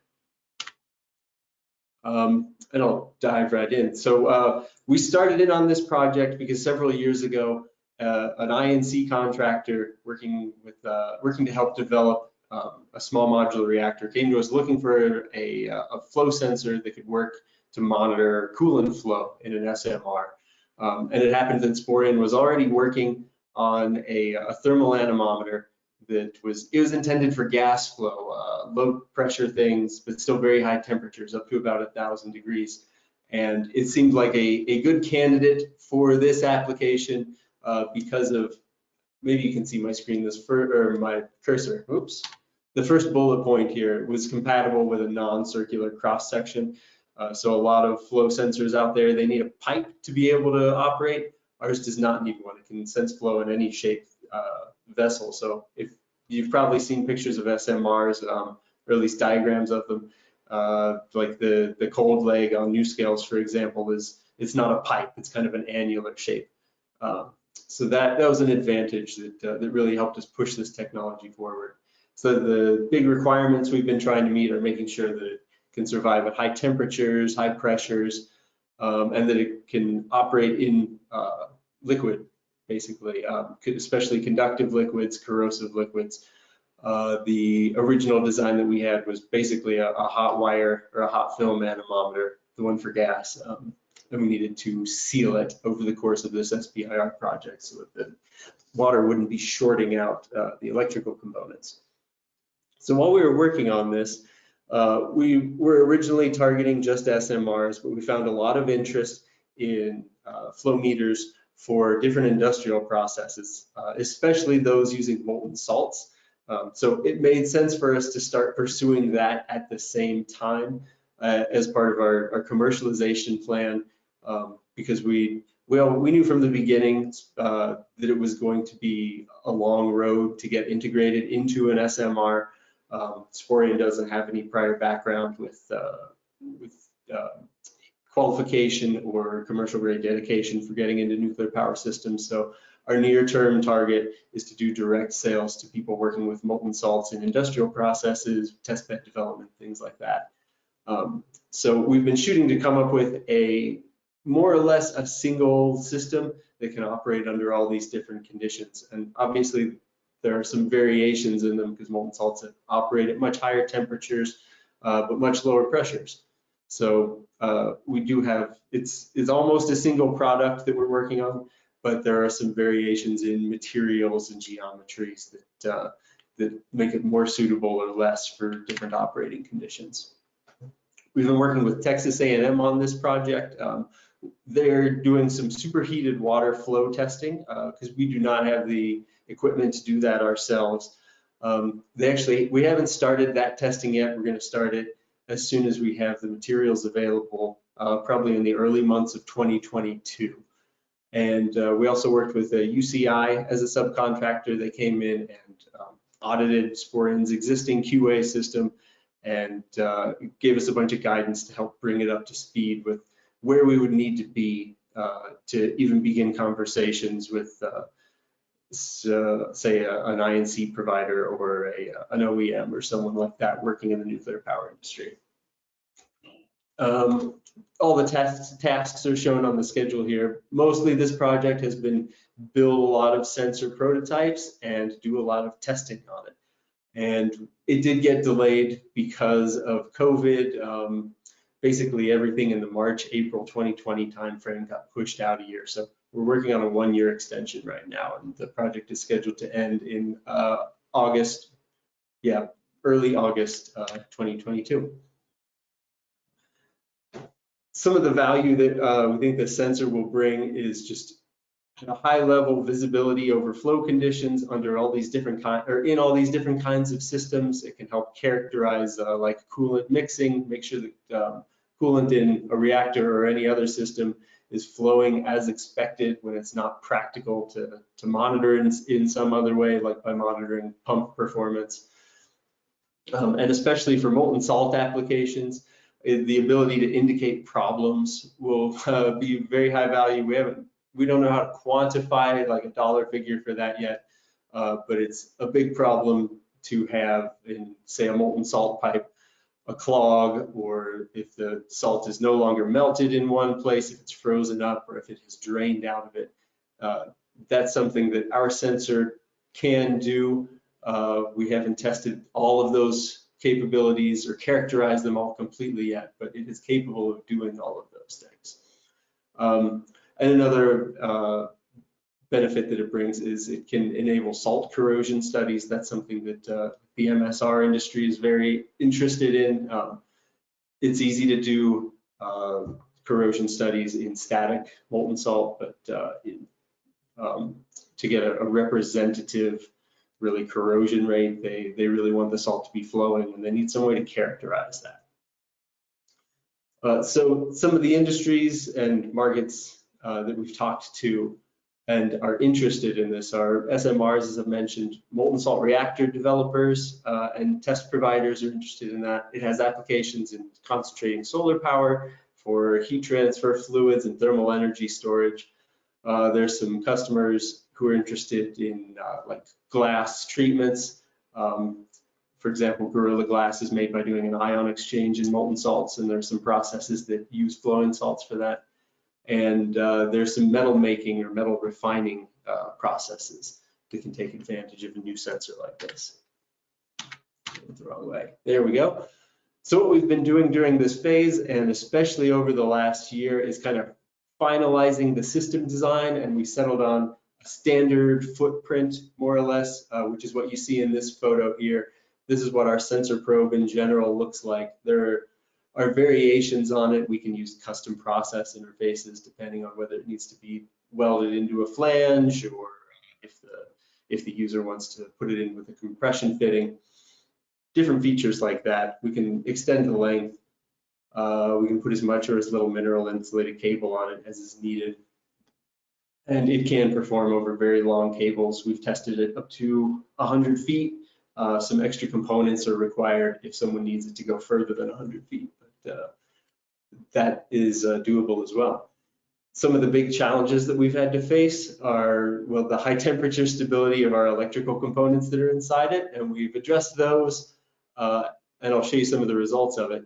Speaker 19: And I'll dive right in. So we started in on this project because several years ago, an INC contractor working to help develop a small modular reactor came to us looking for a flow sensor that could work to monitor coolant flow in an SMR. And it happened that Sporion was already working on a thermal anemometer that was intended for gas flow, low pressure things, but still very high temperatures, up to about 1,000 degrees. And it seemed like a good candidate for this application because of, maybe you can see my screen, or my cursor, oops. The first bullet point here was compatible with a non-circular cross section. So a lot of flow sensors out there, they need a pipe to be able to operate. Ours does not need one. It can sense flow in any shaped vessel. So if you've probably seen pictures of SMRs, or at least diagrams of them, like the cold leg on NuScales, for example, it's not a pipe. It's kind of an annular shape. So that was an advantage that really helped us push this technology forward. So the big requirements we've been trying to meet are making sure that it can survive at high temperatures, high pressures, and that it can operate in liquid, basically, especially conductive liquids, corrosive liquids. The original design that we had was basically a hot wire or a hot film anemometer, the one for gas. And we needed to seal it over the course of this SBIR project so that the water wouldn't be shorting out the electrical components. So while we were working on this, we were originally targeting just SMRs, but we found a lot of interest in flow meters for different industrial processes, especially those using molten salts. So it made sense for us to start pursuing that at the same time as part of our commercialization plan, because we knew from the beginning that it was going to be a long road to get integrated into an SMR. Sporion doesn't have any prior background with qualification or commercial grade dedication for getting into nuclear power systems. So our near-term target is to do direct sales to people working with molten salts in industrial processes, test bed development, things like that. So we've been shooting to come up with a more or less a single system that can operate under all these different conditions. And obviously there are some variations in them because molten salts operate at much higher temperatures, but much lower pressures. So we do have, it's almost a single product that we're working on, but there are some variations in materials and geometries that make it more suitable or less for different operating conditions. We've been working with Texas A&M on this project. They're doing some superheated water flow testing because we do not have the equipment to do that ourselves. We haven't started that testing yet. We're going to start it as soon as we have the materials available, probably in the early months of 2022. And we also worked with UCI as a subcontractor. They came in and audited Sporion's existing QA system and gave us a bunch of guidance to help bring it up to speed with where we would need to be to even begin conversations with, say, an INC provider or an OEM or someone like that working in the nuclear power industry. All the tasks are shown on the schedule here. Mostly this project has been build a lot of sensor prototypes and do a lot of testing on it. And it did get delayed because of COVID. Basically everything in the March, April 2020 timeframe got pushed out a year. So we're working on a 1-year extension right now, and the project is scheduled to end in August, early August 2022. some of the value that we think the sensor will bring is just a high level visibility over flow conditions under all these different in all these different kinds of systems. It can help characterize like coolant mixing, make sure that coolant in a reactor or any other system is flowing as expected when it's not practical to monitor in some other way, like by monitoring pump performance. And especially for molten salt applications, the ability to indicate problems will be very high value. We don't know how to quantify like a dollar figure for that yet, but it's a big problem to have in, say, a molten salt pipe, a clog, or if the salt is no longer melted in one place, if it's frozen up, or if it has drained out of it. That's something that our sensor can do. We haven't tested all of those capabilities or characterized them all completely yet, but it is capable of doing all of those things. And another benefit that it brings is it can enable salt corrosion studies. That's something that the MSR industry is very interested in. It's easy to do corrosion studies in static molten salt, but to get a representative really corrosion rate, they really want the salt to be flowing, and they need some way to characterize that. So some of the industries and markets that we've talked to and are interested in this are SMRs, as I've mentioned, molten salt reactor developers and test providers are interested in that. It has applications in concentrating solar power for heat transfer fluids and thermal energy storage. There's some customers who are interested in like glass treatments. For example, Gorilla Glass is made by doing an ion exchange in molten salts, and there's some processes that use flowing salts for that. And there's some metal making or metal refining processes that can take advantage of a new sensor like this. Went the wrong way. There we go. So what we've been doing during this phase, and especially over the last year, is kind of finalizing the system design, and we settled on a standard footprint, more or less, which is what you see in this photo here. This is what our sensor probe in general looks like. There are variations on it. We can use custom process interfaces depending on whether it needs to be welded into a flange or if the user wants to put it in with a compression fitting. Different features like that. We can extend the length. We can put as much or as little mineral insulated cable on it as is needed. And it can perform over very long cables. We've tested it up to 100 feet. Some extra components are required if someone needs it to go further than 100 feet, but that is doable as well. Some of the big challenges that we've had to face are, well, the high temperature stability of our electrical components that are inside it, and we've addressed those, and I'll show you some of the results of it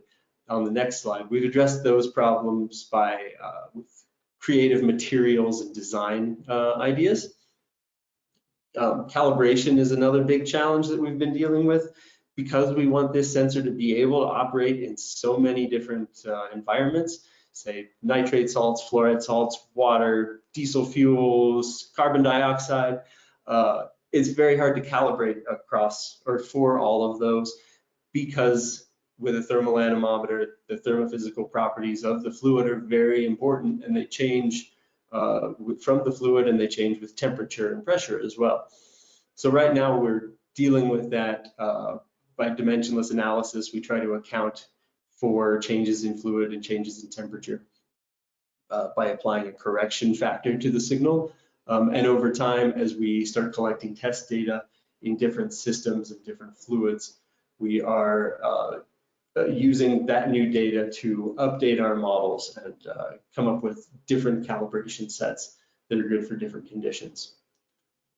Speaker 19: on the next slide. We've addressed those problems by with creative materials and design ideas. Calibration is another big challenge that we've been dealing with because we want this sensor to be able to operate in so many different environments, say nitrate salts, fluoride salts, water, diesel fuels, carbon dioxide. It's very hard to calibrate across or for all of those because with a thermal anemometer, the thermophysical properties of the fluid are very important, and they change from the fluid, and they change with temperature and pressure as well. So right now we're dealing with that by dimensionless analysis. We try to account for changes in fluid and changes in temperature by applying a correction factor to the signal. And over time, as we start collecting test data in different systems and different fluids, we are using that new data to update our models and come up with different calibration sets that are good for different conditions.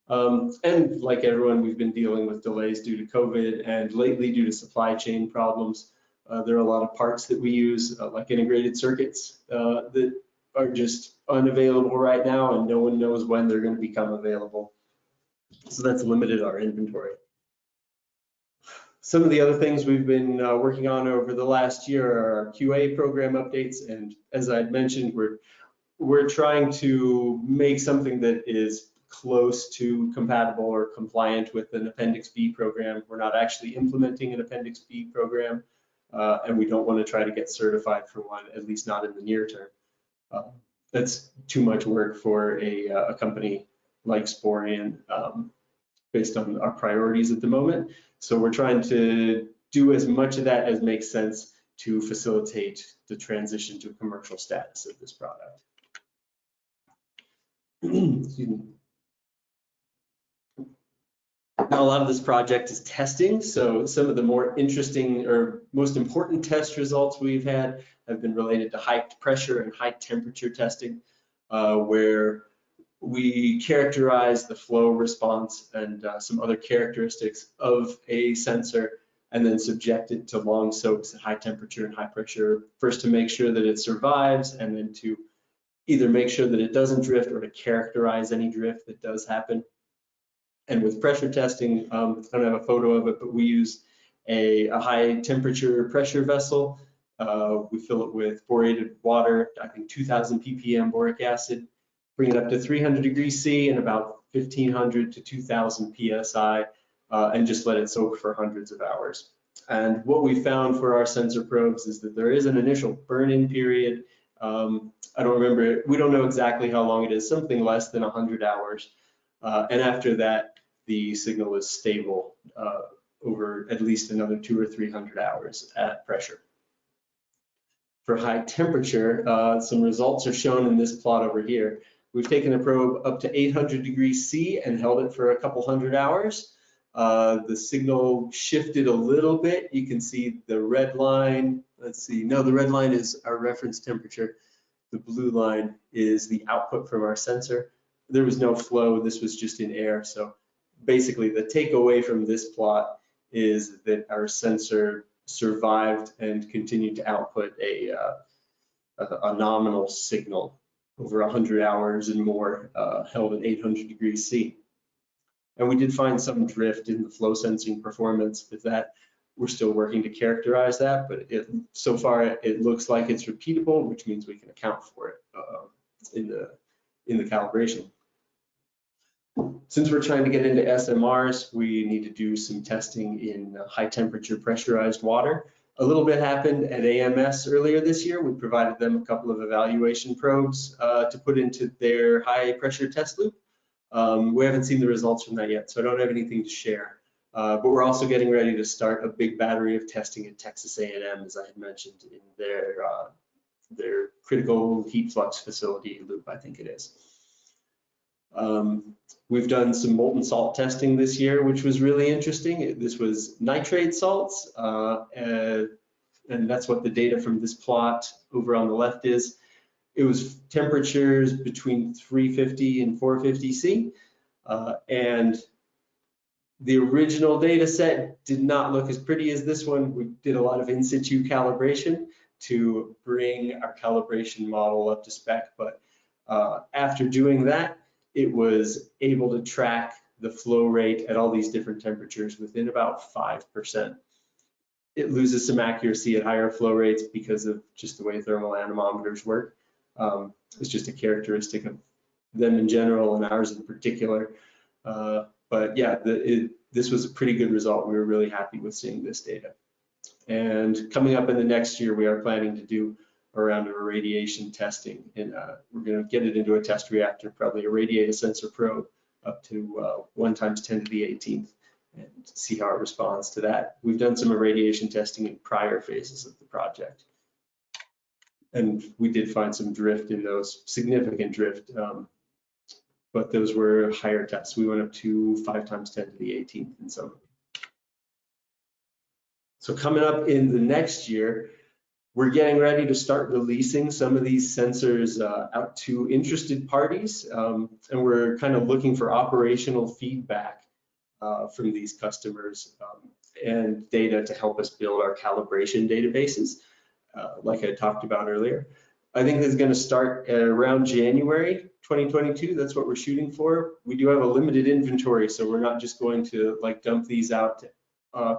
Speaker 19: And like everyone, we've been dealing with delays due to COVID, and lately due to supply chain problems. There are a lot of parts that we use, like integrated circuits, that are just unavailable right now, and no one knows when they're going to become available. So that's limited our inventory. Some of the other things we've been working on over the last year are our QA program updates, and as I'd mentioned, we're trying to make something that is close to compatible or compliant with an Appendix B program. We're not actually implementing an Appendix B program, and we don't want to try to get certified for one, at least not in the near term. That's too much work for a company like Sporian, based on our priorities at the moment. So we're trying to do as much of that as makes sense to facilitate the transition to commercial status of this product. Excuse me. Now, a lot of this project is testing, so some of the more interesting or most important test results we've had have been related to high pressure and high temperature testing, where we characterize the flow response and some other characteristics of a sensor, and then subject it to long soaks at high temperature and high pressure, first to make sure that it survives, and then to either make sure that it doesn't drift or to characterize any drift that does happen. And with pressure testing, I don't have a photo of it, but we use a high temperature pressure vessel. We fill it with borated water, I think 2000 ppm boric acid, bring it up to 300 degrees C and about 1500 to 2000 PSI, and just let it soak for hundreds of hours. And what we found for our sensor probes is that there is an initial burn-in period. I don't remember, we don't know exactly how long it is, something less than 100 hours. And after that, the signal is stable over at least another 200 or 300 hours at pressure. For high temperature, some results are shown in this plot over here. We've taken a probe up to 800 degrees C and held it for a couple hundred hours. The signal shifted a little bit. You can see the red line. Let's see, no, the red line is our reference temperature. The blue line is the output from our sensor. There was no flow, this was just in air. So basically the takeaway from this plot is that our sensor survived and continued to output a nominal signal over 100 hours and more, held at 800 degrees C. And we did find some drift in the flow sensing performance with that. We're still working to characterize that, but so far it looks like it's repeatable, which means we can account for it in the calibration. Since we're trying to get into SMRs, we need to do some testing in high temperature pressurized water. A little bit happened at AMS earlier this year. We provided them a couple of evaluation probes to put into their high pressure test loop. We haven't seen the results from that yet, so I don't have anything to share. But we're also getting ready to start a big battery of testing at Texas A&M, as I had mentioned, in their critical heat flux facility loop, I think it is. We've done some molten salt testing this year, which was really interesting. This was nitrate salts, and that's what the data from this plot over on the left is. It was temperatures between 350 and 450 C, and the original data set did not look as pretty as this one. We did a lot of in situ calibration to bring our calibration model up to spec, but after doing that, it was able to track the flow rate at all these different temperatures within about 5%. It loses some accuracy at higher flow rates because of just the way thermal anemometers work. It's just a characteristic of them in general and ours in particular. But yeah, this was a pretty good result. We were really happy with seeing this data. And coming up in the next year, we are planning to do a round of irradiation testing, and we're going to get it into a test reactor, probably irradiate a sensor probe up to 1 × 10⁻¹⁸ and see how it responds to that. We've done some irradiation testing in prior phases of the project, and we did find some drift in those, significant drift, but those were higher tests. We went up to 5 × 10⁻¹⁸ in some. So coming up in the next year, we're getting ready to start releasing some of these sensors out to interested parties, and we're kind of looking for operational feedback from these customers and data to help us build our calibration databases, like I talked about earlier. I think this is going to start around January 2022. That's what we're shooting for. We do have a limited inventory, so we're not just going to like dump these out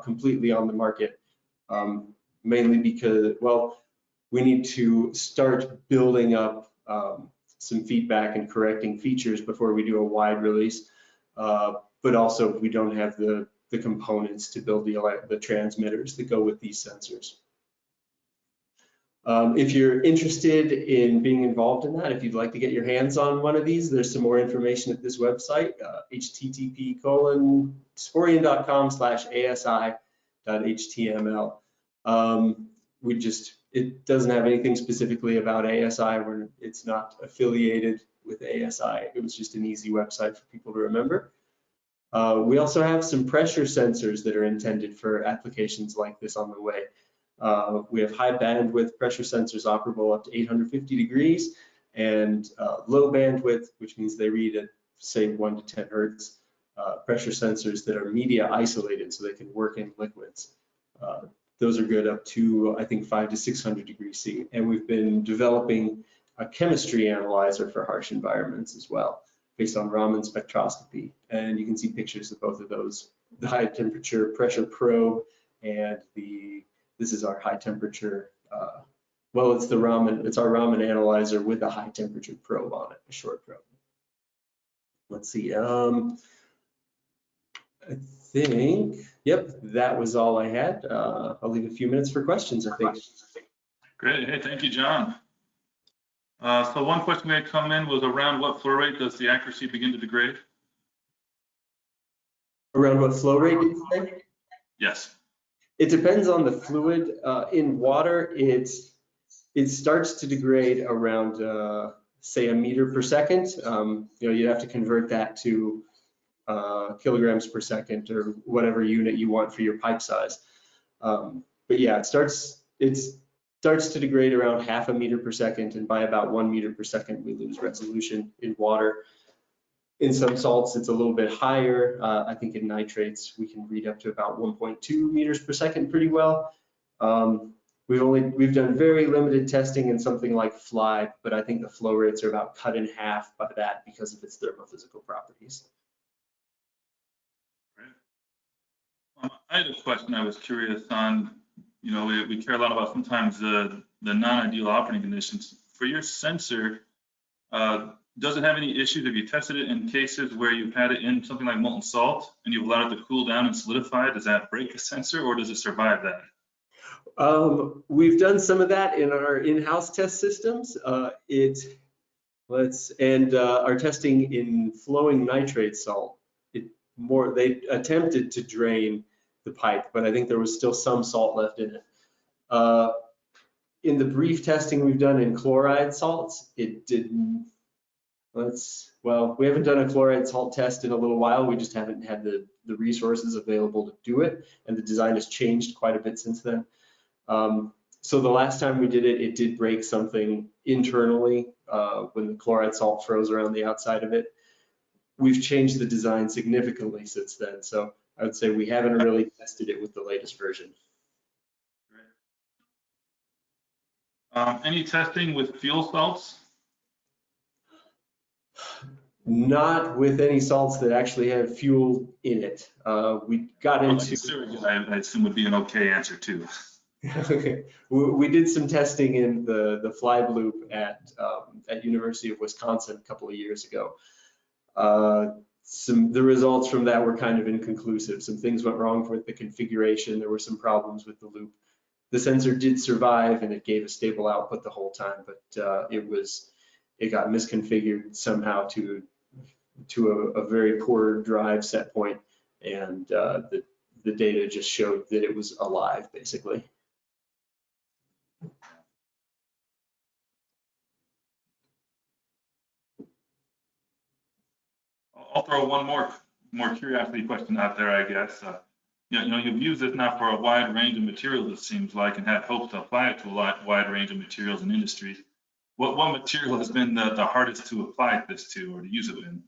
Speaker 19: completely on the market. Mainly because, well, we need to start building up some feedback and correcting features before we do a wide release. But also we don't have the components to build the transmitters that go with these sensors. If you're interested in being involved in that, if you'd like to get your hands on one of these, there's some more information at this website, http://asi.html. It doesn't have anything specifically about ASI, it's not affiliated with ASI. It was just an easy website for people to remember. We also have some pressure sensors that are intended for applications like this on the way. We have high bandwidth pressure sensors operable up to 850 degrees and low bandwidth, which means they read at say 1 to 10 hertz, pressure sensors that are media isolated so they can work in liquids. Those are good up to, I think, 500 to 600 degrees C. And we've been developing a chemistry analyzer for harsh environments as well, based on Raman spectroscopy. And you can see pictures of both of those, the high temperature pressure probe and this is our high temperature, well, it's our Raman analyzer with a high temperature probe on it, a short probe. Let's see, I think, yep, that was all I had. I'll leave a few minutes for questions, I think.
Speaker 2: Great, hey, thank you, John. So one question that come in was around what flow rate does the accuracy begin to degrade?
Speaker 19: Around what flow rate did you say?
Speaker 2: Yes.
Speaker 19: It depends on the fluid. In water, it starts to degrade around, say, 1 meter per second. You'd have to convert that to kilograms per second or whatever unit you want for your pipe size. But yeah, it starts to degrade around 0.5 meter per second, and by about 1 meter per second, we lose resolution in water. In some salts, it's a little bit higher. I think in nitrates, we can read up to about 1.2 meters per second pretty well. We've done very limited testing in something like Fly, but I think the flow rates are about cut in half by that because of its thermophysical properties.
Speaker 2: I had a question I was curious on. We care a lot about sometimes the non-ideal operating conditions. For your sensor, does it have any issues? Have you tested it in cases where you've had it in something like molten salt and you've allowed it to cool down and solidify? Does that break the sensor or does it survive that?
Speaker 19: We've done some of that in our in-house test systems. Our testing in flowing nitrate salt, they attempted to drain the pipe, but I think there was still some salt left in it. In the brief testing we've done in chloride salts, it didn't. We haven't done a chloride salt test in a little while. We just haven't had the resources available to do it, and the design has changed quite a bit since then. So the last time we did it, it did break something internally when the chloride salt froze around the outside of it. We've changed the design significantly since then, so I would say we haven't really tested it with the latest version.
Speaker 2: Any testing with fuel salts?
Speaker 19: Not with any salts that actually have fuel in it. We got into.
Speaker 2: I assume would be an okay answer too.
Speaker 19: Okay. We did some testing in the fly loop at University of Wisconsin a couple of years ago. The results from that were kind of inconclusive. Some things went wrong with the configuration. There were some problems with the loop. The sensor did survive and it gave a stable output the whole time, but it got misconfigured somehow to a very poor drive set point, and the data just showed that it was alive basically.
Speaker 2: I'll throw one more curiosity question out there, I guess. You've used this now for a wide range of materials, it seems like, and had hopes to apply it to a wide range of materials and industries. What material has been the hardest to apply this to or to use it in?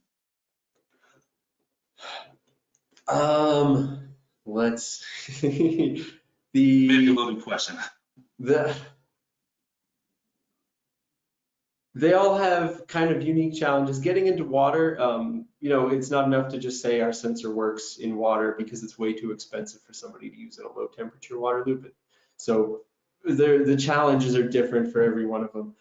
Speaker 19: Let's see.
Speaker 2: Maybe a loaded question.
Speaker 19: They all have kind of unique challenges. Getting into water, it's not enough to just say our sensor works in water because it's way too expensive for somebody to use in a low temperature water loop. So the challenges are different for every one of them.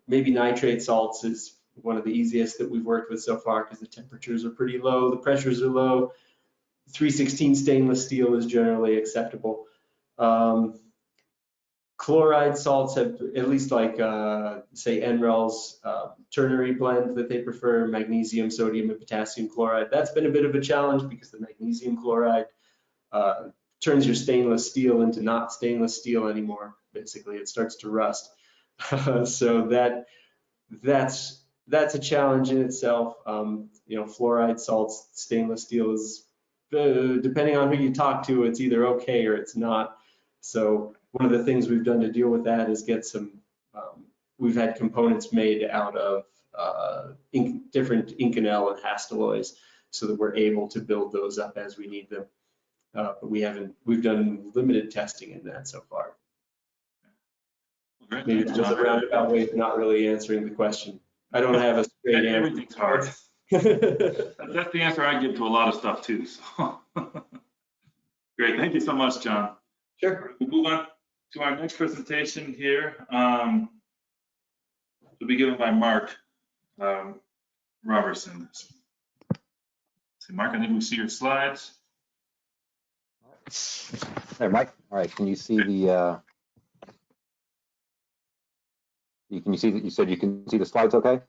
Speaker 19: Maybe nitrate salts is one of the easiest that we've worked with so far because the temperatures are pretty low, the pressures are low. 316 stainless steel is generally acceptable. chloride salts have, at least like, say, NREL's ternary blend that they prefer, magnesium, sodium, and potassium chloride. That's been a bit of a challenge because the magnesium chloride turns your stainless steel into not stainless steel anymore. Basically, it starts to rust. So that's a challenge in itself. You know, fluoride salts, stainless steel is, depending on who you talk to, it's either okay or it's not. So one of the things we've done to deal with that is get some, we've had components made out of different Inconel and Hastelloys so that we're able to build those up as we need them. But we've done limited testing in that so far.
Speaker 2: Great.
Speaker 19: Maybe just a roundabout way of not really answering the question. I don't have a straight answer.
Speaker 2: Everything's hard. That's the answer I give to a lot of stuff too. So. Great, thank you so much, John.
Speaker 19: Sure.
Speaker 2: We'll move on to our next presentation here. Will be given by Mark Robertson. See, Mark, I think we see your slides.
Speaker 20: There, Mike. All right, can you see the? Can you see that? You said you can see the slides, okay?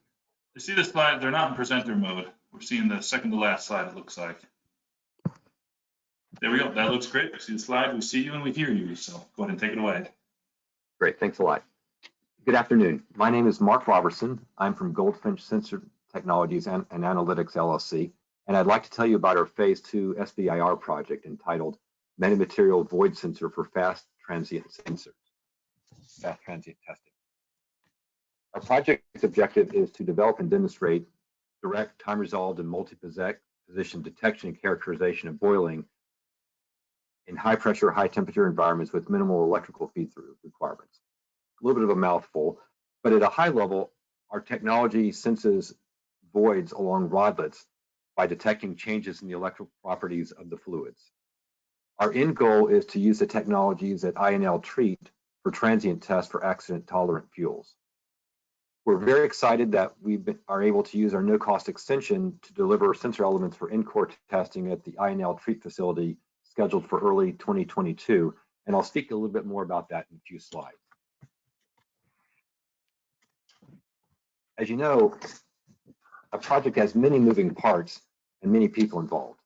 Speaker 2: You see the slides? They're not in presenter mode. We're seeing the second to last slide. It looks like. There we go. That looks great. We see the slide. We see you and we hear you. So go ahead and take it away.
Speaker 20: Great. Thanks a lot. Good afternoon. My name is Mark Robertson. I'm from Goldfinch Sensor Technologies and Analytics LLC, and I'd like to tell you about our Phase 2 SBIR project entitled Metamaterial Void Sensor for Fast Transient Sensors, Fast Transient Testing. Our project's objective is to develop and demonstrate direct, time-resolved, and multi-position detection and characterization of boiling in high-pressure, high-temperature environments with minimal electrical feed-through requirements. A little bit of a mouthful, but at a high level, our technology senses voids along rodlets by detecting changes in the electrical properties of the fluids. Our end goal is to use the technologies that INL treat for transient tests for accident-tolerant fuels. We're very excited that we are able to use our no-cost extension to deliver sensor elements for in-core testing at the INL treat facility scheduled for early 2022, and I'll speak a little bit more about that in a few slides. As you know, a project has many moving parts and many people involved.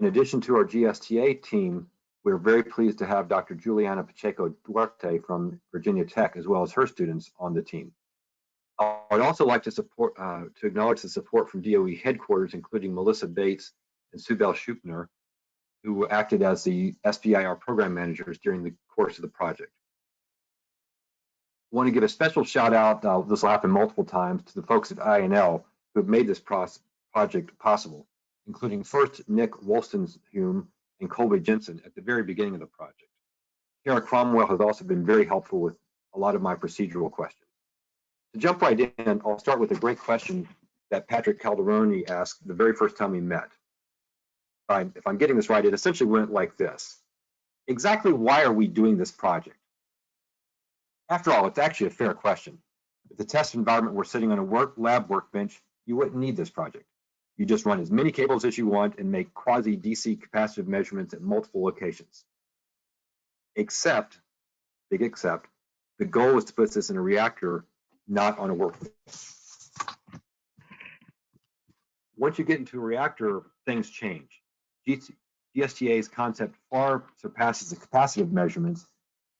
Speaker 20: In addition to our GSTA team, we're very pleased to have Dr. Juliana Pacheco Duarte from Virginia Tech, as well as her students, on the team. I'd also like to acknowledge the support from DOE headquarters, including Melissa Bates and Subel Schupner, who acted as the SBIR program managers during the course of the project. I want to give a special shout out, this will happen multiple times, to the folks at INL who have made this project possible, including first Nick Wolstenhume and Colby Jensen at the very beginning of the project. Kara Cromwell has also been very helpful with a lot of my procedural questions. To jump right in, I'll start with a great question that Patrick Calderoni asked the very first time we met. If I'm getting this right, it essentially went like this. Exactly why are we doing this project? After all, it's actually a fair question. If the test environment were sitting on a lab workbench, you wouldn't need this project. You just run as many cables as you want and make quasi-DC capacitive measurements at multiple locations. Except, big except, the goal is to put this in a reactor, not on a workbench. Once you get into a reactor, things change. GSTA's concept far surpasses the capacitive measurements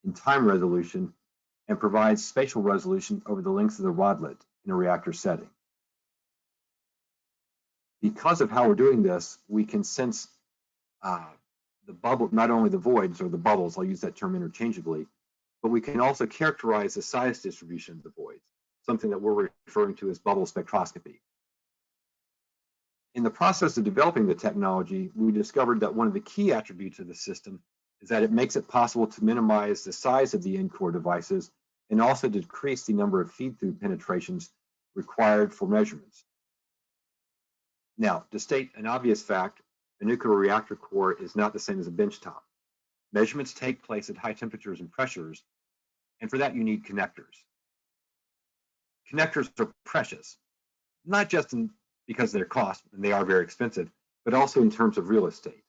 Speaker 20: in time resolution and provides spatial resolution over the length of the rodlet in a reactor setting. Because of how we're doing this, we can sense the bubble, not only the voids or the bubbles, I'll use that term interchangeably, but we can also characterize the size distribution of the voids, something that we're referring to as bubble spectroscopy. In the process of developing the technology, we discovered that one of the key attributes of the system is that it makes it possible to minimize the size of the in-core devices and also decrease the number of feed-through penetrations required for measurements. Now, to state an obvious fact, a nuclear reactor core is not the same as a benchtop. Measurements take place at high temperatures and pressures, and for that you need connectors. Connectors are precious, not just because of their cost, and they are very expensive, but also in terms of real estate.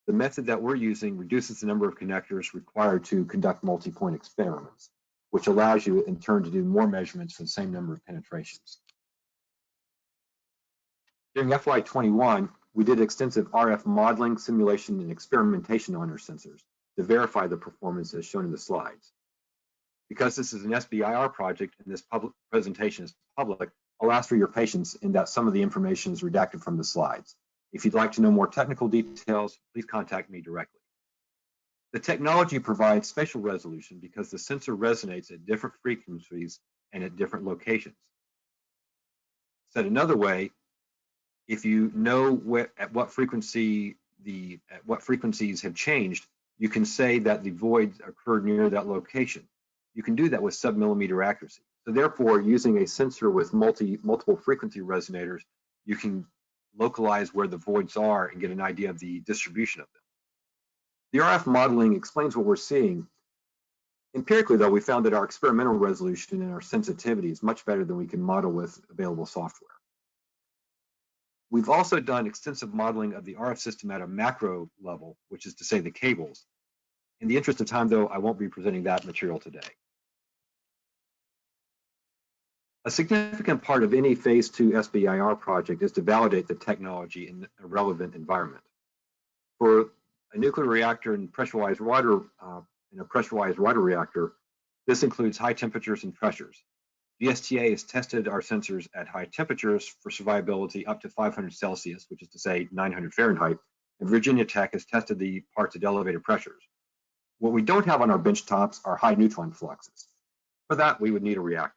Speaker 20: The method that we're using reduces the number of connectors required to conduct multi-point experiments, which allows you in turn to do more measurements for the same number of penetrations. During FY21, we did extensive RF modeling, simulation, and experimentation on our sensors to verify the performance as shown in the slides. Because this is an SBIR project and this public presentation is public, I'll ask for your patience in that some of the information is redacted from the slides. If you'd like to know more technical details, please contact me directly. The technology provides spatial resolution because the sensor resonates at different frequencies and at different locations. Said another way, if you know at what frequencies have changed, you can say that the voids occurred near that location. You can do that with sub-millimeter accuracy. So therefore, using a sensor with multiple frequency resonators, you can localize where the voids are and get an idea of the distribution of them. The RF modeling explains what we're seeing. Empirically, though, we found that our experimental resolution and our sensitivity is much better than we can model with available software. We've also done extensive modeling of the RF system at a macro level, which is to say the cables. In the interest of time, though, I won't be presenting that material today. A significant part of any phase 2 SBIR project is to validate the technology in a relevant environment. For a nuclear reactor and pressurized water in a pressurized water reactor, this includes high temperatures and pressures. GSTA has tested our sensors at high temperatures for survivability up to 500 Celsius, which is to say 900 Fahrenheit, and Virginia Tech has tested the parts at elevated pressures. What we don't have on our bench tops are high neutron fluxes. For that, we would need a reactor.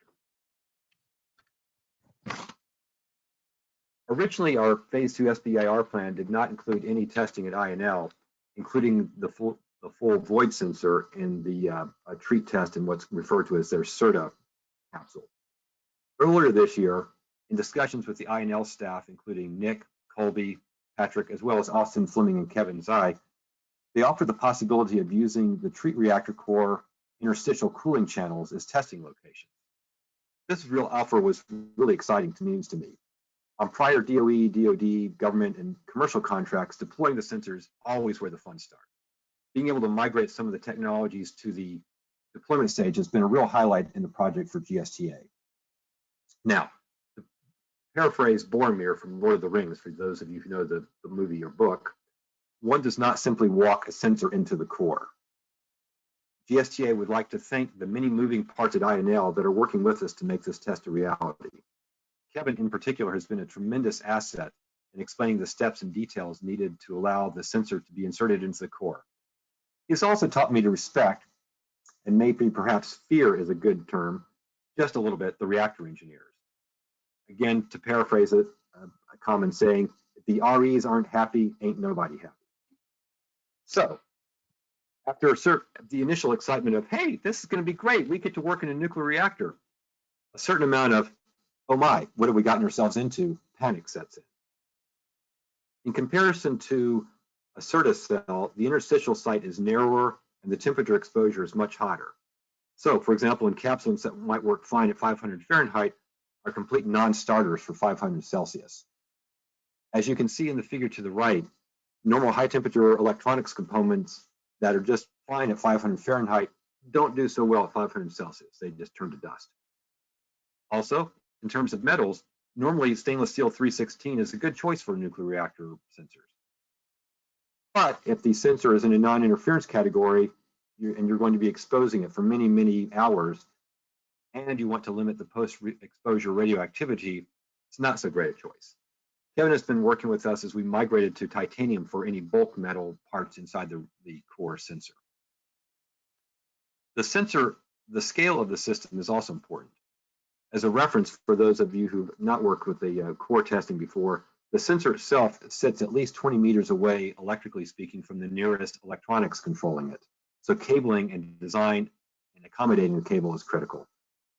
Speaker 20: Originally, our phase 2 SBIR plan did not include any testing at INL, including the full void sensor in the treat test in what's referred to as their CERTA capsule. Earlier this year, in discussions with the INL staff, including Nick, Colby, Patrick, as well as Austin, Fleming, and Kevin Zai, they offered the possibility of using the treat reactor core interstitial cooling channels as testing locations. This real offer was really exciting to me. On prior DOE, DOD, government, and commercial contracts, deploying the sensors always where the fun starts. Being able to migrate some of the technologies to the deployment stage has been a real highlight in the project for GSTA. Now, to paraphrase Boromir from Lord of the Rings, for those of you who know the movie or book, one does not simply walk a sensor into the core. GSTA would like to thank the many moving parts at INL that are working with us to make this test a reality. Kevin, in particular, has been a tremendous asset in explaining the steps and details needed to allow the sensor to be inserted into the core. He's also taught me to respect, and maybe perhaps fear is a good term, just a little bit, the reactor engineers. Again, to paraphrase it, a common saying, if the REs aren't happy, ain't nobody happy. So, after the initial excitement of, hey, this is going to be great, we get to work in a nuclear reactor, a certain amount of, oh my, what have we gotten ourselves into? Panic sets in. In comparison to a CERTA cell, the interstitial site is narrower and the temperature exposure is much hotter. So, for example, encapsulants that might work fine at 500 Fahrenheit are complete non-starters for 500 Celsius. As you can see in the figure to the right, normal high temperature electronics components that are just fine at 500 Fahrenheit don't do so well at 500 Celsius. They just turn to dust. Also, in terms of metals, normally stainless steel 316 is a good choice for nuclear reactor sensors. But if the sensor is in a non-interference category and you're going to be exposing it for many, many hours, and you want to limit the post-exposure radioactivity, it's not so great a choice. Kevin has been working with us as we migrated to titanium for any bulk metal parts inside the core sensor. The scale of the system is also important. As a reference for those of you who've not worked with the core testing before, the sensor itself sits at least 20 meters away, electrically speaking, from the nearest electronics controlling it. So cabling and design and accommodating the cable is critical.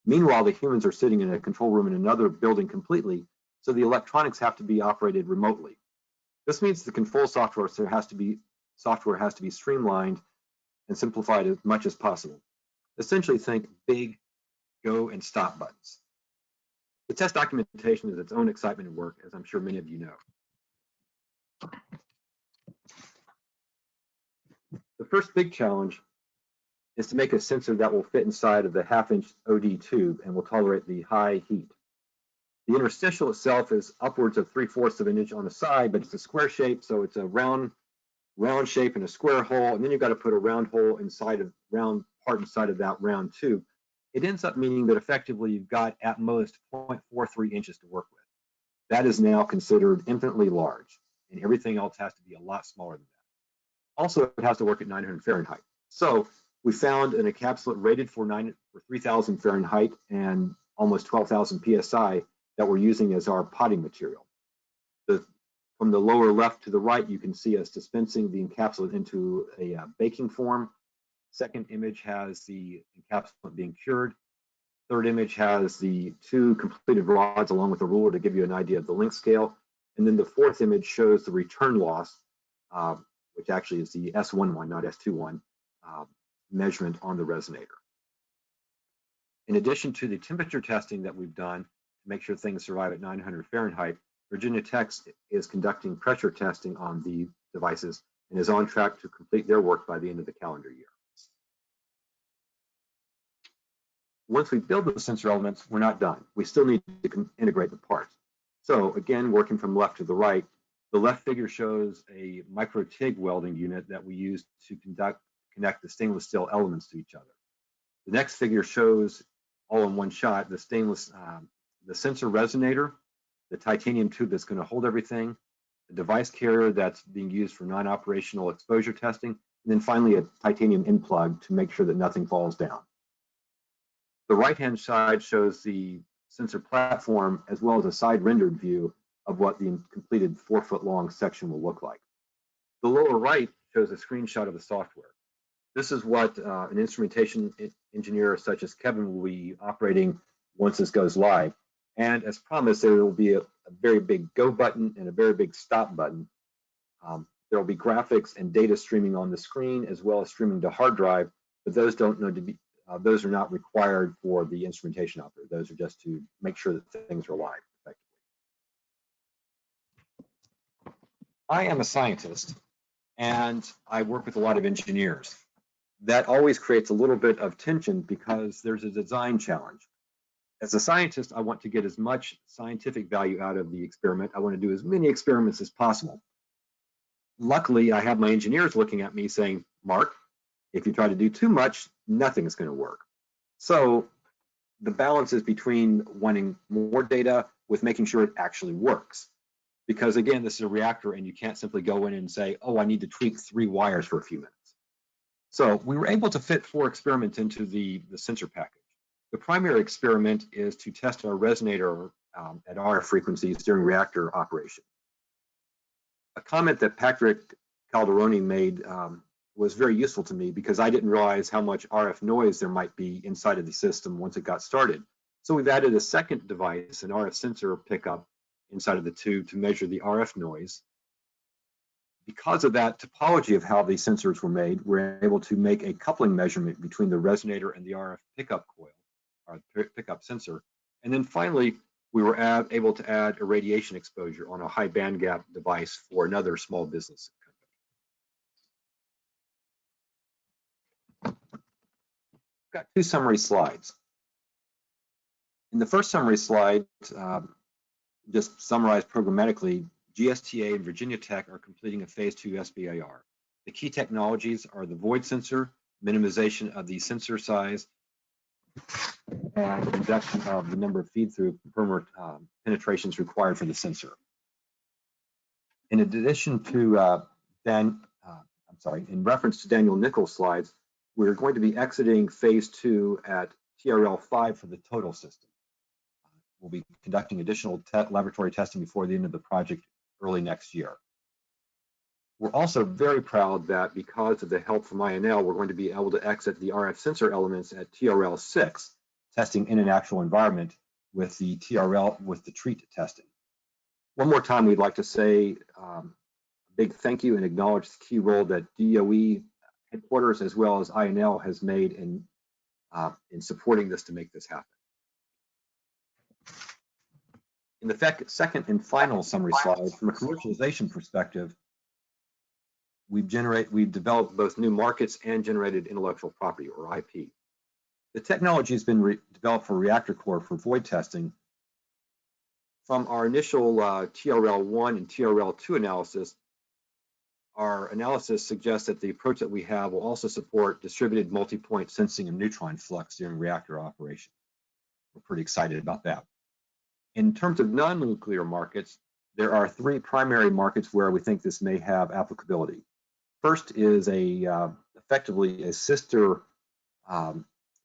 Speaker 20: Meanwhile, the humans are sitting in a control room in another building completely, so the electronics have to be operated remotely. This means the control software has to be streamlined and simplified as much as possible. Essentially, think big go and stop buttons. The test documentation is its own excitement and work, as I'm sure many of you know. The first big challenge is to make a sensor that will fit inside of the 1/2-inch OD tube and will tolerate the high heat. The interstitial itself is upwards of 3/4 of an inch on the side, but it's a square shape, so it's a round shape and a square hole, and then you've got to put a round hole round part inside of that round tube. It ends up meaning that effectively you've got at most 0.43 inches to work with. That is now considered infinitely large, and everything else has to be a lot smaller than that. Also, it has to work at 900 Fahrenheit. So we found an encapsulant rated for 3,000 Fahrenheit and almost 12,000 PSI that we're using as our potting material. From the lower left to the right, you can see us dispensing the encapsulant into a baking form. Second image has the encapsulant being cured. Third image has the 2 completed rods along with a ruler to give you an idea of the length scale. And then the fourth image shows the return loss, which actually is the S11, not S21, measurement on the resonator. In addition to the temperature testing that we've done to make sure things survive at 900 Fahrenheit, Virginia Tech is conducting pressure testing on the devices and is on track to complete their work by the end of the calendar year. Once we build the sensor elements, we're not done. We still need to integrate the parts. So again, working from left to the right, the left figure shows a micro TIG welding unit that we use to connect the stainless steel elements to each other. The next figure shows all in one shot the the sensor resonator, the titanium tube that's going to hold everything, the device carrier that's being used for non-operational exposure testing, and then finally a titanium in plug to make sure that nothing falls down. The right-hand side shows the sensor platform as well as a side rendered view of what the completed 4-foot-long section will look like. The lower right shows a screenshot of the software. This is what an instrumentation engineer such as Kevin will be operating once this goes live. And as promised, there will be a very big go button and a very big stop button. There will be graphics and data streaming on the screen as well as streaming to hard drive, but those those are not required for the instrumentation operator. Those are just to make sure that things are live effectively. I am a scientist and I work with a lot of engineers. That always creates a little bit of tension because there's a design challenge. As a scientist, I want to get as much scientific value out of the experiment. I want to do as many experiments as possible. Luckily, I have my engineers looking at me saying, Mark, if you try to do too much, nothing is going to work. So the balance is between wanting more data with making sure it actually works. Because again, this is a reactor and you can't simply go in and say, oh, I need to tweak 3 wires for a few minutes. So we were able to fit 4 experiments into the sensor package. The primary experiment is to test our resonator at RF frequencies during reactor operation. A comment that Patrick Calderoni made was very useful to me because I didn't realize how much RF noise there might be inside of the system once it got started. So we've added a second device, an RF sensor pickup inside of the tube to measure the RF noise. Because of that topology of how these sensors were made, we're able to make a coupling measurement between the resonator and the RF pickup coil, or pickup sensor. And then finally, we were able to add a radiation exposure on a high band gap device for another small business company. I've got 2 summary slides. In the first summary slide, just summarized programmatically, GSTA and Virginia Tech are completing a phase 2 SBIR. The key technologies are the void sensor, minimization of the sensor size, and reduction of the number of feed-through penetrations required for the sensor. In addition to in reference to Daniel Nichols' slides, we're going to be exiting phase 2 at TRL 5 for the total system. We'll be conducting additional laboratory testing before the end of the project early next year. We're also very proud that because of the help from INL, we're going to be able to exit the RF sensor elements at TRL 6, testing in an actual environment with the treat testing. One more time, we'd like to say a big thank you and acknowledge the key role that DOE headquarters as well as INL has made in supporting this to make this happen. In the second and final summary slide, from a commercialization perspective, we've developed both new markets and generated intellectual property, or IP. The technology has been developed for reactor core for void testing. From our initial TRL1 and TRL2 analysis, our analysis suggests that the approach that we have will also support distributed multi-point sensing of neutron flux during reactor operation. We're pretty excited about that. In terms of non-nuclear markets, there are three primary markets where we think this may have applicability. First is effectively a sister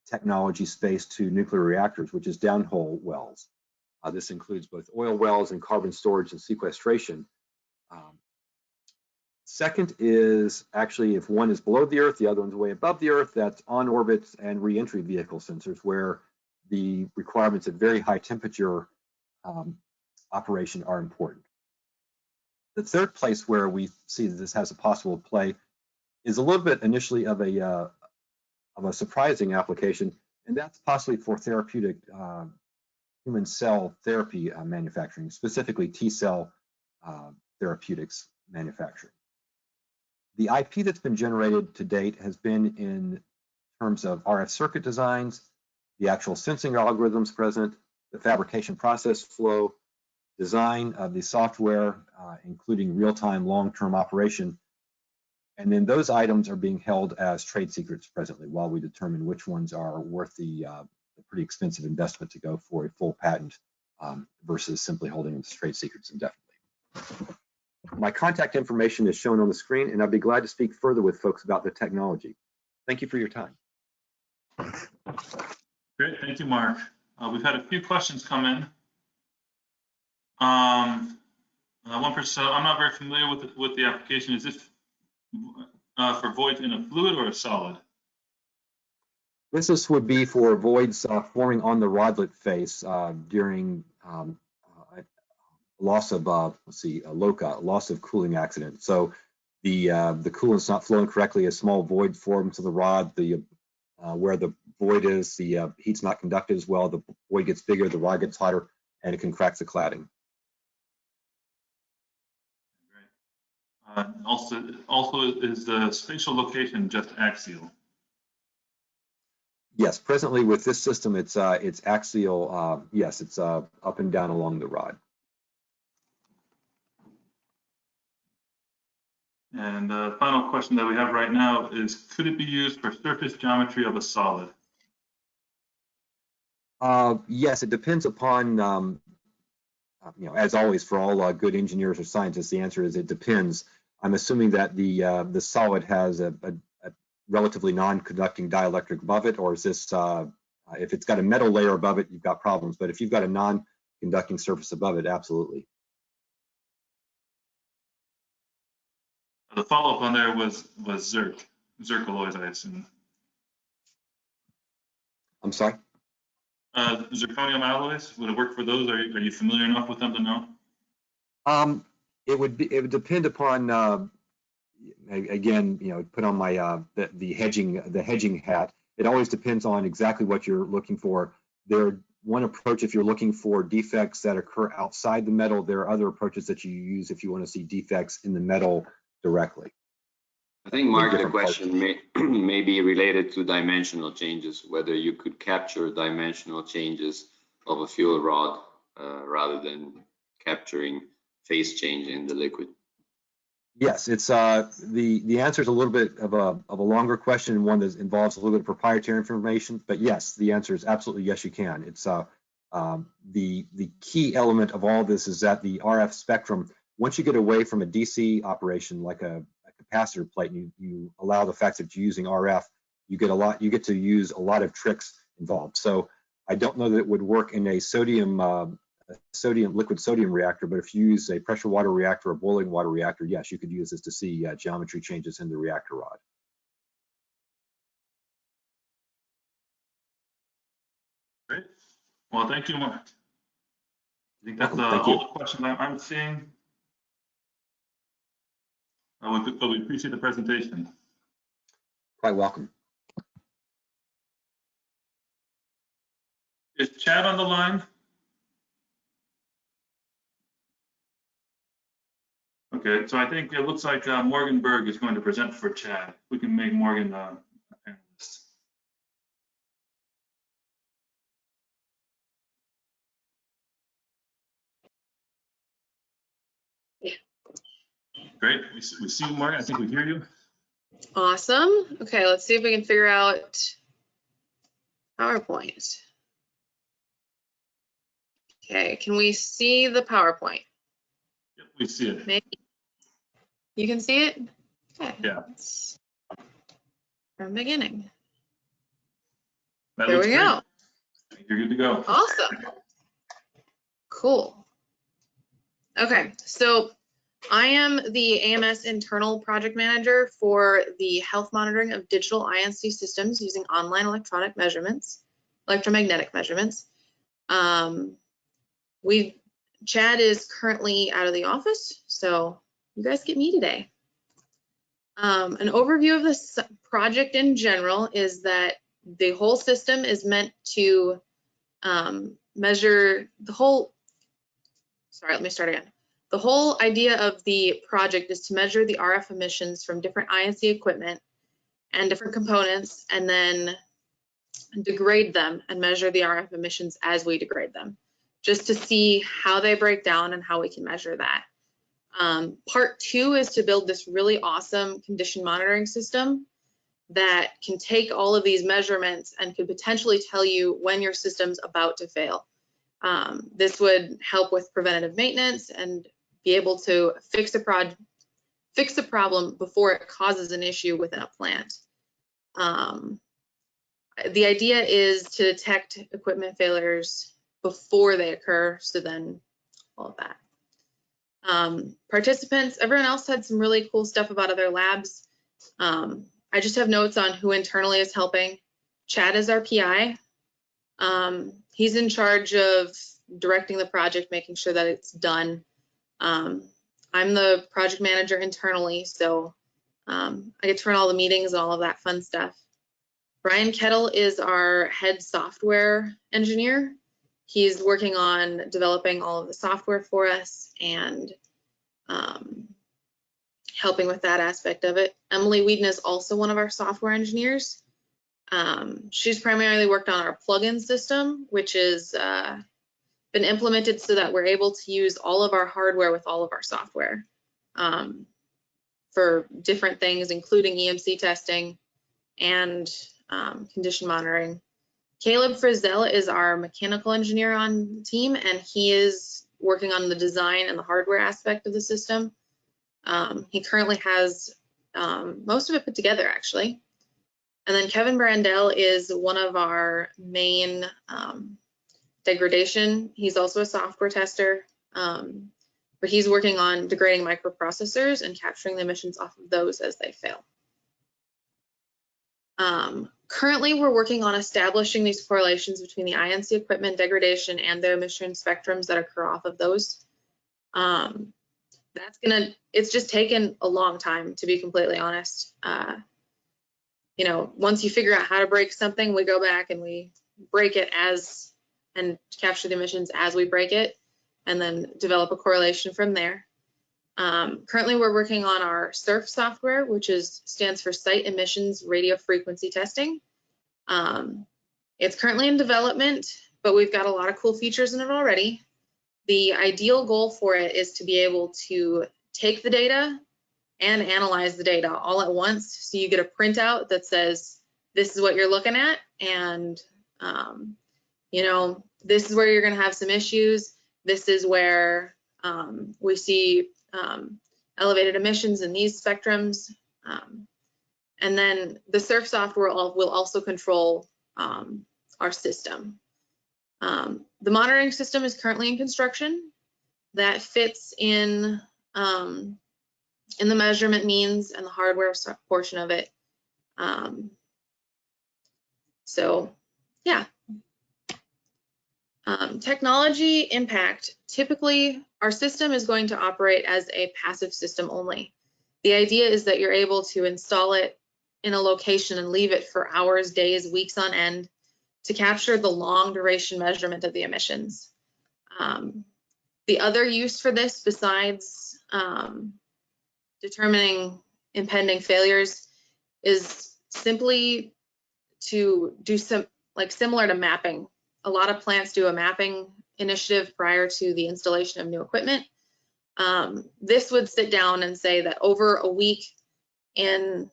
Speaker 20: technology space to nuclear reactors, which is downhole wells. This includes both oil wells and carbon storage and sequestration. Second is actually if one is below the Earth, the other one's way above the Earth, that's on orbit and re-entry vehicle sensors, where the requirements at very high temperature operation are important. The third place where we see that this has a possible play is a little bit initially of a surprising application, and that's possibly for therapeutic human cell therapy manufacturing, specifically T-cell therapeutics manufacturing. The IP that's been generated to date has been in terms of RF circuit designs, the actual sensing algorithms present, the fabrication process flow, design of the software, including real-time long-term operation. And then those items are being held as trade secrets presently while we determine which ones are worth the pretty expensive investment to go for a full patent versus simply holding them as trade secrets indefinitely. My contact information is shown on the screen, and I'd be glad to speak further with folks about the technology. Thank you for your time.
Speaker 2: Great, thank you, Mark. We've had a few questions come in. One person, I'm not very familiar with the application. Is this for voids in a fluid or a solid?
Speaker 20: This would be for voids forming on the rodlet face during loss of LOCA, loss of cooling accident. So the coolant's not flowing correctly, a small void forms to the rod. Where the void is, the heat's not conducted as well. The void gets bigger, the rod gets hotter, and it can crack the cladding.
Speaker 2: Also, is the spatial location just axial?
Speaker 20: Yes, presently with this system, it's axial. Yes, it's up and down along the rod.
Speaker 2: And the final question that we have right now is, could it be used for surface geometry of a solid?
Speaker 20: Yes, it depends upon, as always for all good engineers or scientists, the answer is it depends. I'm assuming that the solid has a relatively non-conducting dielectric above it, or is this, if it's got a metal layer above it, you've got problems. But if you've got a non-conducting surface above it, absolutely.
Speaker 2: The follow-up on there was zircaloys, I assume.
Speaker 20: I'm sorry?
Speaker 2: Zirconium alloys, would it work for those? Are you familiar enough with them to know?
Speaker 20: It would depend upon, again, put on my the hedging hat. It always depends on exactly what you're looking for. One approach if you're looking for defects that occur outside the metal. There are other approaches that you use if you want to see defects in the metal directly.
Speaker 3: I think, Mark, the question may be related to dimensional changes, whether you could capture dimensional changes of a fuel rod rather than capturing phase change in the liquid.
Speaker 20: Yes, it's the answer is a little bit of a longer question, one that involves a little bit of proprietary information. But yes, the answer is absolutely yes, you can. It's the key element of all this is that the RF spectrum, once you get away from a DC operation like a capacitor plate, and you allow the fact that you're using RF, you get to use a lot of tricks involved. So I don't know that it would work in a liquid sodium reactor, but if you use a pressure water reactor or boiling water reactor, yes, you could use this to see geometry changes in the reactor rod.
Speaker 2: Great. Well, thank you, Mark. I think that's all the questions I'm seeing. We appreciate the presentation.
Speaker 20: Quite welcome.
Speaker 2: Is Chad on the line? Okay, so I think it looks like Morgan Berg is going to present for Chad. We can make Morgan a panelist. Great, we see you, Morgan. I think we hear you.
Speaker 21: Awesome. Okay, let's see if we can figure out PowerPoint. Okay, can we see the PowerPoint?
Speaker 2: Yep, we see it.
Speaker 21: Maybe. You can see it? Okay.
Speaker 2: Yeah.
Speaker 21: From beginning.
Speaker 2: That
Speaker 21: There
Speaker 2: looks
Speaker 21: we
Speaker 2: great.
Speaker 21: go.
Speaker 2: You're good to go.
Speaker 21: Awesome. Cool. Okay, so I am the AMS internal project manager for the health monitoring of digital INC systems using online electromagnetic measurements. Chad is currently out of the office, so you guys get me today. An overview of this project in general is that the whole system is meant to measure the whole, sorry, let me start again. The whole idea of the project is to measure the RF emissions from different INC equipment and different components, and then degrade them and measure the RF emissions as we degrade them, just to see how they break down and how we can measure that. Part 2 is to build this really awesome condition monitoring system that can take all of these measurements and could potentially tell you when your system's about to fail. This would help with preventative maintenance and be able to fix a problem before it causes an issue within a plant. The idea is to detect equipment failures before they occur, so then all of that. Participants, everyone else had some really cool stuff about other labs. I just have notes on who internally is helping. Chad is our PI. He's in charge of directing the project, making sure that it's done. I'm the project manager internally, so I get to run all the meetings and all of that fun stuff. Brian Kettle is our head software engineer. He's working on developing all of the software for us and helping with that aspect of it. Emily Whedon is also one of our software engineers. She's primarily worked on our plugin system, which has been implemented so that we're able to use all of our hardware with all of our software for different things, including EMC testing and condition monitoring. Caleb Frizzell is our mechanical engineer on the team, and he is working on the design and the hardware aspect of the system. He currently has most of it put together, actually. And then Kevin Brandell is one of our main degradation. He's also a software tester, but he's working on degrading microprocessors and capturing the emissions off of those as they fail. Currently, we're working on establishing these correlations between the INC equipment degradation and the emission spectrums that occur off of those. It's just taken a long time, to be completely honest. You know, once you figure out how to break something, we go back and we break it and capture the emissions as we break it, and then develop a correlation from there. Currently, we're working on our SURF software, which stands for Site Emissions Radio Frequency Testing. It's currently in development, but we've got a lot of cool features in it already. The ideal goal for it is to be able to take the data and analyze the data all at once, so you get a printout that says, this is what you're looking at, and you know, this is where you're going to have some issues. This is where we see elevated emissions in these spectrums. And then the SURF software will also control our system. The monitoring system is currently in construction. That fits in the measurement means and the hardware portion of it. So yeah. Technology impact. Typically, our system is going to operate as a passive system only. The idea is that you're able to install it in a location and leave it for hours, days, weeks on end to capture the long duration measurement of the emissions. The other use for this, besides determining impending failures is simply to do some, like similar to mapping. A lot of plants do a mapping initiative prior to the installation of new equipment. This would sit down and say that over a week in,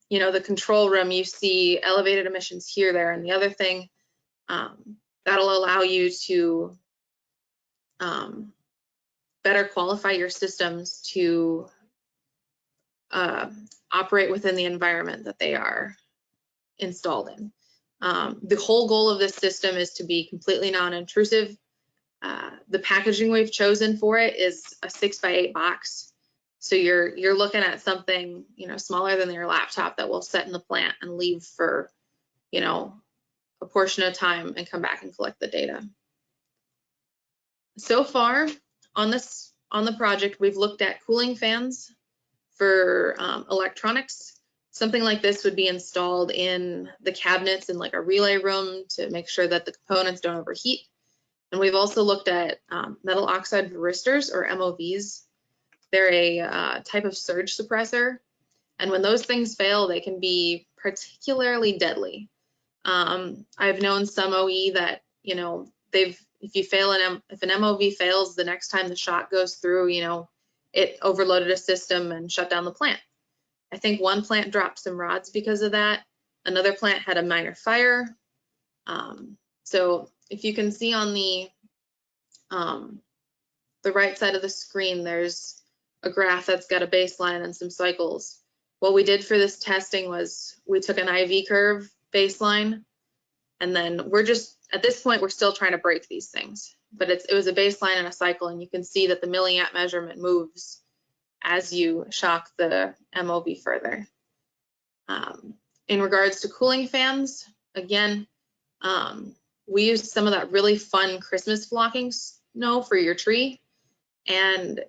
Speaker 21: you know, the control room, you see elevated emissions here, there, and the other thing. That'll allow you to better qualify your systems to operate within the environment that they are installed in. The whole goal of this system is to be completely non-intrusive. The packaging we've chosen for it is a 6x8 box. So you're looking at something, you know, smaller than your laptop that will set in the plant and leave for, you know, a portion of time and come back and collect the data. So far on the project, we've looked at cooling fans for electronics. Something like this would be installed in the cabinets in like a relay room to make sure that the components don't overheat. And we've also looked at metal oxide varistors, or MOVs. They're a type of surge suppressor. And when those things fail, they can be particularly deadly. I've known some OE that, you know, if an MOV fails, the next time the shot goes through, you know, it overloaded a system and shut down the plant. I think one plant dropped some rods because of that. Another plant had a minor fire. So if you can see on the right side of the screen, there's a graph that's got a baseline and some cycles. What we did for this testing was we took an IV curve baseline, and then we're just, at this point, we're still trying to break these things, but it was a baseline and a cycle, and you can see that the milliamp measurement moves as you shock the MOV further. In regards to cooling fans, again, we used some of that really fun Christmas flocking snow for your tree, and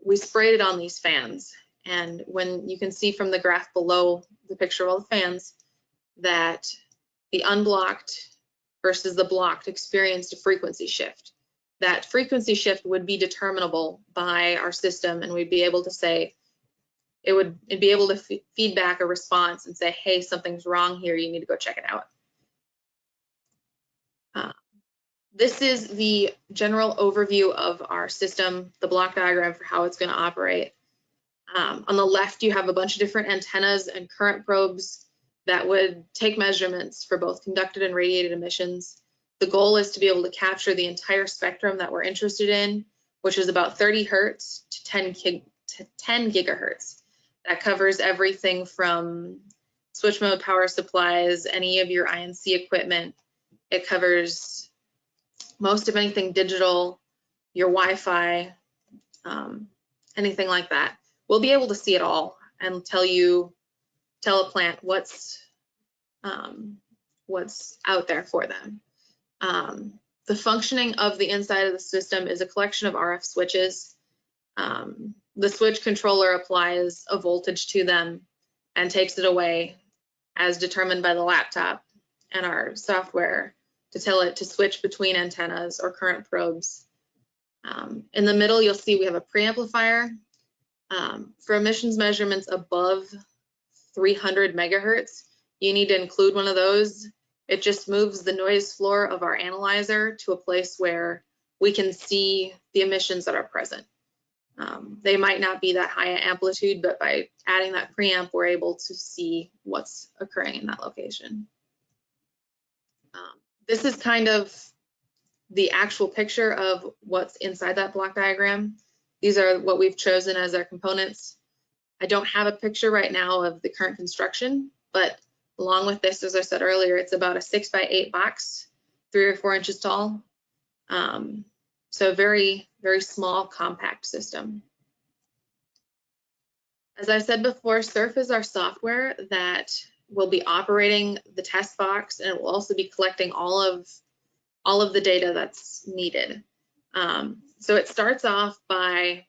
Speaker 21: we sprayed it on these fans. And when you can see from the graph below the picture of all the fans that the unblocked versus the blocked experienced a frequency shift. That frequency shift would be determinable by our system, and we'd be able to say, it'd be able to feed back a response and say, hey, something's wrong here, you need to go check it out. This is the general overview of our system, the block diagram for how it's going to operate. On the left, you have a bunch of different antennas and current probes that would take measurements for both conducted and radiated emissions. The goal is to be able to capture the entire spectrum that we're interested in, which is about 30 hertz to 10 gigahertz. That covers everything from switch mode power supplies, any of your INC equipment. It covers most of anything digital, your Wi-Fi, anything like that. We'll be able to see it all and tell a plant what's out there for them. The functioning of the inside of the system is a collection of RF switches. The switch controller applies a voltage to them and takes it away as determined by the laptop and our software to tell it to switch between antennas or current probes. In the middle, you'll see we have a preamplifier. For emissions measurements above 300 megahertz, you need to include one of those. It just moves the noise floor of our analyzer to a place where we can see the emissions that are present. They might not be that high amplitude, but by adding that preamp, we're able to see what's occurring in that location. This is kind of the actual picture of what's inside that block diagram. These are what we've chosen as our components. I don't have a picture right now of the current construction, but along with this, as I said earlier, it's about a 6x8 box, 3 or 4 inches tall. So very, very small, compact system. As I said before, Surf is our software that will be operating the test box, and it will also be collecting all of the data that's needed. So it starts off by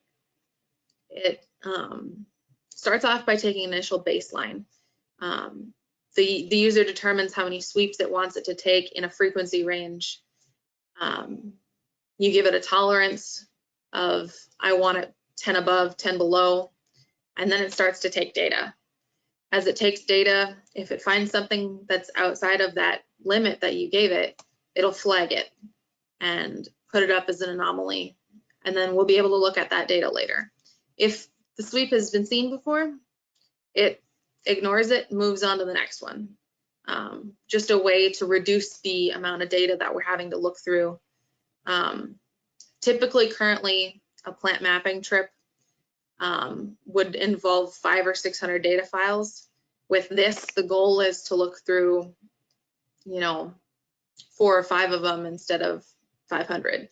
Speaker 21: taking an initial baseline. The user determines how many sweeps it wants it to take in a frequency range. You give it a tolerance of, I want it 10 above, 10 below. and then it starts to take data. As it takes data, if it finds something that's outside of that limit that you gave it, it'll flag it and put it up as an anomaly. And then we'll be able to look at that data later. If the sweep has been seen before, it ignores it, moves on to the next one. Just a way to reduce the amount of data that we're having to look through. Typically, currently, a plant mapping trip would involve 500 or 600 data files. With this, the goal is to look through, 4 or 5 of them instead of 500.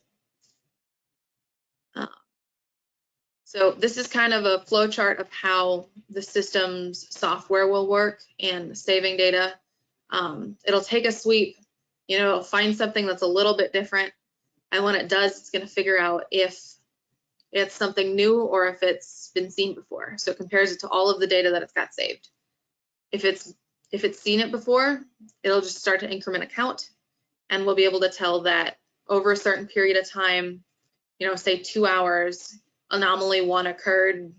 Speaker 21: So this is kind of a flow chart of how the system's software will work and saving data. It'll take a sweep, it'll find something that's a little bit different. And when it does, it's going to figure out if it's something new or if it's been seen before. So it compares it to all of the data that it's got saved. If it's seen it before, it'll just start to increment a count, and we'll be able to tell that over a certain period of time, say 2 hours, anomaly 1 occurred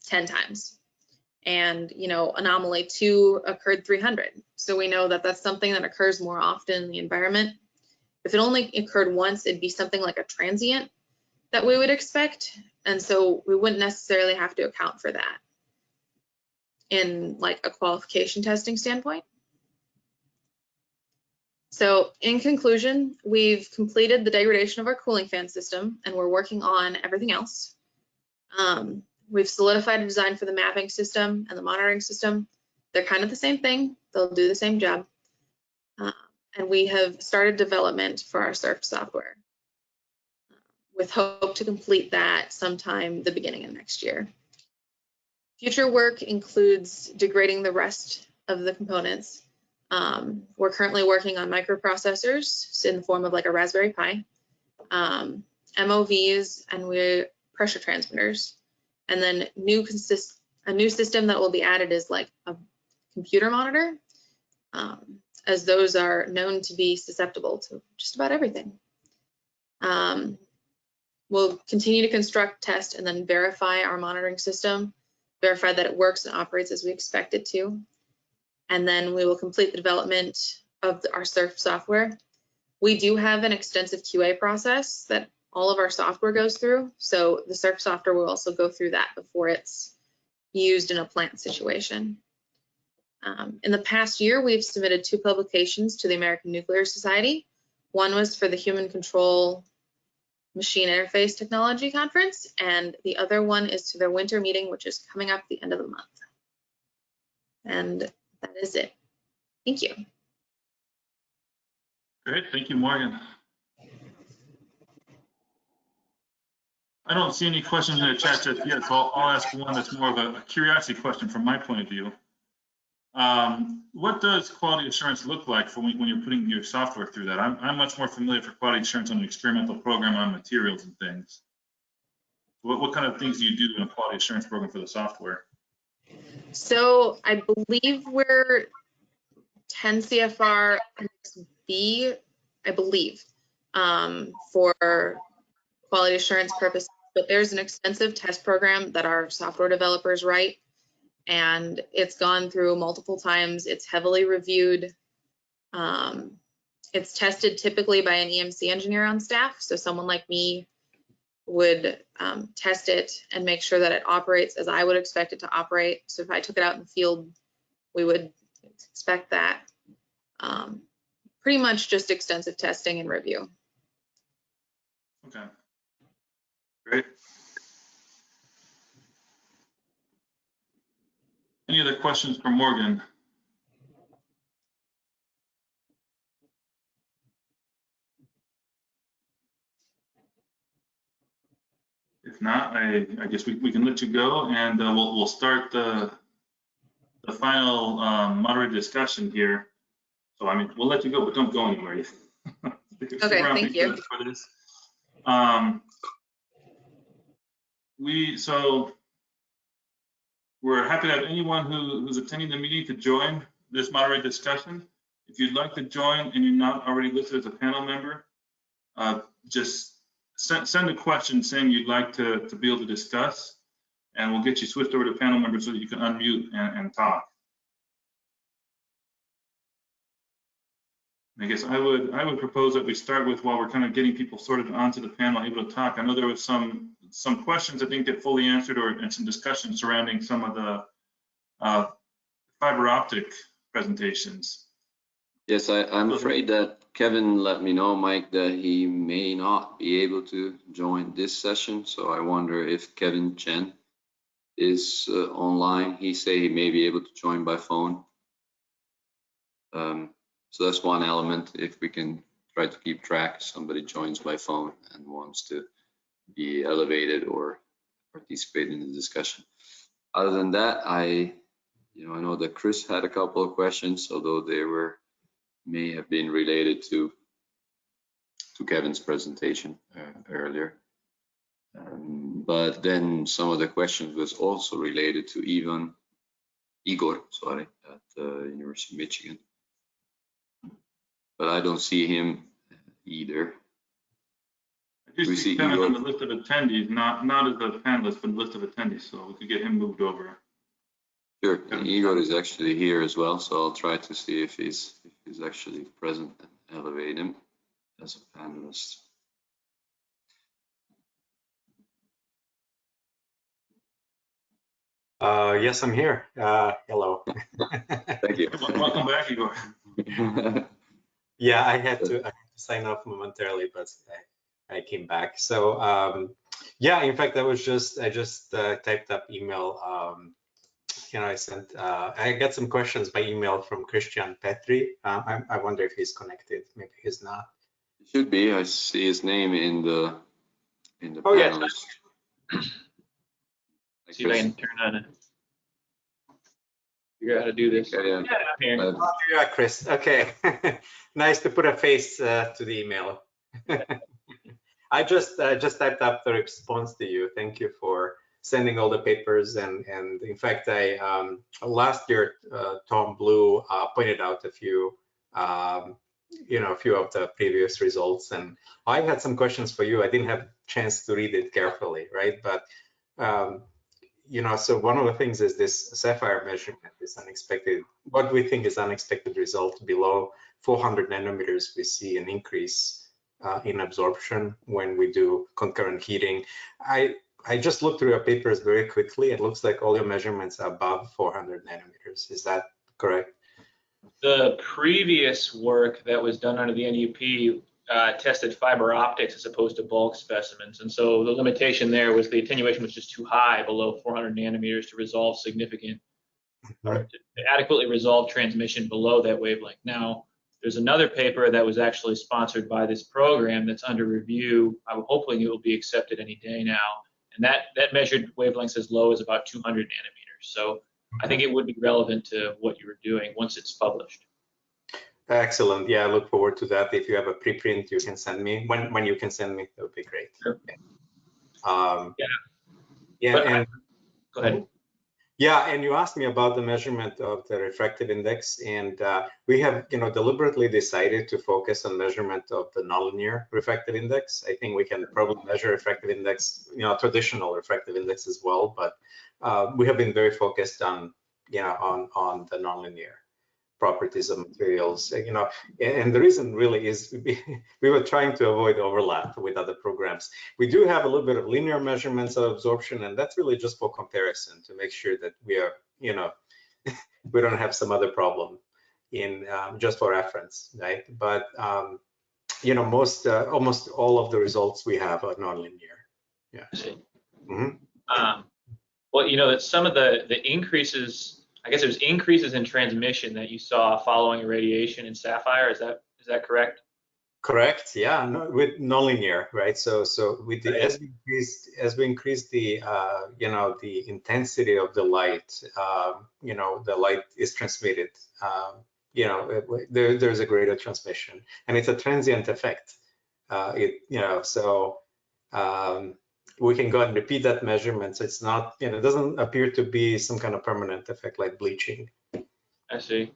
Speaker 21: 10 times. And, anomaly 2 occurred 300. So we know that that's something that occurs more often in the environment. If it only occurred once, it'd be something like a transient that we would expect. And so we wouldn't necessarily have to account for that in like a qualification testing standpoint. So in conclusion, we've completed the degradation of our cooling fan system, and we're working on everything else. We've solidified a design for the mapping system and the monitoring system. They're kind of the same thing. They'll do the same job. And we have started development for our SURF software with hope to complete that sometime the beginning of next year. Future work includes degrading the rest of the components. We're currently working on microprocessors in the form of like a Raspberry Pi, MOVs, and pressure transmitters. And then a new system that will be added is like a computer monitor, as those are known to be susceptible to just about everything. We'll continue to construct, test, and then verify our monitoring system, verify that it works and operates as we expect it to. And then we will complete the development of our SURF software. We do have an extensive QA process that all of our software goes through. So the SURF software will also go through that before it's used in a plant situation. In the past year, we've submitted 2 publications to the American Nuclear Society. One was for the Human Control Machine Interface Technology Conference, and the other one is to their winter meeting, which is coming up at the end of the month. And that is it. Thank you.
Speaker 2: Great, thank you, Morgan. I don't see any questions in the chat just yet, so I'll ask one that's more of a curiosity question from my point of view. What does quality assurance look like for when you're putting your software through that? I'm much more familiar for quality assurance on an experimental program on materials and things. What kind of things do you do in a quality assurance program for the software?
Speaker 21: So I believe we're 10 CFR B, I believe, for quality assurance purposes, but there's an extensive test program that our software developers write, and it's gone through multiple times. It's heavily reviewed. It's tested typically by an EMC engineer on staff, so someone like me would test it and make sure that it operates as I would expect it to operate. So if I took it out in the field, we would expect that. Pretty much just extensive testing and review.
Speaker 2: Okay, great. Any other questions for Morgan? If not, I guess we can let you go, and we'll start the final moderated discussion here. So I mean, we'll let you go, but don't go anywhere.
Speaker 21: Okay, thank you.
Speaker 2: For this. We're happy to have anyone who's attending the meeting to join this moderated discussion. If you'd like to join and you're not already listed as a panel member, just send a question saying you'd like to be able to discuss, and we'll get you switched over to panel members so that you can unmute and talk. I guess I would propose that we start with, while we're kind of getting people sorted onto the panel, able to talk. I know there was some questions that didn't get fully answered, and some discussion surrounding some of the fiber optic presentations.
Speaker 3: Yes, I'm afraid that Kevin let me know, Mike, that he may not be able to join this session. So I wonder if Kevin Chen is online. He say he may be able to join by phone. So that's one element. If we can try to keep track, somebody joins by phone and wants to be elevated or participate in the discussion. Other than that, I know that Chris had a couple of questions, although they may have been related to Kevin's presentation earlier. But then some of the questions was also related to Igor, at the University of Michigan. But I don't see him either.
Speaker 2: I do see Kevin on the list of attendees, not as a panelist, but the list of attendees, so we could get him moved over.
Speaker 3: Sure, and Igor is actually here as well, so I'll try to see if he's actually present and elevate him as a panelist.
Speaker 15: Yes, I'm here. Hello.
Speaker 3: Thank you.
Speaker 2: Welcome back, Igor.
Speaker 15: Yeah, I had to sign off momentarily, but I came back. So yeah, in fact, I just typed up email. I got some questions by email from Christian Petri. I wonder if he's connected. Maybe he's not.
Speaker 3: He should be. I see his name in the
Speaker 15: Oh,
Speaker 3: panelist.
Speaker 5: Yeah. See if I can turn on it. Figure out how to do this.
Speaker 3: Okay, yeah.
Speaker 5: Yeah, I'm here.
Speaker 15: Oh, yeah, Chris. Okay. Nice to put a face to the email. I just typed up the response to you. Thank you for sending all the papers. And in fact, last year, Tom Blue pointed out a few of the previous results. And I had some questions for you. I didn't have a chance to read it carefully, right? But so one of the things is this Sapphire measurement, this unexpected, what we think is unexpected result below 400 nanometers. We see an increase in absorption when we do concurrent heating. I just looked through your papers very quickly. It looks like all your measurements are above 400 nanometers. Is that correct?
Speaker 5: The previous work that was done under the NUP tested fiber optics as opposed to bulk specimens. And so the limitation there was the attenuation was just too high, below 400 nanometers, to resolve significant, or to adequately resolve transmission below that wavelength. Now, there's another paper that was actually sponsored by this program that's under review. I'm hoping it will be accepted any day now. And that measured wavelengths as low as about 200 nanometers. So I think it would be relevant to what you were doing once it's published.
Speaker 15: Excellent. Yeah, I look forward to that. If you have a preprint, you can send me. When you can send me, that would be great.
Speaker 5: Sure.
Speaker 15: Go ahead. Yeah, and you asked me about the measurement of the refractive index, and we have, deliberately decided to focus on measurement of the nonlinear refractive index. I think we can probably measure refractive index, traditional refractive index as well, but we have been very focused on, on the nonlinear properties of materials, and the reason really is we were trying to avoid overlap with other programs. We do have a little bit of linear measurements of absorption, and that's really just for comparison to make sure that we are, we don't have some other problem in just for reference, right? But almost all of the results we have are nonlinear. Yeah.
Speaker 5: Well, that some of the increases, I guess there's increases in transmission that you saw following irradiation in Sapphire. Is that correct?
Speaker 15: Correct. Yeah. No, with nonlinear, right? So with the as we increase the the intensity of the light, the light is transmitted. There's a greater transmission, and it's a transient effect. We can go and repeat that measurement. So it's not, it doesn't appear to be some kind of permanent effect like bleaching.
Speaker 5: I see.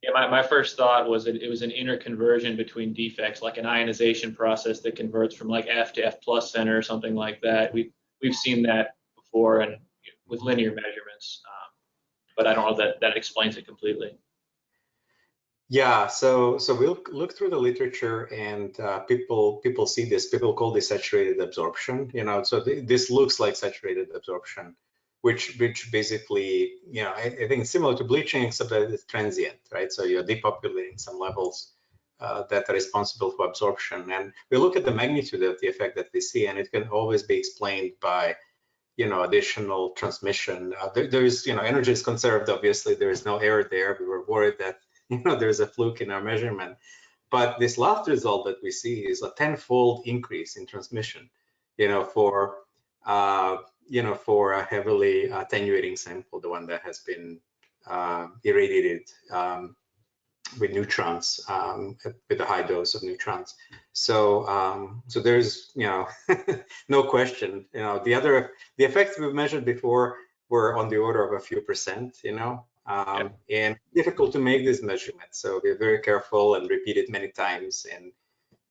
Speaker 5: Yeah, my first thought was that it was an interconversion between defects, like an ionization process that converts from like F to F+ center or something like that. We've seen that before, and with linear measurements. But I don't know that that explains it completely.
Speaker 15: Yeah, so we'll look through the literature, and people see this. People call this saturated absorption. So this looks like saturated absorption, which basically, I think it's similar to bleaching, except that it's transient, right? So you're depopulating some levels that are responsible for absorption, and we look at the magnitude of the effect that we see, and it can always be explained by additional transmission. There is, energy is conserved. Obviously, there is no error there. We were worried that there's a fluke in our measurement, but this last result that we see is a 10-fold increase in transmission, for a heavily attenuating sample, the one that has been irradiated with neutrons, with a high dose of neutrons. So there's, no question. The effects we've measured before were on the order of a few percent, and difficult to make this measurement. So we're very careful and repeat it many times and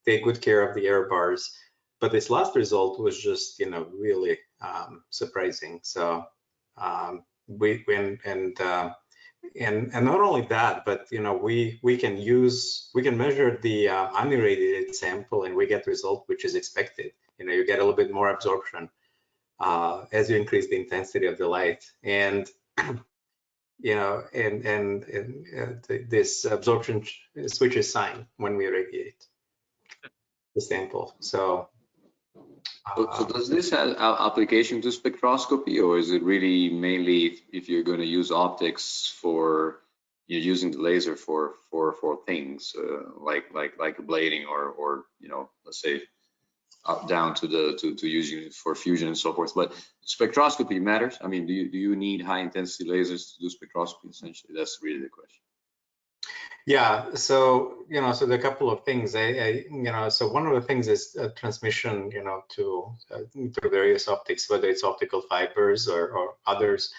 Speaker 15: take good care of the error bars. But this last result was just, really surprising. So and not only that, but we can measure the unirradiated sample, and we get result which is expected. You get a little bit more absorption as you increase the intensity of the light, and this absorption switches sign when we irradiate the sample. So
Speaker 3: does this have application to spectroscopy, or is it really mainly if you're going to use optics for you're using the laser for things like ablating or let's say down to using it for fusion and so forth? But spectroscopy matters. I mean, do you need high intensity lasers to do spectroscopy? Essentially, that's really the question.
Speaker 15: Yeah, so so there are a couple of things. So one of the things is transmission, to through various optics, whether it's optical fibers or others.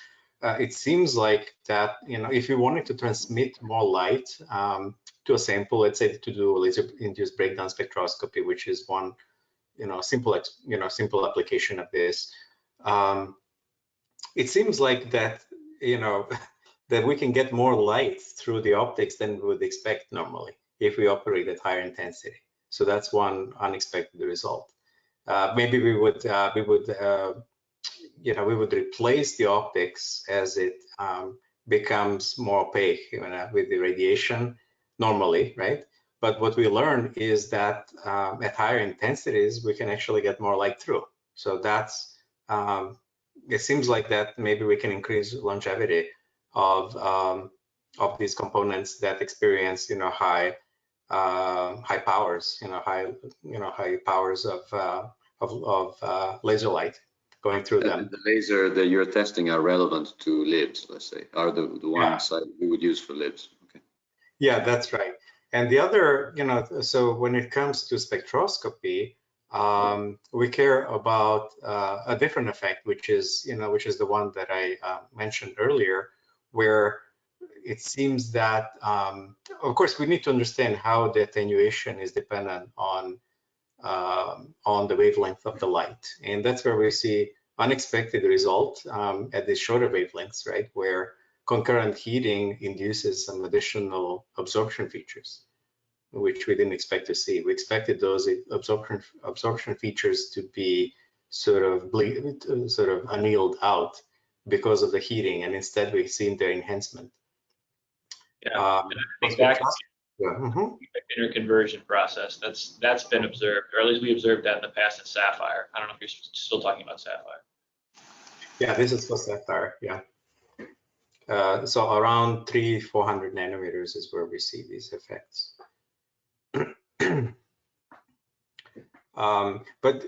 Speaker 15: It seems like that if you wanted to transmit more light to a sample, let's say to do laser-induced breakdown spectroscopy, which is one simple application of this. It seems like that that we can get more light through the optics than we would expect normally if we operate at higher intensity. So that's one unexpected result. Maybe we would replace the optics as it becomes more opaque with the radiation normally, right? But what we learned is that at higher intensities, we can actually get more light through. So that's, it seems like that maybe we can increase longevity of these components that experience high powers, high powers of laser light going through them.
Speaker 3: The laser that you're testing are relevant to LIBS, let's say, are the ones that we would use for LIBS. Okay.
Speaker 15: Yeah, that's right. And the other, so when it comes to spectroscopy, we care about a different effect, which is the one that I mentioned earlier, where it seems that, of course, we need to understand how the attenuation is dependent on the wavelength of the light, and that's where we see unexpected result at the shorter wavelengths, right, where concurrent heating induces some additional absorption features, which we didn't expect to see. We expected those absorption features to be sort of annealed out because of the heating, and instead we've seen their enhancement.
Speaker 5: Yeah, interconversion process. That's been observed, or at least we observed that in the past in Sapphire. I don't know if you're still talking about Sapphire.
Speaker 15: Yeah, this is for Sapphire. Yeah. So around 300-400 nanometers is where we see these effects. But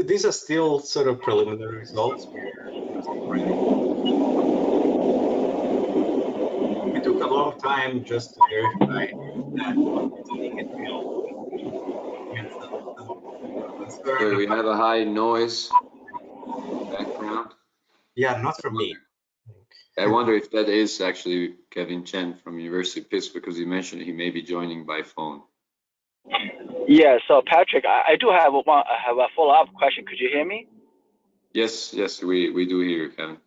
Speaker 15: these are still sort of preliminary results. It took a long time just to verify that.
Speaker 3: So we have a high noise background.
Speaker 15: Yeah, not from me.
Speaker 3: I wonder if that is actually Kevin Chen from University of Pittsburgh, because he mentioned he may be joining by phone.
Speaker 4: Yeah, so Patrick, I do have a follow-up question. Could you hear me?
Speaker 3: Yes, we do hear you, Kevin.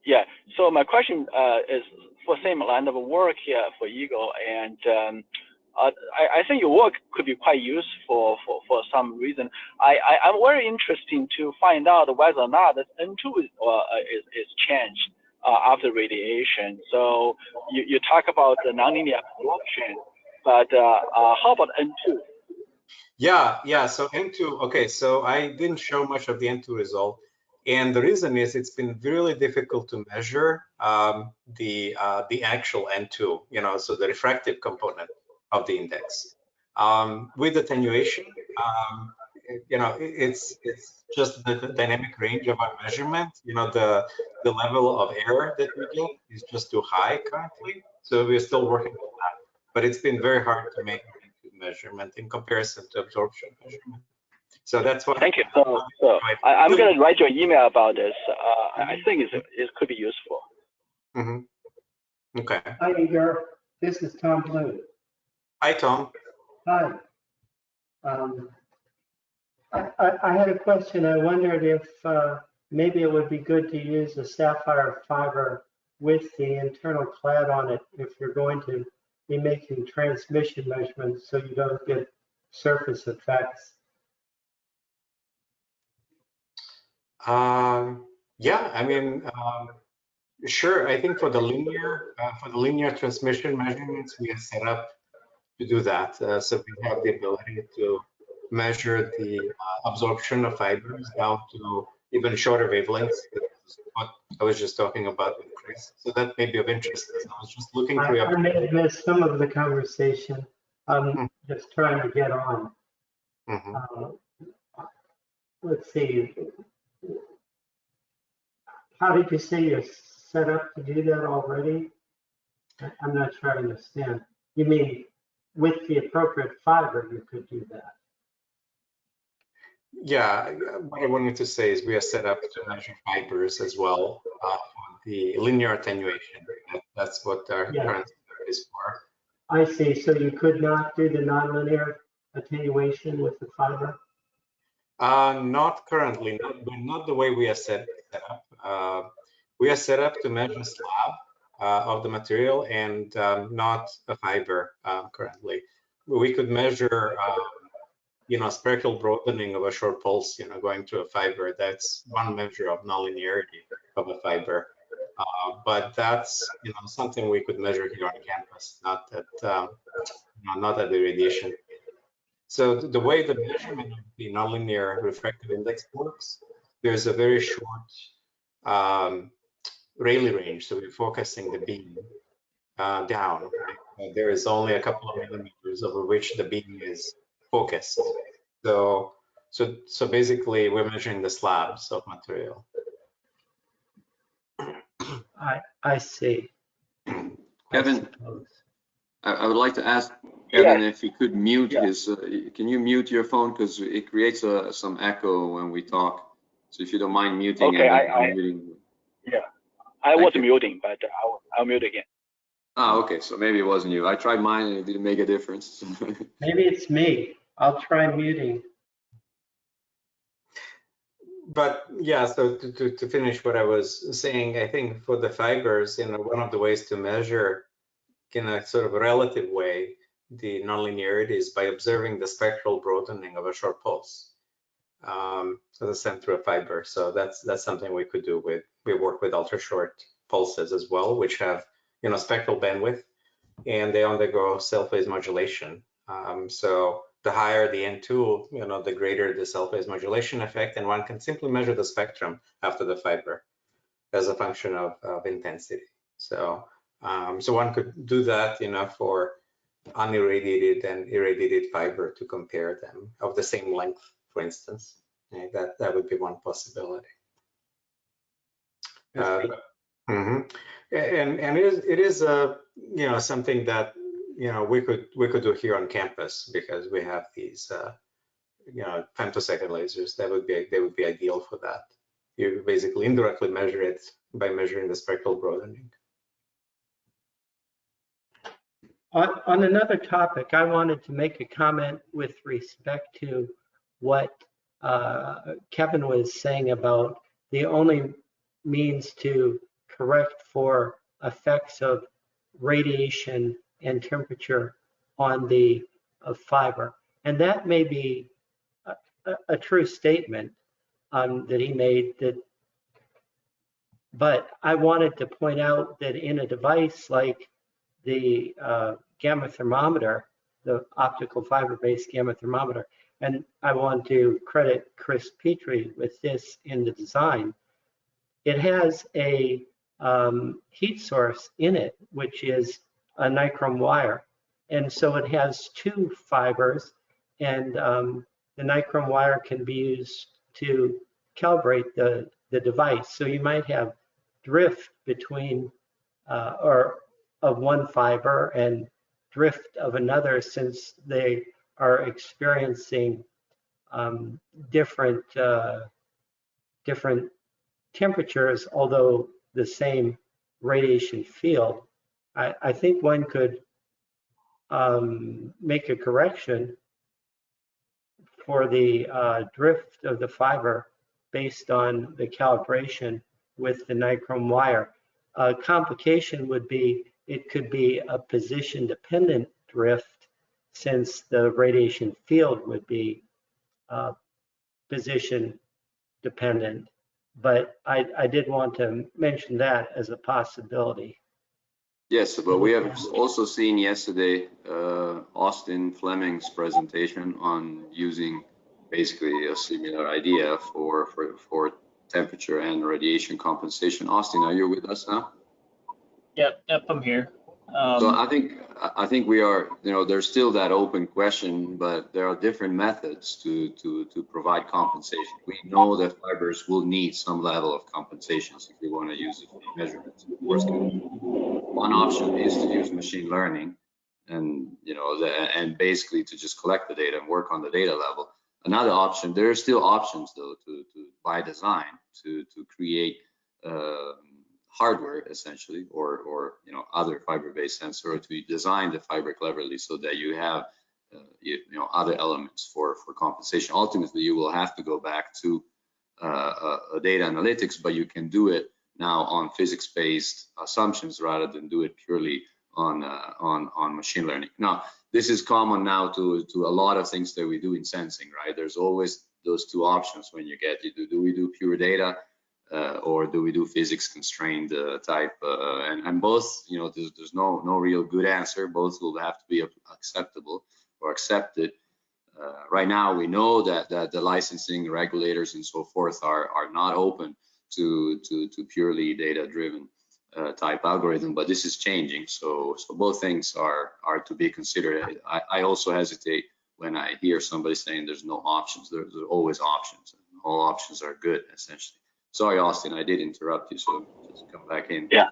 Speaker 4: Yeah. So my question is for same line of work here for Eagle, and I think your work could be quite useful for some reason. I'm very interested to find out whether or not that N2 is changed after radiation. So you talk about the nonlinear absorption, but how about N2?
Speaker 15: Yeah. So N2, okay, so I didn't show much of the N2 result. And the reason is it's been really difficult to measure the actual N2, so the refractive component of the index. With attenuation, it's just the dynamic range of our measurement. The level of error that we get is just too high currently. So we're still working on that. But it's been very hard to make measurement in comparison to absorption measurement. So that's why.
Speaker 4: Thank you. So I'm going to write you an email about this. I think it could be useful.
Speaker 15: Mm-hmm. Okay.
Speaker 7: Hi, Igor. This is Tom Blue.
Speaker 15: Hi, Tom.
Speaker 7: Hi. I had a question. I wondered if maybe it would be good to use a sapphire fiber with the internal clad on it if you're going to be making transmission measurements so you don't get surface effects.
Speaker 15: Yeah, I mean, sure. I think for the linear transmission measurements, we are set up to do that. So we have the ability to measure the absorption of fibers down to even shorter wavelengths. What I was just talking about with Chris. So that may be of interest. I was just looking for
Speaker 7: I may have missed some of the conversation. I'm just trying to get on. Let's see. How did you say you're set up to do that already? I'm not sure I understand. You mean with the appropriate fiber, you could do that?
Speaker 15: Yeah, what I wanted to say is we are set up to measure fibers as well for the linear attenuation. That's what our current setup is for.
Speaker 7: I see. So you could not do the nonlinear attenuation with the fiber?
Speaker 15: Not currently, not the way we are set up. We are set up to measure slab of the material and not a fiber currently. We could measure, spectral broadening of a short pulse, going to a fiber. That's one measure of nonlinearity of a fiber. But that's, something we could measure here on campus, not at the radiation. So the way the measurement of the nonlinear refractive index works, there's a very short Rayleigh range. So we're focusing the beam down. Right? There is only a couple of millimeters over which the beam is focused. So basically, we're measuring the slabs of material.
Speaker 7: I see.
Speaker 3: Kevin, I would like to ask Kevin if he could mute his. Can you mute your phone, because it creates some echo when we talk. So if you don't mind muting.
Speaker 4: Okay,
Speaker 3: and
Speaker 4: I was muting, but I'll mute again.
Speaker 3: Ah, okay. So maybe it wasn't you. I tried mine and it didn't make a difference.
Speaker 7: Maybe it's me. I'll try muting.
Speaker 15: But yeah, so to finish what I was saying, I think for the fibers, one of the ways to measure in a sort of relative way the nonlinearity is by observing the spectral broadening of a short pulse as a center of fiber. So that's something we could do we work with ultra short pulses as well, which have spectral bandwidth, and they undergo cell phase modulation. So the higher the N2, the greater the cell phase modulation effect, and one can simply measure the spectrum after the fiber as a function of intensity. So one could do that, for unirradiated and irradiated fiber to compare them of the same length, for instance. That would be one possibility. And it is something that we could do here on campus, because we have these femtosecond lasers. They would be ideal for that. You basically indirectly measure it by measuring the spectral broadening.
Speaker 7: On another topic, I wanted to make a comment with respect to what Kevin was saying about the only means to correct for effects of radiation and temperature on the fiber. And that may be a true statement that he made, but I wanted to point out that in a device like the gamma thermometer, the optical fiber-based gamma thermometer, and I want to credit Chris Petrie with this in the design, it has a heat source in it, which is a nichrome wire. And so it has two fibers, and the nichrome wire can be used to calibrate the device. So you might have drift between or of one fiber and drift of another, since they are experiencing different temperatures, although the same radiation field. I think one could make a correction for the drift of the fiber based on the calibration with the nichrome wire. A complication would be it could be a position dependent drift, since the radiation field would be position dependent. But I did want to mention that as a possibility.
Speaker 3: Yes, but we have also seen yesterday Austin Fleming's presentation on using basically a similar idea for temperature and radiation compensation. Austin, are you with us now?
Speaker 5: Yep, I'm here.
Speaker 3: So I think we are, there's still that open question, but there are different methods to provide compensation. We know that fibers will need some level of compensations if we want to use it for measurements. Of course, one option is to use machine learning, and and basically to just collect the data and work on the data level. Another option, there are still options though to by design to create hardware essentially, or other fiber-based sensor, to design the fiber cleverly so that you have other elements for compensation. Ultimately, you will have to go back to data analytics, but you can do it now on physics-based assumptions rather than do it purely on machine learning. Now, this is common now to a lot of things that we do in sensing, right? There's always those two options when you get do we do pure data or do we do physics constrained type, and both, there's no real good answer. Both will have to be acceptable or accepted. Right now we know that the licensing regulators and so forth are not open to purely data driven type algorithm, but this is changing, so both things are to be considered. I also hesitate when I hear somebody saying there's no options. There's always options, and all options are good essentially. Sorry, Austin, I did interrupt you, so just come back in.
Speaker 4: Yeah.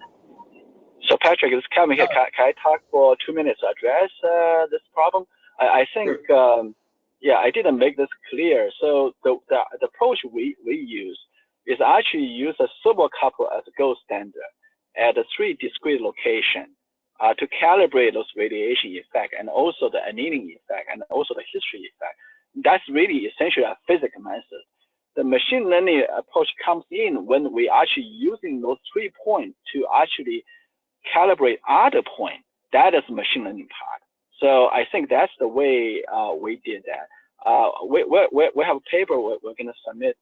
Speaker 4: So Patrick, it's Kevin here. Can I talk for 2 minutes to address this problem? I think, sure. Yeah, I didn't make this clear. So the approach we use is actually use a thermocouple as a gold standard at 3 discrete locations to calibrate those radiation effect, and also the annealing effect, and also the history effect. That's really essentially a physical method. The machine learning approach comes in when we actually using those 3 points to actually calibrate other points. That is machine learning part. So I think that's the way we did that. We have a paper we're going to submit.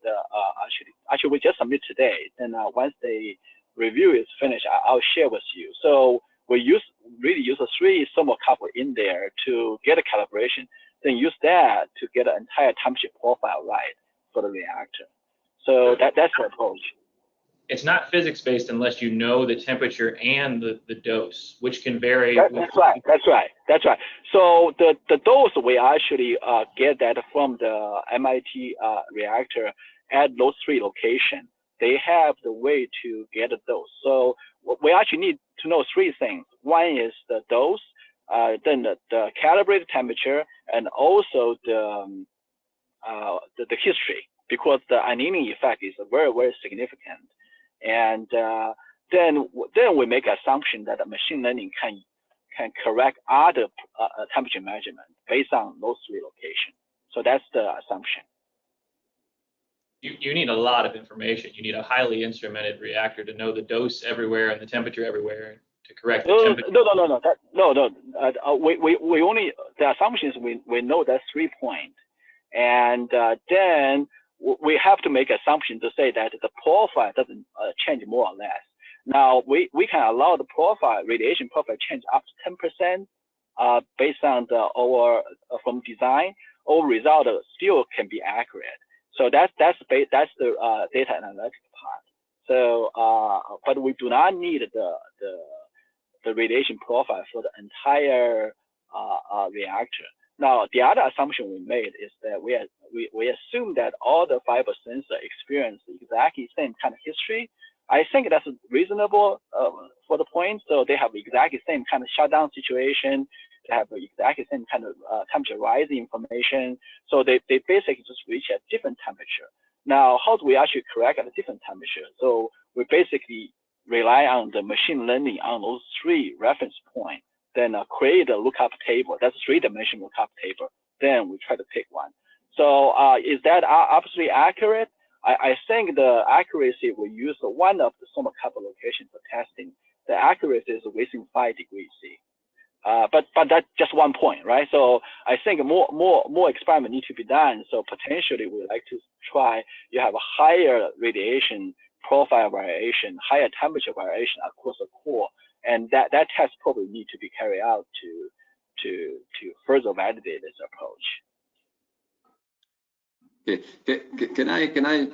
Speaker 4: Actually, we just submit today. And once the review is finished, I'll share with you. So we really use a 3 thermocouple in there to get a calibration. Then use that to get an entire temperature profile right for the reactor. So that's the approach.
Speaker 5: It's not physics-based unless you know the temperature and the dose, which can vary.
Speaker 4: That's right. So the dose, we actually get that from the MIT reactor at those 3 locations. They have the way to get a dose. So we actually need to know 3 things. One is the dose, then the calibrated temperature, and also the history, because the annealing effect is very, very significant. And then we make assumption that the machine learning can correct other temperature measurement based on those 3 locations. So that's the assumption.
Speaker 5: you need a lot of information. You need a highly instrumented reactor to know the dose everywhere and the temperature everywhere to correct the temperature.
Speaker 4: No. We only, the assumptions we know that's 3 point, and then we have to make assumption to say that the profile doesn't change more or less. Now we can allow the profile, radiation profile change up to 10% based on our from design. Our result still can be accurate. So that's the data analytics part. So but we do not need the radiation profile for the entire reactor. Now the other assumption we made is that we assume that all the fiber sensor experience exactly same kind of history. I think that's reasonable for the point. So they have exactly same kind of shutdown situation. They have exactly same kind of temperature rising information. So they basically just reach a different temperature. Now, how do we actually correct at a different temperature? So we basically rely on the machine learning on those 3 reference points, then create a lookup table. That's a 3-dimensional lookup table. Then we try to pick one. So is that absolutely accurate? I think the accuracy we use one of the thermocouple locations for testing. The accuracy is within 5 degrees C. But that's just 1 point, right? So I think more experiment need to be done. So potentially we like to try. You have a higher radiation profile variation, higher temperature variation across the core, and that test probably need to be carried out to further validate this approach.
Speaker 3: Okay,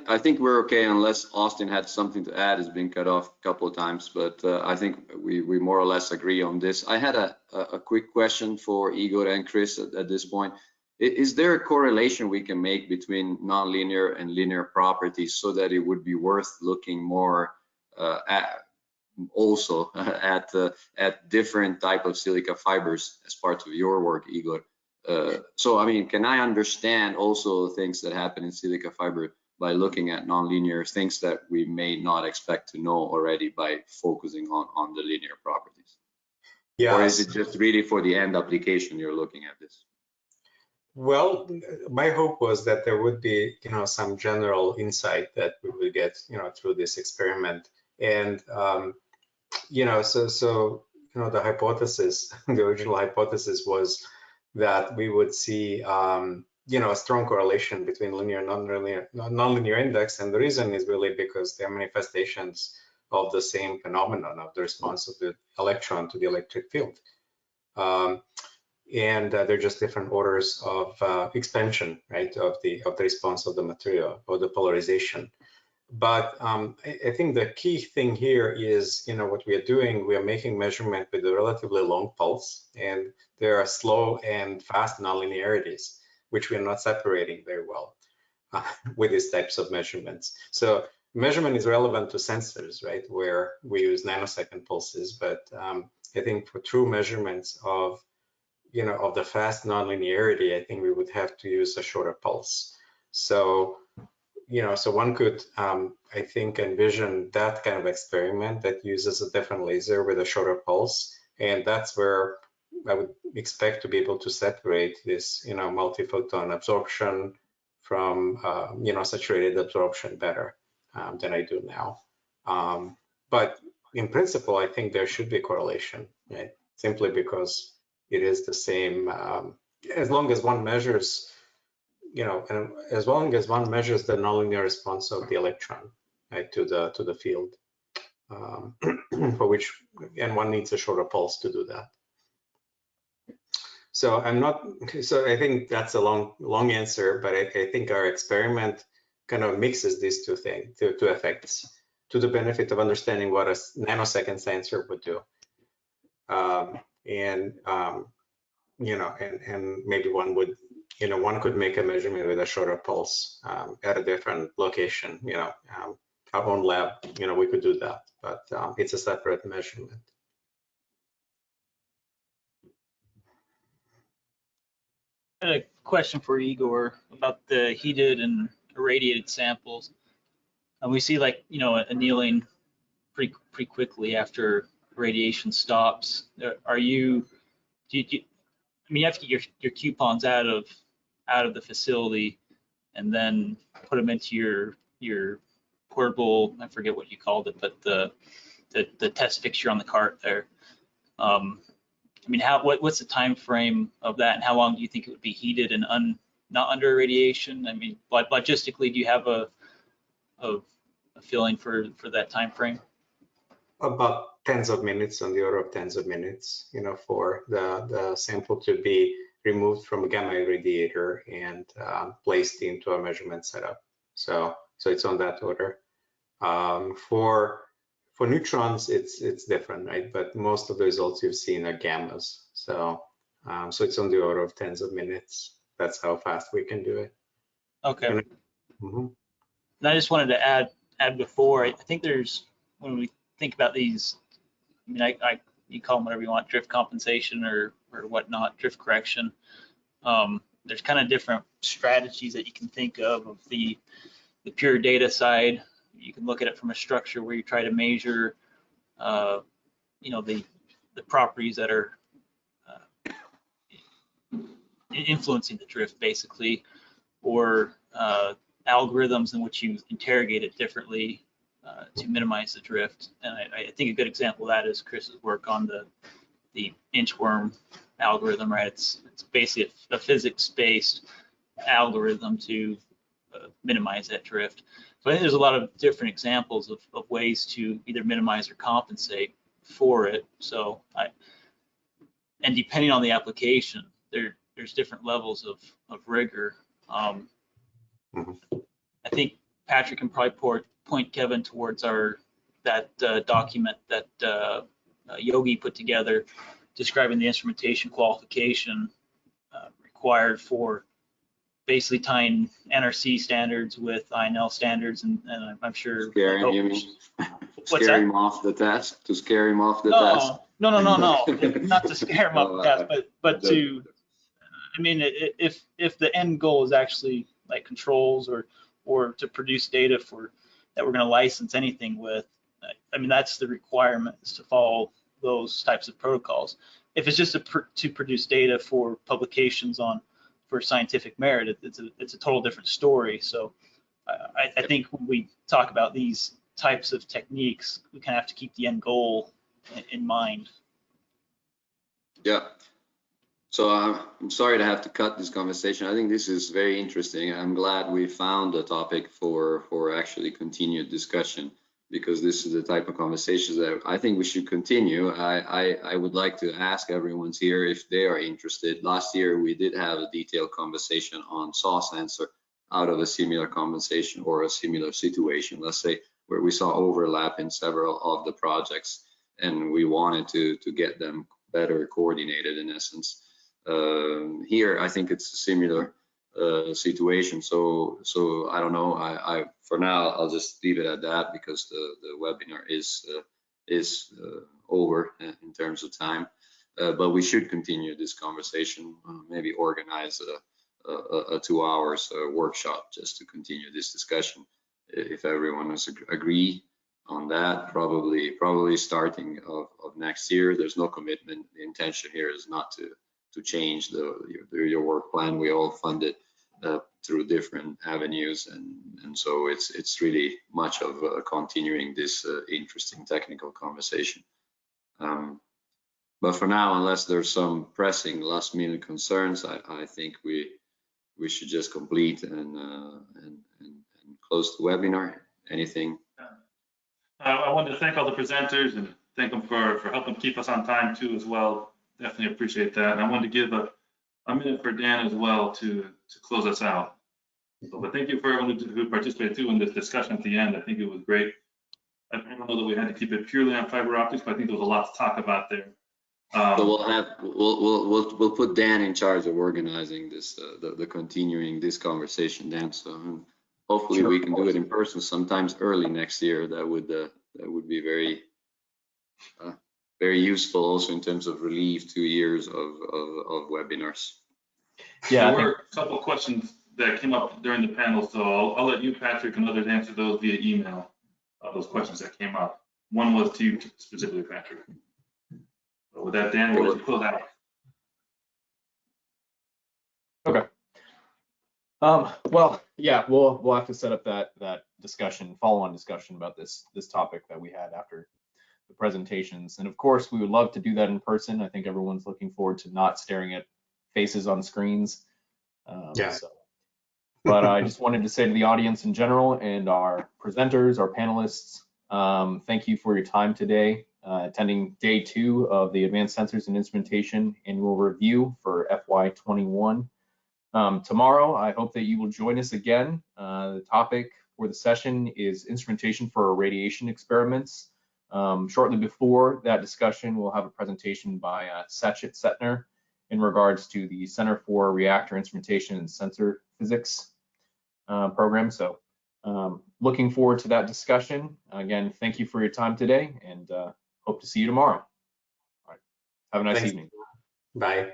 Speaker 3: I think we're okay unless Austin had something to add. It's been cut off a couple of times, but I think we more or less agree on this. I had a quick question for Igor and Chris at this point. Is there a correlation we can make between nonlinear and linear properties so that it would be worth looking more at different type of silica fibers as part of your work, Igor? So, I mean, can I understand also things that happen in silica fiber by looking at nonlinear things that we may not expect to know already by focusing on the linear properties? Yeah. Or is it just really for the end application you're looking at this?
Speaker 15: Well, my hope was that there would be, some general insight that we would get, through this experiment. And, the hypothesis, the original hypothesis was that we would see, a strong correlation between linear and nonlinear index. And the reason is really because they're manifestations of the same phenomenon of the response of the electron to the electric field. And they're just different orders of expansion, right, of the response of the material or the polarization. But I think the key thing here is, what we are doing, we are making measurement with a relatively long pulse, and there are slow and fast nonlinearities, which we are not separating very well with these types of measurements. So measurement is relevant to sensors, right, where we use nanosecond pulses. But I think for true measurements of the fast nonlinearity, I think we would have to use a shorter pulse. So so one could, I think, envision that kind of experiment that uses a different laser with a shorter pulse. And that's where I would expect to be able to separate this, multiphoton absorption from, saturated absorption better than I do now. But in principle, I think there should be correlation, right? Simply because it is the same, as long as one measures and as long as one measures the nonlinear response of the electron, right, to the field, for which, and one needs a shorter pulse to do that. So I think that's a long answer, but I think our experiment kind of mixes these two effects to the benefit of understanding what a nanosecond sensor would do. And maybe one would, one could make a measurement with a shorter pulse at a different location, our own lab, we could do that, but it's a separate measurement.
Speaker 10: I had a question for Igor about the heated and irradiated samples. And we see annealing pretty quickly after radiation stops. Do you have to get your coupons out of the facility, and then put them into your portable, I forget what you called it, but the test fixture on the cart there. I mean, what's the time frame of that, and how long do you think it would be heated and not under irradiation? I mean, logistically, do you have a feeling for that time frame?
Speaker 15: About tens of minutes, on the order of tens of minutes, for the sample to be removed from a gamma irradiator and placed into a measurement setup. So it's on that order. For neutrons, it's different, right? But most of the results you've seen are gammas. So it's on the order of tens of minutes. That's how fast we can do it.
Speaker 10: Okay.
Speaker 15: And
Speaker 10: I just wanted to add before, I think there's, when we think about these, I mean, you call them whatever you want, drift compensation or whatnot, drift correction. There's kind of different strategies that you can think of the pure data side. You can look at it from a structure where you try to measure, the properties that are influencing the drift, basically, or algorithms in which you interrogate it differently to minimize the drift. And I think a good example of that is Chris's work on the inchworm algorithm, right? It's basically a physics-based algorithm to minimize that drift. So I think there's a lot of different examples of ways to either minimize or compensate for it. So and depending on the application, there's different levels of rigor. I think Patrick can probably point Kevin towards that document that Yogi put together describing the instrumentation qualification required for basically tying NRC standards with INL standards, and I'm sure.
Speaker 3: Scare him, you mean? Scare him off the test? To scare him off the test?
Speaker 10: No. Not to scare him off the test, but to, I mean, if the end goal is actually like controls or to produce data that we're going to license anything with, I mean, that's the requirement, is to follow those types of protocols. If it's just to produce data for publications for scientific merit, it's a total different story. So I think when we talk about these types of techniques, we kind of have to keep the end goal in mind.
Speaker 3: Yeah. So I'm sorry to have to cut this conversation. I think this is very interesting. I'm glad we found a topic for actually continued discussion, because this is the type of conversations that I think we should continue. I would like to ask everyone here if they are interested. Last year, we did have a detailed conversation on SAW sensor out of a similar conversation or a similar situation, let's say, where we saw overlap in several of the projects, and we wanted to get them better coordinated, in essence. Here, I think it's a similar situation. So I don't know. I for now I'll just leave it at that, because the webinar is over in terms of time. But we should continue this conversation. Maybe organize a 2 hours workshop just to continue this discussion. If everyone is agree on that, probably starting of next year. There's no commitment. The intention here is not to change your work plan. We all fund it through different avenues, and so it's really much of continuing this interesting technical conversation. But for now, unless there's some pressing last minute concerns, I think we should just complete and close the webinar. Anything?
Speaker 2: I wanted to thank all the presenters and thank them for helping keep us on time too as well. Definitely appreciate that. And I wanted to give a minute for Dan as well to close us out. But thank you for everyone who participated too in this discussion at the end. I think it was great. I don't know that we had to keep it purely on fiber optics, but I think there was a lot to talk about there.
Speaker 3: So we'll put Dan in charge of organizing this, the continuing this conversation, Dan. So hopefully we can do it in person sometimes early next year. That would be very useful also in terms of relief 2 years of webinars.
Speaker 2: Yeah, there were a couple of questions that came up during the panel, so I'll let you, Patrick, and others answer those via email, those questions that came up. One was to you specifically, Patrick. But with that, Dan, we'll let you close out.
Speaker 1: Okay. Well, yeah, we'll have to set up that discussion, follow-on discussion about this topic that we had after the presentations. And of course, we would love to do that in person. I think everyone's looking forward to not staring at faces on screens.
Speaker 15: Yeah.
Speaker 1: But I just wanted to say to the audience in general and our presenters, our panelists, thank you for your time today, attending day 2 of the Advanced Sensors and Instrumentation Annual Review for FY21. Tomorrow, I hope that you will join us again. The topic for the session is instrumentation for radiation experiments. Shortly before that discussion, we'll have a presentation by Sachin Setner in regards to the Center for Reactor Instrumentation and Sensor Physics program. So looking forward to that discussion. Again, thank you for your time today, and hope to see you tomorrow. All right. Have a nice evening.
Speaker 15: Bye.